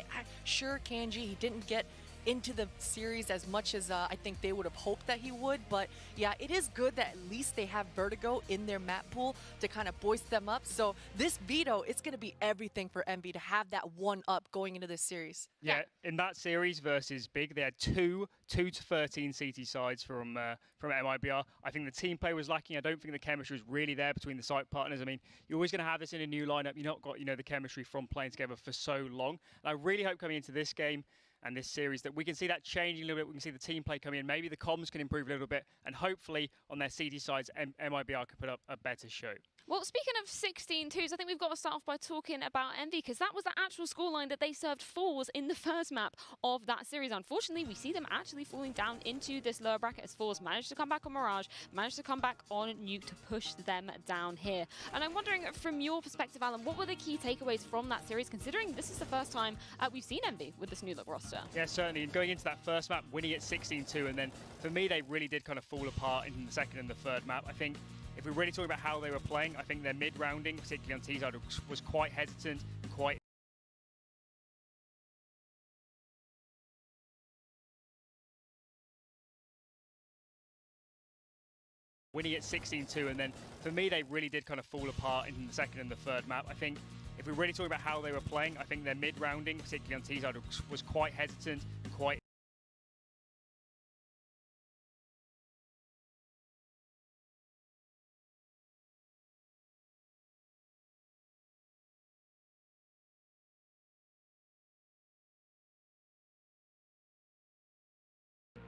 Sure, Kanji, he didn't get into the series as much as I think they would have hoped that he would, but yeah, it is good that at least they have Vertigo in their map pool to kind of boist them up. So this veto, it's going to be everything for Envy to have that one up going into this series. Yeah, in that series versus Big, they had two to 13 CT sides from MIBR. I think the team play was lacking. I don't think the chemistry was really there between the site partners. I mean, you're always going to have this in a new lineup. You've not got, the chemistry from playing together for so long. And I really hope coming into this game and this series that we can see that changing a little bit. We can see the team play coming in. Maybe the comms can improve a little bit, and hopefully on their CT sides, MIBR can put up a better show. Well, speaking of 16-2s, I think we've got to start off by talking about Envy, because that was the actual scoreline that they served Falls in the first map of that series. Unfortunately, we see them actually falling down into this lower bracket as Falls managed to come back on Mirage, managed to come back on Nuke to push them down here. And I'm wondering, from your perspective, Alan, what were the key takeaways from that series, considering this is the first time we've seen Envy with this new look roster? Yeah, certainly. Going into that first map, winning it 16-2, and then for me, they really did kind of fall apart in the second and the third map. I think if we're really talking about how they were playing, I think their mid-rounding, particularly on T-side, was quite hesitant and quite... winning it 16-2, and then for me, they really did kind of fall apart in the second and the third map. I think if we're really talking about how they were playing, I think their mid-rounding, particularly on T-side, was quite hesitant and quite...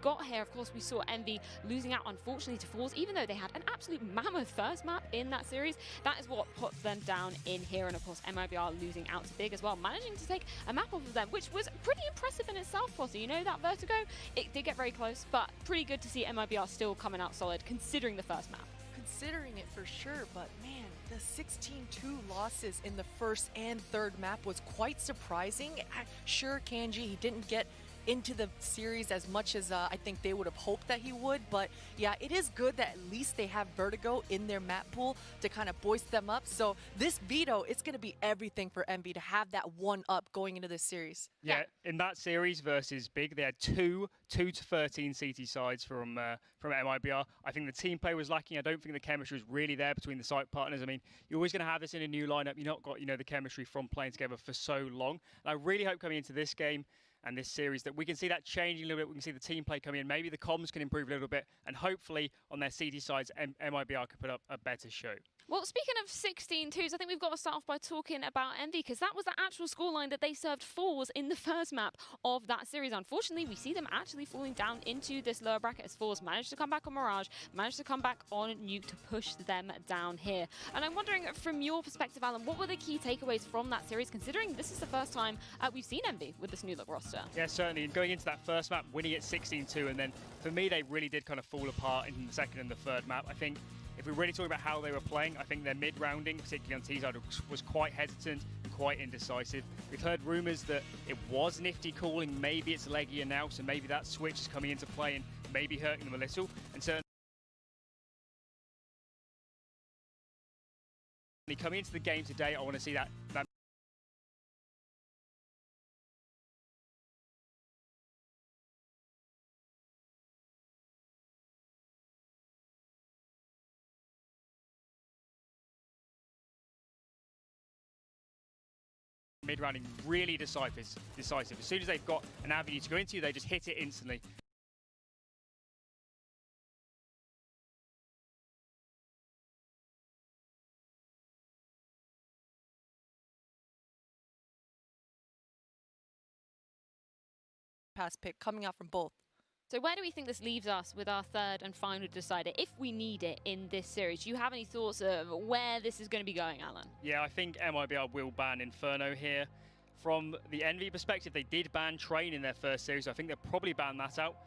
got here, of course, we saw Envy losing out, unfortunately, to Falls, even though they had an absolute mammoth first map in that series. That is what puts them down in here. And of course, MIBR losing out to Big as well, managing to take a map off of them, which was pretty impressive in itself, Potter. You know, that Vertigo, it did get very close, but pretty good to see MIBR still coming out solid, considering the first map. Considering it for sure, but man, the 16-2 losses in the first and third map was quite surprising. Sure, Kanji, he didn't get into the series as much as I think they would have hoped that he would, but yeah, it is good that at least they have Vertigo in their map pool to kind of boist them up. So this veto, it's going to be everything for Envy to have that one up going into this series. Yeah, in that series versus Big, they had two to 13 CT sides from MIBR. I think the team play was lacking. I don't think the chemistry was really there between the site partners. I mean, you're always going to have this in a new lineup. You've not got, the chemistry from playing together for so long. And I really hope coming into this game and this series that we can see that changing a little bit. We can see the team play coming in. Maybe the comms can improve a little bit, and hopefully on their CT sides, MIBR can put up a better show. Well, speaking of 16-2s, I think we've got to start off by talking about Envy, because that was the actual scoreline that they served Falls in the first map of that series. Unfortunately, we see them actually falling down into this lower bracket as Falls managed to come back on Mirage, managed to come back on Nuke to push them down here. And I'm wondering, from your perspective, Alan, what were the key takeaways from that series, considering this is the first time we've seen Envy with this new look roster? faster. Yeah, certainly. And going into that first map, winning it 16-2, and then for me, they really did kind of fall apart in the second and the third map. I think if we're really talking about how they were playing, I think their mid-rounding, particularly on T-side, was quite hesitant and quite indecisive. We've heard rumours that it was Nifty calling, maybe it's Legia now, so maybe that switch is coming into play and maybe hurting them a little. And certainly coming into the game today, I want to see that mid-rounding really decisive. As soon as they've got an avenue to go into, they just hit it instantly. Pass pick coming out from both. So where do we think this leaves us with our third and final decider, if we need it in this series? Do you have any thoughts of where this is going to be going, Alan? Yeah, I think MIBR will ban Inferno here. From the Envy perspective, they did ban Train in their first series, so I think they'll probably ban that out.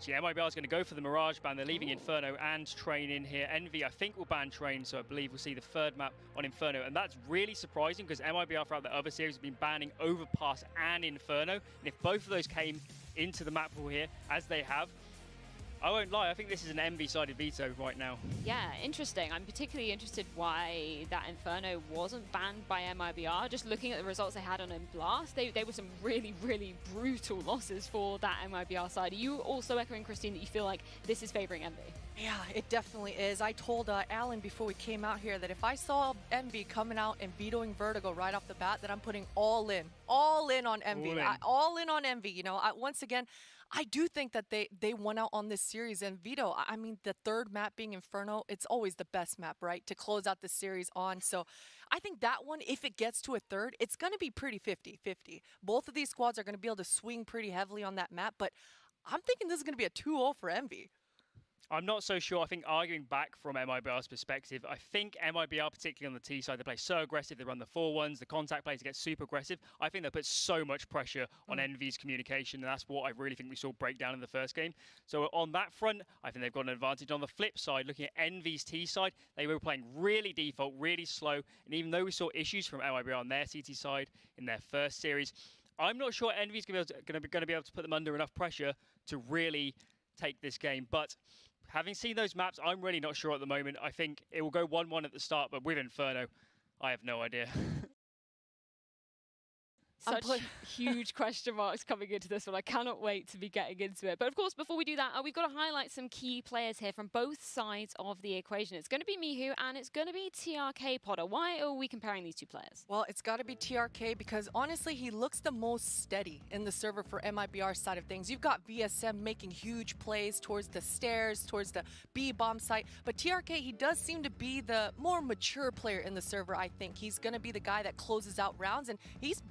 So yeah, MIBR is going to go for the Mirage ban. They're leaving Inferno and Train in here. Envy, I think, will ban Train, so I believe we'll see the third map on Inferno. And that's really surprising because MIBR throughout the other series have been banning Overpass and Inferno. And if both of those came into the map pool here, as they have, I won't lie, I think this is an Envy-sided veto right now. Yeah, interesting. I'm particularly interested why that Inferno wasn't banned by MIBR. Just looking at the results they had on Blast, they were some really, really brutal losses for that MIBR side. Are you also echoing, Christine, that you feel like this is favoring Envy? Yeah, it definitely is. I told Alan before we came out here that if I saw Envy coming out and vetoing Vertigo right off the bat, that I'm putting all in on Envy. All in on Envy. You know, once again, I do think that they won out on this series and veto. I mean, the third map being Inferno, it's always the best map, right, to close out the series on. So I think that one, if it gets to a third, it's going to be pretty 50-50. Both of these squads are going to be able to swing pretty heavily on that map, but I'm thinking this is going to be a 2-0 for Envy. I'm not so sure. I think arguing back from MIBR's perspective, I think MIBR, particularly on the T side, they play so aggressive. They run the 4-1s, the contact plays get super aggressive. I think they put so much pressure on Envy's communication, and that's what I really think we saw break down in the first game. So on that front, I think they've got an advantage. On the flip side, looking at Envy's T side, they were playing really default, really slow, and even though we saw issues from MIBR on their CT side in their first series, I'm not sure Envy's going to be able to put them under enough pressure to really take this game. But having seen those maps, I'm really not sure at the moment. I think it will go 1-1 at the start, but with Inferno, I have no idea. Such huge question marks coming into this one. I cannot wait to be getting into it. But of course, before we do that, we've got to highlight some key players here from both sides of the equation. It's going to be Mihu and it's going to be TRK, Potter. Why are we comparing these two players? Well, it's got to be TRK because honestly, he looks the most steady in the server for MIBR side of things. You've got VSM making huge plays towards the stairs, towards the B bomb site. But TRK, he does seem to be the more mature player in the server, I think. He's going to be the guy that closes out rounds, and he's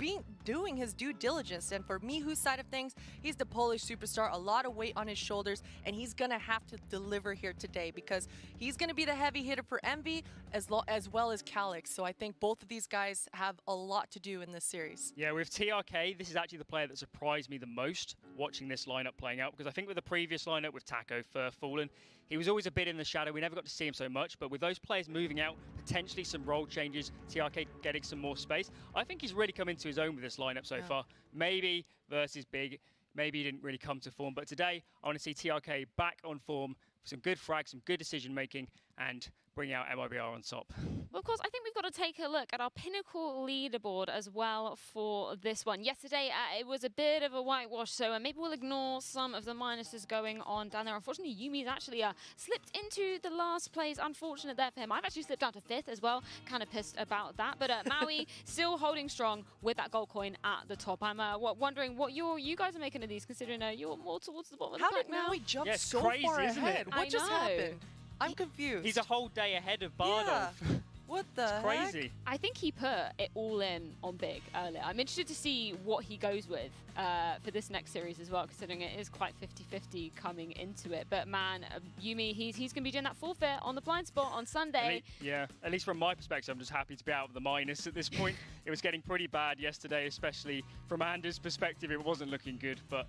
doing his due diligence. And for Mihu's side of things, he's the Polish superstar, a lot of weight on his shoulders, and he's gonna have to deliver here today because he's gonna be the heavy hitter for Envy as well as Calix. So I think both of these guys have a lot to do in this series. Yeah, with TRK, this is actually the player that surprised me the most watching this lineup playing out, because I think with the previous lineup with Taco, Fur, Fallen, he was always a bit in the shadow. We never got to see him so much, but with those players moving out, potentially some role changes, TRK getting some more space, I think he's really come into his own with this lineup so far. Maybe versus Big, maybe he didn't really come to form, but today I want to see TRK back on form, some good frags, some good decision making, and bring out MIBR on top. Well, of course, I think we've got to take a look at our pinnacle leaderboard as well for this one. Yesterday, it was a bit of a whitewash, so maybe we'll ignore some of the minuses going on down there. Unfortunately, Yumi's actually slipped into the last place. Unfortunate there for him. I've actually slipped down to 5th as well. Kind of pissed about that. But Maui still holding strong with that gold coin at the top. I'm wondering what you guys are making of these, considering you're more towards the bottom of the pack now. How did Maui jump so crazy, far isn't ahead? it? What just happened? I'm confused. He's a whole day ahead of Bardolph. What the It's heck? crazy. I think he put it all in on big earlier. I'm interested to see what he goes with for this next series as well, considering it is quite 50-50 coming into it. But man, Yumi, he's going to be doing that forfeit on the blind spot on Sunday. At least from my perspective, I'm just happy to be out of the minus at this point. It was getting pretty bad yesterday, especially from Anders' perspective. It wasn't looking good, but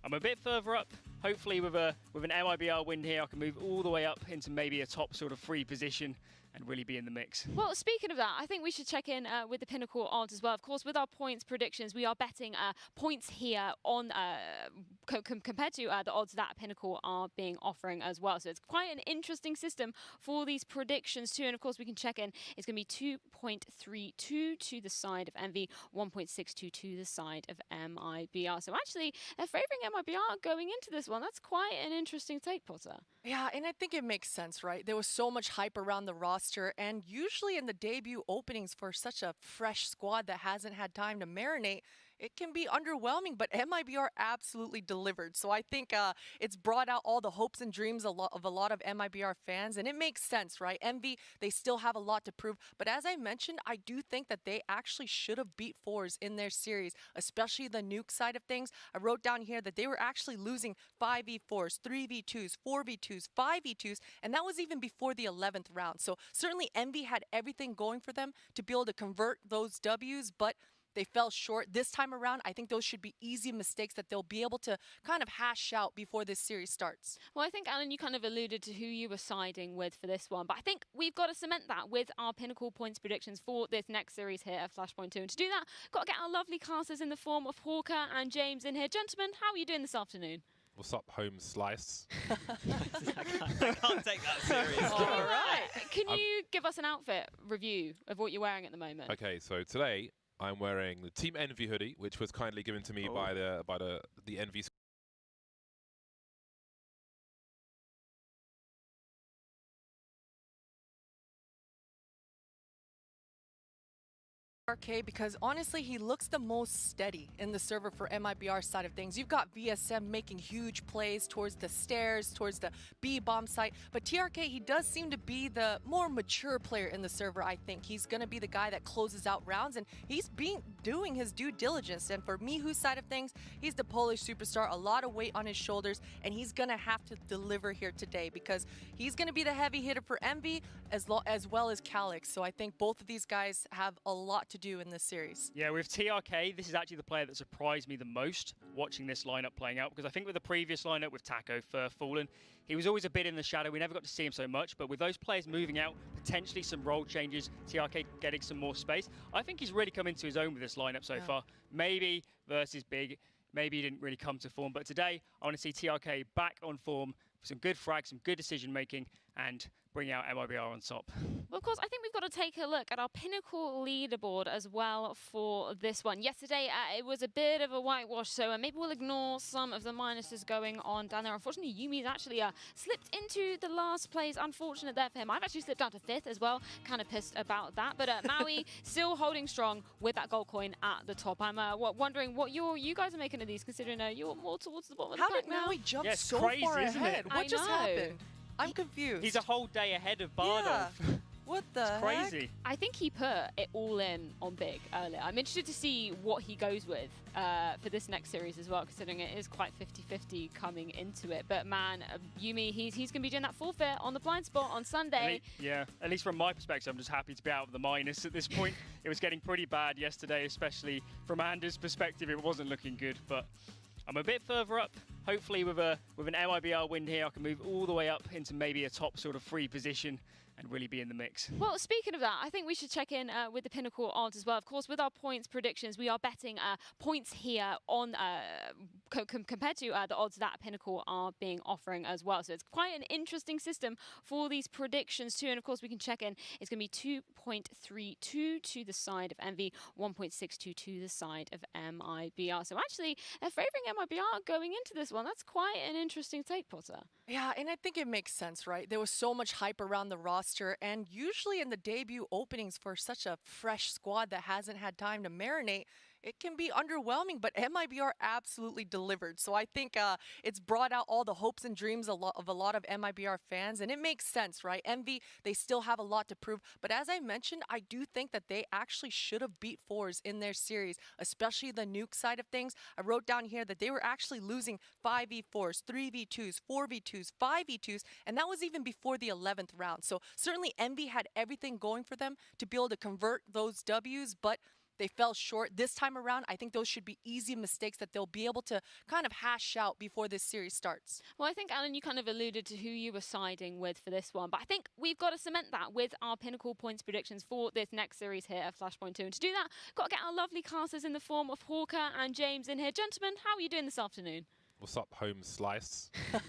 I'm a bit further up. Hopefully with an MIBR win here, I can move all the way up into maybe a top sort of 3 position and really be in the mix. Well, speaking of that, I think we should check in with the Pinnacle odds as well. Of course, with our points predictions, we are betting points here on compared to the odds that Pinnacle are being offering as well. So it's quite an interesting system for these predictions too. And of course, we can check in. It's going to be 2.32 to the side of Envy, 1.62 to the side of MIBR. So actually, they're favouring MIBR going into this one. That's quite an interesting take, Potter. Yeah, and I think it makes sense, right? There was so much hype around the roster, and usually in the debut openings for such a fresh squad that hasn't had time to marinate, it can be underwhelming, but MIBR absolutely delivered. So I think it's brought out all the hopes and dreams of a lot of MIBR fans, and it makes sense, right? Envy, they still have a lot to prove, but as I mentioned, I do think that they actually should have beat Fours in their series, especially the nuke side of things. I wrote down here that they were actually losing 5v4s, 3v2s, 4v2s, 5v2s, and that was even before the 11th round. So certainly Envy had everything going for them to be able to convert those Ws, but they fell short. This time around, I think those should be easy mistakes that they'll be able to kind of hash out before this series starts. Well, I think, Alan, you kind of alluded to who you were siding with for this one, but I think we've got to cement that with our Pinnacle points predictions for this next series here at Flashpoint 2. And to do that, got to get our lovely casters in the form of Hawker and James in here. Gentlemen, how are you doing this afternoon? What's up, home slice? I can't take that serious. All right. Can you give us an outfit review of what you're wearing at the moment? Okay, so today I'm wearing the Team Envy hoodie, which was kindly given to me by the Envy. RK, because honestly he looks the most steady in the server for MIBR side of things. You've got VSM making huge plays towards the stairs, towards the B bomb site, but TRK, he does seem to be the more mature player in the server. I think he's gonna be the guy that closes out rounds, and he's doing his due diligence. And for Mihu's side of things, he's the Polish superstar, a lot of weight on his shoulders, and he's gonna have to deliver here today because he's gonna be the heavy hitter for Envy as well as Calix. So I think both of these guys have a lot to do in this series. Yeah, with TRK, this is actually the player that surprised me the most watching this lineup playing out, because I think with the previous lineup with Taco, Fallen, he was always a bit in the shadow. We never got to see him so much, but with those players moving out, potentially some role changes, TRK getting some more space, I think he's really come into his own with this lineup so far. Maybe versus Big, maybe he didn't really come to form, but today I want to see TRK back on form, some good frags, some good decision making, and bring out MIBR on top. Well, of course, I think we've got to take a look at our Pinnacle leaderboard as well for this one. Yesterday, it was a bit of a whitewash, so maybe we'll ignore some of the minuses going on down there. Unfortunately, Yumi's actually slipped into the last place. Unfortunate there for him. I've actually slipped down to 5th as well. Kind of pissed about that. But Maui still holding strong with that gold coin at the top. I'm wondering what you guys are making of these, considering you're more towards the bottom of the pack now. How did Maui jump Yeah, so crazy, far isn't ahead? it? What just happened? I'm confused. He's a whole day ahead of Bardolph. Yeah. What the heck? Crazy. I think he put it all in on big earlier. I'm interested to see what he goes with for this next series as well, considering it is quite 50-50 coming into it. But man, Yumi, he's going to be doing that forfeit on the blind spot on Sunday. At least from my perspective, I'm just happy to be out of the minus at this point. It was getting pretty bad yesterday, especially from Anders' perspective. It wasn't looking good, but I'm a bit further up. Hopefully with an MIBR win here, I can move all the way up into maybe a top sort of 3 position and really be in the mix. Well, speaking of that, I think we should check in with the Pinnacle odds as well. Of course, with our points predictions, we are betting points here on compared to the odds that Pinnacle are being offering as well. So it's quite an interesting system for these predictions too. And of course, we can check in. It's going to be 2.32 to the side of Envy, 1.62 to the side of MIBR. So actually, they're favouring MIBR going into this one. That's quite an interesting take, Potter. Yeah, and I think it makes sense, right? There was so much hype around the roster, and usually in the debut openings for such a fresh squad that hasn't had time to marinate, it can be underwhelming, but MIBR absolutely delivered. So I think it's brought out all the hopes and dreams of a lot of MIBR fans, and it makes sense, right? Envy, they still have a lot to prove, but as I mentioned, I do think that they actually should have beat Force in their series, especially the nuke side of things. I wrote down here that they were actually losing 5v4s, 3v2s, 4v2s, 5v2s, and that was even before the 11th round. So certainly Envy had everything going for them to be able to convert those W's, but they fell short this time around. I think those should be easy mistakes that they'll be able to kind of hash out before this series starts. Well, I think, Alan, you kind of alluded to who you were siding with for this one, but I think we've got to cement that with our pinnacle points predictions for this next series here at Flashpoint 2. And to do that, got to get our lovely casters in the form of Hawker and James in here. Gentlemen, how are you doing this afternoon? What's up, home slice? I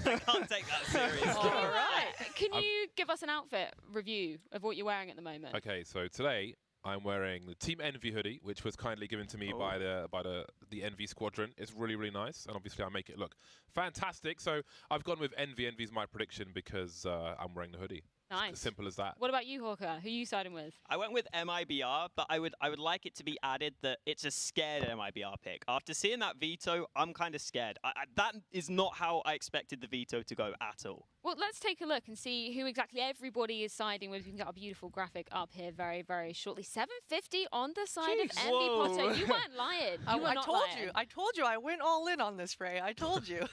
can't take that seriously. All right. Can you give us an outfit review of what you're wearing at the moment? Okay, so today I'm wearing the Team Envy hoodie, which was kindly given to me by the Envy squadron. It's really, really nice, and obviously I make it look fantastic. So I've gone with Envy. Envy's my prediction because I'm wearing the hoodie. Nice. As simple as that. What about you, Hawker? Who are you siding with? I went with MIBR, but I would like it to be added that it's a scared MIBR pick. After seeing that veto, I'm kind of scared. That is not how I expected the veto to go at all. Well, let's take a look and see who exactly everybody is siding with. We can get a beautiful graphic up here very, very shortly. 750 on the side of Envy Potter. You weren't lying. You were not lying. I told you. I went all in on this, Frey. I told you.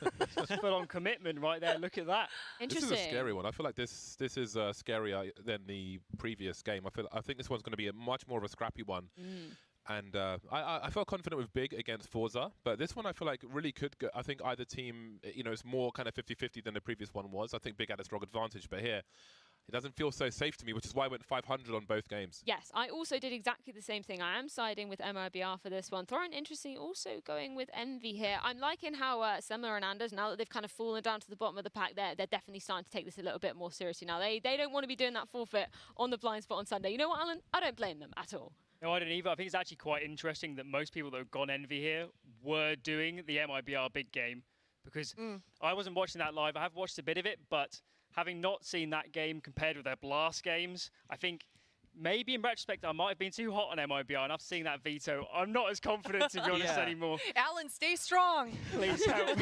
Full on commitment right there. Look at that. Interesting. This is a scary one. I feel like this is scarier than the previous game. I think this one's going to be a much more of a scrappy one. And I felt confident with Big against Forza, but this one I feel like really could go. I think either team, you know, it's more kind of 50-50 than the previous one was. I think Big had a strong advantage, but here it doesn't feel so safe to me, which is why I went 500 on both games. Yes, I also did exactly the same thing. I am siding with MIBR for this one. Thorin, interesting, also going with Envy here. I'm liking how Semler and Anders, now that they've kind of fallen down to the bottom of the pack, they're definitely starting to take this a little bit more seriously now. They don't want to be doing that forfeit on the blind spot on Sunday. You know what, Alan? I don't blame them at all. No, I don't either. I think it's actually quite interesting that most people that have gone Envy here were doing the MIBR big game, because I wasn't watching that live. I have watched a bit of it, but having not seen that game compared with their Blast games, I think maybe in retrospect I might have been too hot on MIBR, and after seeing that veto, I'm not as confident, to be honest, anymore. Alan, stay strong. Please help.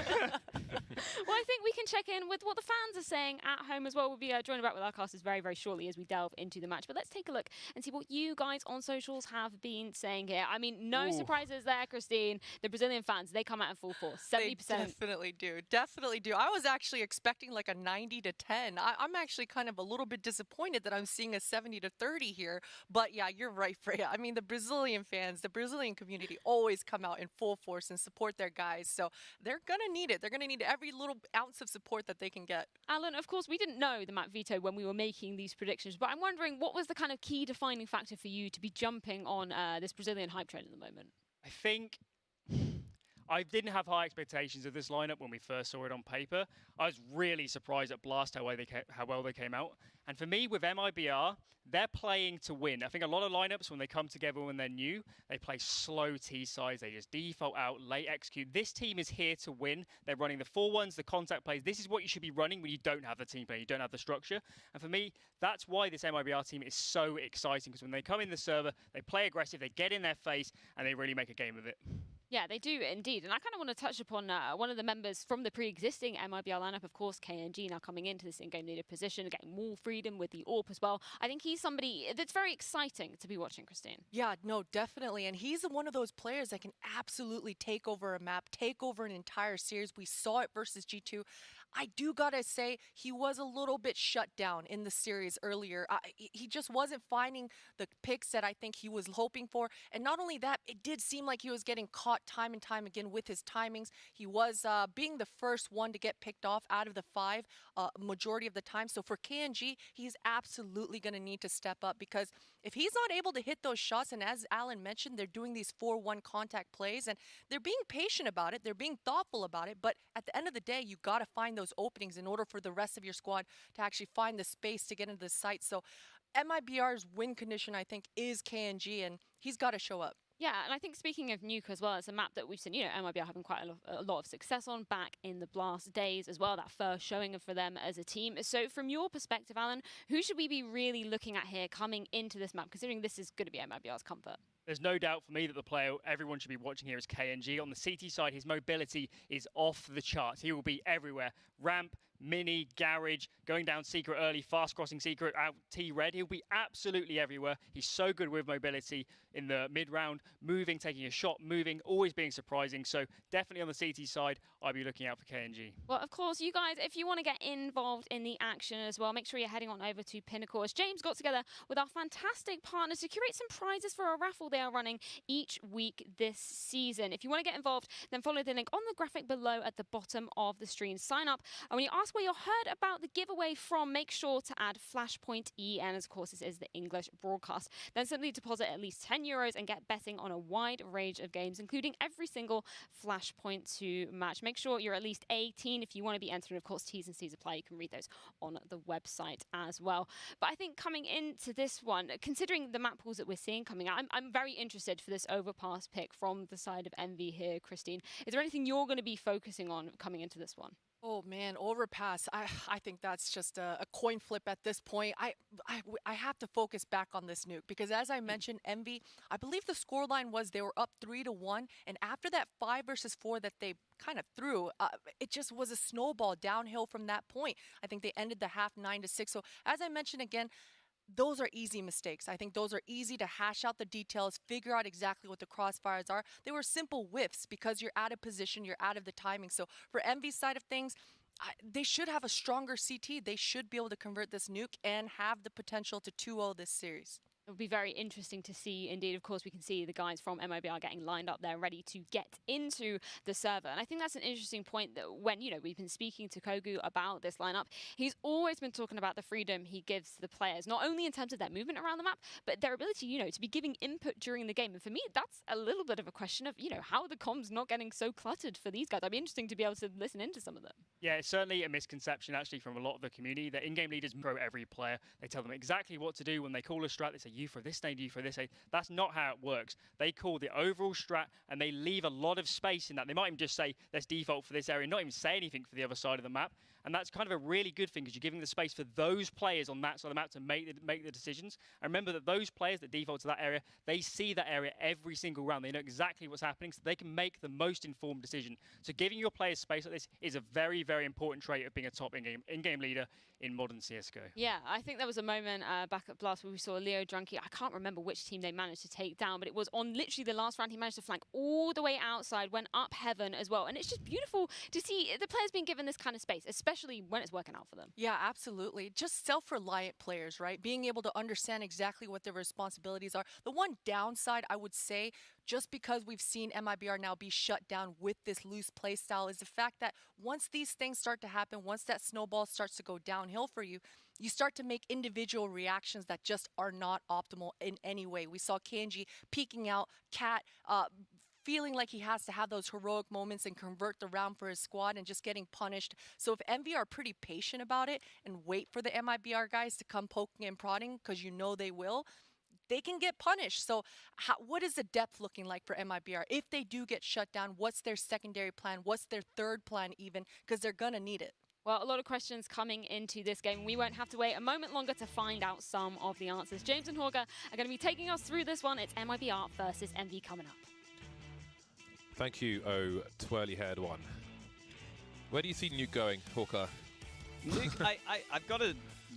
Well, I think we can check in with what the fans are saying at home as well. We'll be joined back with our casters very, very shortly as we delve into the match. But let's take a look and see what you guys on socials have been saying here. I mean, no surprises there, Christine. The Brazilian fans, they come out in full force. 70%. They definitely do. Definitely do. I was actually expecting like a 90 to 10. I'm actually kind of a little bit disappointed that I'm seeing a 70 to 30 here. But yeah, you're right, Freya. I mean, the Brazilian fans, the Brazilian community always come out in full force and support their guys. So they're going to need it. They're going to need every little ounce of support that they can get. Alan, of course, we didn't know the map veto when we were making these predictions, but I'm wondering what was the kind of key defining factor for you to be jumping on this Brazilian hype train at the moment? I think I didn't have high expectations of this lineup when we first saw it on paper. I was really surprised at Blast how well they came out. And for me, with MIBR, they're playing to win. I think a lot of lineups, when they come together when they're new, they play slow T-sides. They just default out, late execute. This team is here to win. They're running the 4-1s, the contact plays. This is what you should be running when you don't have the team play, you don't have the structure. And for me, that's why this MIBR team is so exciting, because when they come in the server, they play aggressive, they get in their face, and they really make a game of it. Yeah, they do indeed. And I kind of want to touch upon one of the members from the pre-existing MIBR lineup, of course, KNG, now coming into this in-game leader position, getting more freedom with the AWP as well. I think he's somebody that's very exciting to be watching, Christine. Yeah, no, definitely. And he's one of those players that can absolutely take over a map, take over an entire series. We saw it versus G2. I do gotta say, he was a little bit shut down in the series earlier. He just wasn't finding the picks that I think he was hoping for. And not only that, it did seem like he was getting caught time and time again with his timings. He was being the first one to get picked off out of the 5 majority of the time. So for KNG, he's absolutely going to need to step up, because if he's not able to hit those shots, and as Alan mentioned, they're doing these 4-1 contact plays, and they're being patient about it, they're being thoughtful about it, but at the end of the day, you got to find those openings in order for the rest of your squad to actually find the space to get into the site. So MIBR's win condition, I think, is KNG, and he's got to show up. Yeah, and I think speaking of Nuke as well, it's a map that we've seen, you know, MIBR having quite a lot of success on back in the Blast days as well, that first showing for them as a team. So from your perspective, Alan, who should we be really looking at here coming into this map, considering this is going to be MIBR's comfort? There's no doubt for me that the player everyone should be watching here is KNG. On the CT side, his mobility is off the charts. He will be everywhere. Ramp, mini, garage, going down secret early, fast crossing secret, out T-red. He'll be absolutely everywhere. He's so good with mobility in the mid-round, moving, taking a shot, moving, always being surprising. So definitely on the CT side, I'd be looking out for KNG. Well, of course, you guys, if you want to get involved in the action as well, make sure you're heading on over to Pinnacle, as James got together with our fantastic partners to curate some prizes for a raffle they are running each week this season. If you want to get involved, then follow the link on the graphic below at the bottom of the stream. Sign up, and when you ask where you heard about the giveaway from, make sure to add FLASHPOINT EN, as of course this is the English broadcast. Then simply deposit at least €10 and get betting on a wide range of games, including every single FLASHPOINT 2 match. Make sure you're at least 18 if you want to be entering. Of course, T's and C's apply. You can read those on the website as well. But I think coming into this one, considering the map pools that we're seeing coming out, I'm very interested for this overpass pick from the side of Envy here, Christine. Is there anything you're going to be focusing on coming into this one? Oh man, overpass. I think that's just a coin flip at this point. I have to focus back on this nuke because, as I mentioned, Envy, I believe the scoreline was they were up 3-1, and after that 5 versus 4 that they kind of threw, it just was a snowball downhill from that point. I think they ended the half 9-6. So as I mentioned again, those are easy mistakes. I think those are easy to hash out the details, figure out exactly what the crossfires are. They were simple whiffs because you're out of position, you're out of the timing. So for Envy's side of things, they should have a stronger CT. They should be able to convert this nuke and have the potential to 2-0 this series. It would be very interesting to see. Indeed, of course, we can see the guys from MIBR getting lined up there, ready to get into the server. And I think that's an interesting point that when, you know, we've been speaking to Kogu about this lineup, he's always been talking about the freedom he gives the players, not only in terms of their movement around the map, but their ability, you know, to be giving input during the game. And for me, that's a little bit of a question of, you know, how are the comms not getting so cluttered for these guys? It'd be interesting to be able to listen into some of them. Yeah, it's certainly a misconception actually from a lot of the community that in-game leaders pro every player. They tell them exactly what to do when they call a strat. They say, you for this nade, you for this nade. That's not how it works. They call the overall strat and they leave a lot of space in that. They might even just say, let's default for this area, not even say anything for the other side of the map. And that's kind of a really good thing because you're giving the space for those players on that side of the map to make the decisions. And remember that those players that default to that area, they see that area every single round. They know exactly what's happening, so they can make the most informed decision. So giving your players space like this is a very, very important trait of being a top in-game leader in modern CSGO. Yeah, I think there was a moment back at Blast where we saw Leo Drunky. I can't remember which team they managed to take down, but it was on literally the last round. He managed to flank all the way outside, went up heaven as well. And it's just beautiful to see the players being given this kind of space, especially when it's working out for them. Yeah, absolutely. Just self-reliant players, right? Being able to understand exactly what their responsibilities are. The one downside, I would say, just because we've seen MIBR now be shut down with this loose play style, is the fact that once these things start to happen, once that snowball starts to go downhill for you, you start to make individual reactions that just are not optimal in any way. We saw KNG peeking out, Cat feeling like he has to have those heroic moments and convert the round for his squad and just getting punished. So if Envy are pretty patient about it and wait for the MIBR guys to come poking and prodding, because you know they will, they can get punished. So what is the depth looking like for MIBR? If they do get shut down, what's their secondary plan? What's their third plan even? Because they're going to need it. Well, a lot of questions coming into this game. We won't have to wait a moment longer to find out some of the answers. James and Horga are going to be taking us through this one. It's MIBR versus Envy coming up. Thank you, oh twirly-haired one. Where do you see Nuke going, Hawker? Nuke, I've got to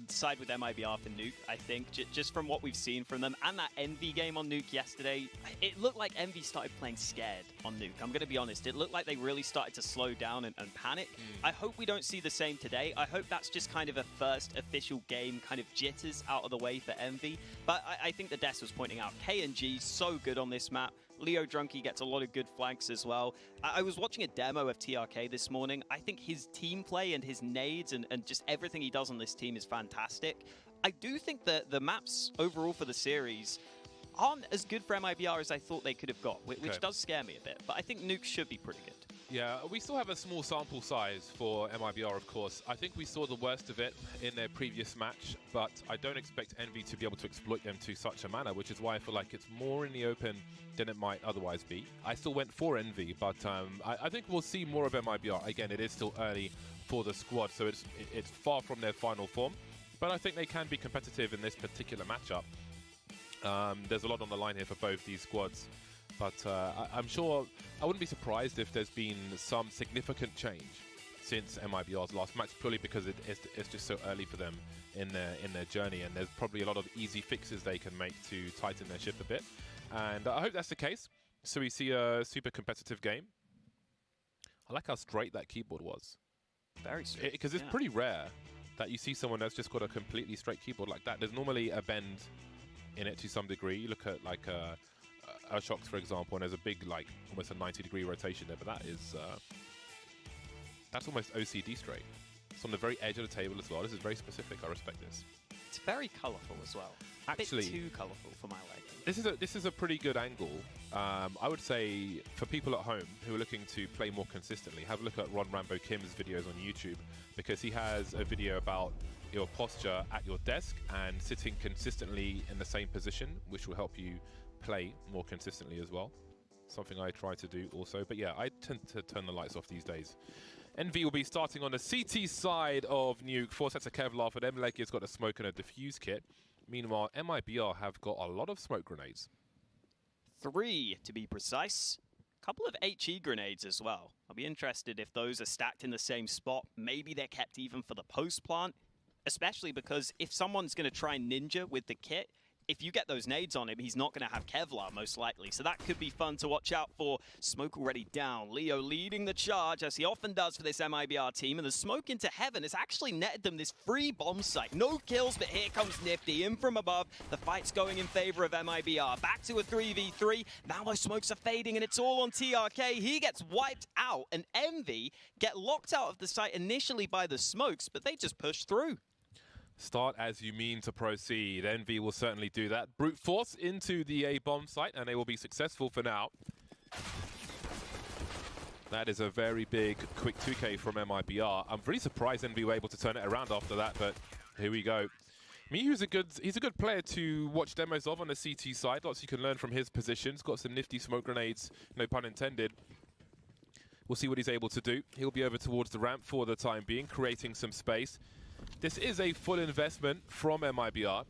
side with MIBR for Nuke, I think, just from what we've seen from them. And that Envy game on Nuke yesterday, it looked like Envy started playing scared on Nuke. I'm going to be honest. It looked like they really started to slow down and panic. I hope we don't see the same today. I hope that's just kind of a first official game kind of jitters out of the way for Envy. But I think the Des was pointing out, KNG so good on this map. Leo Drunky gets a lot of good flanks as well. I was watching a demo of TRK this morning. I think his team play and his nades and just everything he does on this team is fantastic. I do think that the maps overall for the series aren't as good for MIBR as I thought they could have got, which does scare me a bit. But I think Nuke should be pretty good. Yeah, we still have a small sample size for MIBR, of course. I think we saw the worst of it in their previous match, but I don't expect Envy to be able to exploit them to such a manner, which is why I feel like it's more in the open than it might otherwise be. I still went for Envy, but I think we'll see more of MIBR. Again, it is still early for the squad, so it's far from their final form, but I think they can be competitive in this particular matchup. There's a lot on the line here for both these squads. But I'm sure I wouldn't be surprised if there's been some significant change since MIBR's last match, purely because it's just so early for them in their journey, and there's probably a lot of easy fixes they can make to tighten their ship a bit. And I hope that's the case. So we see a super competitive game. I like how straight that keyboard was. Very straight. Because it's pretty rare that you see someone that's just got a completely straight keyboard like that. There's normally a bend in it to some degree. You look at like ASROCK, for example, and there's a big, like, almost a 90-degree rotation there, but that is, that's almost OCD straight. It's on the very edge of the table as well. This is very specific. I respect this. It's very colourful as well. Actually, a bit too colourful for my liking. This is a pretty good angle. I would say for people at home who are looking to play more consistently, have a look at Ron Rambo Kim's videos on YouTube, because he has a video about your posture at your desk and sitting consistently in the same position, which will help you play more consistently as well. Something I try to do also. But yeah, I tend to turn the lights off these days. Envy will be starting on the CT side of Nuke. 4 sets of Kevlar for them. Legia's got a smoke and a diffuse kit. Meanwhile, MIBR have got a lot of smoke grenades. 3 to be precise. A couple of HE grenades as well. I'll be interested if those are stacked in the same spot. Maybe they're kept even for the post plant. Especially because if someone's going to try ninja with the kit, if you get those nades on him, he's not going to have Kevlar, most likely. So that could be fun to watch out for. Smoke already down. Leo leading the charge, as he often does for this MIBR team. And the smoke into heaven has actually netted them this free bomb site. No kills, but here comes Nifty in from above. The fight's going in favor of MIBR. Back to a 3v3. Now those smokes are fading, and it's all on TRK. He gets wiped out, and Envy get locked out of the site initially by the smokes, but they just push through. Start as you mean to proceed. Envy will certainly do that. Brute force into the A bomb site, and they will be successful for now. That is a very big quick 2K from MIBR. I'm really surprised Envy were able to turn it around after that, but here we go. Miu's he's a good player to watch demos of on the CT side. Lots you can learn from his positions. Got some nifty smoke grenades, no pun intended. We'll see what he's able to do. He'll be over towards the ramp for the time being, creating some space. This is a full investment from MIBR.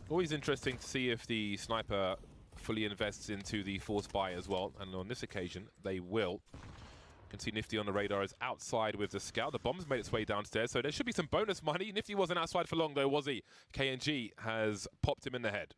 Always interesting to see if the sniper fully invests into the force buy as well, and on this occasion, they will. You can see Nifty on the radar is outside with the scout. The bomb's made its way downstairs, so there should be some bonus money. Nifty wasn't outside for long though, was he? KNG has popped him in the head.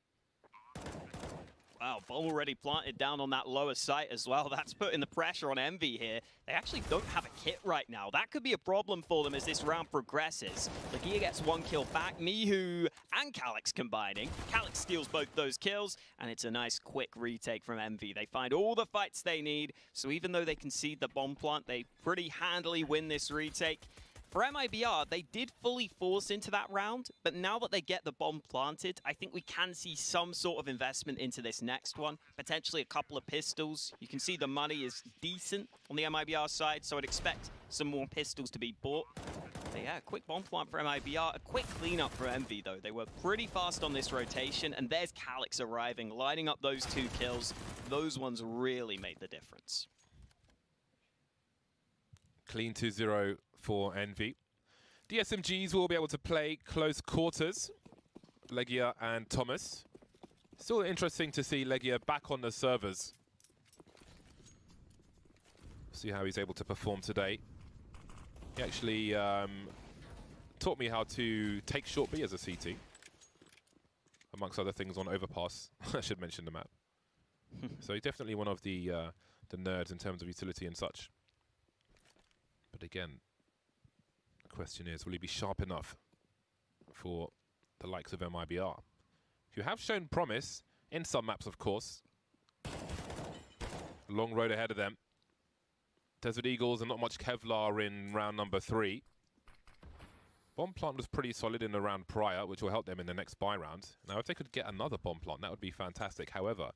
Wow, bomb already planted down on that lower site as well. That's putting the pressure on Envy here. They actually don't have a kit right now. That could be a problem for them as this round progresses. Legia gets 1 kill back. Mihu and Calyx combining. Calyx steals both those kills, and it's a nice quick retake from Envy. They find all the fights they need, so even though they concede the bomb plant, they pretty handily win this retake. For MIBR, they did fully force into that round, but now that they get the bomb planted, I think we can see some sort of investment into this next one. Potentially a couple of pistols. You can see the money is decent on the MIBR side, so I'd expect some more pistols to be bought. But yeah, a quick bomb plant for MIBR, a quick cleanup for Envy though. They were pretty fast on this rotation, and there's Calyx arriving, lining up those 2 kills. Those ones really made the difference. Clean 2-0 for Envy. The SMGs will be able to play close quarters. Legia and Thomas. Still interesting to see Legia back on the servers. See how he's able to perform today. He actually taught me how to take short B as a CT. Amongst other things on Overpass. I should mention the map. So he's definitely one of the nerds in terms of utility and such. But again, the question is, will he be sharp enough for the likes of MIBR, who have shown promise in some maps, of course. Long road ahead of them. Desert Eagles and not much Kevlar in round number 3. Bomb plant was pretty solid in the round prior, which will help them in the next buy round. Now, if they could get another bomb plant, that would be fantastic. However,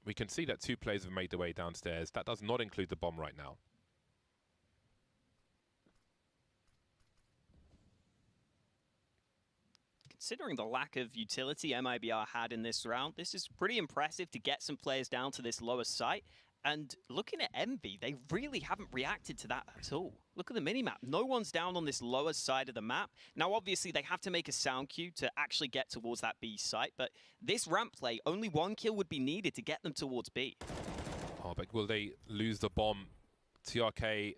we can see that 2 players have made their way downstairs. That does not include the bomb right now. considering the lack of utility MIBR had in this round, this is pretty impressive to get some players down to this lower site. And looking at Envy, they really haven't reacted to that at all. Look at the minimap. No one's down on this lower side of the map. Now, obviously, they have to make a sound cue to actually get towards that B site, but this ramp play, only 1 kill would be needed to get them towards B. Oh, but will they lose the bomb? TRK,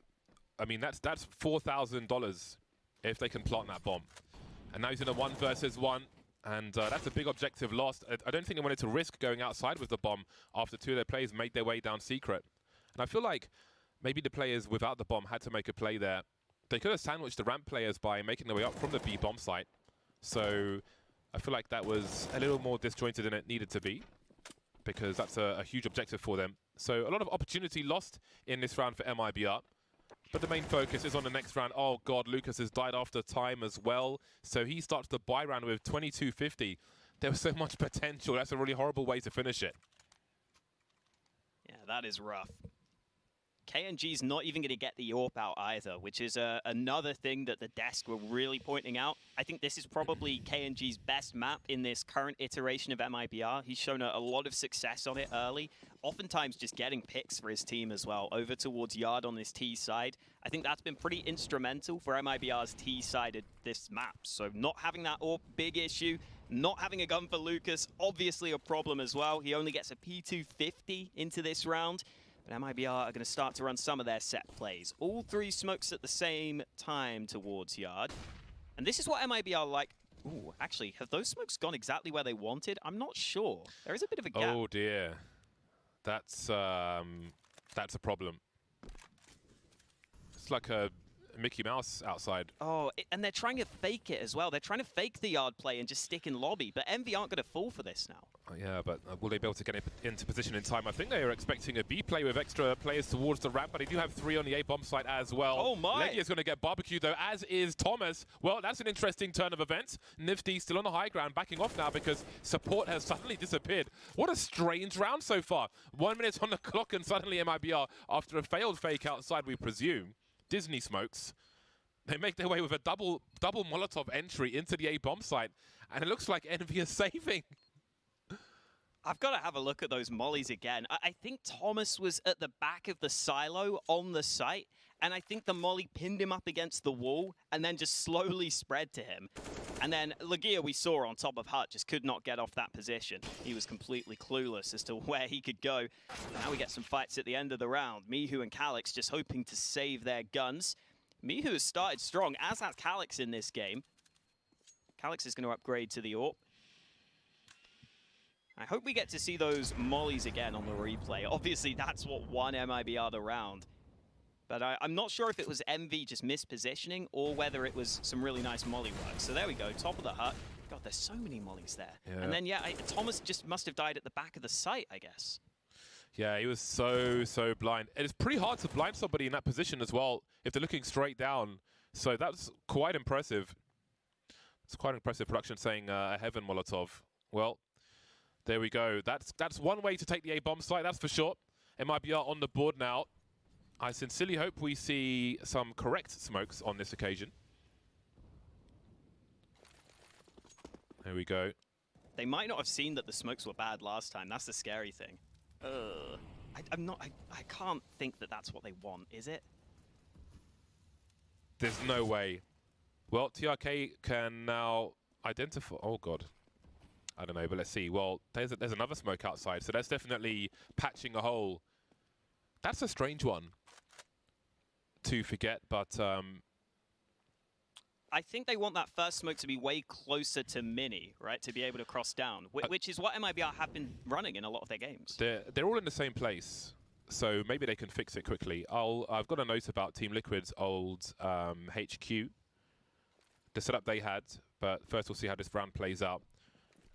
I mean, that's $4,000 if they can plant that bomb. And now he's in a 1 versus 1. And that's a big objective lost. I don't think they wanted to risk going outside with the bomb after 2 of their players made their way down secret. And I feel like maybe the players without the bomb had to make a play there. They could have sandwiched the ramp players by making their way up from the B bomb site. So I feel like that was a little more disjointed than it needed to be, because that's a huge objective for them. So a lot of opportunity lost in this round for MIBR. But the main focus is on the next round. Oh god, Lucas has died after time as well. So he starts the buy round with 2250. There was so much potential. That's a really horrible way to finish it. Yeah, that is rough. KNG's not even going to get the AWP out either, which is another thing that the desk were really pointing out. I think this is probably KNG's best map in this current iteration of MIBR. He's shown a lot of success on it early, oftentimes just getting picks for his team as well, over towards Yard on this T side. I think that's been pretty instrumental for MIBR's T side of this map. So not having that AWP, big issue. Not having a gun for Lucas, obviously a problem as well. He only gets a P250 into this round. But MIBR are going to start to run some of their set plays. All 3 smokes at the same time towards Yard. And this is what MIBR like. Ooh, actually, have those smokes gone exactly where they wanted? I'm not sure. There is a bit of a gap. Oh dear. That's a problem. It's like a Mickey Mouse outside. Oh, and they're trying to fake it as well. They're trying to fake the Yard play and just stick in lobby. But Envy aren't going to fall for this now. Oh, yeah, but will they be able to get into position in time? I think they are expecting a B play with extra players towards the ramp, but they do have 3 on the A bomb site as well. Oh my! Legia is going to get barbecued though, as is Thomas. Well, that's an interesting turn of events. Nifty still on the high ground, backing off now because support has suddenly disappeared. What a strange round so far. 1 minute on the clock and suddenly MIBR, after a failed fake outside, we presume, Disney smokes. They make their way with a double Molotov entry into the A bomb site, and it looks like Envy is saving. I've got to have a look at those mollies again. I think Thomas was at the back of the silo on the site, and I think the molly pinned him up against the wall and then just slowly spread to him. And then Legia, we saw on top of Hut, just could not get off that position. He was completely clueless as to where he could go. Now we get some fights at the end of the round. Mihu and Calyx just hoping to save their guns. Mihu has started strong, as has Calyx in this game. Calyx is going to upgrade to the AWP. I hope we get to see those mollies again on the replay. Obviously, that's what won MIBR the round. But I'm not sure if it was MV just mispositioning or whether it was some really nice molly work. So there we go, top of the hut. God, there's so many mollies there. Yeah. And then, yeah, Thomas just must have died at the back of the site, I guess. Yeah, he was so blind. It's pretty hard to blind somebody in that position as well if they're looking straight down. So that's quite impressive. It's quite impressive production saying a Heaven Molotov. Well, there we go. That's one way to take the A-bomb site, that's for sure. MIBR on the board now. I sincerely hope we see some correct smokes on this occasion. There we go. They might not have seen that the smokes were bad last time. That's the scary thing. I can't think that that's what they want, is it? There's no way. Well, TRK can now identify... Oh, God. I don't know, but let's see. Well, there's another smoke outside, so that's definitely patching a hole. That's a strange one to forget, but... I think they want that first smoke to be way closer to Mini, right? To be able to cross down, which is what MIBR have been running in a lot of their games. They're all in the same place, so maybe they can fix it quickly. I've got a note about Team Liquid's old HQ, the setup they had, but first we'll see how this round plays out.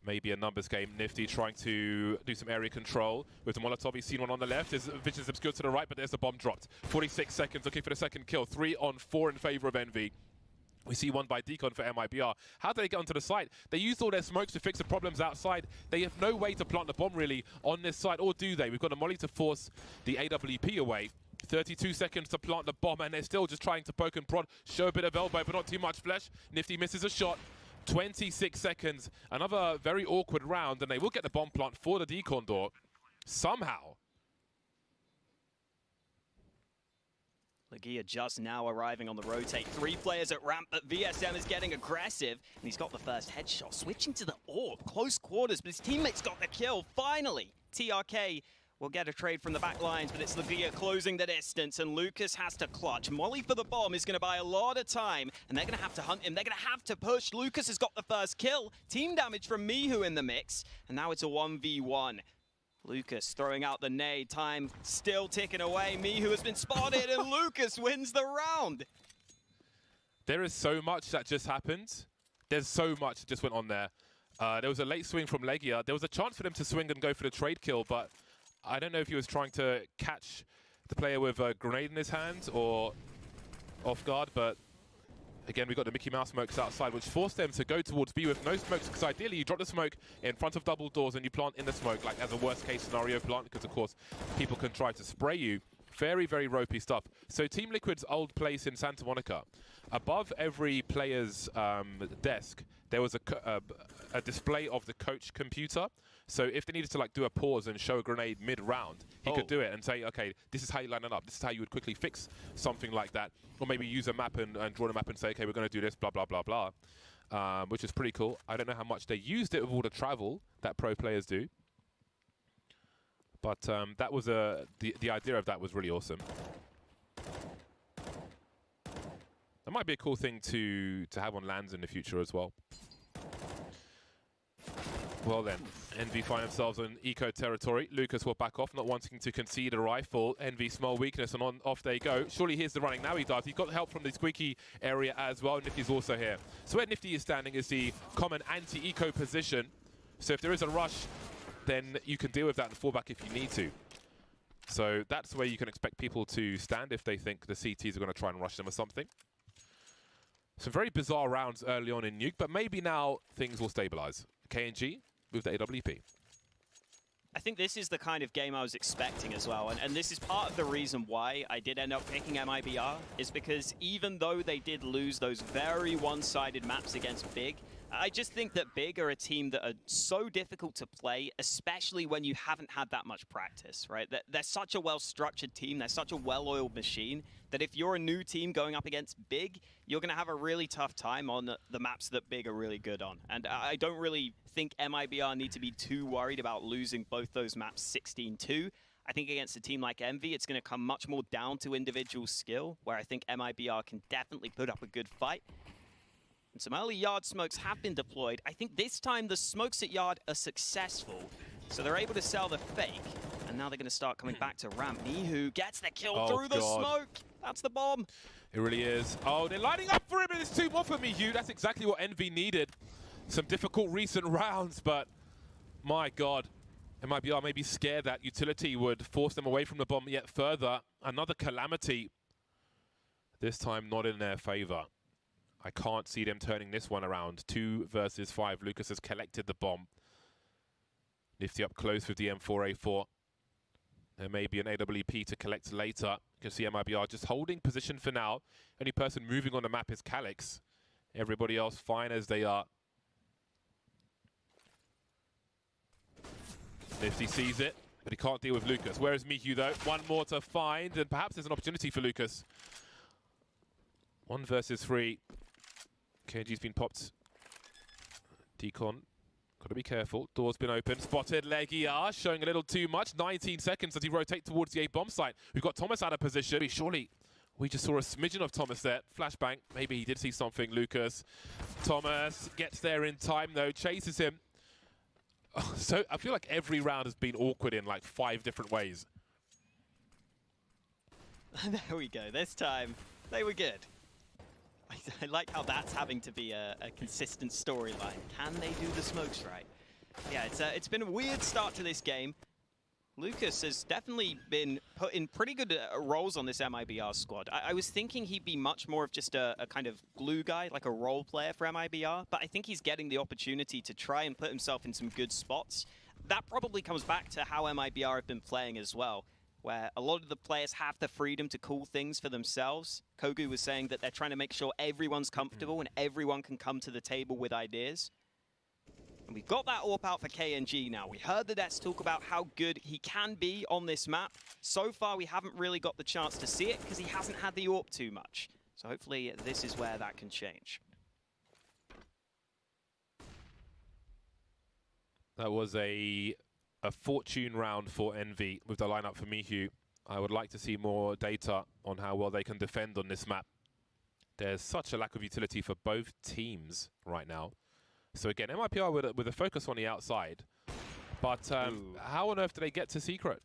Maybe a numbers game. Nifty trying to do some area control with the Molotov. He's seen one on the left. His vision's obscured to the right, but there's the bomb dropped. 46 seconds looking for the second kill. 3 on 4 in favor of Envy. We see one by Deacon for MIBR. How do they get onto the site? They used all their smokes to fix the problems outside. They have no way to plant the bomb really on this side, or do they? We've got a molly to force the AWP away. 32 seconds to plant the bomb, and they're still just trying to poke and prod, show a bit of elbow, but not too much flesh. Nifty misses a shot. 26 seconds, another very awkward round, and they will get the bomb plant for the decon door somehow. Legia just now arriving on the rotate. 3 players at ramp, but VSM is getting aggressive. And he's got the first headshot. Switching to the orb. Close quarters, but his teammates got the kill. Finally, TRK will get a trade from the back lines, but it's Legia closing the distance, and Lucas has to clutch. Molly for the bomb is going to buy a lot of time, and they're going to have to hunt him. They're going to have to push. Lucas has got the first kill. Team damage from Mihu in the mix, and now it's a 1v1. Lucas throwing out the nade. Time still ticking away. Mihu has been spotted, and Lucas wins the round. There is so much that just happened. There's so much that just went on there. There was a late swing from Legia. There was a chance for them to swing and go for the trade kill, but I don't know if he was trying to catch the player with a grenade in his hand or off guard, but again, we got the Mickey Mouse smokes outside, which forced them to go towards B with no smokes, because ideally you drop the smoke in front of double doors and you plant in the smoke, like as a worst case scenario plant, because of course people can try to spray you. Very, very ropey stuff. So Team Liquid's old place in Santa Monica, above every player's desk, there was a display of the coach computer. So if they needed to like do a pause and show a grenade mid-round, he could do it and say, okay, this is how you line it up. This is how you would quickly fix something like that. Or maybe use a map and draw a map and say, okay, we're going to do this, blah, blah, blah, blah. Which is pretty cool. I don't know how much they used it with all the travel that pro players do. But that was the idea of that was really awesome. That might be a cool thing to have on lands in the future as well. Well then, Envy find themselves in eco territory. Lucas will back off, not wanting to concede a rifle. Envy small weakness, and off they go. Surely here's the running. Now he does. He's got help from the squeaky area as well. Nifty's also here. So where Nifty is standing is the common anti-eco position. So if there is a rush, then you can deal with that and fall back if you need to. So that's where you can expect people to stand if they think the CTs are going to try and rush them or something. Some very bizarre rounds early on in Nuke, but maybe now things will stabilize. KNG with the AWP. I think this is the kind of game I was expecting as well, and this is part of the reason why I did end up picking MIBR, is because even though they did lose those very one-sided maps against Big, I just think that Big are a team that are so difficult to play, especially when you haven't had that much practice, right? They're such a well-structured team, they're such a well-oiled machine, that if you're a new team going up against Big, you're going to have a really tough time on the maps that Big are really good on. And I don't really think MIBR need to be too worried about losing both those maps 16-2. I think against a team like Envy, it's going to come much more down to individual skill, where I think MIBR can definitely put up a good fight. And some early Yard smokes have been deployed. I think this time the smokes at Yard are successful, so they're able to sell the fake. And now they're going to start coming back to ramp. Mihu gets the kill through the smoke. That's the bomb. It really is. Oh, they're lining up for him, and it's 2-1 for Mihu. That's exactly what Envy needed. Some difficult recent rounds, but my God. MIBR maybe scared that utility would force them away from the bomb yet further. Another calamity. This time not in their favor. I can't see them turning this one around. 2 versus 5. Lucas has collected the bomb. Nifty up close with the M4A4. There may be an AWP to collect later. You can see MIBR just holding position for now. Only person moving on the map is Calix. Everybody else fine as they are. Nifty sees it, but he can't deal with Lucas. Where is Mihu though? One more to find, and perhaps there's an opportunity for Lucas. 1 versus 3. KNG's been popped. Decon, gotta be careful. Door's been opened. Spotted Legia, showing a little too much. 19 seconds as he rotates towards the A bomb site. We've got Thomas out of position. Surely we just saw a smidgen of Thomas there. Flashbang, maybe he did see something. Lucas. Thomas gets there in time though, chases him. Oh, so I feel like every round has been awkward in like 5 different ways. There we go. This time, they were good. I like how that's having to be a consistent storyline. Can they do the smokes right? Yeah, it's been a weird start to this game. Lucas has definitely been put in pretty good roles on this MIBR squad. I was thinking he'd be much more of just a kind of glue guy, like a role player for MIBR, but I think he's getting the opportunity to try and put himself in some good spots. That probably comes back to how MIBR have been playing as well. where a lot of the players have the freedom to call things for themselves. Kogu was saying that they're trying to make sure everyone's comfortable and everyone can come to the table with ideas. And we've got that AWP out for KNG now. We heard the Nets talk about how good he can be on this map. So far, we haven't really got the chance to see it because he hasn't had the AWP too much. So hopefully this is where that can change. That was a fortune round for Envy with the lineup for Mihu. I would like to see more data on how well they can defend on this map. There's such a lack of utility for both teams right now. So again, MIBR with a focus on the outside. But how on earth do they get to Secret?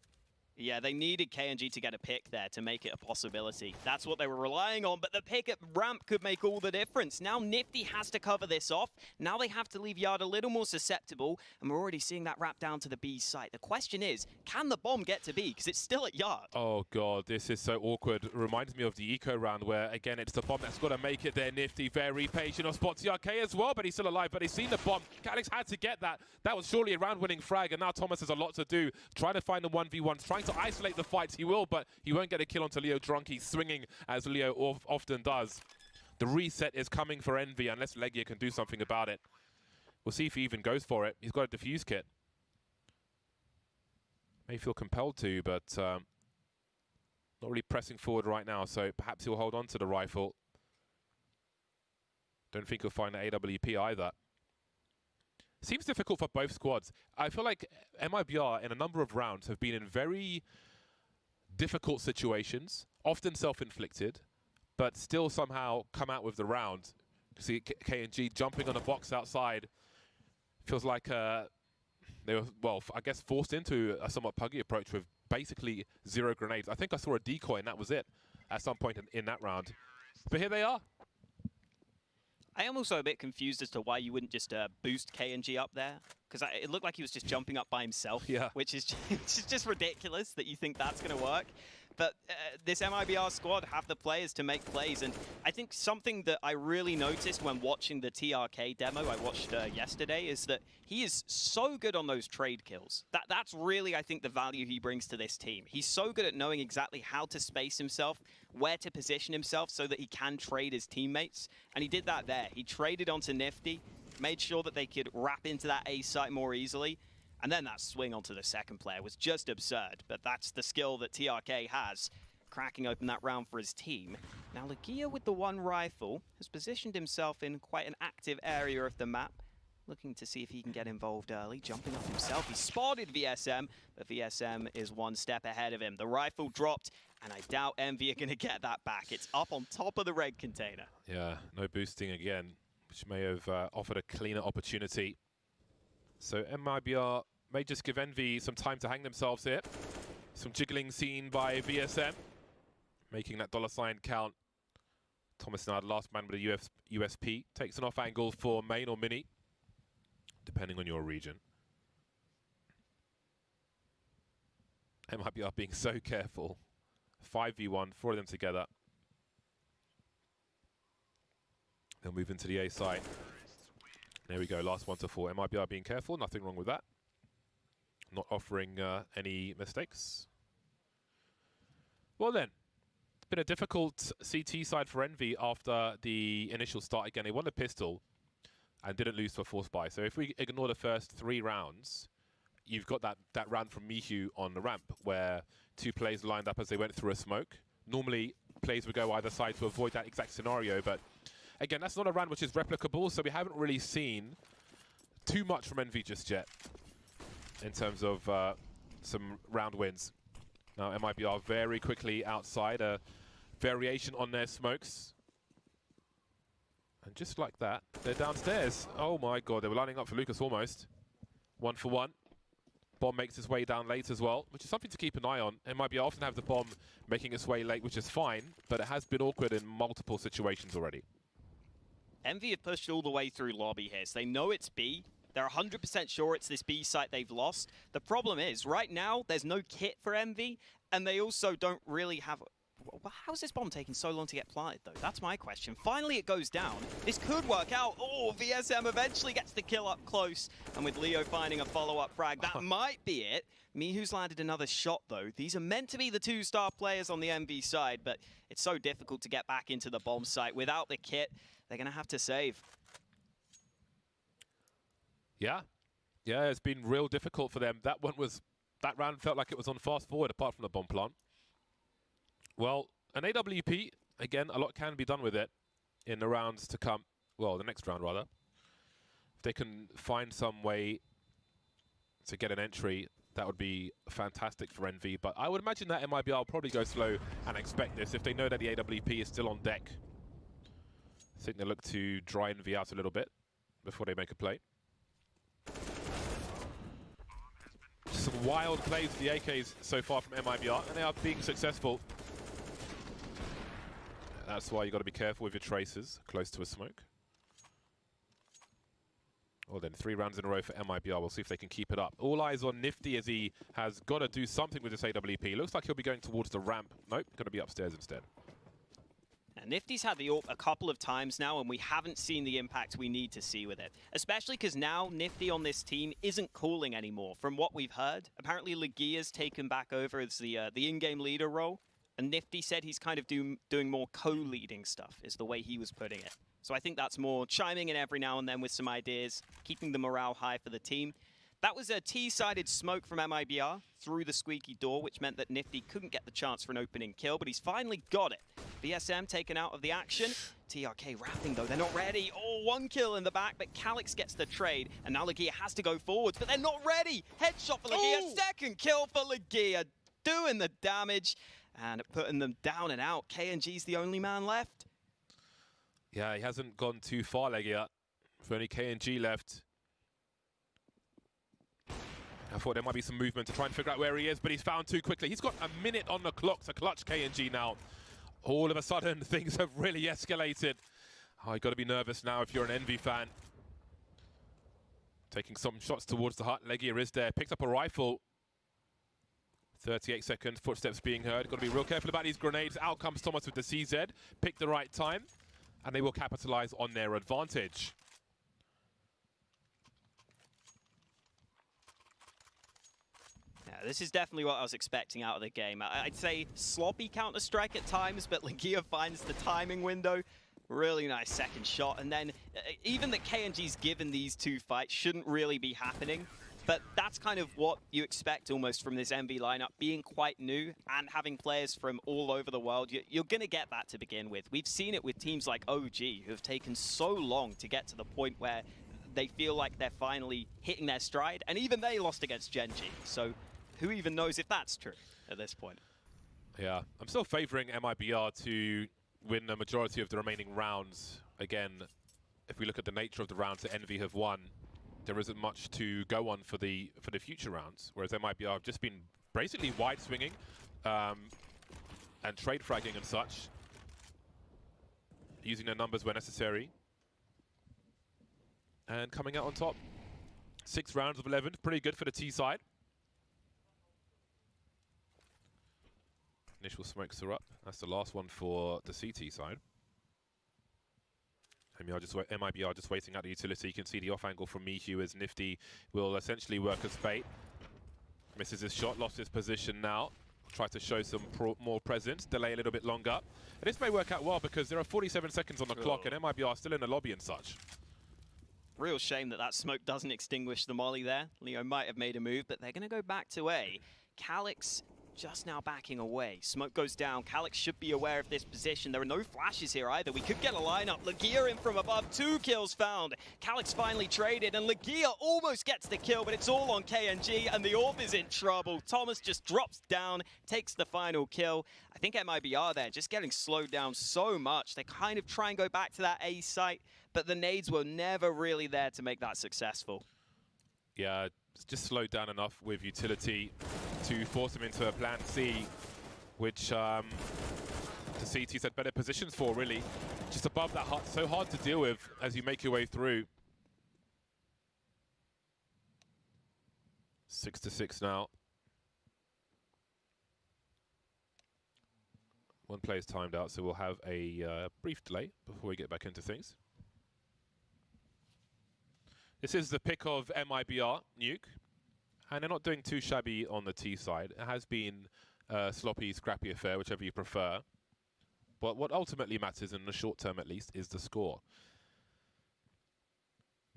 Yeah, they needed KNG to get a pick there to make it a possibility. That's what they were relying on, but the pick at ramp could make all the difference. Now Nifty has to cover this off. Now they have to leave Yard a little more susceptible, and we're already seeing that wrap down to the B site. The question is, can the bomb get to B? Because it's still at Yard. Oh god, this is so awkward. It reminds me of the eco round where, again, it's the bomb that's got to make it there. Nifty, very patient on spot TRK as well, but he's still alive. But he's seen the bomb. Calix had to get that. That was surely a round-winning frag, and now Thomas has a lot to do. Trying to find the 1v1, trying to isolate the fights. He will, but he won't get a kill onto Leo Drunky, swinging as Leo often does. The reset is coming for Envy unless Legia can do something about it. We'll see if he even goes for it. He's got a defuse kit. May feel compelled to, but not really pressing forward right now, so perhaps he'll hold on to the rifle. Don't think he'll find the AWP either. Seems difficult for both squads. I feel like MIBR in a number of rounds have been in very difficult situations, often self-inflicted, but still somehow come out with the round. You see KNG jumping on a box outside. Feels like they were, well, I guess forced into a somewhat puggy approach with basically 0 grenades. I think I saw a decoy and that was it at some point in that round. But here they are. I am also a bit confused as to why you wouldn't just boost KNG up there, because it looked like he was just jumping up by himself, yeah. which is just ridiculous that you think that's going to work. But this MIBR squad have the players to make plays, and I think something that I really noticed when watching the TRK demo I watched yesterday is that he is so good on those trade kills. That's really, I think, the value he brings to this team. He's so good at knowing exactly how to space himself, where to position himself so that he can trade his teammates, and he did that there. He traded onto Nifty, made sure that they could wrap into that A site more easily, and then that swing onto the second player was just absurd, but that's the skill that TRK has, cracking open that round for his team. Now Legia with the one rifle has positioned himself in quite an active area of the map, looking to see if he can get involved early, jumping up himself. He spotted VSM, but VSM is one step ahead of him. The rifle dropped, and I doubt Envy are going to get that back. It's up on top of the red container. Yeah, no boosting again, which may have offered a cleaner opportunity. So MIBR may just give Envy some time to hang themselves here. Some jiggling seen by VSM, making that $ count. Thomas now, the last man with a USP, takes an off angle for main or mini, depending on your region. MIBR being so careful. 5v1, 4 of them together. They'll move into the A site. There we go, last 1 to 4. MIBR being careful, nothing wrong with that. Not offering any mistakes. Well then, it's been a difficult CT side for Envy after the initial start. Again, they won the pistol and didn't lose to a force buy. So if we ignore the first 3 rounds, you've got that round from Mihu on the ramp where 2 players lined up as they went through a smoke. Normally, players would go either side to avoid that exact scenario, but again, that's not a round which is replicable, so we haven't really seen too much from Envy just yet in terms of some round wins. Now, MIBR very quickly outside, a variation on their smokes. And just like that, they're downstairs. Oh my god, they were lining up for Lucas almost. 1 for 1. Bomb makes its way down late as well, which is something to keep an eye on. MIBR often have the bomb making its way late, which is fine, but it has been awkward in multiple situations already. Envy have pushed all the way through lobby here, so they know it's B. They're 100% sure it's this B site they've lost. The problem is, right now, there's no kit for Envy, and they also don't really have How's this bomb taking so long to get planted, though? That's my question. Finally, it goes down. This could work out. Oh, VSM eventually gets the kill up close. And with Leo finding a follow-up frag, that might be it. Mihu's landed another shot, though. These are meant to be the 2-star players on the MV side, but it's so difficult to get back into the bomb site. Without the kit, they're going to have to save. Yeah. Yeah, it's been real difficult for them. That round felt like it was on fast forward, apart from the bomb plant. Well, an AWP, again, a lot can be done with it in the rounds to come. Well, the next round, rather. If they can find some way to get an entry, that would be fantastic for Envy. But I would imagine that MIBR will probably go slow and expect this if they know that the AWP is still on deck. I think they look to dry Envy out a little bit before they make a play. Some wild plays with the AKs so far from MIBR, and they are being successful. That's why you got to be careful with your tracers close to a smoke. Well then, 3 rounds in a row for MIBR. We'll see if they can keep it up. All eyes on Nifty as he has got to do something with this AWP. Looks like he'll be going towards the ramp. Nope, going to be upstairs instead. And Nifty's had the AWP a couple of times now, and we haven't seen the impact we need to see with it. Especially because now Nifty on this team isn't calling anymore. From what we've heard, apparently Legia's taken back over as the in-game leader role. And Nifty said he's kind of doing more co-leading stuff, is the way he was putting it. So I think that's more chiming in every now and then with some ideas, keeping the morale high for the team. That was a T-sided smoke from MIBR through the squeaky door, which meant that Nifty couldn't get the chance for an opening kill, but he's finally got it. VSM taken out of the action. TRK wrapping, though. They're not ready. Oh, 1 kill in the back, but Calix gets the trade, and now Legia has to go forwards, but they're not ready. Headshot for Legia. Oh! Second kill for Legia, doing the damage and putting them down and out. KNG's the only man left. Yeah, he hasn't gone too far, Legia. With only KNG left. I thought there might be some movement to try and figure out where he is, but he's found too quickly. He's got a minute on the clock to clutch KNG now. All of a sudden, things have really escalated. Oh, you got to be nervous now if you're an Envy fan. Taking some shots towards the hut. Legia is there. Picked up a rifle. 38 seconds, footsteps being heard. Got to be real careful about these grenades. Out comes Thomas with the CZ. Picked the right time, and they will capitalize on their advantage. Yeah, this is definitely what I was expecting out of the game. I'd say sloppy Counter-Strike at times, but Legia finds the timing window. Really nice second shot. And then even that KNG's given these 2 fights shouldn't really be happening. But that's kind of what you expect almost from this MV lineup, being quite new and having players from all over the world. You're going to get that to begin with. We've seen it with teams like OG, who have taken so long to get to the point where they feel like they're finally hitting their stride. And even they lost against Genji. So who even knows if that's true at this point? Yeah, I'm still favoring MIBR to win the majority of the remaining rounds. Again, if we look at the nature of the rounds that Envy have won, there isn't much to go on for the future rounds, whereas MIBR have just been basically wide swinging and trade fragging and such, using their numbers where necessary, and coming out on top. 6 rounds of 11, pretty good for the T side. Initial smokes are up. That's the last one for the CT side. MIBR just waiting out the utility. You can see the off angle from Mihu as Nifty will essentially work as bait. Misses his shot, lost his position now. Try to show some more presence, delay a little bit longer. And this may work out well because there are 47 seconds on the clock and MIBR are still in the lobby and such. Real shame that that smoke doesn't extinguish the molly there. Leo might have made a move, but they're going to go back to A. Calix just now backing away. Smoke goes down. Calix should be aware of this position. There are no flashes here either. We could get a lineup. Legia in from above. 2 kills found. Calix finally traded, and Legia almost gets the kill, but it's all on KNG, and the AWP is in trouble. Thomas just drops down, takes the final kill. I think MIBR there just getting slowed down so much. They kind of try and go back to that A site, but the nades were never really there to make that successful. Yeah, it's just slowed down enough with utility to force them into a plan C, which the CT's had better positions for, really. Just above that hut, so hard to deal with as you make your way through. 6-6 now. One player's timed out, so we'll have a brief delay before we get back into things. This is the pick of MIBR, Nuke. And they're not doing too shabby on the T side. It has been a sloppy, scrappy affair, whichever you prefer. But what ultimately matters, in the short term at least, is the score.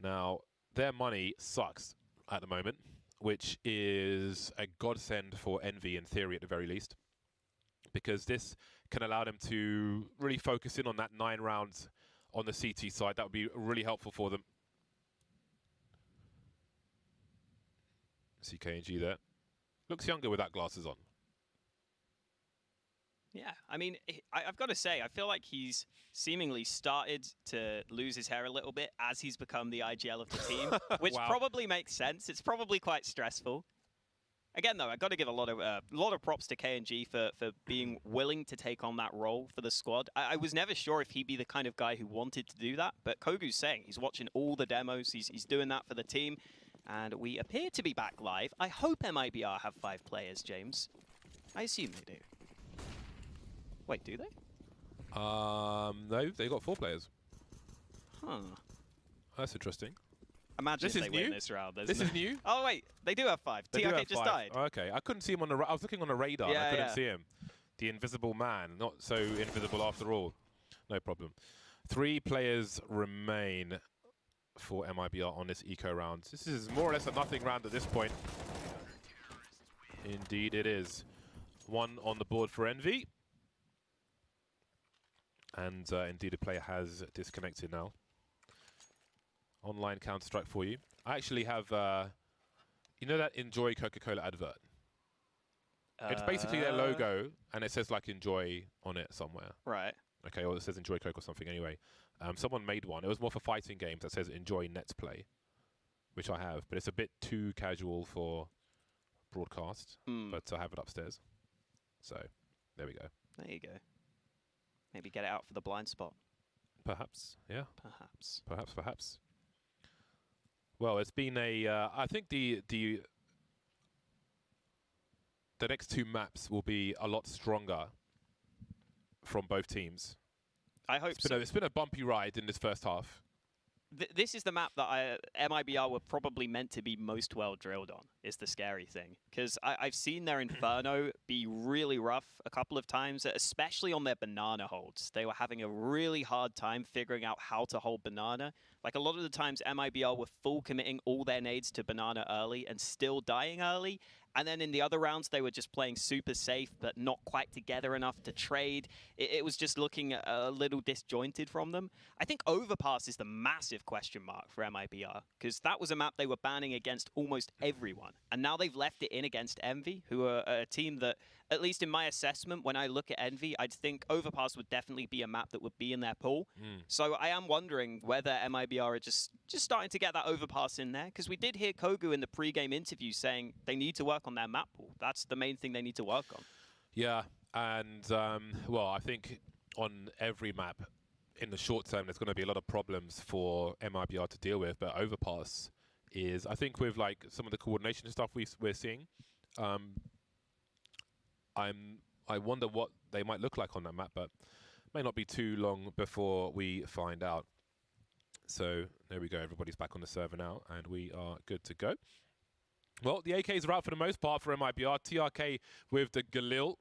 Now, their money sucks at the moment, which is a godsend for Envy in theory at the very least, because this can allow them to really focus in on that 9 rounds on the CT side. That would be really helpful for them. See KNG there. Looks younger with that glasses on. Yeah, I mean, I've got to say, I feel like he's seemingly started to lose his hair a little bit as he's become the IGL of the team, which probably makes sense. It's probably quite stressful. Again, though, I've got to give a lot of props to KNG for being willing to take on that role for the squad. I was never sure if he'd be the kind of guy who wanted to do that, but Kogu's saying he's watching all the demos, he's doing that for the team, and we appear to be back live. I hope MIBR have 5 players, James. I assume they do. Wait, do they? No, they got 4 players. Huh. That's interesting. Imagine this if they new? win this round. This is new? Oh, wait. They do have 5. TRK just died. Okay. I couldn't see him on the... I was looking on the radar. Yeah, and I couldn't see him. The invisible man. Not so invisible after all. No problem. 3 players remain for MIBR on this eco round. This is more or less a nothing round at this point. Indeed it is. 1 on the board for Envy. And indeed a player has disconnected now. Online Counter-Strike for you. I actually have, you know that Enjoy Coca-Cola advert? It's basically their logo, and it says like Enjoy on it somewhere. Right. Okay, or it says Enjoy Coke or something anyway. Someone made one. It was more for fighting games that says Enjoy Nets Play, which I have, but it's a bit too casual for broadcast, but I have it upstairs. So, there we go. There you go. Maybe get it out for the blind spot. Perhaps, yeah. Perhaps. Perhaps, perhaps. Well, it's been a... I think the next 2 maps will be a lot stronger from both teams. I hope so. It's been a bumpy ride in this first half. This is the map that MIBR were probably meant to be most well drilled on, is the scary thing. Because I've seen their Inferno be really rough a couple of times, especially on their banana holds. They were having a really hard time figuring out how to hold banana. Like a lot of the times MIBR were full committing all their nades to banana early and still dying early. And then in the other rounds, they were just playing super safe, but not quite together enough to trade. It was just looking a little disjointed from them. I think Overpass is the massive question mark for MIBR, because that was a map they were banning against almost everyone. And now they've left it in against Envy, who are a team that, at least in my assessment, when I look at Envy, I'd think Overpass would definitely be a map that would be in their pool. So I am wondering whether MIBR are just starting to get that Overpass in there, because we did hear Kogu in the pre-game interview saying they need to work on their map pool. That's the main thing they need to work on. Yeah, and well, I think on every map, in the short term, there's going to be a lot of problems for MIBR to deal with, but Overpass is, I think with like some of the coordination stuff we're seeing, I wonder what they might look like on that map, but it may not be too long before we find out. So there we go, everybody's back on the server now, and we are good to go. Well, the AKs are out for the most part for MIBR. TRK with the Galil.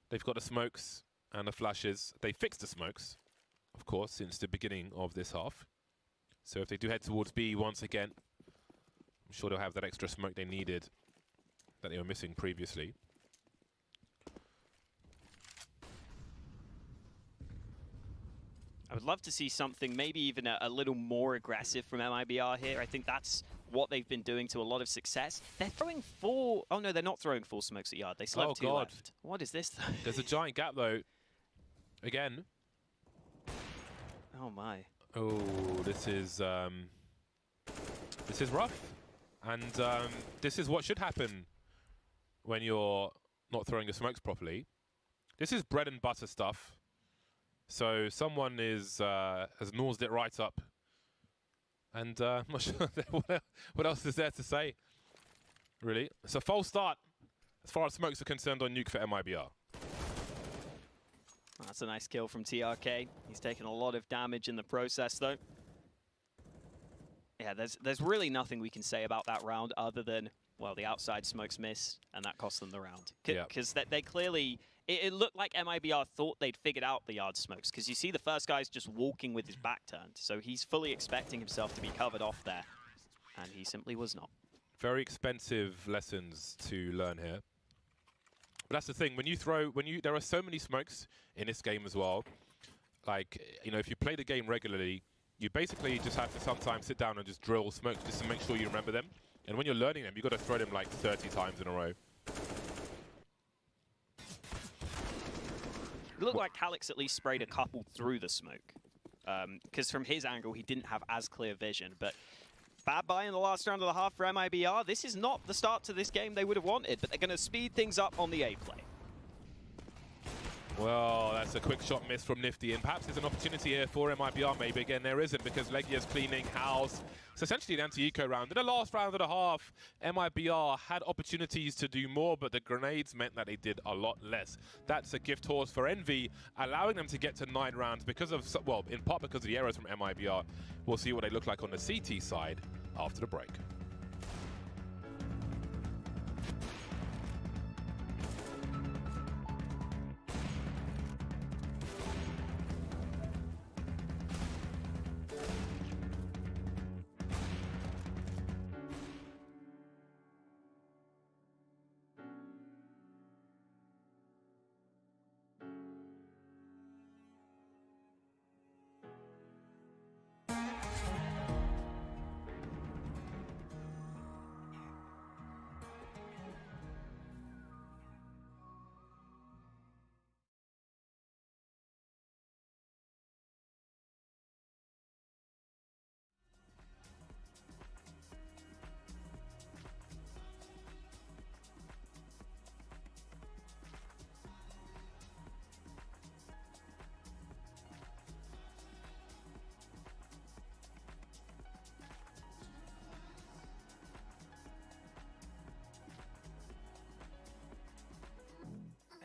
They've got the smokes and the flashes. They fixed the smokes, of course, since the beginning of this half. So if they do head towards B once again, I'm sure they'll have that extra smoke they needed that they were missing previously. I would love to see something maybe even a little more aggressive from MIBR here. I think that's what they've been doing to a lot of success. They're throwing full... Oh, no, they're not throwing full smokes at yard. They still have 2 left. What is this, though? There's a giant gap, though. Again. Oh, my. Oh, this is rough. And this is what should happen when you're not throwing the smokes properly. This is bread and butter stuff. So someone is has nosed it right up. And I'm not sure what else is there to say, really. It's a false start as far as smokes are concerned on Nuke for MIBR. That's a nice kill from TRK. He's taken a lot of damage in the process, though. Yeah, there's really nothing we can say about that round other than, well, the outside smokes miss, and that cost them the round. Because they clearly, it looked like MIBR thought they'd figured out the yard smokes, because you see the first guy's just walking with his back turned, so he's fully expecting himself to be covered off there, and he simply was not. Very expensive lessons to learn here. But that's the thing, there are so many smokes in this game as well. Like, you know, if you play the game regularly, you basically just have to sometimes sit down and just drill smokes just to make sure you remember them. And when you're learning them, you've got to throw them like 30 times in a row. It looked like Calyx at least sprayed a couple through the smoke. Because from his angle, he didn't have as clear vision. But bad buy in the last round of the half for MIBR. This is not the start to this game they would have wanted, but they're going to speed things up on the A play. Well, that's a quick shot miss from Nifty, and perhaps there's an opportunity here for MIBR. Maybe again there isn't, because Legia's cleaning house. It's essentially an anti-eco round. In the last round of the half, MIBR had opportunities to do more, but the grenades meant that they did a lot less. That's a gift horse for Envy, allowing them to get to 9 rounds because of, well, in part because of the errors from MIBR. We'll see what they look like on the CT side after the break.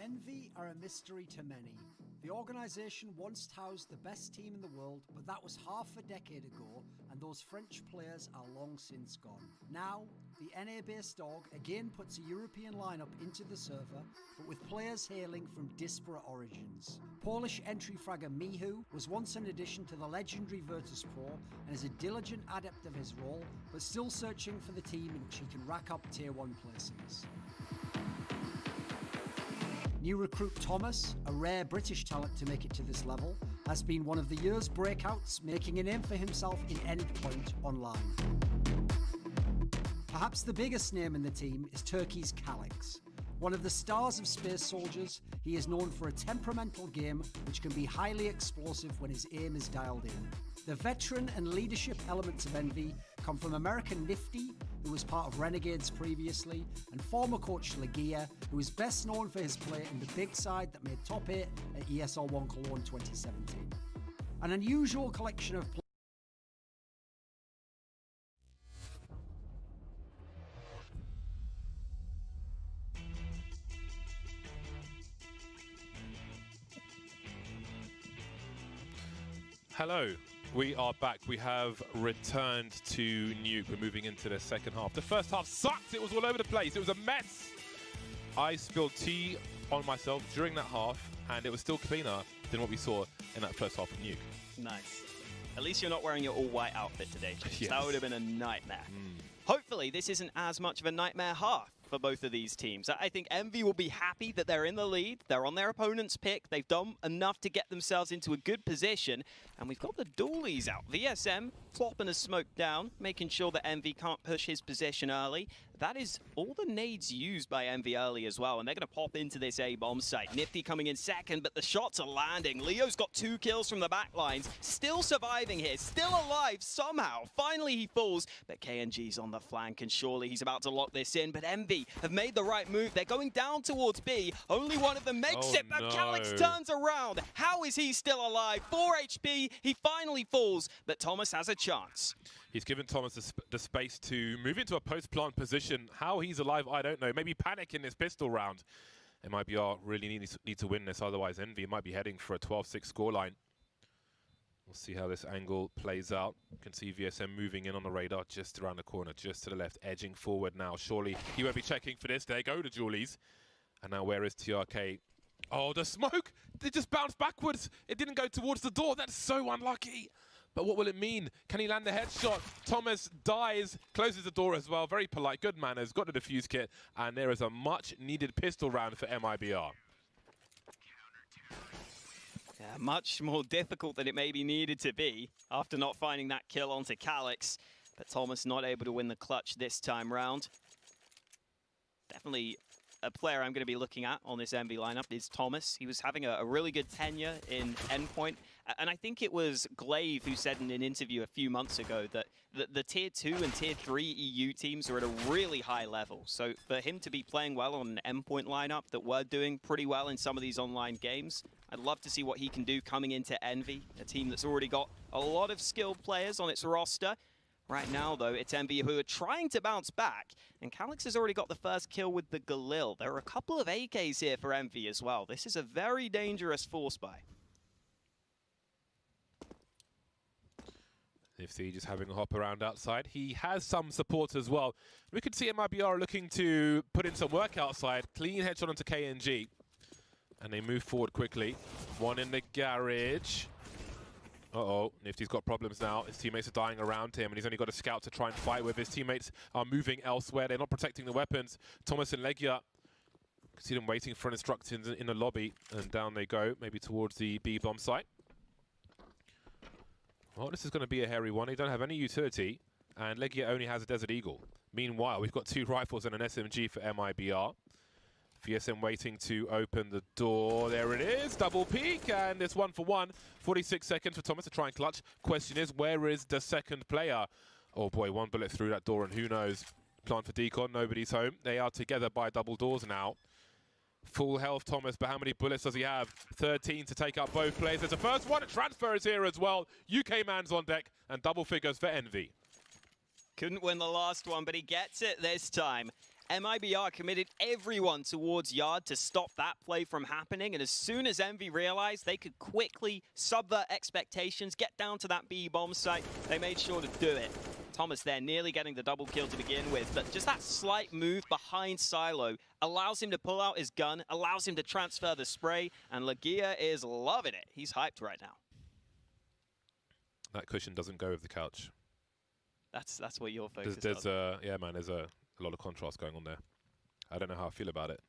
Envy are a mystery to many. The organisation once housed the best team in the world, but that was half a decade ago, and those French players are long since gone. Now, the NA-based org again puts a European lineup into the server, but with players hailing from disparate origins. Polish entry fragger Mihu was once an addition to the legendary Virtus Pro and is a diligent adept of his role, but still searching for the team in which he can rack up tier 1 placings. New recruit Thomas, a rare British talent to make it to this level, has been one of the year's breakouts, making a name for himself in Endpoint online. Perhaps the biggest name in the team is Turkey's Calyx. One of the stars of Space Soldiers, he is known for a temperamental game which can be highly explosive when his aim is dialed in. The veteran and leadership elements of Envy come from American Nifty, who was part of Renegades previously, and former coach Legia, who is best known for his play in the big side that made top 8 at ESL 1 Cologne 2017. An unusual collection of Hello, we are back. We have returned to Nuke. We're moving into the second half. The first half sucked. It was all over the place. It was a mess. I spilled tea on myself during that half, and it was still cleaner than what we saw in that first half of Nuke. Nice. At least you're not wearing your all-white outfit today, James. Yes. That would have been a nightmare. Hopefully, this isn't as much of a nightmare half for both of these teams. I think Envy will be happy that they're in the lead. They're on their opponent's pick. They've done enough to get themselves into a good position. And we've got the dualies out. VSM plopping a smoke down, making sure that Envy can't push his position early. That is all the nades used by Envy early as well, and they're going to pop into this A-bomb site. Nifty coming in second, but the shots are landing. Leo's got 2 kills from the back lines, still surviving here, still alive somehow. Finally he falls, but KNG's on the flank, and surely he's about to lock this in, but Envy have made the right move. They're going down towards B. Only one of them makes it, but Calyx turns around. How is he still alive? 4 HP, he finally falls, but Thomas has a chance. He's given Thomas the space to move into a post-plant position. How he's alive, I don't know. Maybe panic in this pistol round. MIBR really need to win this, otherwise Envy might be heading for a 12-6 scoreline. We'll see how this angle plays out. You can see VSM moving in on the radar just around the corner, just to the left, edging forward now. Surely he won't be checking for this. There go the Julies. And now where is TRK? Oh, the smoke! It just bounced backwards. It didn't go towards the door. That's so unlucky. But what will it mean? Can he land the headshot? Thomas dies, closes the door as well. Very polite, good manners, got the defuse kit. And there is a much-needed pistol round for MIBR. Yeah, much more difficult than it maybe needed to be after not finding that kill onto Calyx. But Thomas not able to win the clutch this time round. Definitely a player I'm going to be looking at on this MV lineup is Thomas. He was having a really good tenure in Endpoint. And I think it was Glaive who said in an interview a few months ago that the Tier 2 and Tier 3 EU teams are at a really high level. So for him to be playing well on an Endpoint lineup that we're doing pretty well in some of these online games, I'd love to see what he can do coming into Envy, a team that's already got a lot of skilled players on its roster. Right now, though, it's Envy who are trying to bounce back, and Calyx has already got the first kill with the Galil. There are a couple of AKs here for Envy as well. This is a very dangerous force buy. Nifty just having a hop around outside. He has some support as well. We could see MIBR looking to put in some work outside. Clean headshot onto KNG. And they move forward quickly. One in the garage. Uh-oh, Nifty's got problems now. His teammates are dying around him, and he's only got a scout to try and fight with. His teammates are moving elsewhere. They're not protecting the weapons. Thomas and Legia, see them waiting for instructions in the lobby, and down they go, maybe towards the B-bomb site. Well, this is going to be a hairy one. They don't have any utility, and Legia only has a Desert Eagle. Meanwhile, we've got 2 rifles and an SMG for MIBR. VSM waiting to open the door. There it is, double peek, and it's 1-for-1. 46 seconds for Thomas to try and clutch. Question is, where is the second player? Oh boy, 1 bullet through that door, and who knows? Plan for decon, nobody's home. They are together by double doors now. Full health, Thomas, but how many bullets does he have? 13 to take out both players. There's a first one, a transfer is here as well. UK man's on deck, and double figures for Envy. Couldn't win the last one, but he gets it this time. MIBR committed everyone towards Yard to stop that play from happening, and as soon as Envy realized they could quickly subvert expectations, get down to that B-bomb site, they made sure to do it. Thomas there nearly getting the double kill to begin with, but just that slight move behind Silo allows him to pull out his gun, allows him to transfer the spray, and Legia is loving it. He's hyped right now. That cushion doesn't go with the couch. That's what you're focused on. Yeah, man, there's a lot of contrast going on there. I don't know how I feel about it.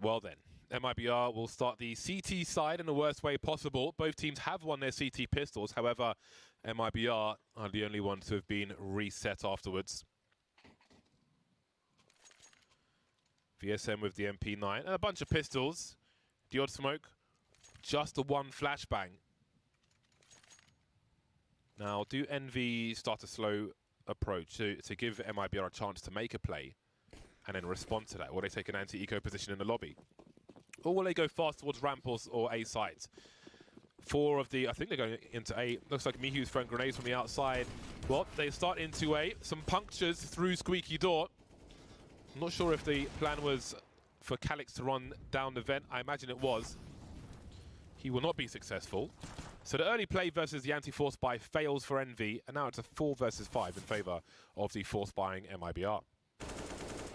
Well then, MIBR will start the CT side in the worst way possible. Both teams have won their CT pistols. However, MIBR are the only ones who have been reset afterwards. VSM with the MP9 and a bunch of pistols. The odd smoke, just the 1 flashbang. Now, do Envy start a slow approach to give MIBR a chance to make a play and then respond to that? Will they take an anti-eco position in the lobby? Or will they go fast towards ramp or A sites? 4 of the, I think they're going into A. Looks like Mihu's throwing grenades from the outside. Well, they start into A. Some punctures through squeaky door. I'm not sure if the plan was for Calyx to run down the vent. I imagine it was. He will not be successful. So the early play versus the anti-force buy fails for Envy, and now it's a 4 versus 5 in favor of the force buying MIBR.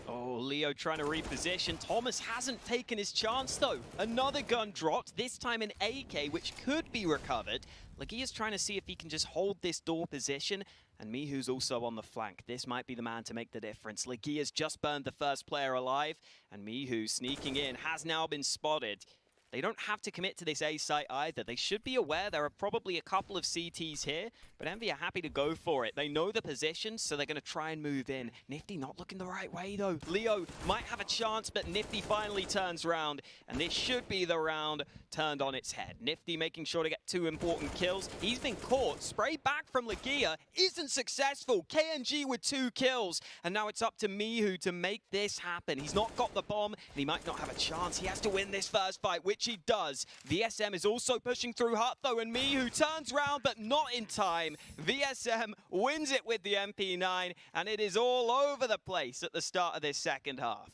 Oh, Leo trying to reposition. Thomas hasn't taken his chance, though. Another gun dropped, this time an AK, which could be recovered. Legia's trying to see if he can just hold this door position, and Mihu's also on the flank. This might be the man to make the difference. Legia's just burned the first player alive, and Mihu sneaking in has now been spotted. They don't have to commit to this A site either. They should be aware there are probably a couple of CTs here, but Envy are happy to go for it. They know the position, so they're going to try and move in. Nifty not looking the right way, though. Leo might have a chance, but Nifty finally turns round, and this should be the round turned on its head. Nifty making sure to get 2 important kills. He's been caught. Spray back from Legia isn't successful. KNG with 2 kills, and now it's up to Mihu to make this happen. He's not got the bomb, and he might not have a chance. He has to win this first fight, which he does. VSM is also pushing through Hut, though, and Mihu turns round, but not in time. VSM wins it with the MP9, and it is all over the place at the start of this second half.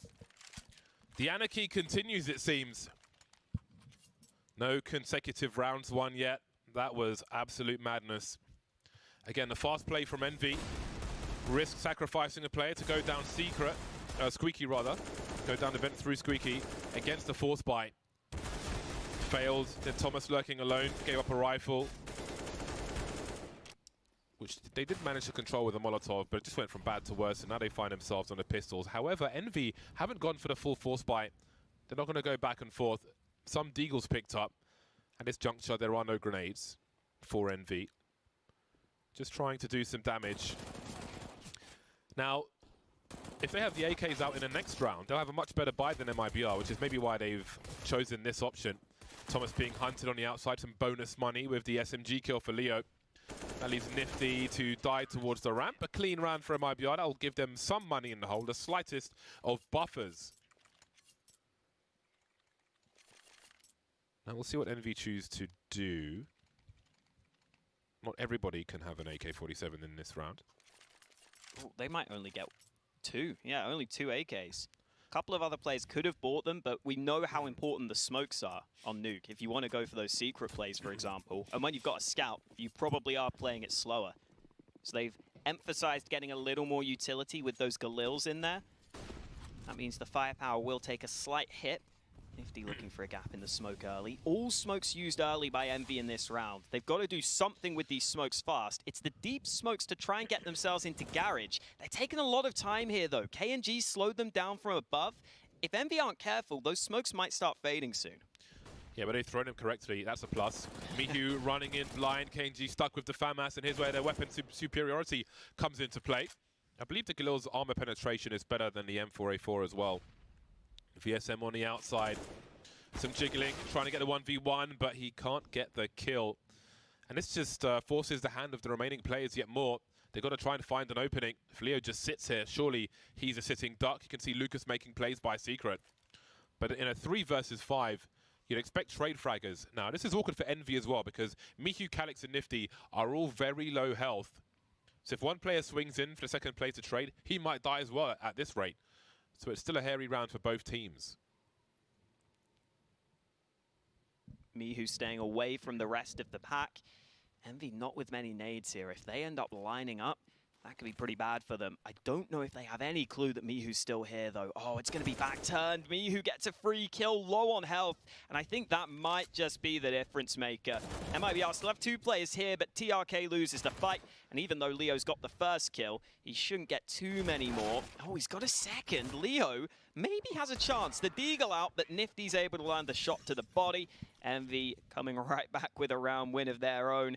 The anarchy continues, it seems. No consecutive rounds won yet. That was absolute madness. Again, the fast play from Envy. Risk sacrificing a player to go down secret, Squeaky rather. Go down the vent through Squeaky against the force bite. Failed, then Thomas lurking alone, gave up a rifle. Which they did manage to control with a Molotov, but it just went from bad to worse, and now they find themselves on the pistols. However, Envy haven't gone for the full force bite. They're not going to go back and forth. Some deagles picked up. At this juncture, there are no grenades for Envy. Just trying to do some damage. Now, if they have the AKs out in the next round, they'll have a much better buy than MIBR, which is maybe why they've chosen this option. Thomas being hunted on the outside, some bonus money with the SMG kill for Leo. That leaves Nifty to die towards the ramp. A clean round for MIBR. That'll give them some money in the hole, the slightest of buffers. Now we'll see what Envy choose to do. Not everybody can have an AK-47 in this round. Ooh, they might only get 2. Yeah, only 2 AKs. A couple of other players could have bought them, but we know how important the smokes are on Nuke. If you want to go for those secret plays, for example, and when you've got a scout, you probably are playing it slower. So they've emphasized getting a little more utility with those Galils in there. That means the firepower will take a slight hit. Nifty looking for a gap in the smoke early. All smokes used early by Envy in this round. They've got to do something with these smokes fast. It's the deep smokes to try and get themselves into garage. They're taking a lot of time here, though. KNG slowed them down from above. If Envy aren't careful, those smokes might start fading soon. Yeah, but they've thrown him correctly. That's a plus. Mihu running in blind. KNG stuck with the FAMAS, and here's where their weapon superiority comes into play. I believe the Galil's armor penetration is better than the M4A4 as well. VSM on the outside. Some jiggling, trying to get the 1v1, but he can't get the kill. And this just forces the hand of the remaining players yet more. They've got to try and find an opening. If Leo just sits here, surely he's a sitting duck. You can see Lucas making plays by secret. But in a 3 versus 5, you'd expect trade fraggers. Now, this is awkward for Envy as well, because Mihu, Calix, and Nifty are all very low health. So if one player swings in for the second player to trade, he might die as well at this rate. So it's still a hairy round for both teams. Mihu staying away from the rest of the pack. Envy not with many nades here. If they end up lining up, that could be pretty bad for them. I don't know if they have any clue that Mihu's still here, though. Oh, it's going to be back-turned. Mihu gets a free kill, low on health, and I think that might just be the difference maker. MIBR still have 2 players here, but TRK loses the fight, and even though Leo's got the first kill, he shouldn't get too many more. Oh, he's got a second. Leo maybe has a chance. The deagle out, but Nifty's able to land the shot to the body. Envy coming right back with a round win of their own.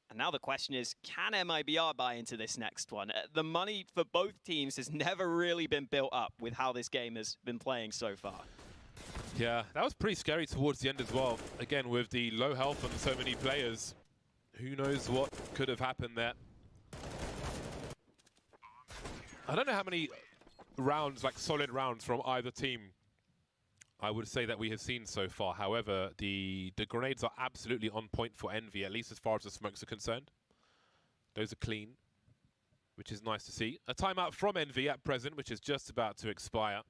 And now the question is, can MIBR buy into this next one? The money for both teams has never really been built up with how this game has been playing so far. Yeah, that was pretty scary towards the end as well. Again, with the low health on so many players, who knows what could have happened there. I don't know how many rounds, like solid rounds from either team, I would say that we have seen so far. However, the grenades are absolutely on point for Envy, at least as far as the smokes are concerned. Those are clean, which is nice to see. A timeout from Envy at present, which is just about to expire.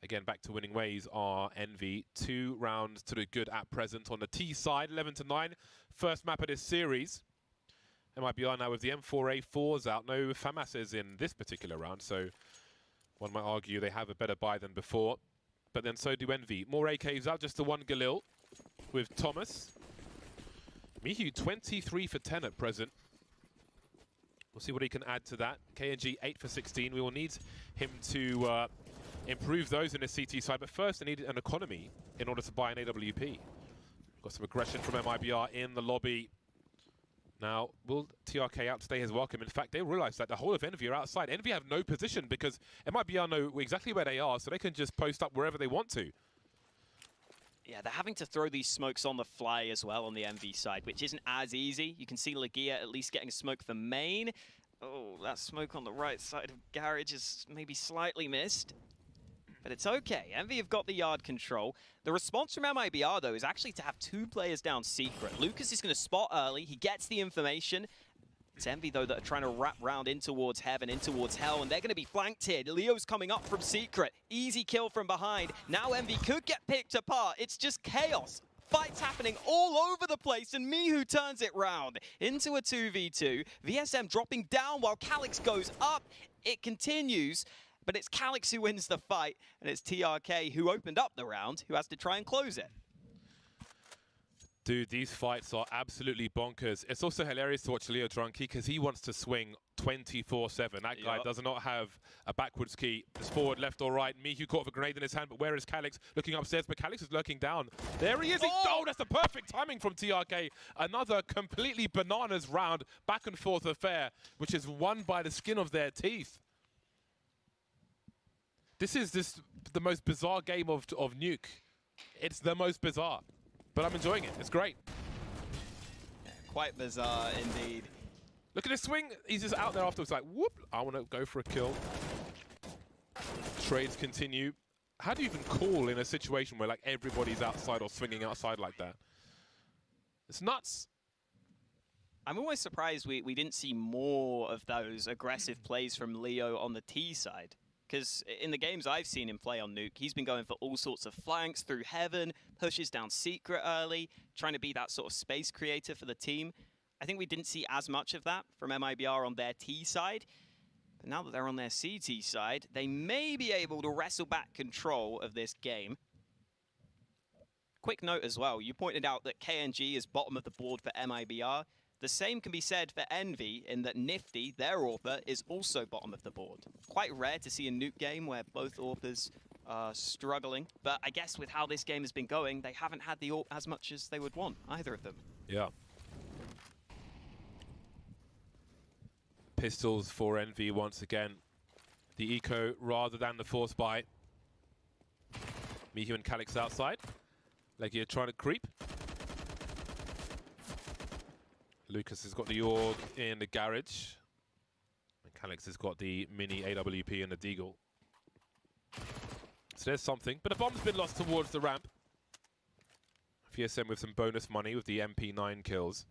Again, back to winning ways are Envy. 2 rounds to the good at present on the T side, 11-9. First map of this series. MIBR now with the M4A4s out. No FAMASs in this particular round, so one might argue they have a better buy than before. But then so do Envy. More AKs out, just the 1 Galil with Thomas. Mihu 23 for 10 at present. We'll see what he can add to that. KNG 8 for 16. We will need him to improve those in the CT side. But first, they need an economy in order to buy an AWP. Got some aggression from MIBR in the lobby. Now, will TRK outstay his welcome? In fact, they realize that the whole of Envy are outside. Envy have no position because MIBR know exactly where they are, so they can just post up wherever they want to. Yeah, they're having to throw these smokes on the fly as well on the MV side, which isn't as easy. You can see Legia at least getting a smoke for main. Oh, that smoke on the right side of garage is maybe slightly missed. But it's okay. Envy have got the yard control. The response from MIBR, though, is actually to have 2 players down secret. Lucas is going to spot early. He gets the information. It's Envy, though, that are trying to wrap round in towards Heaven, in towards Hell, and they're going to be flanked here. Leo's coming up from Secret. Easy kill from behind. Now Envy could get picked apart. It's just chaos. Fights happening all over the place, and Mihu turns it round into a 2v2. VSM dropping down while Calix goes up. It continues, but it's Calix who wins the fight, and it's TRK who opened up the round, who has to try and close it. Dude, these fights are absolutely bonkers. It's also hilarious to watch Leo Drunky because he wants to swing 24/7. That guy does not have a backwards key. It's forward, left or right. Mihu caught with a grenade in his hand, but where is Calix? Looking upstairs, but Calix is lurking down. There he is. Oh, that's the perfect timing from TRK. Another completely bananas round, back and forth affair, which is won by the skin of their teeth. This is the most bizarre game of Nuke. It's the most bizarre. But I'm enjoying it. It's great. Yeah, quite bizarre indeed. Look at this swing. He's just out there afterwards like, whoop, I want to go for a kill. Trades continue. How do you even call in a situation where like everybody's outside or swinging outside like that? It's nuts. I'm almost surprised we didn't see more of those aggressive plays from Leo on the T side. Because in the games I've seen him play on Nuke, he's been going for all sorts of flanks through Heaven, pushes down Secret early, trying to be that sort of space creator for the team. I think we didn't see as much of that from MIBR on their T side. But now that they're on their CT side, they may be able to wrestle back control of this game. Quick note as well, you pointed out that KNG is bottom of the board for MIBR. The same can be said for Envy in that Nifty, their AWPer, is also bottom of the board. Quite rare to see a Nuke game where both AWPers are struggling, but I guess with how this game has been going, they haven't had the AWP as much as they would want, either of them. Yeah. Pistols for Envy once again. The eco rather than the force buy. Mihu and Calix outside. Legia trying to creep. Lucas has got the AUG in the garage. And Calix has got the mini AWP and the Deagle. So there's something. But a bomb's been lost towards the ramp. VSM with some bonus money with the MP9 kills.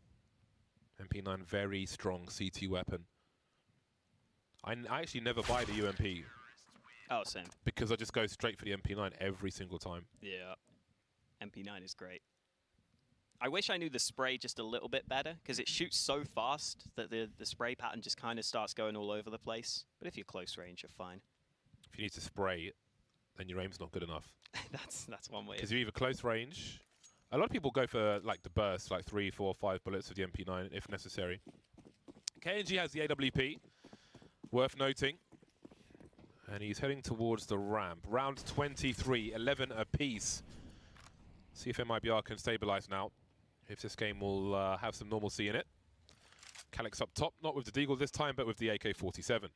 MP9, very strong CT weapon. I actually never buy the UMP. Oh, same. Because I just go straight for the MP9 every single time. Yeah. MP9 is great. I wish I knew the spray just a little bit better, because it shoots so fast that the spray pattern just kind of starts going all over the place. But if you're close range, you're fine. If you need to spray, then your aim's not good enough. That's one way. Because you're either close range. A lot of people go for like the burst, like 3, 4, 5 bullets with the MP9 if necessary. KNG has the AWP, worth noting. And he's heading towards the ramp. Round 23, 11 apiece. See if MIBR can stabilize now. If this game will have some normalcy in it. Calix up top, not with the Deagle this time, but with the AK-47.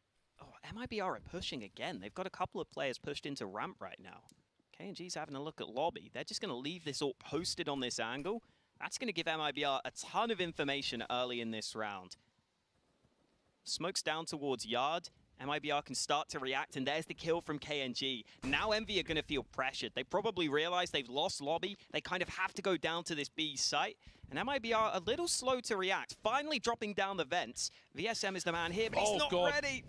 Oh, MIBR are pushing again. They've got a couple of players pushed into ramp right now. KNG's having a look at lobby. They're just going to leave this all posted on this angle. That's going to give MIBR a ton of information early in this round. Smokes down towards Yard. MIBR can start to react, and there's the kill from KNG. Now Envy are going to feel pressured. They probably realize they've lost lobby. They kind of have to go down to this B site. And MIBR a little slow to react. Finally dropping down the vents. VSM is the man here, but he's not ready.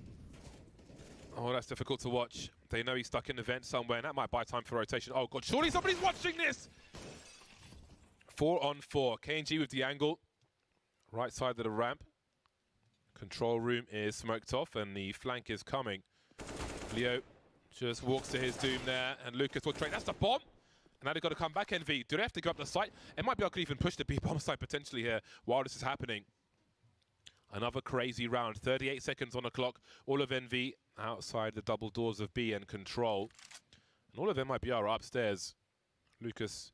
Oh, that's difficult to watch. They know he's stuck in the vent somewhere, and that might buy time for rotation. Oh, God, surely somebody's watching this! 4 on 4. KNG with the angle. Right side of the ramp. Control room is smoked off, and the flank is coming. Leo just walks to his doom there, and Lucas will trade. That's the bomb! And now they've got to come back, Envy. Do they have to go up the site? MIBR could even push the B-bomb site potentially here while this is happening. Another crazy round. 38 seconds on the clock. All of Envy outside the double doors of B and Control. And all of MIBR are upstairs. Lucas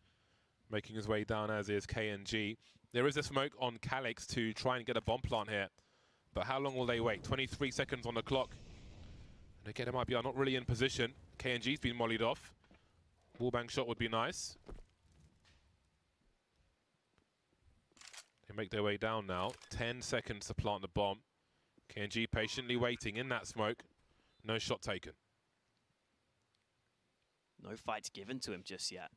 making his way down, as is KNG. There is a smoke on Calix to try and get a bomb plant here. But how long will they wait? 23 seconds on the clock. And again, MIBR not really in position. KNG's been mollied off. Wallbang shot would be nice. They make their way down now. 10 seconds to plant the bomb. KNG patiently waiting in that smoke. No shot taken. No fights given to him just yet.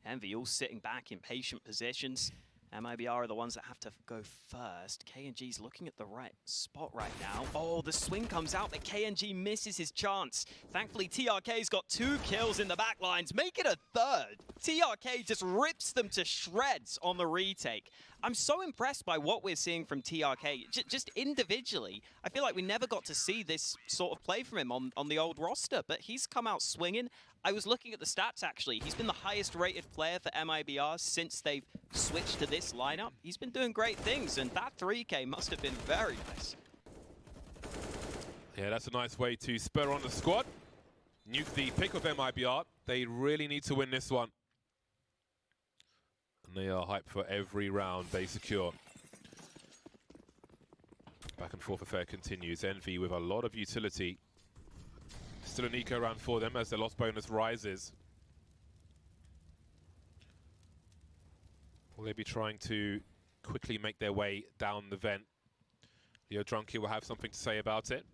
Envy all sitting back in patient positions. MIBR are the ones that have to go first. KNG's looking at the right spot right now. Oh, the swing comes out, but KNG misses his chance. Thankfully, TRK's got 2 kills in the back lines. Make it a third. TRK just rips them to shreds on the retake. I'm so impressed by what we're seeing from TRK, just individually. I feel like we never got to see this sort of play from him on the old roster, but he's come out swinging. I was looking at the stats, actually. He's been the highest rated player for MIBR since they've switched to this lineup. He's been doing great things, and that 3K must have been very nice. Yeah, that's a nice way to spur on the squad. Nuke the pick of MIBR. They really need to win this one. And they are hyped for every round they secure. Back and forth affair continues. Envy with a lot of utility. Still an eco round for them as their loss bonus rises. Will they be trying to quickly make their way down the vent? Leo Drunky will have something to say about it.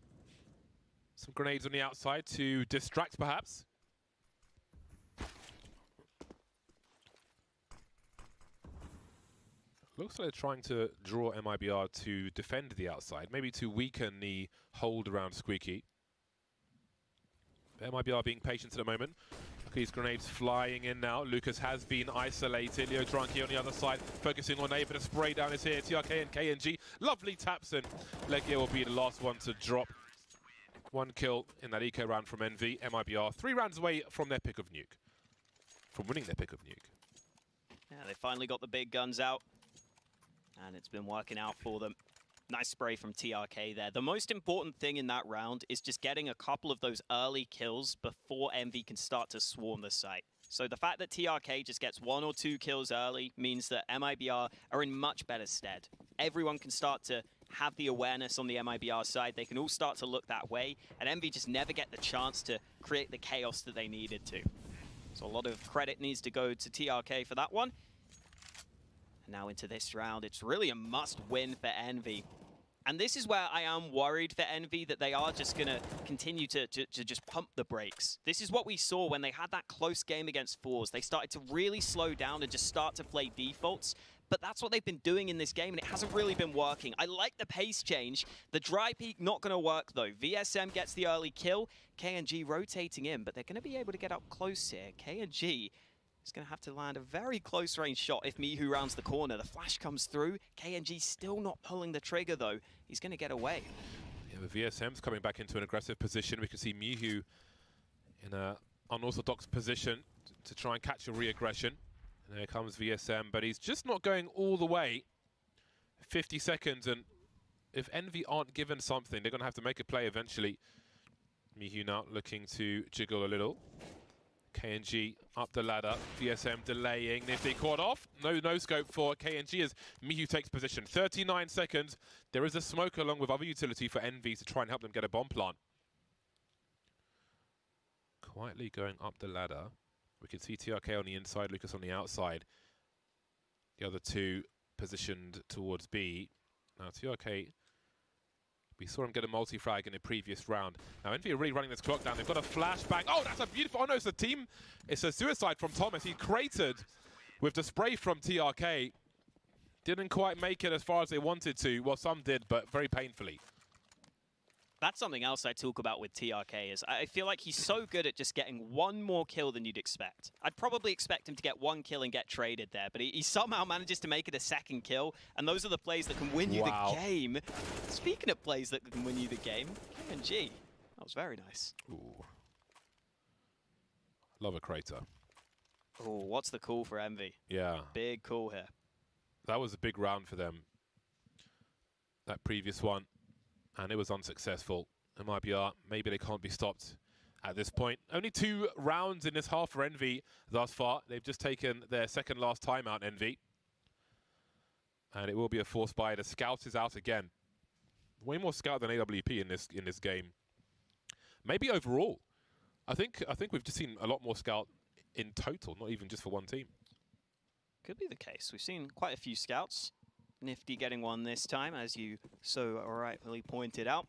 Some grenades on the outside to distract, perhaps. Looks like they're trying to draw MIBR to defend the outside, maybe to weaken the hold around Squeaky. MIBR being patient at the moment. Look at these grenades flying in now. Lucas has been isolated. Leo Drunky on the other side, focusing on A, but a spray down is here. TRK and KNG. Lovely taps, and Legia will be the last one to drop. 1 kill in that eco round from NV. MIBR 3 rounds away from their pick of nuke. From winning their pick of nuke. Yeah, they finally got the big guns out, and it's been working out for them. Nice spray from TRK there. The most important thing in that round is just getting a couple of those early kills before MV can start to swarm the site. So the fact that TRK just gets 1 or 2 kills early means that MIBR are in much better stead. Everyone can start to have the awareness on the MIBR side. They can all start to look that way, and MV just never get the chance to create the chaos that they needed to. So a lot of credit needs to go to TRK for that one. And now into this round, it's really a must-win for Envy. And this is where I am worried for Envy, that they are just going to continue to just pump the brakes. This is what we saw when they had that close game against Fours. They started to really slow down and just start to play defaults. But that's what they've been doing in this game, and it hasn't really been working. I like the pace change. The dry peak, not going to work, though. VSM gets the early kill. KNG rotating in, but they're going to be able to get up close here. KNG is going to have to land a very close range shot if Mihu rounds the corner. The flash comes through. KNG still not pulling the trigger, though. He's going to get away. Yeah, the VSM's coming back into an aggressive position. We can see Mihu in an unorthodox position to try and catch a re-aggression. And there comes VSM, but he's just not going all the way. 50 seconds, and if Envy aren't given something, they're going to have to make a play eventually. Mihu now looking to jiggle a little. KNG up the ladder, VSM delaying, Nifty caught off. No scope for KNG as Mihu takes position. 39 seconds. There is a smoke along with other utility for Envy to try and help them get a bomb plant. Quietly going up the ladder. We can see TRK on the inside, Lucas on the outside. The other two positioned towards B. Now TRK, we saw him get a multi-frag in the previous round. Now Envy are really running this clock down. They've got a flashbang. Oh, that's a beautiful, oh no, it's a team. It's a suicide from Thomas. He cratered with the spray from TRK. Didn't quite make it as far as they wanted to. Well, some did, but very painfully. That's something else I talk about with TRK, is I feel like he's so good at just getting one more kill than you'd expect. I'd probably expect him to get 1 kill and get traded there, but he somehow manages to make it a 2nd kill, and those are the plays that can win you the game. Speaking of plays that can win you the game, KNG, that was very nice. Ooh. Love a crater. Oh, what's the call for Envy? Yeah. Big call here. That was a big round for them. That previous one. And it was unsuccessful. MIBR, maybe they can't be stopped at this point. Only 2 rounds in this half for Envy thus far. They've just taken their 2nd last timeout, Envy. And it will be a forced buy. The Scout is out again. Way more Scout than AWP in this game. Maybe overall. I think we've just seen a lot more Scout in total, not even just for one team. Could be the case. We've seen quite a few Scouts. Nifty getting one this time, as you so rightfully pointed out.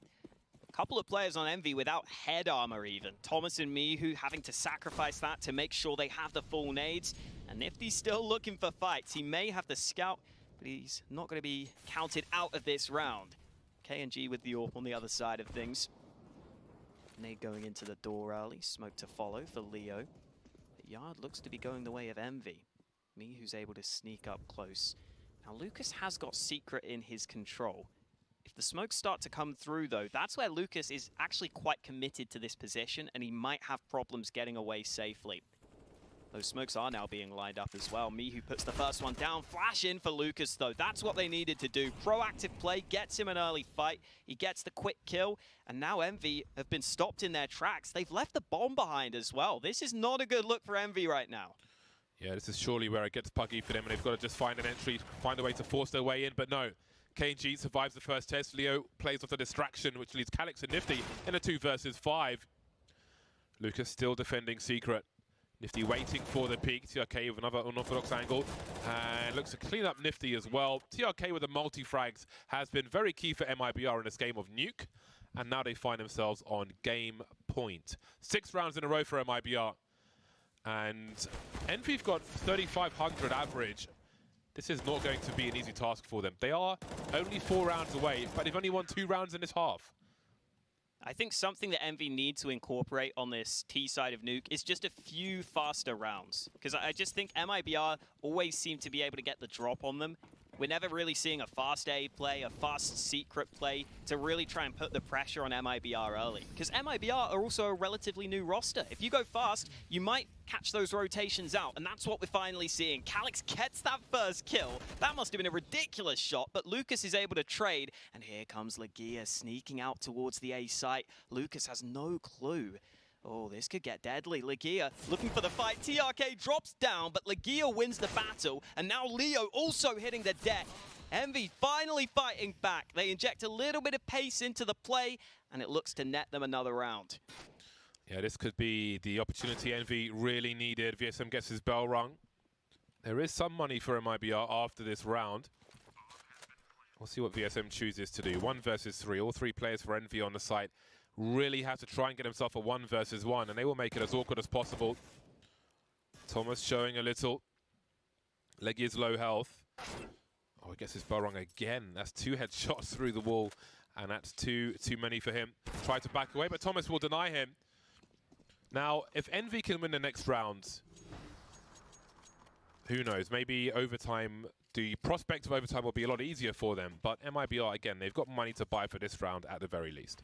A couple of players on Envy without head armor even. Thomas and Mihu having to sacrifice that to make sure they have the full nades. And Nifty's still looking for fights. He may have to scout, but he's not going to be counted out of this round. KNG with the AWP on the other side of things. Nade going into the door early. Smoke to follow for Leo. The yard looks to be going the way of Envy. Me who's able to sneak up close. Now Lucas has got Secret in his control. If the smokes start to come through though, that's where Lucas is actually quite committed to this position and he might have problems getting away safely. Those smokes are now being lined up as well. Me who puts the first one down. Flash in for Lucas though. That's what they needed to do. Proactive play gets him an early fight. He gets the quick kill. And now Envy have been stopped in their tracks. They've left the bomb behind as well. This is not a good look for Envy right now. Yeah, this is surely where it gets buggy for them and they've got to just find an entry, find a way to force their way in, but no. KNG survives the first test. Leo plays off the distraction, which leaves Calix and Nifty in a 2 versus 5. Lucas still defending Secret. Nifty waiting for the peak. TRK with another unorthodox angle. And looks to clean up Nifty as well. TRK with the multi-frags has been very key for MIBR in this game of Nuke. And now they find themselves on game point. 6 rounds in a row for MIBR. And Envy've got 3,500 average. This is not going to be an easy task for them. They are only 4 rounds away, but they've only won 2 rounds in this half. I think something that Envy need to incorporate on this T side of Nuke is just a few faster rounds. Because I just think MIBR always seem to be able to get the drop on them. We're never really seeing a fast A play, a fast Secret play to really try and put the pressure on MIBR early. Because MIBR are also a relatively new roster. If you go fast, you might catch those rotations out, and that's what we're finally seeing. Calix gets that first kill. That must have been a ridiculous shot, but Lucas is able to trade, and here comes Legia sneaking out towards the A site. Lucas has no clue. Oh, this could get deadly. Legia looking for the fight. TRK drops down, but Legia wins the battle. And now Leo also hitting the deck. Envy finally fighting back. They inject a little bit of pace into the play, and it looks to net them another round. Yeah, this could be the opportunity Envy really needed. VSM gets his bell rung. There is some money for MIBR after this round. We'll see what VSM chooses to do. 1 versus 3. All 3 players for Envy on the site really have to try and get himself a 1 versus 1, and they will make it as awkward as possible. Thomas showing a little. Legia's low health. Oh, he gets his bell rung again. That's 2 headshots through the wall, and that's too many for him. Try to back away, but Thomas will deny him. Now, if Envy can win the next round, who knows? Maybe overtime, the prospect of overtime will be a lot easier for them, but MIBR, again, they've got money to buy for this round at the very least.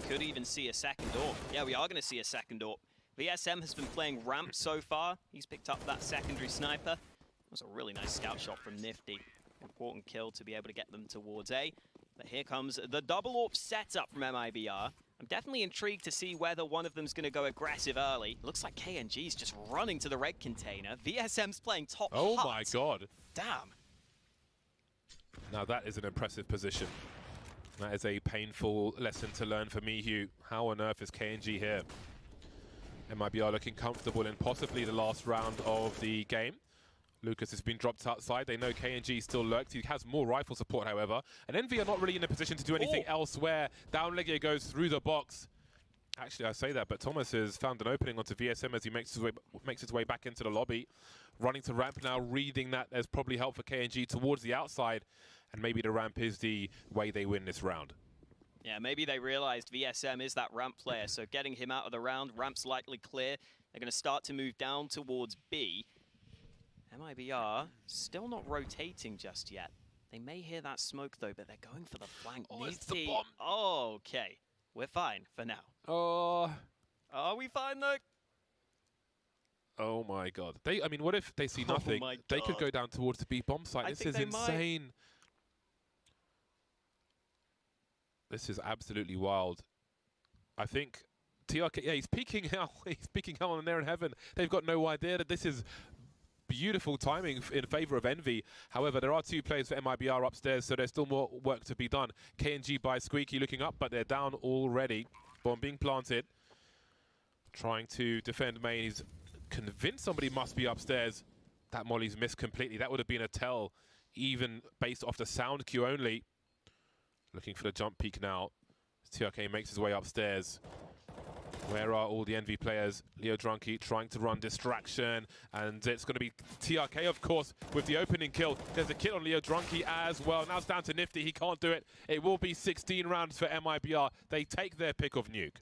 Could even see a second AWP. Yeah, we are going to see a second AWP. VSM has been playing ramp so far. He's picked up that secondary sniper. That was a really nice scout shot from Nifty. Important kill to be able to get them towards A. But here comes the double AWP setup from MIBR. I'm definitely intrigued to see whether one of them's going to go aggressive early. Looks like KNG's just running to the red container. VSM's playing top Oh hut. my god. Damn. Now that is an impressive position. That is a painful lesson to learn for Mihu. How on earth is KNG here? MIBR looking comfortable in possibly the last round of the game. Lucas has been dropped outside. They know KNG still lurks. He has more rifle support, however. And Envy are not really in a position to do anything elsewhere. Down Legia goes through the box. Actually, I say that, but Thomas has found an opening onto VSM as he makes his way back into the lobby. Running to ramp now, reading that as probably help for KNG towards the outside. And maybe the ramp is the way they win this round. Yeah, maybe they realized VSM is that ramp player, so getting him out of the round, ramp's likely clear. They're going to start to move down towards B. MIBR still not rotating just yet. They may hear that smoke though, but they're going for the flank. Oh, it's the bomb. Oh, okay. We're fine for now. Oh. Are we fine though? Oh my god. I mean, what if they see nothing? Oh my they could God. go down towards the B bomb site. This is insane. This is absolutely wild. I think TRK, yeah, he's peeking out. He's peeking out on there in heaven. They've got no idea that this is beautiful timing in favor of Envy. However, there are 2 players for MIBR upstairs, so there's still more work to be done. KNG by Squeaky looking up, but they're down already. Bomb being planted. Trying to defend main. He's convinced somebody must be upstairs. That molly's missed completely. That would have been a tell, even based off the sound cue only. Looking for the jump peak now. TRK makes his way upstairs. Where are all the Envy players? Leo Drunky trying to run distraction, and it's going to be TRK, of course, with the opening kill. There's a kill on Leo Drunky as well. Now it's down to Nifty. He can't do it. It will be 16 rounds for MIBR. They take their pick of nuke.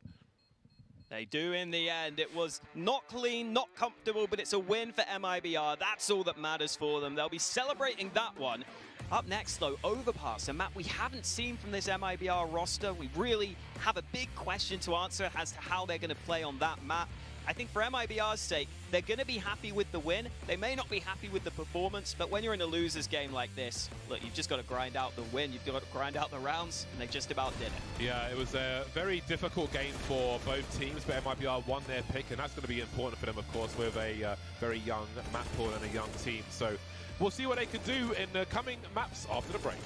They do in the end. It was not clean, not comfortable, but it's a win for MIBR. That's all that matters for them. They'll be celebrating that one. Up next, though, Overpass, a map we haven't seen from this MIBR roster. We really have a big question to answer as to how they're going to play on that map. I think for MIBR's sake, they're going to be happy with the win. They may not be happy with the performance, but when you're in a loser's game like this, look, you've just got to grind out the win. You've got to grind out the rounds, and they just about did it. Yeah, it was a very difficult game for both teams, but MIBR won their pick, and that's going to be important for them, of course, with a very young map pool and a young team. So we'll see what they can do in the coming maps after the break.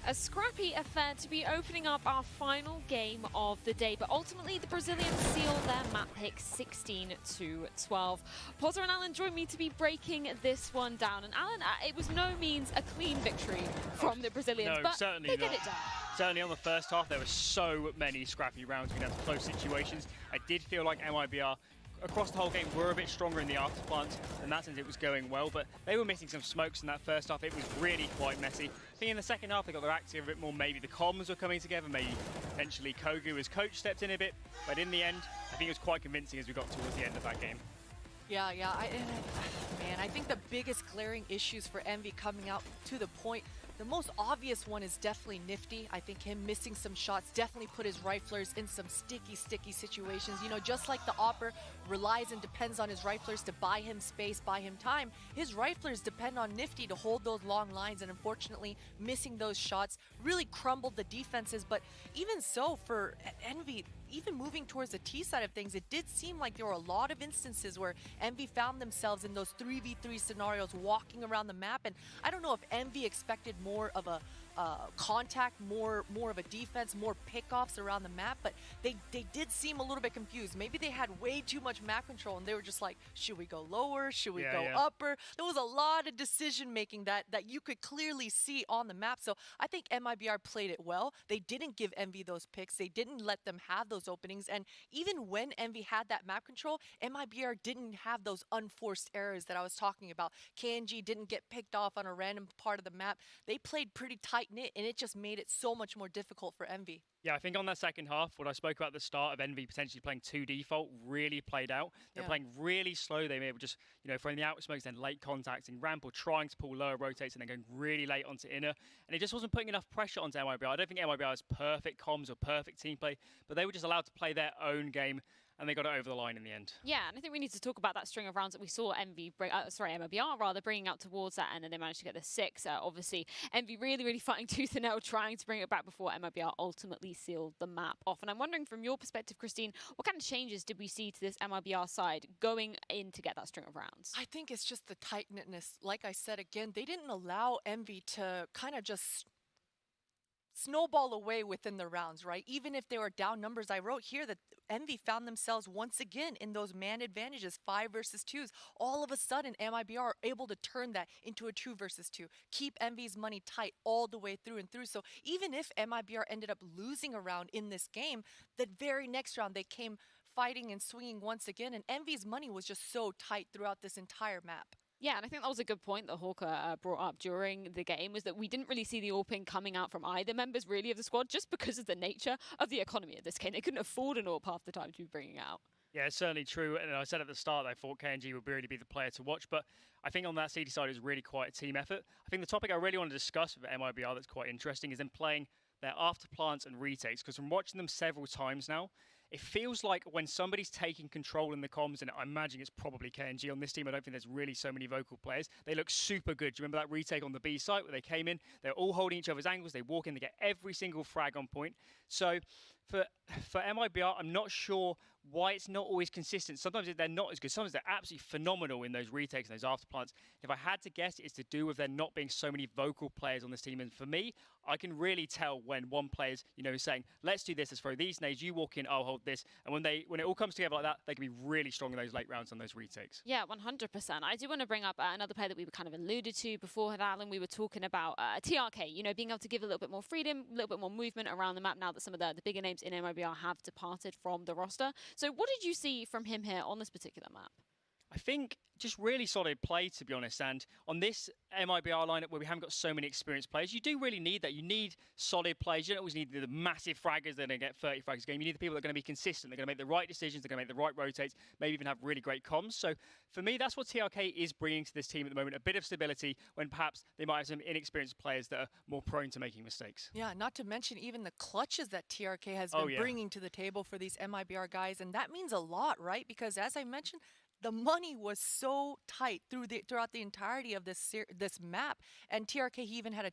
A scrappy affair to be opening up our final game of the day, but ultimately the Brazilians seal their map pick 16-12. Potter and Alan join me to be breaking this one down. And Alan, it was no means a clean victory from the Brazilians, No, but certainly they get not. it done. Certainly on the first half, there were so many scrappy rounds in close situations. I did feel like MIBR across the whole game were a bit stronger in the afterplant. In that sense, it was going well, but they were missing some smokes in that first half. It was really quite messy. I think in the second half, they got their act together a bit more. Maybe the comms were coming together. Maybe potentially Kogu as coach stepped in a bit. But in the end, I think it was quite convincing as we got towards the end of that game. Yeah, man, I think the biggest glaring issues for Envy coming out to the point, the most obvious one is definitely Nifty. I think him missing some shots definitely put his riflers in some sticky situations. You know, just like the Opper relies and depends on his riflers to buy him space, buy him time, his riflers depend on Nifty to hold those long lines, and unfortunately missing those shots really crumbled the defenses. But even so, for Envy, even moving towards the T side of things, it did seem like there were a lot of instances where Envy found themselves in those 3v3 scenarios walking around the map, and I don't know if Envy expected more of a contact, more of a defense, more pickoffs around the map, but they did seem a little bit confused. Maybe they had way too much map control and they were just like, should we go lower? Should we go upper? There was a lot of decision making that you could clearly see on the map. So I think MIBR played it well. They didn't give Envy those picks. They didn't let them have those openings. And even when Envy had that map control, MIBR didn't have those unforced errors that I was talking about. Kanji didn't get picked off on a random part of the map. they played pretty tight-knit, and it just made it so much more difficult for Envy. Yeah, I think on that second half, what I spoke about at the start of Envy potentially playing 2 default really played out. They're playing really slow. They may have just, throwing the out smokes, then late contacting ramp or trying to pull lower rotates and then going really late onto inner. And it just wasn't putting enough pressure onto MIBR. I don't think MIBR has perfect comms or perfect team play, but they were just allowed to play their own game. And they got it over the line in the end. Yeah, and I think we need to talk about that string of rounds that we saw MIBR rather bringing out towards that, and then they managed to get the 6. Obviously, Envy really fighting tooth and nail, trying to bring it back before MIBR ultimately sealed the map off. And I'm wondering, from your perspective, Christine, what kind of changes did we see to this MIBR side going in to get that string of rounds? I think it's just the tight-knitness. Like I said, again, they didn't allow Envy to kind of just snowball away within the rounds, right? Even if they were down numbers, I wrote here that Envy found themselves once again in those man advantages, 5 versus 2s. All of a sudden, MIBR are able to turn that into a 2 versus 2, keep Envy's money tight all the way through and through. So even if MIBR ended up losing a round in this game, the very next round they came fighting and swinging once again, and Envy's money was just so tight throughout this entire map. Yeah, and I think that was a good point that Hawker brought up during the game, was that we didn't really see the AWP coming out from either members, really, of the squad, just because of the nature of the economy of this game. They couldn't afford an AWP half the time to be bringing out. Yeah, it's certainly true. And I said at the start that I thought KNG would really be the player to watch, but I think on that CD side, it was really quite a team effort. I think the topic I really want to discuss with MIBR that's quite interesting is them playing their after plants and retakes, because from watching them several times now, it feels like when somebody's taking control in the comms, and I imagine it's probably KNG on this team, I don't think there's really so many vocal players, they look super good. Do you remember that retake on the B site where they came in, they're all holding each other's angles, they walk in, they get every single frag on point. So for MIBR, I'm not sure why it's not always consistent. Sometimes they're not as good. Sometimes they're absolutely phenomenal in those retakes and those afterplants. If I had to guess, it's to do with there not being so many vocal players on this team. And for me, I can really tell when one player's, saying, let's do this, let's throw these nades, you walk in, I'll hold this. And when it all comes together like that, they can be really strong in those late rounds on those retakes. Yeah, 100%. I do want to bring up another player that we kind of alluded to before, Alan. We were talking about TRK, being able to give a little bit more freedom, a little bit more movement around the map now that some of the bigger names in MIBR have departed from the roster. So what did you see from him here on this particular map? I think just really solid play, to be honest. And on this MIBR lineup where we haven't got so many experienced players, you do really need that. You need solid players. You don't always need the massive fraggers that are going to get 30 frags a game. You need the people that are going to be consistent. They're going to make the right decisions. They're going to make the right rotates, maybe even have really great comms. So for me, that's what TRK is bringing to this team at the moment, a bit of stability when perhaps they might have some inexperienced players that are more prone to making mistakes. Yeah, not to mention even the clutches that TRK has been bringing to the table for these MIBR guys. And that means a lot, right? Because as I mentioned, the money was so tight throughout the entirety of this map, and TRK, he even had a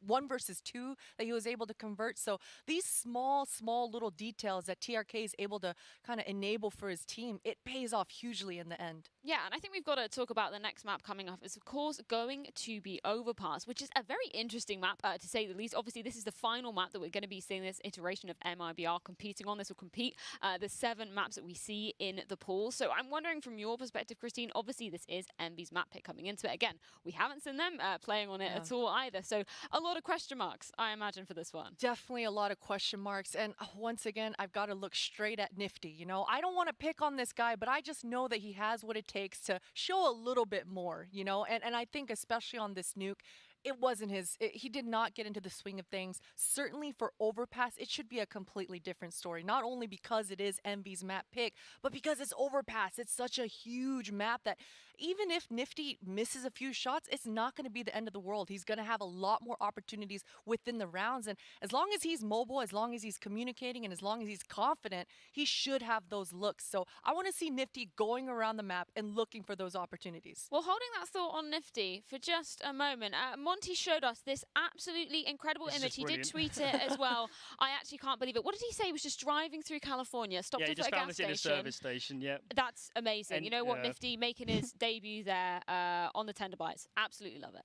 1 versus 2 that he was able to convert. So these small little details that TRK is able to kind of enable for his team, it pays off hugely in the end. Yeah, and I think we've got to talk about the next map coming up. It's of course going to be Overpass, which is a very interesting map to say the least. Obviously, this is the final map that we're going to be seeing this iteration of MIBR competing on. This will compete the 7 maps that we see in the pool. So I'm wondering, from your perspective, Christine, obviously this is Envy's map pick coming into it. Again, we haven't seen them playing on it at all either. So a lot of question marks, I imagine, for this one. Definitely a lot of question marks. And once again, I've got to look straight at Nifty. I don't want to pick on this guy, but I just know that he has what it takes to show a little bit more, and I think especially on this nuke, it wasn't he did not get into the swing of things. Certainly for Overpass, it should be a completely different story. Not only because it is Envy's map pick, but because it's Overpass. It's such a huge map that even if Nifty misses a few shots, it's not going to be the end of the world. He's going to have a lot more opportunities within the rounds. And as long as he's mobile, as long as he's communicating, and as long as he's confident, he should have those looks. So I want to see Nifty going around the map and looking for those opportunities. Well, holding that thought on Nifty for just a moment, Monty showed us this absolutely incredible image. He did tweet it as well. I actually can't believe it. What did he say? He was just driving through California, stopped off at a gas station. Yeah, he just found this in a service station, yeah. That's amazing. And, you know what, Nifty making his debut there on the tender bites. Absolutely love it.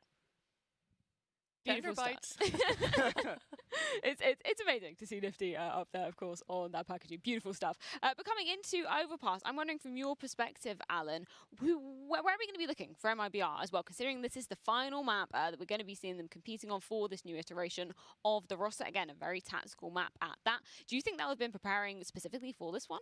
Beautiful bites. It's amazing to see Nifty up there, of course, on that packaging. Beautiful stuff. But coming into Overpass, I'm wondering from your perspective, Alan, where are we going to be looking for MIBR as well, considering this is the final map that we're going to be seeing them competing on for this new iteration of the roster. Again, a very tactical map at that. Do you think they'll have been preparing specifically for this one?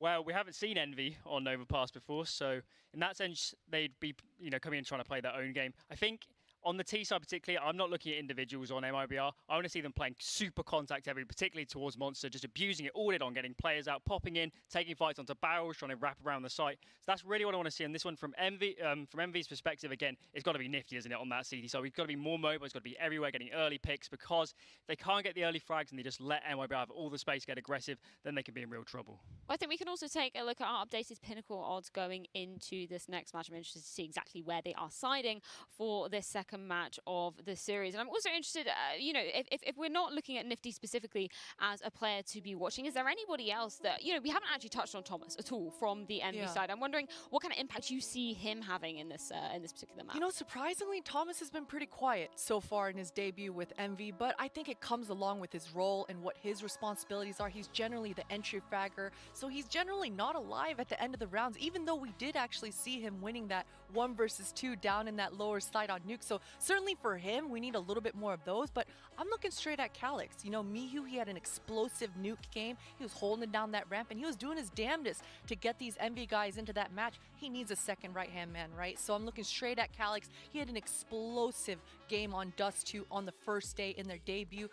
Well, we haven't seen Envy on Overpass before, so in that sense, they'd be, coming in trying to play their own game. I think on the T side particularly, I'm not looking at individuals on MIBR. I want to see them playing super contact heavy, particularly towards Monster, just abusing it all in on, getting players out, popping in, taking fights onto barrels, trying to wrap around the site. So that's really what I want to see. And this one from MV's perspective, again, it's got to be nifty, isn't it, on that CT side? We've got to be more mobile. It's got to be everywhere, getting early picks, because if they can't get the early frags and they just let MIBR have all the space, get aggressive, then they can be in real trouble. I think we can also take a look at our updated pinnacle odds going into this next match. I'm interested to see exactly where they are siding for this second match of the series. And I'm also interested, you know, if we're not looking at Nifty specifically as a player to be watching, is there anybody else that, you know, we haven't actually touched on Thomas at all from the MV side. I'm wondering what kind of impact you see him having in this particular match. You know, surprisingly, Thomas has been pretty quiet so far in his debut with MV, but I think it comes along with his role and what his responsibilities are. He's generally the entry fragger, so he's generally not alive at the end of the rounds, even though we did actually see him winning that 1 versus 2 down in that lower side on Nuke. So certainly for him, we need a little bit more of those, but I'm looking straight at Calix. You know, Mihu, he had an explosive Nuke game. He was holding down that ramp, and he was doing his damnedest to get these MV guys into that match. He needs a second right-hand man, right? So I'm looking straight at Calix. He had an explosive game on Dust 2 on the first day in their debut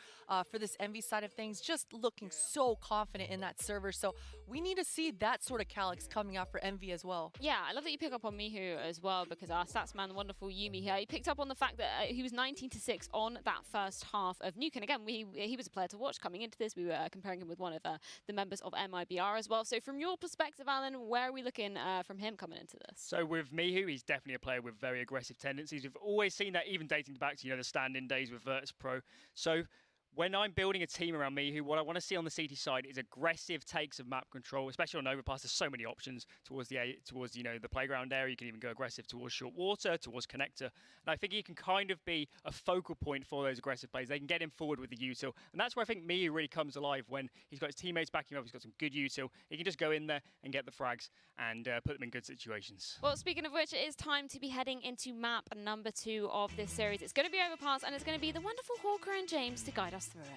for this MV side of things, just looking so confident in that server. So we need to see that sort of Calix coming out for MV as well. Yeah, I love that you pick up on Mihu as well, because our stats man, wonderful Yumi here, he picked up on the fact that he was 19-6 on that first half of Nuke. And again, he was a player to watch coming into this. We were comparing him with one of the members of MIBR as well. So from your perspective, Alan, where are we looking from him coming into this? So with Mihu, he's definitely a player with very aggressive tendencies. We've always seen that, even dating back to, you know, the stand-in days with Virtus Pro. So when I'm building a team around Mihu, what I want to see on the CT side is aggressive takes of map control, especially on overpass. There's so many options towards you know, the playground area. You can even go aggressive towards short water, towards connector. And I think he can kind of be a focal point for those aggressive plays. They can get him forward with the util. And that's where I think Mihu really comes alive, when he's got his teammates backing him up. He's got some good util. He can just go in there and get the frags and put them in good situations. Well, speaking of which, it is time to be heading into map number 2 of this series. It's going to be overpass, and it's going to be the wonderful Hawker and James to guide us through it.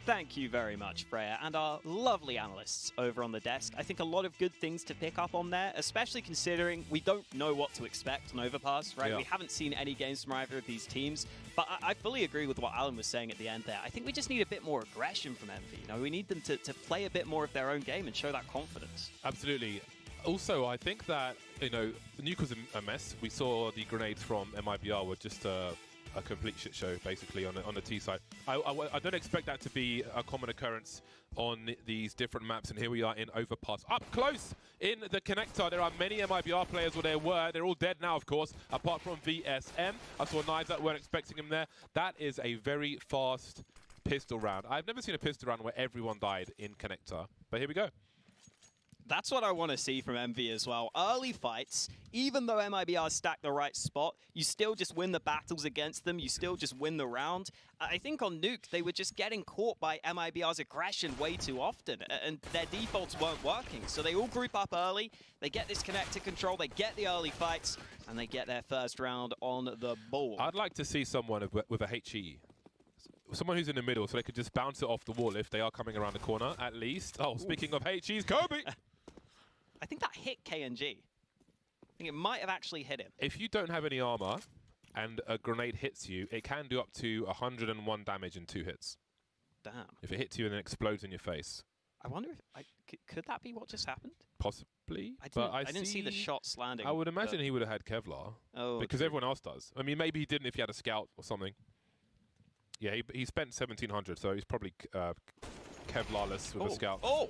Thank you very much, Freya, and our lovely analysts over on the desk. I think a lot of good things to pick up on there, especially considering we don't know what to expect on Overpass, right? Yeah. We haven't seen any games from either of these teams, but I fully agree with what Alan was saying at the end there. I think we just need a bit more aggression from Envy. You know, we need them to play a bit more of their own game and show that confidence. Absolutely. Also, I think that, you know, Nuke was a mess. We saw the grenades from MIBR were just a complete shit show, basically, on the T side. I don't expect that to be a common occurrence on these different maps, and here we are in Overpass. Up close in the connector, there are many MIBR players, they're all dead now, of course, apart from VSM. I saw Niza, weren't expecting him there. That is a very fast pistol round. I've never seen a pistol round where everyone died in connector, but here we go. That's what I want to see from MV as well. Early fights, even though MIBR stacked the right spot, you still just win the battles against them. You still just win the round. I think on Nuke, they were just getting caught by MIBR's aggression way too often, and their defaults weren't working. So they all group up early, they get this connector control, they get the early fights, and they get their first round on the board. I'd like to see someone with a HE. Someone who's in the middle, so they could just bounce it off the wall if they are coming around the corner, at least. Oh, speaking of HEs, Kobe! I think that hit KNG. I think it might have actually hit him. If you don't have any armor and a grenade hits you, it can do up to 101 damage in 2 hits. Damn. If it hits you and then explodes in your face. I wonder if could that be what just happened? Possibly. I didn't see the shots landing. I would imagine he would have had Kevlar. Oh, because everyone else does. I mean, maybe he didn't if he had a scout or something. Yeah, he spent 1,700, so he's probably Kevlarless with a scout. Oh!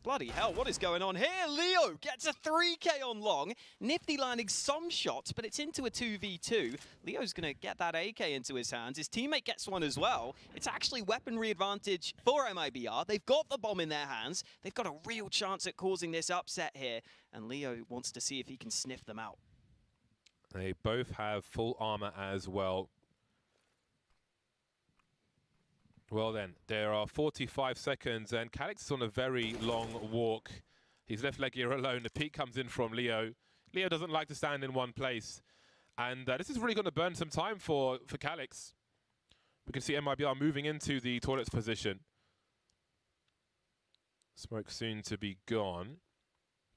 Bloody hell, what is going on here? Leo gets a 3K on long. Nifty landing some shots, but it's into a 2v2. Leo's going to get that AK into his hands. His teammate gets one as well. It's actually weaponry advantage for MIBR. They've got the bomb in their hands. They've got a real chance at causing this upset here. And Leo wants to see if he can sniff them out. They both have full armor as well. Well then, there are 45 seconds, and Calix is on a very long walk. He's left Legia alone. The peek comes in from Leo. Leo doesn't like to stand in one place. And this is really going to burn some time for Calix. We can see MIBR moving into the toilets position. Smoke soon to be gone.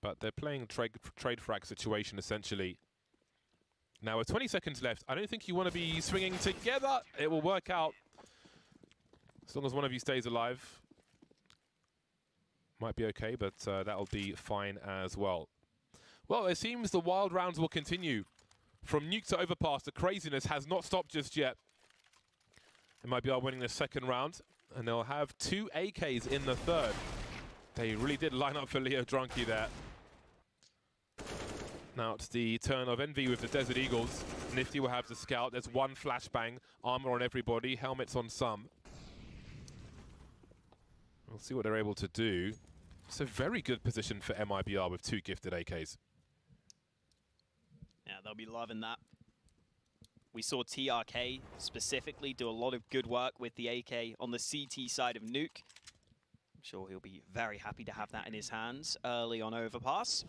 But they're playing trade frag situation, essentially. Now, with 20 seconds left, I don't think you want to be swinging together. It will work out as long as one of you stays alive. Might be okay, but that'll be fine as well. Well, it seems the wild rounds will continue. From nuke to overpass, the craziness has not stopped just yet. MIBR winning the second round, and they'll have 2 AKs in the third. They really did line up for Leo Drunky there. Now it's the turn of Envy with the Desert Eagles. Nifty will have the scout. There's 1 flashbang, armor on everybody, helmets on some. We'll see what they're able to do. It's a very good position for MIBR with 2 gifted AKs. Yeah, they'll be loving that. We saw TRK specifically do a lot of good work with the AK on the CT side of Nuke. I'm sure he'll be very happy to have that in his hands early on overpass.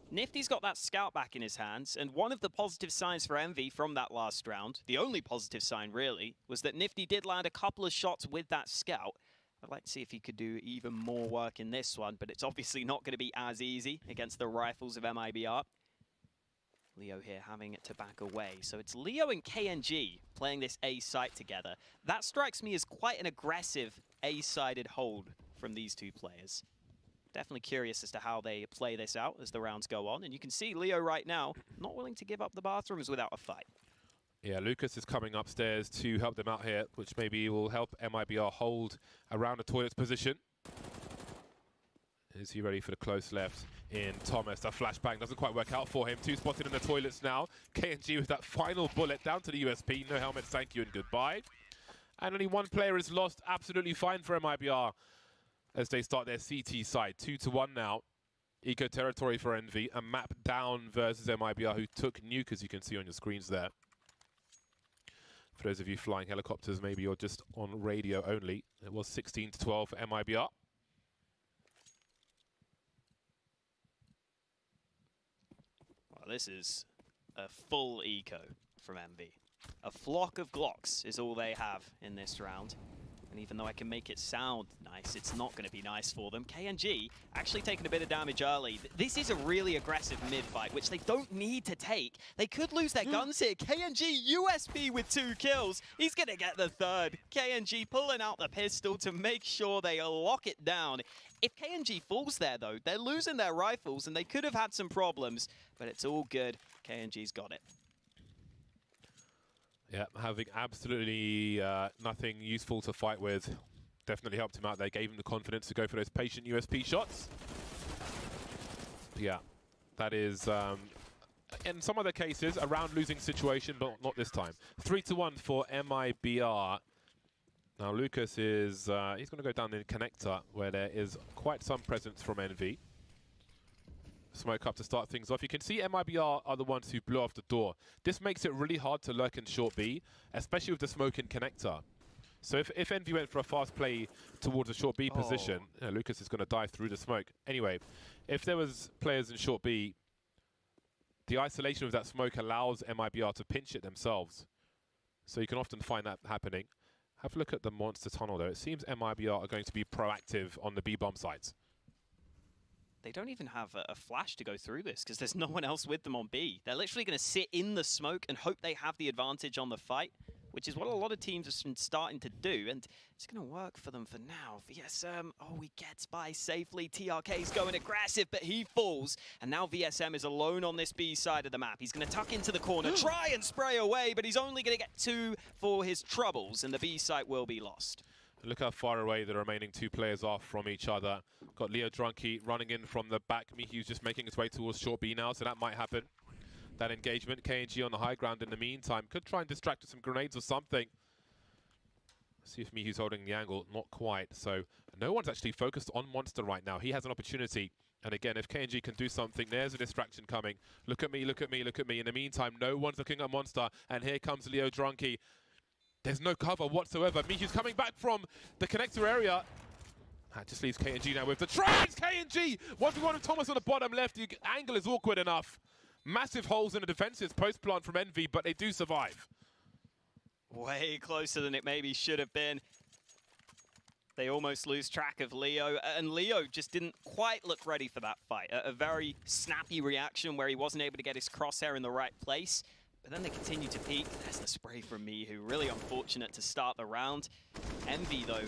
Nifty's got that scout back in his hands, and one of the positive signs for Envy from that last round, the only positive sign really, was that Nifty did land a couple of shots with that scout. I'd like to see if he could do even more work in this one, but it's obviously not going to be as easy against the rifles of MIBR. Leo here having to back away. So it's Leo and KNG playing this A site together. That strikes me as quite an aggressive A-sided hold from these 2 players. Definitely curious as to how they play this out as the rounds go on. And you can see Leo right now not willing to give up the bathrooms without a fight. Yeah, Lucas is coming upstairs to help them out here, which maybe will help MIBR hold around the toilet's position. Is he ready for the close left in Thomas? The flashbang doesn't quite work out for him. 2 spotted in the toilets now. KNG with that final bullet down to the USP. No helmet, thank you and goodbye. And only 1 player is lost. Absolutely fine for MIBR as they start their CT side. 2-1 now. Eco territory for Envy. A map down versus MIBR, who took nuke, as you can see on your screens there. For those of you flying helicopters, maybe you're just on radio only. It was 16-12 for MIBR. Well, this is a full eco from Envy. A flock of Glocks is all they have in this round. And even though I can make it sound nice, it's not going to be nice for them. KNG actually taking a bit of damage early. This is a really aggressive mid-fight, which they don't need to take. They could lose their guns here. KNG USP with 2 kills. He's going to get the third. KNG pulling out the pistol to make sure they lock it down. If KNG falls there, though, they're losing their rifles, and they could have had some problems, but it's all good. KNG's got it. Yeah, having absolutely nothing useful to fight with definitely helped him out. They gave him the confidence to go for those patient USP shots. Yeah, that is, in some other cases, a round losing situation, but not this time. 3-1 for MIBR. Now Lucas is, he's going to go down in connector, where there is quite some presence from Envy. Smoke up to start things off. You can see MIBR are the ones who blew off the door. This makes it really hard to lurk in short B, especially with the smoke in connector. So if Envy went for a fast play towards a short B position, you know, Lucas is going to dive through the smoke. Anyway, if there was players in short B, the isolation of that smoke allows MIBR to pinch it themselves. So you can often find that happening. Have a look at the monster tunnel though. It seems MIBR are going to be proactive on the B-bomb sites. They don't even have a flash to go through this because there's no one else with them on B. They're literally going to sit in the smoke and hope they have the advantage on the fight, which is what a lot of teams have been starting to do, and it's going to work for them for now. VSM, oh, he gets by safely. TRK's going aggressive, but he falls, and now VSM is alone on this B side of the map. He's going to tuck into the corner, try and spray away, but he's only going to get 2 for his troubles, and the B site will be lost. Look how far away the remaining 2 players are from each other. Got Leo Drunky running in from the back. Mihiu's just making his way towards short B now, so that might happen. That engagement, KNG on the high ground in the meantime. Could try and distract with some grenades or something. See if Mihiu's holding the angle. Not quite. So no one's actually focused on Monster right now. He has an opportunity. And again, if KNG can do something, there's a distraction coming. Look at me, look at me, look at me. In the meantime, no one's looking at Monster. And here comes Leo Drunky. There's no cover whatsoever. Mihiu's coming back from the connector area. That just leaves KNG now with the tries. KNG! 1v1 with Thomas on the bottom left. The angle is awkward enough. Massive holes in the defenses post-plant from Envy, but they do survive. Way closer than it maybe should have been. They almost lose track of Leo, and Leo just didn't quite look ready for that fight. A very snappy reaction where he wasn't able to get his crosshair in the right place. but then they continue to peak. There's the spray from Mihu. Really unfortunate to start the round. Envy, though,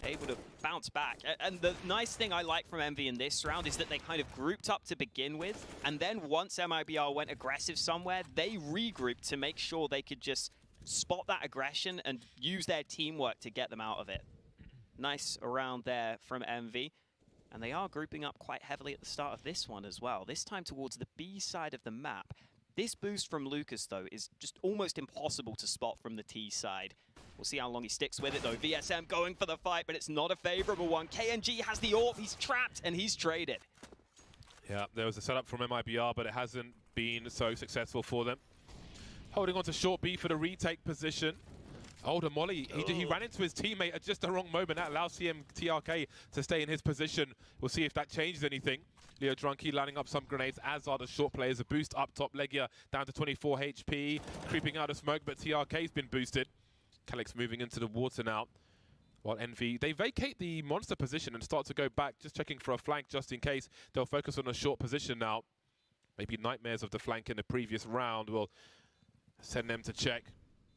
able to bounce back. And the nice thing I like from Envy in this round is that they kind of grouped up to begin with, and then once MIBR went aggressive somewhere, they regrouped to make sure they could just spot that aggression and use their teamwork to get them out of it. Nice round there from Envy. And they are grouping up quite heavily at the start of this one as well, this time towards the B side of the map. This boost from Lucas, though, is just almost impossible to spot from the T side. We'll see how long he sticks with it, though. VSM going for the fight, but it's not a favorable one. KNG has the AWP, he's trapped, and he's traded. Yeah, there was a setup from MIBR, but it hasn't been so successful for them. Holding on to short B for the retake position. Oh, the molly, he ran into his teammate at just the wrong moment. That allows TRK to stay in his position. We'll see if that changes anything. Leo Drunky lining up some grenades, as are the short players. A boost up top, Legia down to 24 HP. Creeping out of smoke, but TRK's been boosted. Calyx moving into the water now. While Envy, they vacate the monster position and start to go back, just checking for a flank just in case. They'll focus on a short position now. Maybe nightmares of the flank in the previous round will send them to check.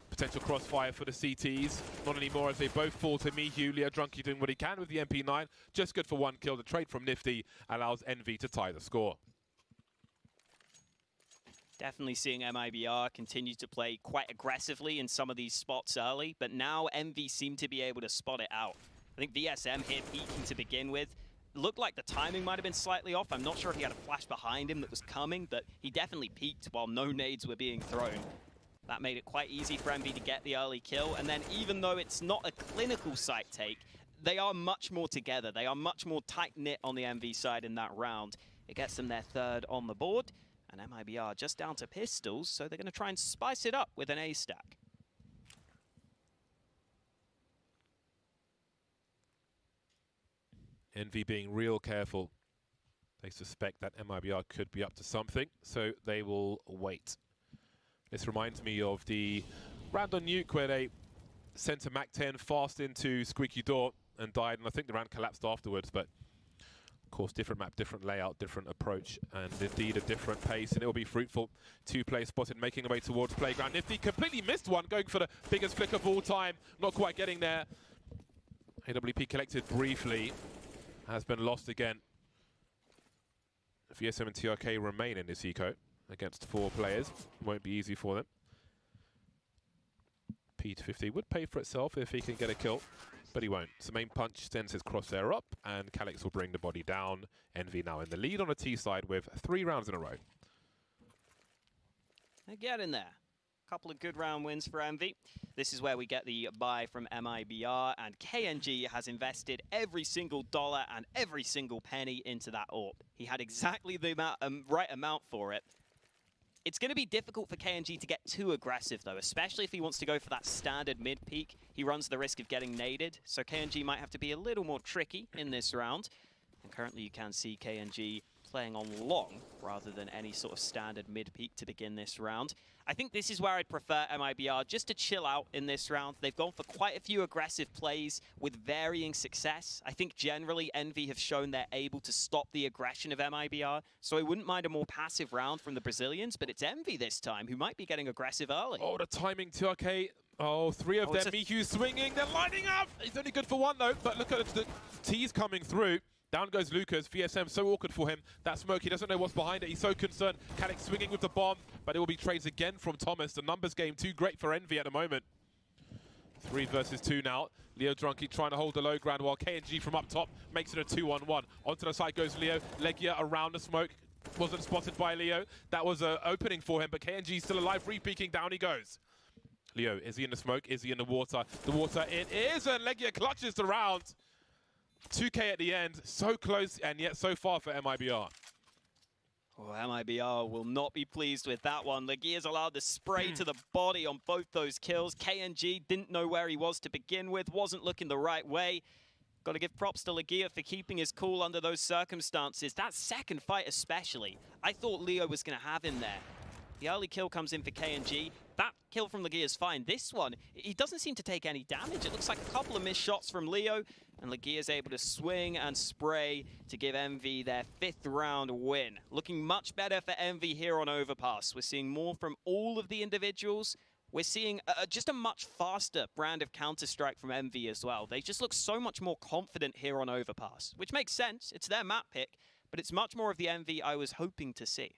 Potential crossfire for the CTs. Not anymore as they both fall to Mihu. Leo Drunky doing what he can with the MP9. Just good for one kill. The trade from Nifty allows Envy to tie the score. Definitely seeing MIBR continue to play quite aggressively in some of these spots early, but now Envy seem to be able to spot it out. I think VSM here peeking to begin with. Looked like the timing might have been slightly off. I'm not sure if he had a flash behind him that was coming, but he definitely peeked while no nades were being thrown. That made it quite easy for Envy to get the early kill. And then even though it's not a clinical site take, they are much more together. They are much more tight-knit on the Envy side in that round. It gets them their third on the board. And MIBR just down to pistols, so they're going to try and spice it up with an A stack. Envy being real careful. They suspect that MIBR could be up to something, so they will wait. This reminds me of the round on Nuke where they sent a MAC-10 fast into Squeaky Door and died, and I think the round collapsed afterwards, but of course different map, different layout, different approach, and indeed a different pace, and it will be fruitful. Two players spotted making their way towards Playground. Nifty completely missed one, going for the biggest flick of all time, not quite getting there. AWP collected briefly, has been lost again. VSM and TRK remain in this eco against 4 players. Won't be easy for them. P250 would pay for itself if he can get a kill, but he won't. So main punch sends his crosshair up, and Calyx will bring the body down. Envy now in the lead on the T side with 3 rounds in a row. They get in there. Couple of good round wins for Envy. This is where we get the buy from MIBR, and KNG has invested every single dollar and every single penny into that AWP. He had exactly the right amount for it. It's going to be difficult for KNG to get too aggressive, though, especially if he wants to go for that standard mid-peak. He runs the risk of getting naded, so KNG might have to be a little more tricky in this round. And currently you can see KNG playing on long rather than any sort of standard mid-peak to begin this round. I think this is where I'd prefer MIBR just to chill out in this round. They've gone for quite a few aggressive plays with varying success. I think generally Envy have shown they're able to stop the aggression of MIBR, so I wouldn't mind a more passive round from the Brazilians, but it's Envy this time who might be getting aggressive early. Oh, the timing, TRK. Oh, 3 of them. Mihu swinging. They're lining up. He's only good for 1, though, but look at the T's coming through. Down goes Lucas. VSM so awkward for him. That smoke, he doesn't know what's behind it. He's so concerned. Calyx swinging with the bomb, but it will be trades again from Thomas. The numbers game too great for Envy at the moment. 3 versus 2 now. Leo Drunky trying to hold the low ground while KNG from up top makes it a 2-on-1. Onto the side goes Leo. Legia around the smoke. Wasn't spotted by Leo. That was an opening for him, but KNG still alive. Re-peeking. Down he goes. Leo, is he in the smoke? Is he in the water? The water, it is, and Legia clutches the round. 2K at the end, so close and yet so far for MIBR. Oh, MIBR will not be pleased with that one. Legia's allowed the spray to the body on both those kills. KNG didn't know where he was to begin with, wasn't looking the right way. Got to give props to Legia for keeping his cool under those circumstances. That second fight especially, I thought Leo was going to have him there. The early kill comes in for KNG. That kill from Legia is fine. This one, he doesn't seem to take any damage. It looks like a couple of missed shots from Leo, and Legia is able to swing and spray to give MV their 5th round win. Looking much better for MV here on Overpass. We're seeing more from all of the individuals. We're seeing just a much faster brand of Counter-Strike from MV as well. They just look so much more confident here on Overpass, which makes sense. It's their map pick, but it's much more of the MV I was hoping to see.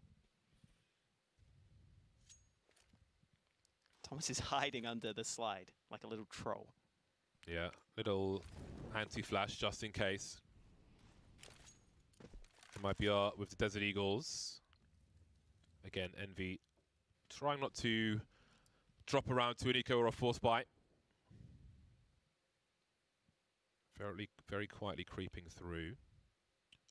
Thomas is hiding under the slide like a little troll. Yeah, little anti-flash just in case. MIBR with the Desert Eagles. Again, Envy trying not to drop around to an eco or a force bite. Very quietly creeping through.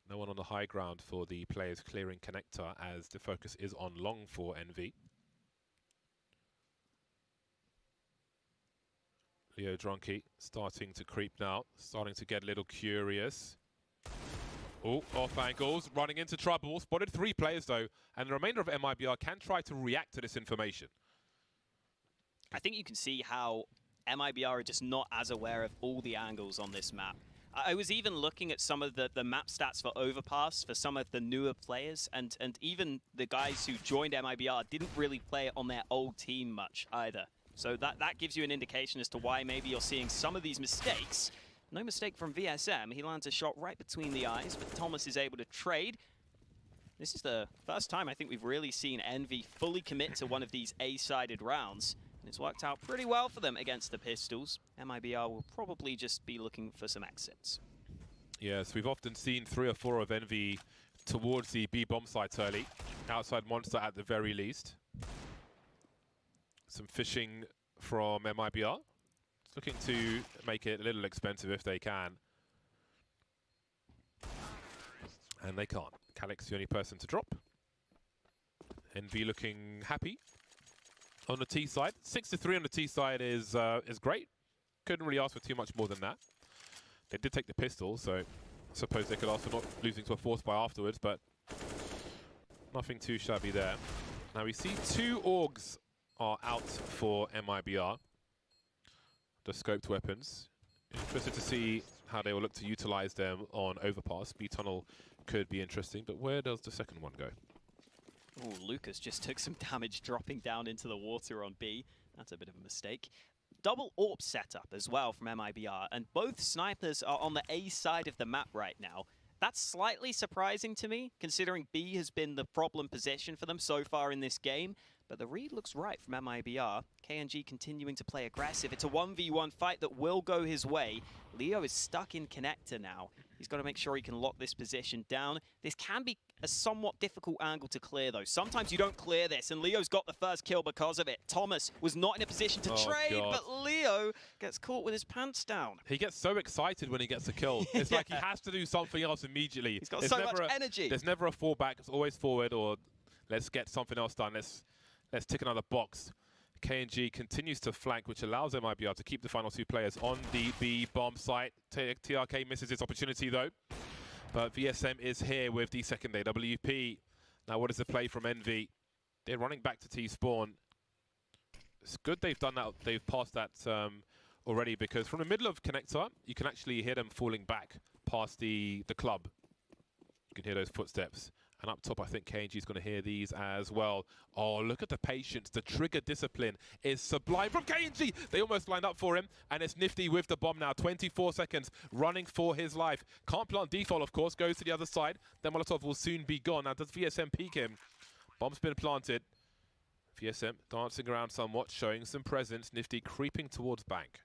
No one on the high ground for the players clearing connector as the focus is on long for Envy. Leo Drunky starting to creep now, starting to get a little curious. Oh, off angles, running into trouble. Spotted 3 players though, and the remainder of MIBR can try to react to this information. I think you can see how MIBR are just not as aware of all the angles on this map. I was even looking at some of the map stats for Overpass for some of the newer players, and even the guys who joined MIBR didn't really play on their old team much either. So that gives you an indication as to why maybe you're seeing some of these mistakes. No mistake from VSM. He lands a shot right between the eyes, but Thomas is able to trade. This is the first time I think we've really seen Envy fully commit to one of these A-sided rounds. And it's worked out pretty well for them against the Pistols. MIBR will probably just be looking for some exits. Yes, we've often seen 3 or 4 of Envy towards the B bomb site early. Outside monster at the very least. Some fishing from MIBR. It's looking to make it a little expensive if they can. And they can't. Calic's the only person to drop. Envy looking happy on the T side. 6-3 on the T side is great. Couldn't really ask for too much more than that. They did take the pistol, so I suppose they could ask for not losing to a force by afterwards, but nothing too shabby there. Now we see 2 Augs are out for MIBR. The scoped weapons. Interested to see how they will look to utilize them on Overpass. B-Tunnel could be interesting, but where does the second one go? Oh, Lucas just took some damage dropping down into the water on B. That's a bit of a mistake. Double AWP setup as well from MIBR, and both snipers are on the A side of the map right now. That's slightly surprising to me, considering B has been the problem position for them so far in this game. But the read looks right from MIBR. KNG continuing to play aggressive. It's a 1v1 fight that will go his way. Leo is stuck in connector now. He's got to make sure he can lock this position down. This can be a somewhat difficult angle to clear, though. Sometimes you don't clear this, and Leo's got the first kill because of it. Thomas was not in a position to trade, but Leo gets caught with his pants down. He gets so excited when he gets a kill. It's like he has to do something else immediately. He's got so much energy. There's never a fallback. It's always forward, or let's get something else done. Let's tick another box. KNG continues to flank, which allows MIBR to keep the final 2 players on the B bomb site. TRK misses its opportunity though, but VSM is here with the second AWP. Now what is the play from Envy? They're running back to T-spawn. It's good they've done that. They've passed that already, because from the middle of connector, you can actually hear them falling back past the club. You can hear those footsteps. And up top, I think KNG is going to hear these as well. Oh, look at the patience. The trigger discipline is sublime from KNG. They almost lined up for him. And it's Nifty with the bomb now. 24 seconds running for his life. Can't plant default, of course. Goes to the other side. Then Molotov will soon be gone. Now, does VSM peek him? Bomb's been planted. VSM dancing around somewhat, showing some presence. Nifty creeping towards bank.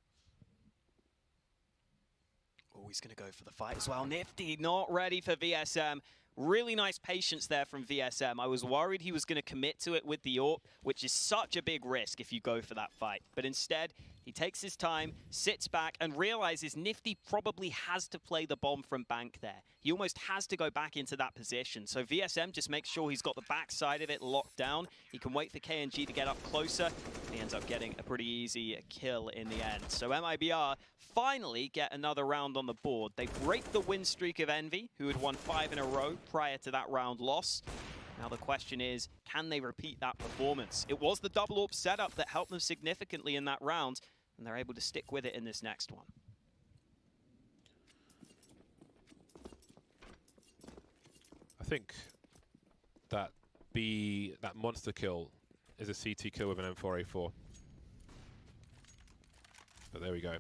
Oh, he's going to go for the fight as well. Nifty not ready for VSM. Really nice patience there from VSM. I was worried he was going to commit to it with the AWP, which is such a big risk if you go for that fight. But instead, he takes his time, sits back, and realizes Nifty probably has to play the bomb from bank there. He almost has to go back into that position. So VSM just makes sure he's got the backside of it locked down. He can wait for KNG to get up closer. He ends up getting a pretty easy kill in the end. So MIBR finally get another round on the board. They break the win streak of Envy, who had won 5 in a row prior to that round loss. Now the question is, can they repeat that performance? It was the double AWP setup that helped them significantly in that round, and they're able to stick with it in this next one. I think that that monster kill is a CT kill with an M4A4. But there we go.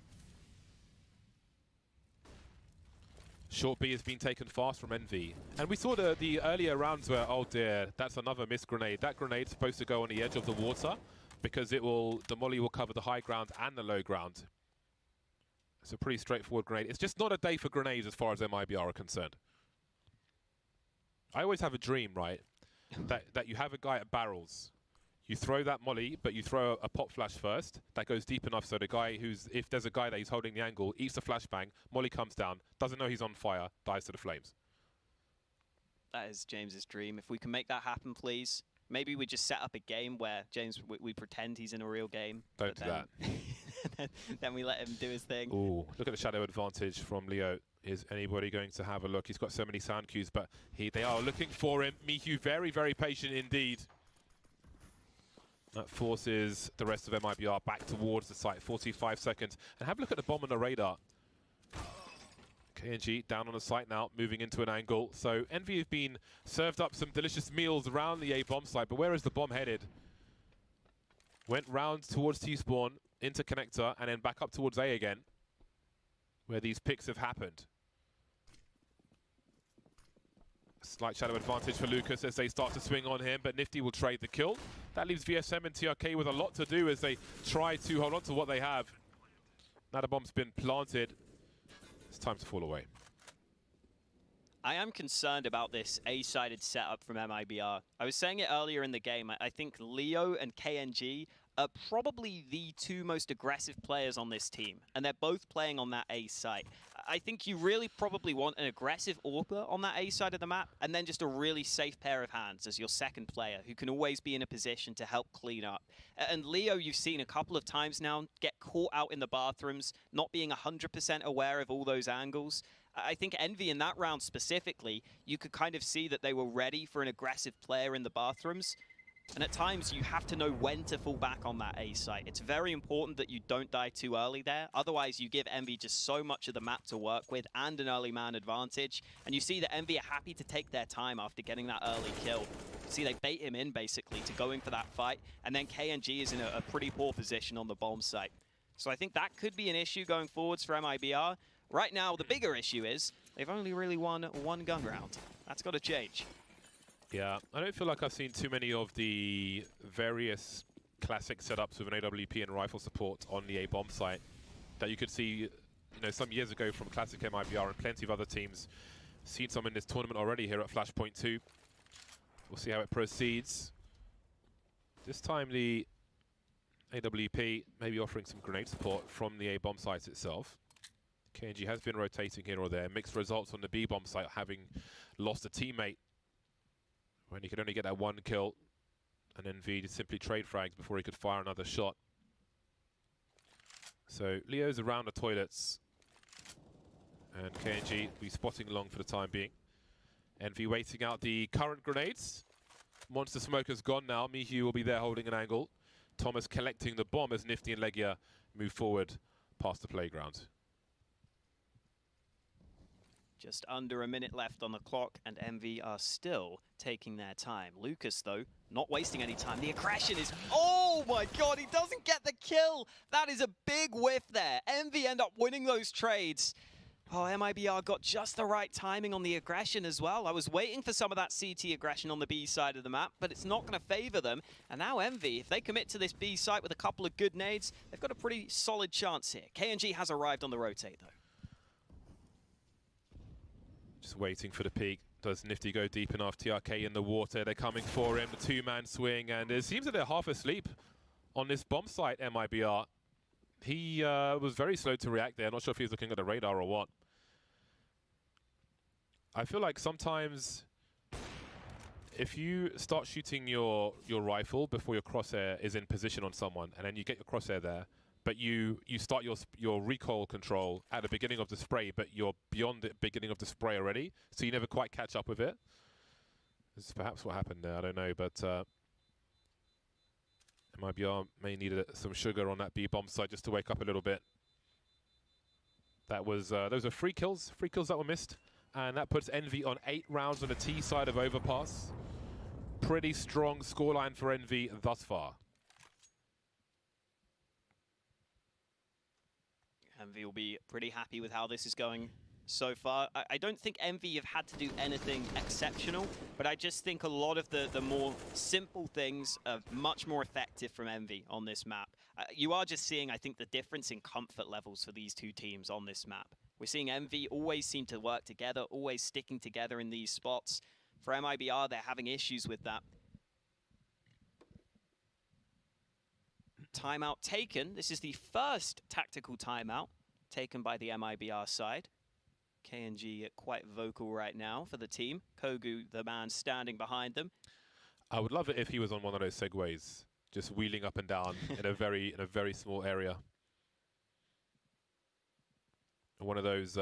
Short B has been taken fast from Envy. And we saw the earlier rounds where, oh dear, that's another missed grenade. That grenade's supposed to go on the edge of the water because the molly will cover the high ground and the low ground. It's a pretty straightforward grenade. It's just not a day for grenades as far as MIBR are concerned. I always have a dream, right, that you have a guy at barrels. You throw that molly, but you throw a pop flash first. That goes deep enough so the guy if there's a guy that he's holding the angle, eats the flashbang, molly comes down, doesn't know he's on fire, dies to the flames. That is James's dream. If we can make that happen, please. Maybe we just set up a game where James, we pretend he's in a real game. Don't do that. then we let him do his thing. Ooh, look at the shadow advantage from Leo. Is anybody going to have a look? He's got so many sound cues, but they are looking for him. Mihu very, very patient indeed. That forces the rest of MIBR back towards the site. 45 seconds. And have a look at the bomb on the radar. KNG down on the site now, moving into an angle. So Envy have been served up some delicious meals around the A bomb site, but where is the bomb headed? Went round towards T-spawn, into connector, and then back up towards A again, where these picks have happened. Slight shadow advantage for Lucas as they start to swing on him, but Nifty will trade the kill. That leaves VSM and TRK with a lot to do as they try to hold on to what they have. Now the bomb's been planted. It's time to fall away. I am concerned about this A-sided setup from MIBR. I was saying it earlier in the game. I think Leo and KNG are probably the two most aggressive players on this team, and they're both playing on that A site. I think you really probably want an aggressive AWPer on that A side of the map, and then just a really safe pair of hands as your second player who can always be in a position to help clean up. And Leo, you've seen a couple of times now get caught out in the bathrooms, not being 100% aware of all those angles. I think Envy in that round specifically, you could kind of see that they were ready for an aggressive player in the bathrooms. And at times, you have to know when to fall back on that A site. It's very important that you don't die too early there. Otherwise, you give Envy just so much of the map to work with and an early man advantage. And you see that Envy are happy to take their time after getting that early kill. See, they bait him in, basically, to going for that fight. And then KNG is in a pretty poor position on the bomb site. So I think that could be an issue going forwards for MIBR. Right now, the bigger issue is they've only really won one gun round. That's got to change. Yeah, I don't feel like I've seen too many of the various classic setups with an AWP and rifle support on the A bomb site that you could see, some years ago from classic MIBR and plenty of other teams. Seen some in this tournament already here at FLASHPOINT 2. We'll see how it proceeds. This time the AWP maybe offering some grenade support from the A bomb site itself. KNG has been rotating here or there. Mixed results on the B bomb site, having lost a teammate when he could only get that one kill, and then V simply trade frags before he could fire another shot. So Leo's around the toilets, and KNG will be spotting along for the time being. Envy waiting out the current grenades. Monster Smoker's gone now. Mihu will be there holding an angle. Thomas collecting the bomb as Nifty and Legia move forward past the playground. Just under a minute left on the clock, and Envy are still taking their time. Lucas, though, not wasting any time. The aggression is... Oh my god, he doesn't get the kill! That is a big whiff there. Envy end up winning those trades. Oh, MIBR got just the right timing on the aggression as well. I was waiting for some of that CT aggression on the B side of the map, but it's not going to favor them. And now Envy, if they commit to this B site with a couple of good nades, they've got a pretty solid chance here. KNG has arrived on the rotate, though. Just waiting for the peak. Does Nifty go deep enough? TRK in the water. They're coming for him. The two-man swing. And it seems that they're half asleep on this bomb site, MIBR. He was very slow to react there. Not sure if he was looking at the radar or what. I feel like sometimes if you start shooting your rifle before your crosshair is in position on someone, and then you get your crosshair there, but you start your recoil control at the beginning of the spray, but you're beyond the beginning of the spray already, so you never quite catch up with it. This is perhaps what happened there. I don't know, but MIBR may need some sugar on that B bomb side just to wake up a little bit. That was those are 3 kills that were missed, and that puts Envy on 8 rounds on the T side of Overpass. Pretty strong scoreline for Envy thus far. Envy will be pretty happy with how this is going so far. I don't think Envy have had to do anything exceptional, but I just think a lot of the more simple things are much more effective from Envy on this map. You are just seeing, I think, the difference in comfort levels for these two teams on this map. We're seeing Envy always seem to work together, always sticking together in these spots. For MIBR, they're having issues with that. Timeout taken. This is the first tactical timeout taken by the MIBR side. KNG quite vocal right now for the team. Kogu, the man standing behind them. I would love it if he was on one of those segways, just wheeling up and down in a very small area. One of those.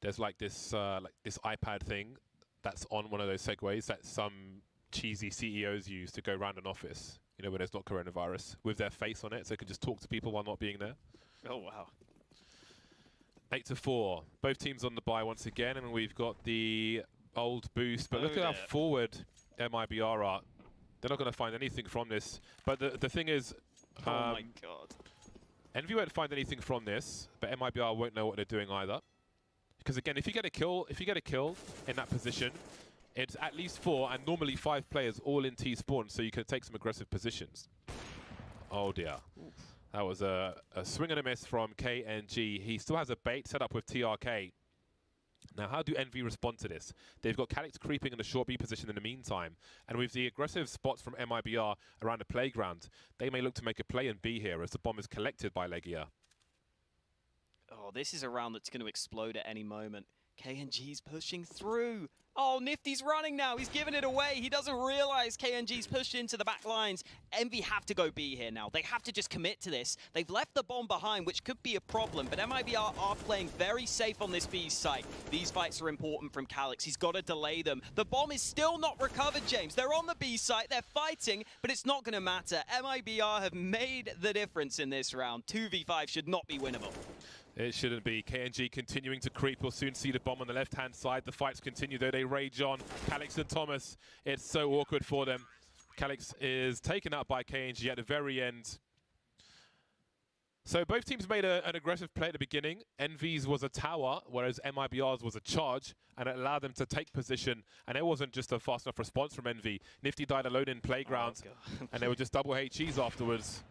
There's like this iPad thing that's on one of those segways that some cheesy CEOs use to go around an office. You know, when there's not coronavirus, with their face on it, so they can just talk to people while not being there. Oh wow. 8-4. Both teams on the bye once again, and we've got the old boost. But look at how forward MIBR are. They're not going to find anything from this. But the thing is, oh my god, Envy won't find anything from this, but MIBR won't know what they're doing either. Because again, if you get a kill in that position, it's at least 4 and normally 5 players all in T spawn, so you can take some aggressive positions. Oh dear. Oof. That was a swing and a miss from KNG. He still has a bait set up with TRK. Now, how do Envy respond to this? They've got Calix creeping in the short B position in the meantime. And with the aggressive spots from MIBR around the playground, they may look to make a play in B here as the bomb is collected by Legia. Oh, this is a round that's going to explode at any moment. KNG's pushing through. Oh, Nifty's running now. He's giving it away. He doesn't realize KNG's pushed into the back lines. Envy have to go B here now. They have to just commit to this. They've left the bomb behind, which could be a problem, but MIBR are playing very safe on this B site. These fights are important from Calix. He's got to delay them. The bomb is still not recovered, James. They're on the B site. They're fighting, but it's not going to matter. MIBR have made the difference in this round. 2v5 should not be winnable. It shouldn't be. KNG continuing to creep. We'll soon see the bomb on the left-hand side. The fights continue, though. They rage on. Calix and Thomas, it's so awkward for them. Calix is taken out by KNG at the very end. So both teams made an aggressive play at the beginning. Envy's was a tower, whereas MIBR's was a charge, and it allowed them to take position. And it wasn't just a fast enough response from Envy. Nifty died alone in playground, and they were just double HEs afterwards.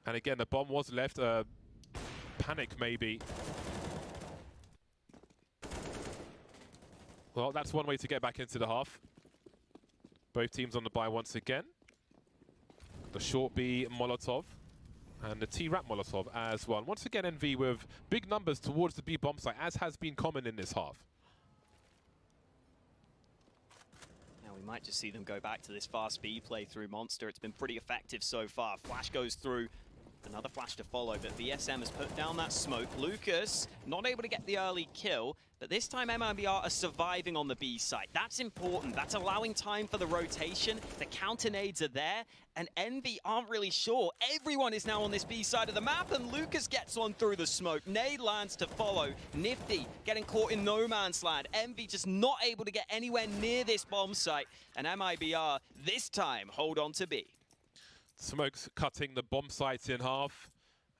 And again, the bomb was left. Panic, maybe. Well, that's one way to get back into the half. Both teams on the bye once again. The short B Molotov and the T-Rap Molotov as well. And once again, Envy with big numbers towards the B bomb site, as has been common in this half. Now we might just see them go back to this fast B play through Monster. It's been pretty effective so far. Flash goes through. Another flash to follow, but VSM has put down that smoke. Lucas not able to get the early kill, but this time MIBR are surviving on the B site. That's important. That's allowing time for the rotation. The counter nades are there, and Envy aren't really sure. Everyone is now on this B side of the map, and Lucas gets one through the smoke. Nade lands to follow. Nifty getting caught in no man's land. Envy just not able to get anywhere near this bomb site, and MIBR this time hold on to B. Smoke's cutting the bomb sites in half.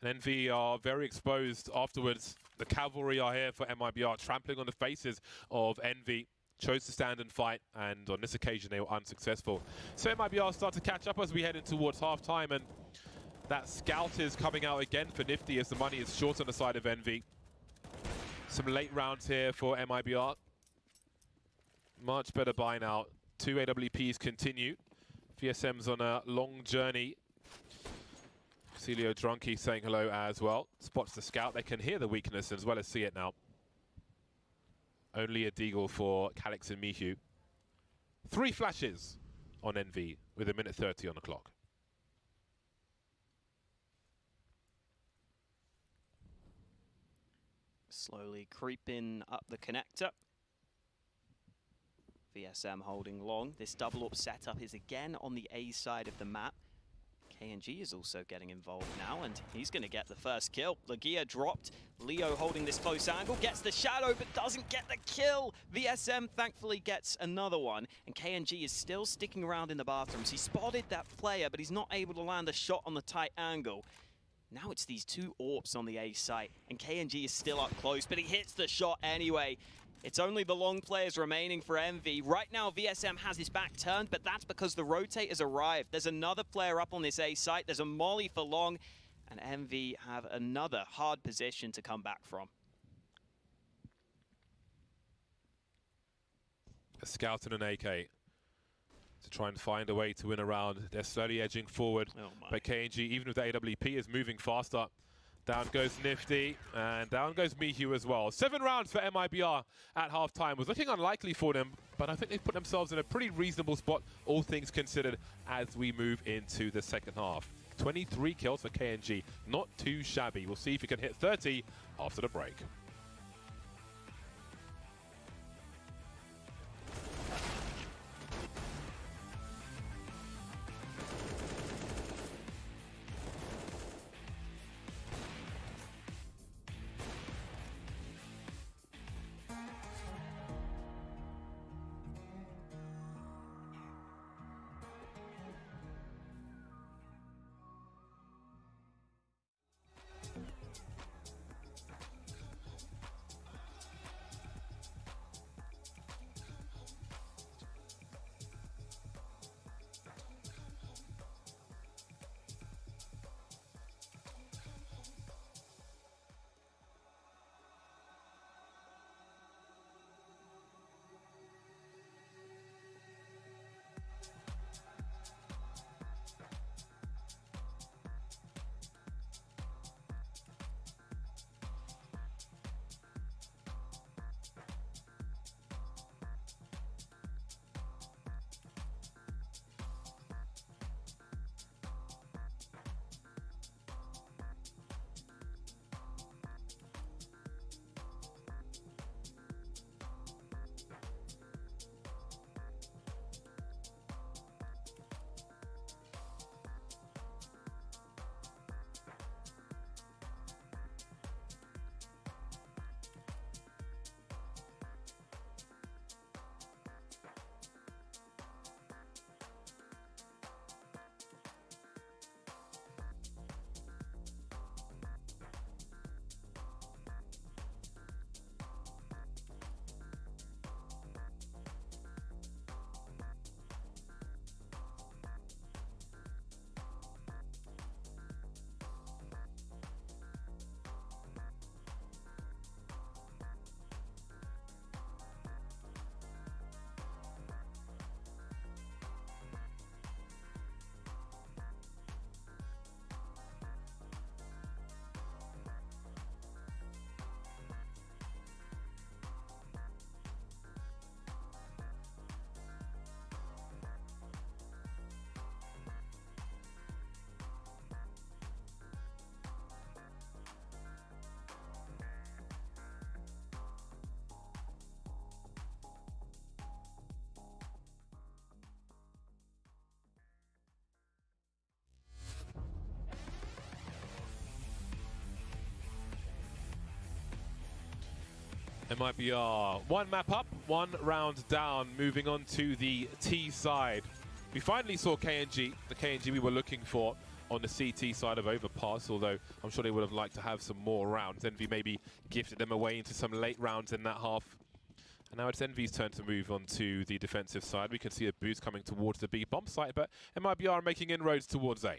And Envy are very exposed afterwards. The cavalry are here for MIBR, trampling on the faces of Envy. Chose to stand and fight, and on this occasion they were unsuccessful. So MIBR start to catch up as we head in towards half-time, and that scout is coming out again for Nifty as the money is short on the side of Envy. Some late rounds here for MIBR. Much better buy now. 2 AWPs continue. VSM's on a long journey. Celio Drunky saying hello as well. Spots the scout. They can hear the weakness as well as see it now. Only a deagle for Calix and Mihu. 3 flashes on Envy with 1:30 on the clock. Slowly creeping up the connector. VSM holding long. This double up setup is again on the A side of the map. KNG is also getting involved now, and he's going to get the first kill. Legia dropped. Leo holding this close angle, gets the shadow, but doesn't get the kill. VSM thankfully gets another one, and KNG is still sticking around in the bathrooms. He spotted that player, but he's not able to land a shot on the tight angle. Now it's these two AWPs on the A site, and KNG is still up close, but he hits the shot anyway. It's only the long players remaining for Envy. Right now, VSM has his back turned, but that's because the rotate has arrived. There's another player up on this A site. There's a molly for long, and Envy have another hard position to come back from. A scout and an AK to try and find a way to win a round. They're slowly edging forward, but KNG, even with the AWP, is moving faster. Down goes Nifty, and down goes Mihu as well. 7 rounds for MIBR at halftime. Was looking unlikely for them, but I think they've put themselves in a pretty reasonable spot, all things considered, as we move into the second half. 23 kills for KNG, not too shabby. We'll see if he can hit 30 after the break. MIBR, 1 map up, 1 round down, moving on to the T side. We finally saw KNG, the KNG we were looking for on the CT side of Overpass, although I'm sure they would have liked to have some more rounds. Envy maybe gifted them away into some late rounds in that half. And now it's Envy's turn to move on to the defensive side. We can see a boost coming towards the B bomb site, but MIBR making inroads towards A.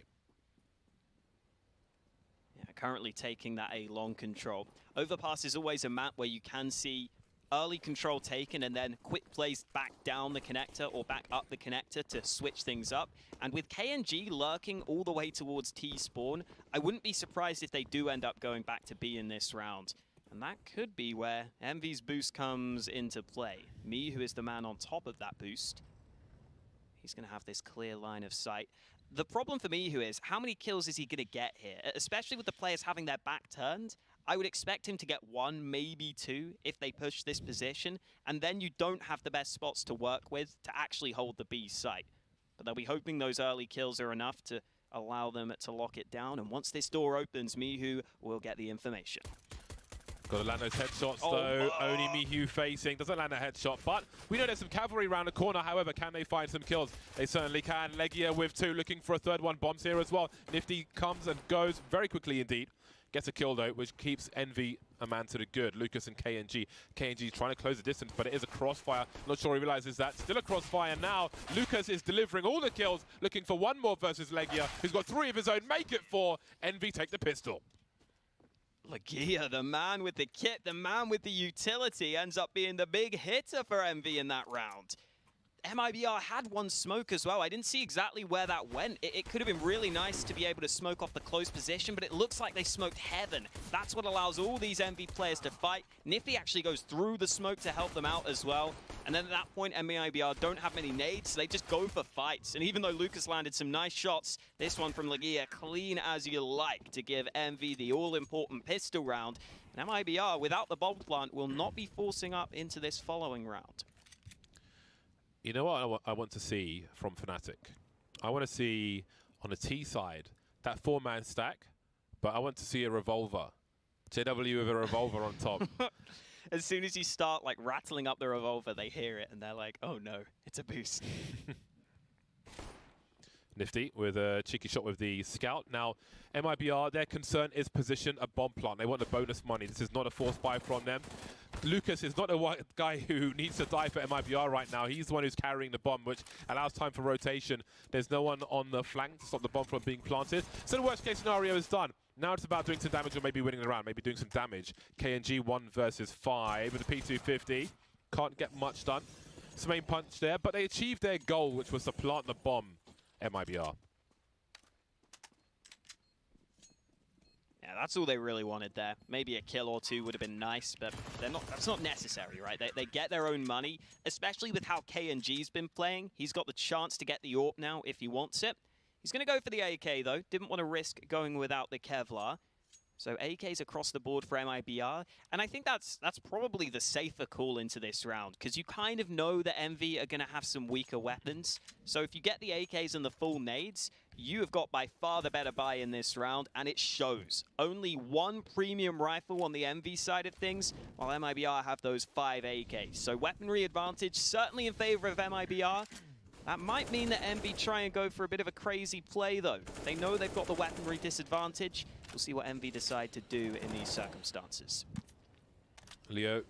Currently taking that A long control. Overpass is always a map where you can see early control taken and then quick plays back down the connector or back up the connector to switch things up. And with KNG lurking all the way towards T spawn, I wouldn't be surprised if they do end up going back to B in this round. And that could be where Envy's boost comes into play. Me, who is the man on top of that boost, he's going to have this clear line of sight. The problem for Mihu is, how many kills is he going to get here? Especially with the players having their back turned, I would expect him to get 1, maybe 2, if they push this position, and then you don't have the best spots to work with to actually hold the B site. But they'll be hoping those early kills are enough to allow them to lock it down, and once this door opens, Mihu will get the information. Got to land those headshots though, only Mihu facing, doesn't land a headshot, but we know there's some cavalry around the corner. However, can they find some kills? They certainly can. Legia with 2, looking for a third one. Bombs here as well. Nifty comes and goes very quickly indeed. Gets a kill though, which keeps Envy a man to the good. Lucas and KNG. KNG trying to close the distance, but it is a crossfire. Not sure he realizes that. Still a crossfire now. Lucas is delivering all the kills, looking for one more versus Legia, who's got 3 of his own. Make it 4. Envy take the pistol. Legia, the man with the kit, the man with the utility, ends up being the big hitter for Envy in that round. MIBR had one smoke as well. I didn't see exactly where that went. It could have been really nice to be able to smoke off the close position, but it looks like they smoked heaven. That's what allows all these Envy players to fight. Nifty actually goes through the smoke to help them out as well. And then at that point, MIBR don't have many nades, so they just go for fights. And even though Lucas landed some nice shots, this one from Legia, clean as you like, to give Envy the all-important pistol round. And MIBR, without the bomb plant, will not be forcing up into this following round. You know what I want to see from Fnatic? I want to see, on the T side, that 4-man stack, but I want to see a revolver. JW with a revolver on top. As soon as you start like rattling up the revolver, they hear it and they're like, oh no, it's a boost. Nifty with a cheeky shot with the scout. Now, MIBR, their concern is position a bomb plant. They want the bonus money. This is not a forced buy from them. Lucas is not a guy who needs to die for MIBR right now. He's the one who's carrying the bomb, which allows time for rotation. There's no one on the flank to stop the bomb from being planted. So the worst case scenario is done. Now it's about doing some damage or maybe winning the round, maybe doing some damage. KNG 1 versus 5 with a P250. Can't get much done. It's the main punch there, but they achieved their goal, which was to plant the bomb. MIBR. Yeah, that's all they really wanted there. Maybe a kill or 2 would have been nice, but that's not necessary, right? They get their own money, especially with how KNG's been playing. He's got the chance to get the AWP now if he wants it. He's going to go for the AK, though. Didn't want to risk going without the Kevlar. So AK's across the board for MIBR, and I think that's probably the safer call into this round, because you kind of know that Envy are going to have some weaker weapons. So if you get the AKs and the full nades, you have got by far the better buy in this round, and it shows. Only 1 premium rifle on the Envy side of things, while MIBR have those 5 AKs. So weaponry advantage certainly in favor of MIBR. That might mean that Envy try and go for a bit of a crazy play, though. They know they've got the weaponry disadvantage. We'll see what Envy decide to do in these circumstances. Leo,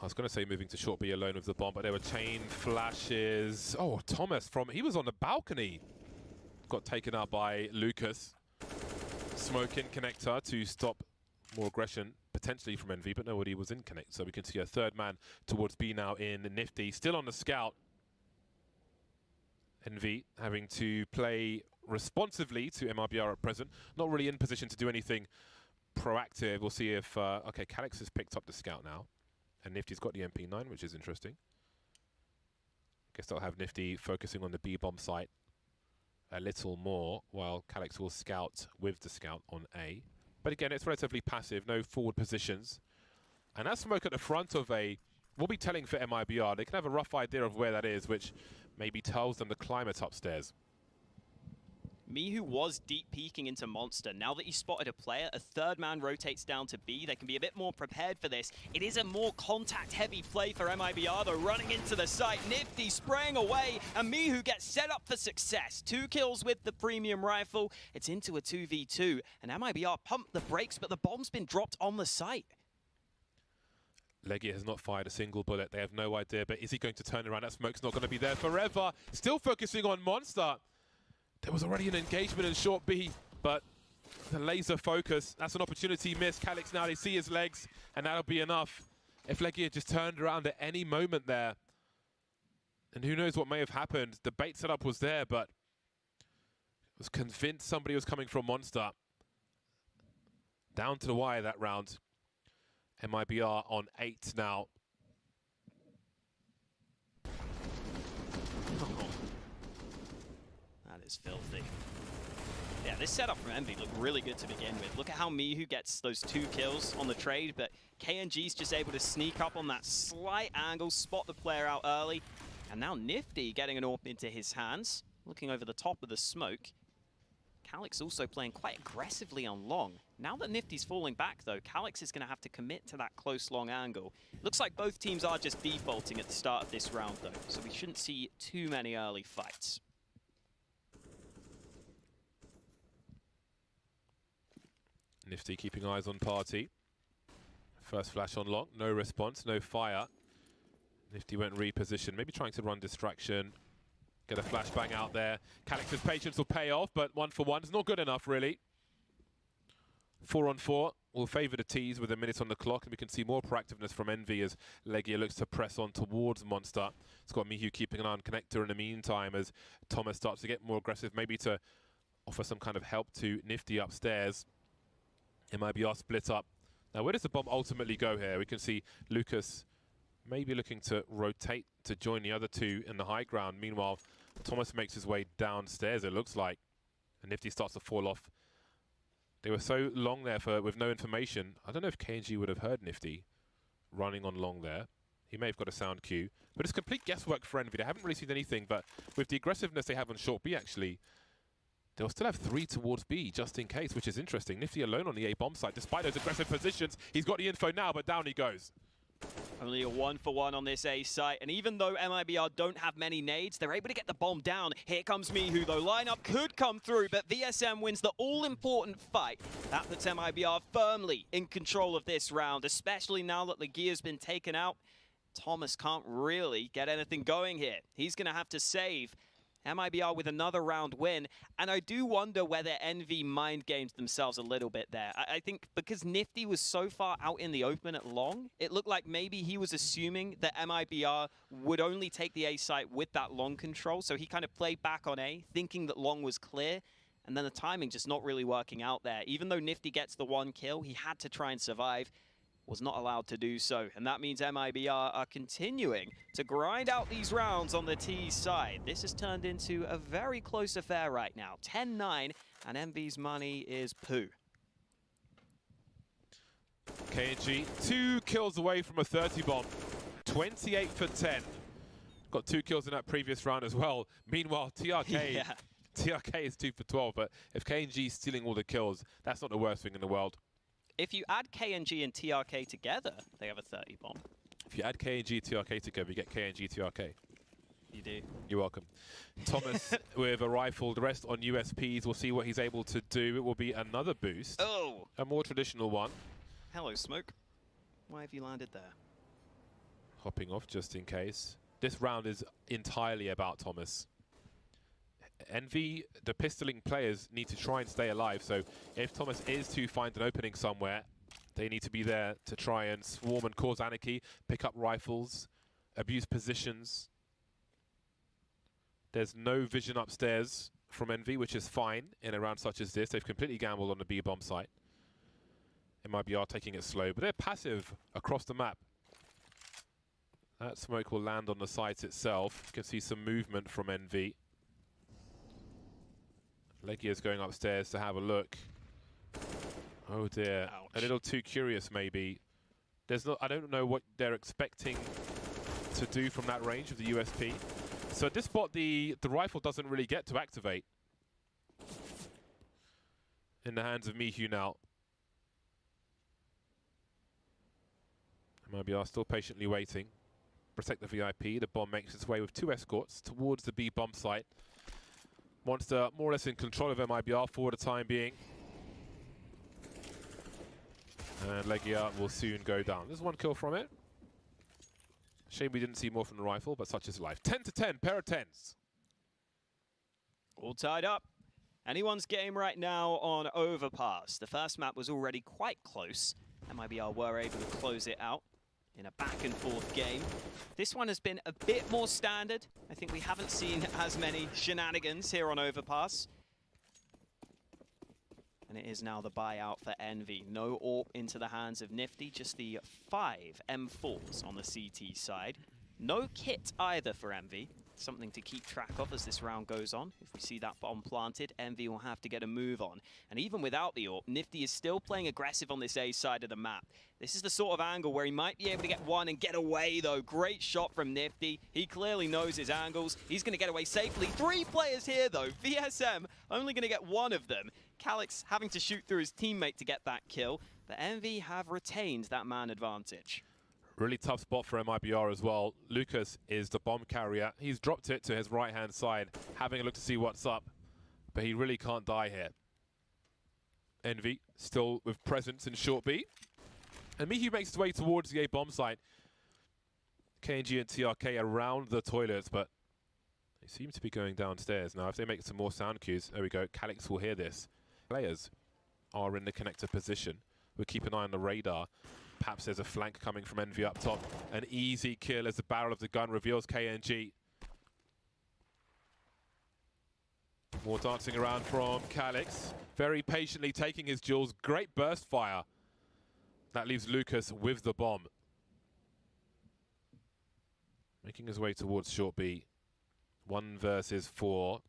I was going to say moving to short B alone with the bomb, but there were chain flashes. Oh, Thomas he was on the balcony. Got taken out by Lucas. Smoke in connector to stop more aggression, potentially from Envy, but nobody was in connect. So we can see a third man towards B now in Nifty. Still on the scout. Envy having to play responsively to MIBR at present. Not really in position to do anything proactive. We'll see if... okay, Calix has picked up the scout now. And Nifty's got the MP9, which is interesting. Guess they'll have Nifty focusing on the B-bomb site a little more, while Calix will scout with the scout on A. But again, it's relatively passive, no forward positions. And that smoke at the front of A will be telling for MIBR. They can have a rough idea of where that is, which maybe tells them the climate upstairs. Mihu was deep peeking into Monster. Now that he spotted a player, a third man rotates down to B. They can be a bit more prepared for this. It is a more contact-heavy play for MIBR, though, running into the site. Nifty spraying away, and Mihu gets set up for success. 2 kills with the premium rifle. It's into a 2v2, and MIBR pumped the brakes, but the bomb's been dropped on the site. Legia has not fired a single bullet. They have no idea, but is he going to turn around? That smoke's not going to be there forever. Still focusing on Monster. There was already an engagement in short B, but the laser focus, that's an opportunity missed. Calix now, they see his legs, and that'll be enough. If Legia just turned around at any moment there, and who knows what may have happened. The bait setup was there, but was convinced somebody was coming from Monster. Down to the wire that round. MIBR on 8 now. That is filthy. Yeah, this setup from Envy looked really good to begin with. Look at how Mihu gets those 2 kills on the trade, but KNG's just able to sneak up on that slight angle, spot the player out early, and now Nifty getting an AWP into his hands, looking over the top of the smoke. Calix also playing quite aggressively on long. Now that Nifty's falling back, though, Calix is going to have to commit to that close long angle. Looks like both teams are just defaulting at the start of this round, though, so we shouldn't see too many early fights. Nifty keeping eyes on Party. First flash on long, no response, no fire. Nifty went reposition, maybe trying to run distraction. Get a flashbang out there. Calix's patience will pay off, but 1 for 1 is not good enough, really. 4 on 4 will favour the T's with a minute on the clock, and we can see more proactiveness from Envy as Legia looks to press on towards Monster. It's got Mihu keeping an eye on Connector in the meantime as Thomas starts to get more aggressive, maybe to offer some kind of help to Nifty upstairs. MIBR split up. Now, where does the bomb ultimately go here? We can see Lucas maybe looking to rotate to join the other 2 in the high ground. Meanwhile, Thomas makes his way downstairs, it looks like. And Nifty starts to fall off. They were so long there with no information. I don't know if KNG would have heard Nifty running on long there. He may have got a sound cue. But it's complete guesswork for Envy. They haven't really seen anything, but with the aggressiveness they have on short B, actually, they'll still have 3 towards B, just in case, which is interesting. Nifty alone on the A bomb site. Despite those aggressive positions, he's got the info now, but down he goes. Only a 1 for 1 on this A site, and even though MIBR don't have many nades, they're able to get the bomb down. Here comes Mihu, though. Lineup could come through, but VSM wins the all-important fight. That puts MIBR firmly in control of this round, especially now that Legia's been taken out. Thomas can't really get anything going here. He's going to have to save. MIBR with another round win, and I do wonder whether Envy mind games themselves a little bit there. I think because Nifty was so far out in the open at long, it looked like maybe he was assuming that MIBR would only take the A site with that long control, so he kind of played back on A, thinking that long was clear, and then the timing just not really working out there. Even though Nifty gets the 1 kill, he had to try and survive. Was not allowed to do so, and that means MIBR are continuing to grind out these rounds on the T side. This has turned into a very close affair right now, 10-9, and Envy's money is poo. KNG 2 kills away from a 30 bomb, 28 for 10. Got 2 kills in that previous round as well. Meanwhile, TRK, yeah. TRK is 2 for 12, but if KNG is stealing all the kills, that's not the worst thing in the world. If you add KNG and TRK together, they have a 30 bomb. If you add KNG, TRK together, you get KNG, TRK. You do. You're welcome. Thomas with a rifle, the rest on USPs. We'll see what he's able to do. It will be another boost. Oh! A more traditional one. Hello, Smoke. Why have you landed there? Hopping off just in case. This round is entirely about Thomas. Envy, the pistoling players need to try and stay alive, so if Thomas is to find an opening somewhere, they need to be there to try and swarm and cause anarchy, pick up rifles, abuse positions. There's no vision upstairs from Envy, which is fine in a round such as this. They've completely gambled on the B bomb site. MIBR taking it slow, but they're passive across the map. That smoke will land on the site itself. You can see some movement from Envy. Legia's going upstairs to have a look. Oh dear. Ouch. A little too curious maybe. I don't know what they're expecting to do from that range of the USP. So at this spot the rifle doesn't really get to activate. In the hands of Mihu now. MIBR still patiently waiting. Protect the VIP. The bomb makes its way with 2 escorts towards the B bomb site. Monster more or less in control of MIBR for the time being. And Legia will soon go down. There's 1 kill from it. Shame we didn't see more from the rifle, but such is life. 10-10, pair of 10s. All tied up. Anyone's game right now on Overpass. The first map was already quite close. MIBR were able to close it out in a back-and-forth game. This one has been a bit more standard. I think we haven't seen as many shenanigans here on Overpass. And it is now the buyout for Envy. No AWP into the hands of Nifty, just the 5 M4s on the CT side. No kit either for Envy. something to keep track of as this round goes on. If we see that bomb planted, Envy will have to get a move on. And even without the AWP, Nifty is still playing aggressive on this A side of the map. This is the sort of angle where he might be able to get one and get away, though. Great shot from Nifty. He clearly knows his angles. He's going to get away safely. 3 players here, though. VSM only going to get 1 of them. Calyx having to shoot through his teammate to get that kill. But Envy have retained that man advantage. Really tough spot for MIBR as well. Lucas is the bomb carrier. He's dropped it to his right-hand side, having a look to see what's up. But he really can't die here. Envy still with presence in short B. And Mihu makes his way towards the A bomb site. KNG and TRK around the toilets, but they seem to be going downstairs. Now, if they make some more sound cues, there we go. Calyx will hear this. Players are in the connector position. We'll keep an eye on the radar. Perhaps there's a flank coming from Envy up top. An easy kill as the barrel of the gun reveals KNG. More dancing around from Calyx. Very patiently taking his duels. Great burst fire. That leaves Lucas with the bomb. Making his way towards short B. 1 versus 4.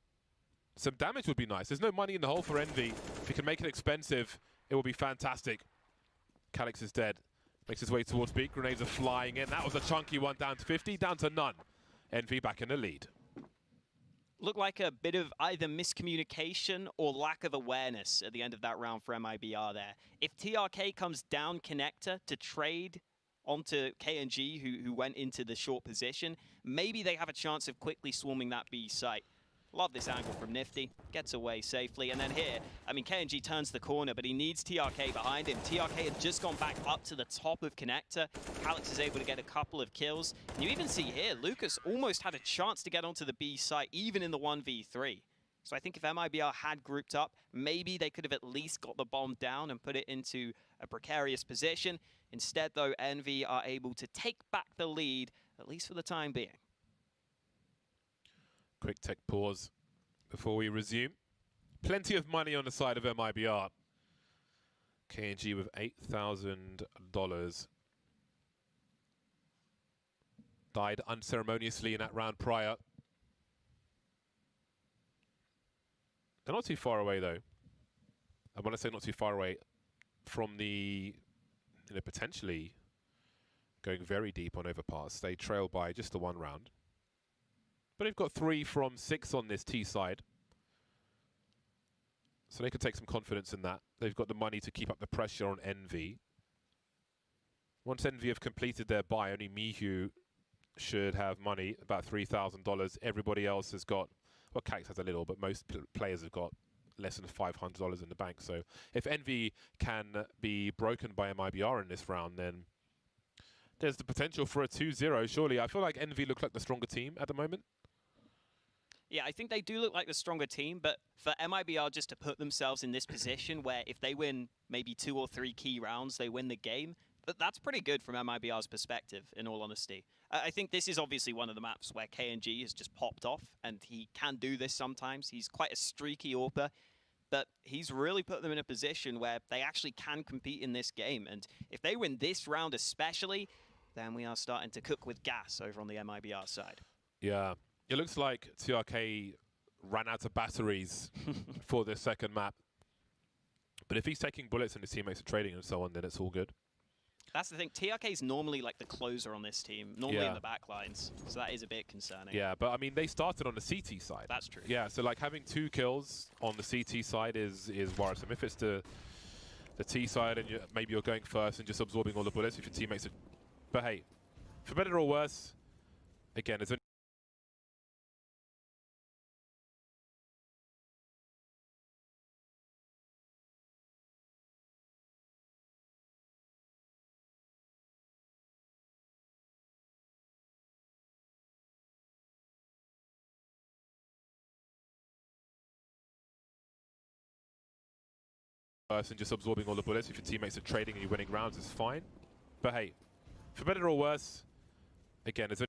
Some damage would be nice. There's no money in the hole for Envy. If he can make it expensive, it will be fantastic. Calyx is dead. Makes his way towards B. Grenades are flying in. That was a chunky one, down to 50, down to none. Envy back in the lead. Looked like a bit of either miscommunication or lack of awareness at the end of that round for MIBR there. If TRK comes down connector to trade onto KNG, who went into the short position, maybe they have a chance of quickly swarming that B site. Love this angle from Nifty. Gets away safely. And then here, I mean, KNG turns the corner, but he needs TRK behind him. TRK had just gone back up to the top of connector. Calyx is able to get a couple of kills. And you even see here, Lucas almost had a chance to get onto the B site, even in the 1v3. So I think if MIBR had grouped up, maybe they could have at least got the bomb down and put it into a precarious position. Instead, though, Envy are able to take back the lead, at least for the time being. Quick tech pause before we resume. Plenty of money on the side of MIBR. KNG with $8,000. Died unceremoniously in that round prior. They're not too far away, though. I want to say not too far away from the, potentially going very deep on overpass. They trail by just the 1 round. But they've got 3 from 6 on this T side. So they can take some confidence in that. They've got the money to keep up the pressure on Envy. Once Envy have completed their buy, only Mihu should have money, about $3,000. Everybody else has got, well, Calyx has a little, but most players have got less than $500 in the bank. So if Envy can be broken by MIBR in this round, then there's the potential for a 2-0, surely. I feel like Envy look like the stronger team at the moment. Yeah, I think they do look like the stronger team, but for MIBR just to put themselves in this position where if they win maybe 2 or 3 key rounds, they win the game, that's pretty good from MIBR's perspective, in all honesty. I think this is obviously one of the maps where KNG has just popped off, and he can do this sometimes. He's quite a streaky AWPer, but he's really put them in a position where they actually can compete in this game. And if they win this round especially, then we are starting to cook with gas over on the MIBR side. Yeah. It looks like TRK ran out of batteries for this second map. But if he's taking bullets and his teammates are trading and so on, then it's all good. That's the thing. TRK is normally like the closer on this team, normally in the back lines. So that is a bit concerning. Yeah, but I mean, they started on the CT side. That's true. Yeah, so like having 2 kills on the CT side is worrisome. If it's the T side and maybe you're going first and just absorbing all the bullets if your teammates are... But hey, for better or worse, again, there's and just absorbing all the bullets if your teammates are trading and you're winning rounds is fine. But hey, for better or worse, again, there's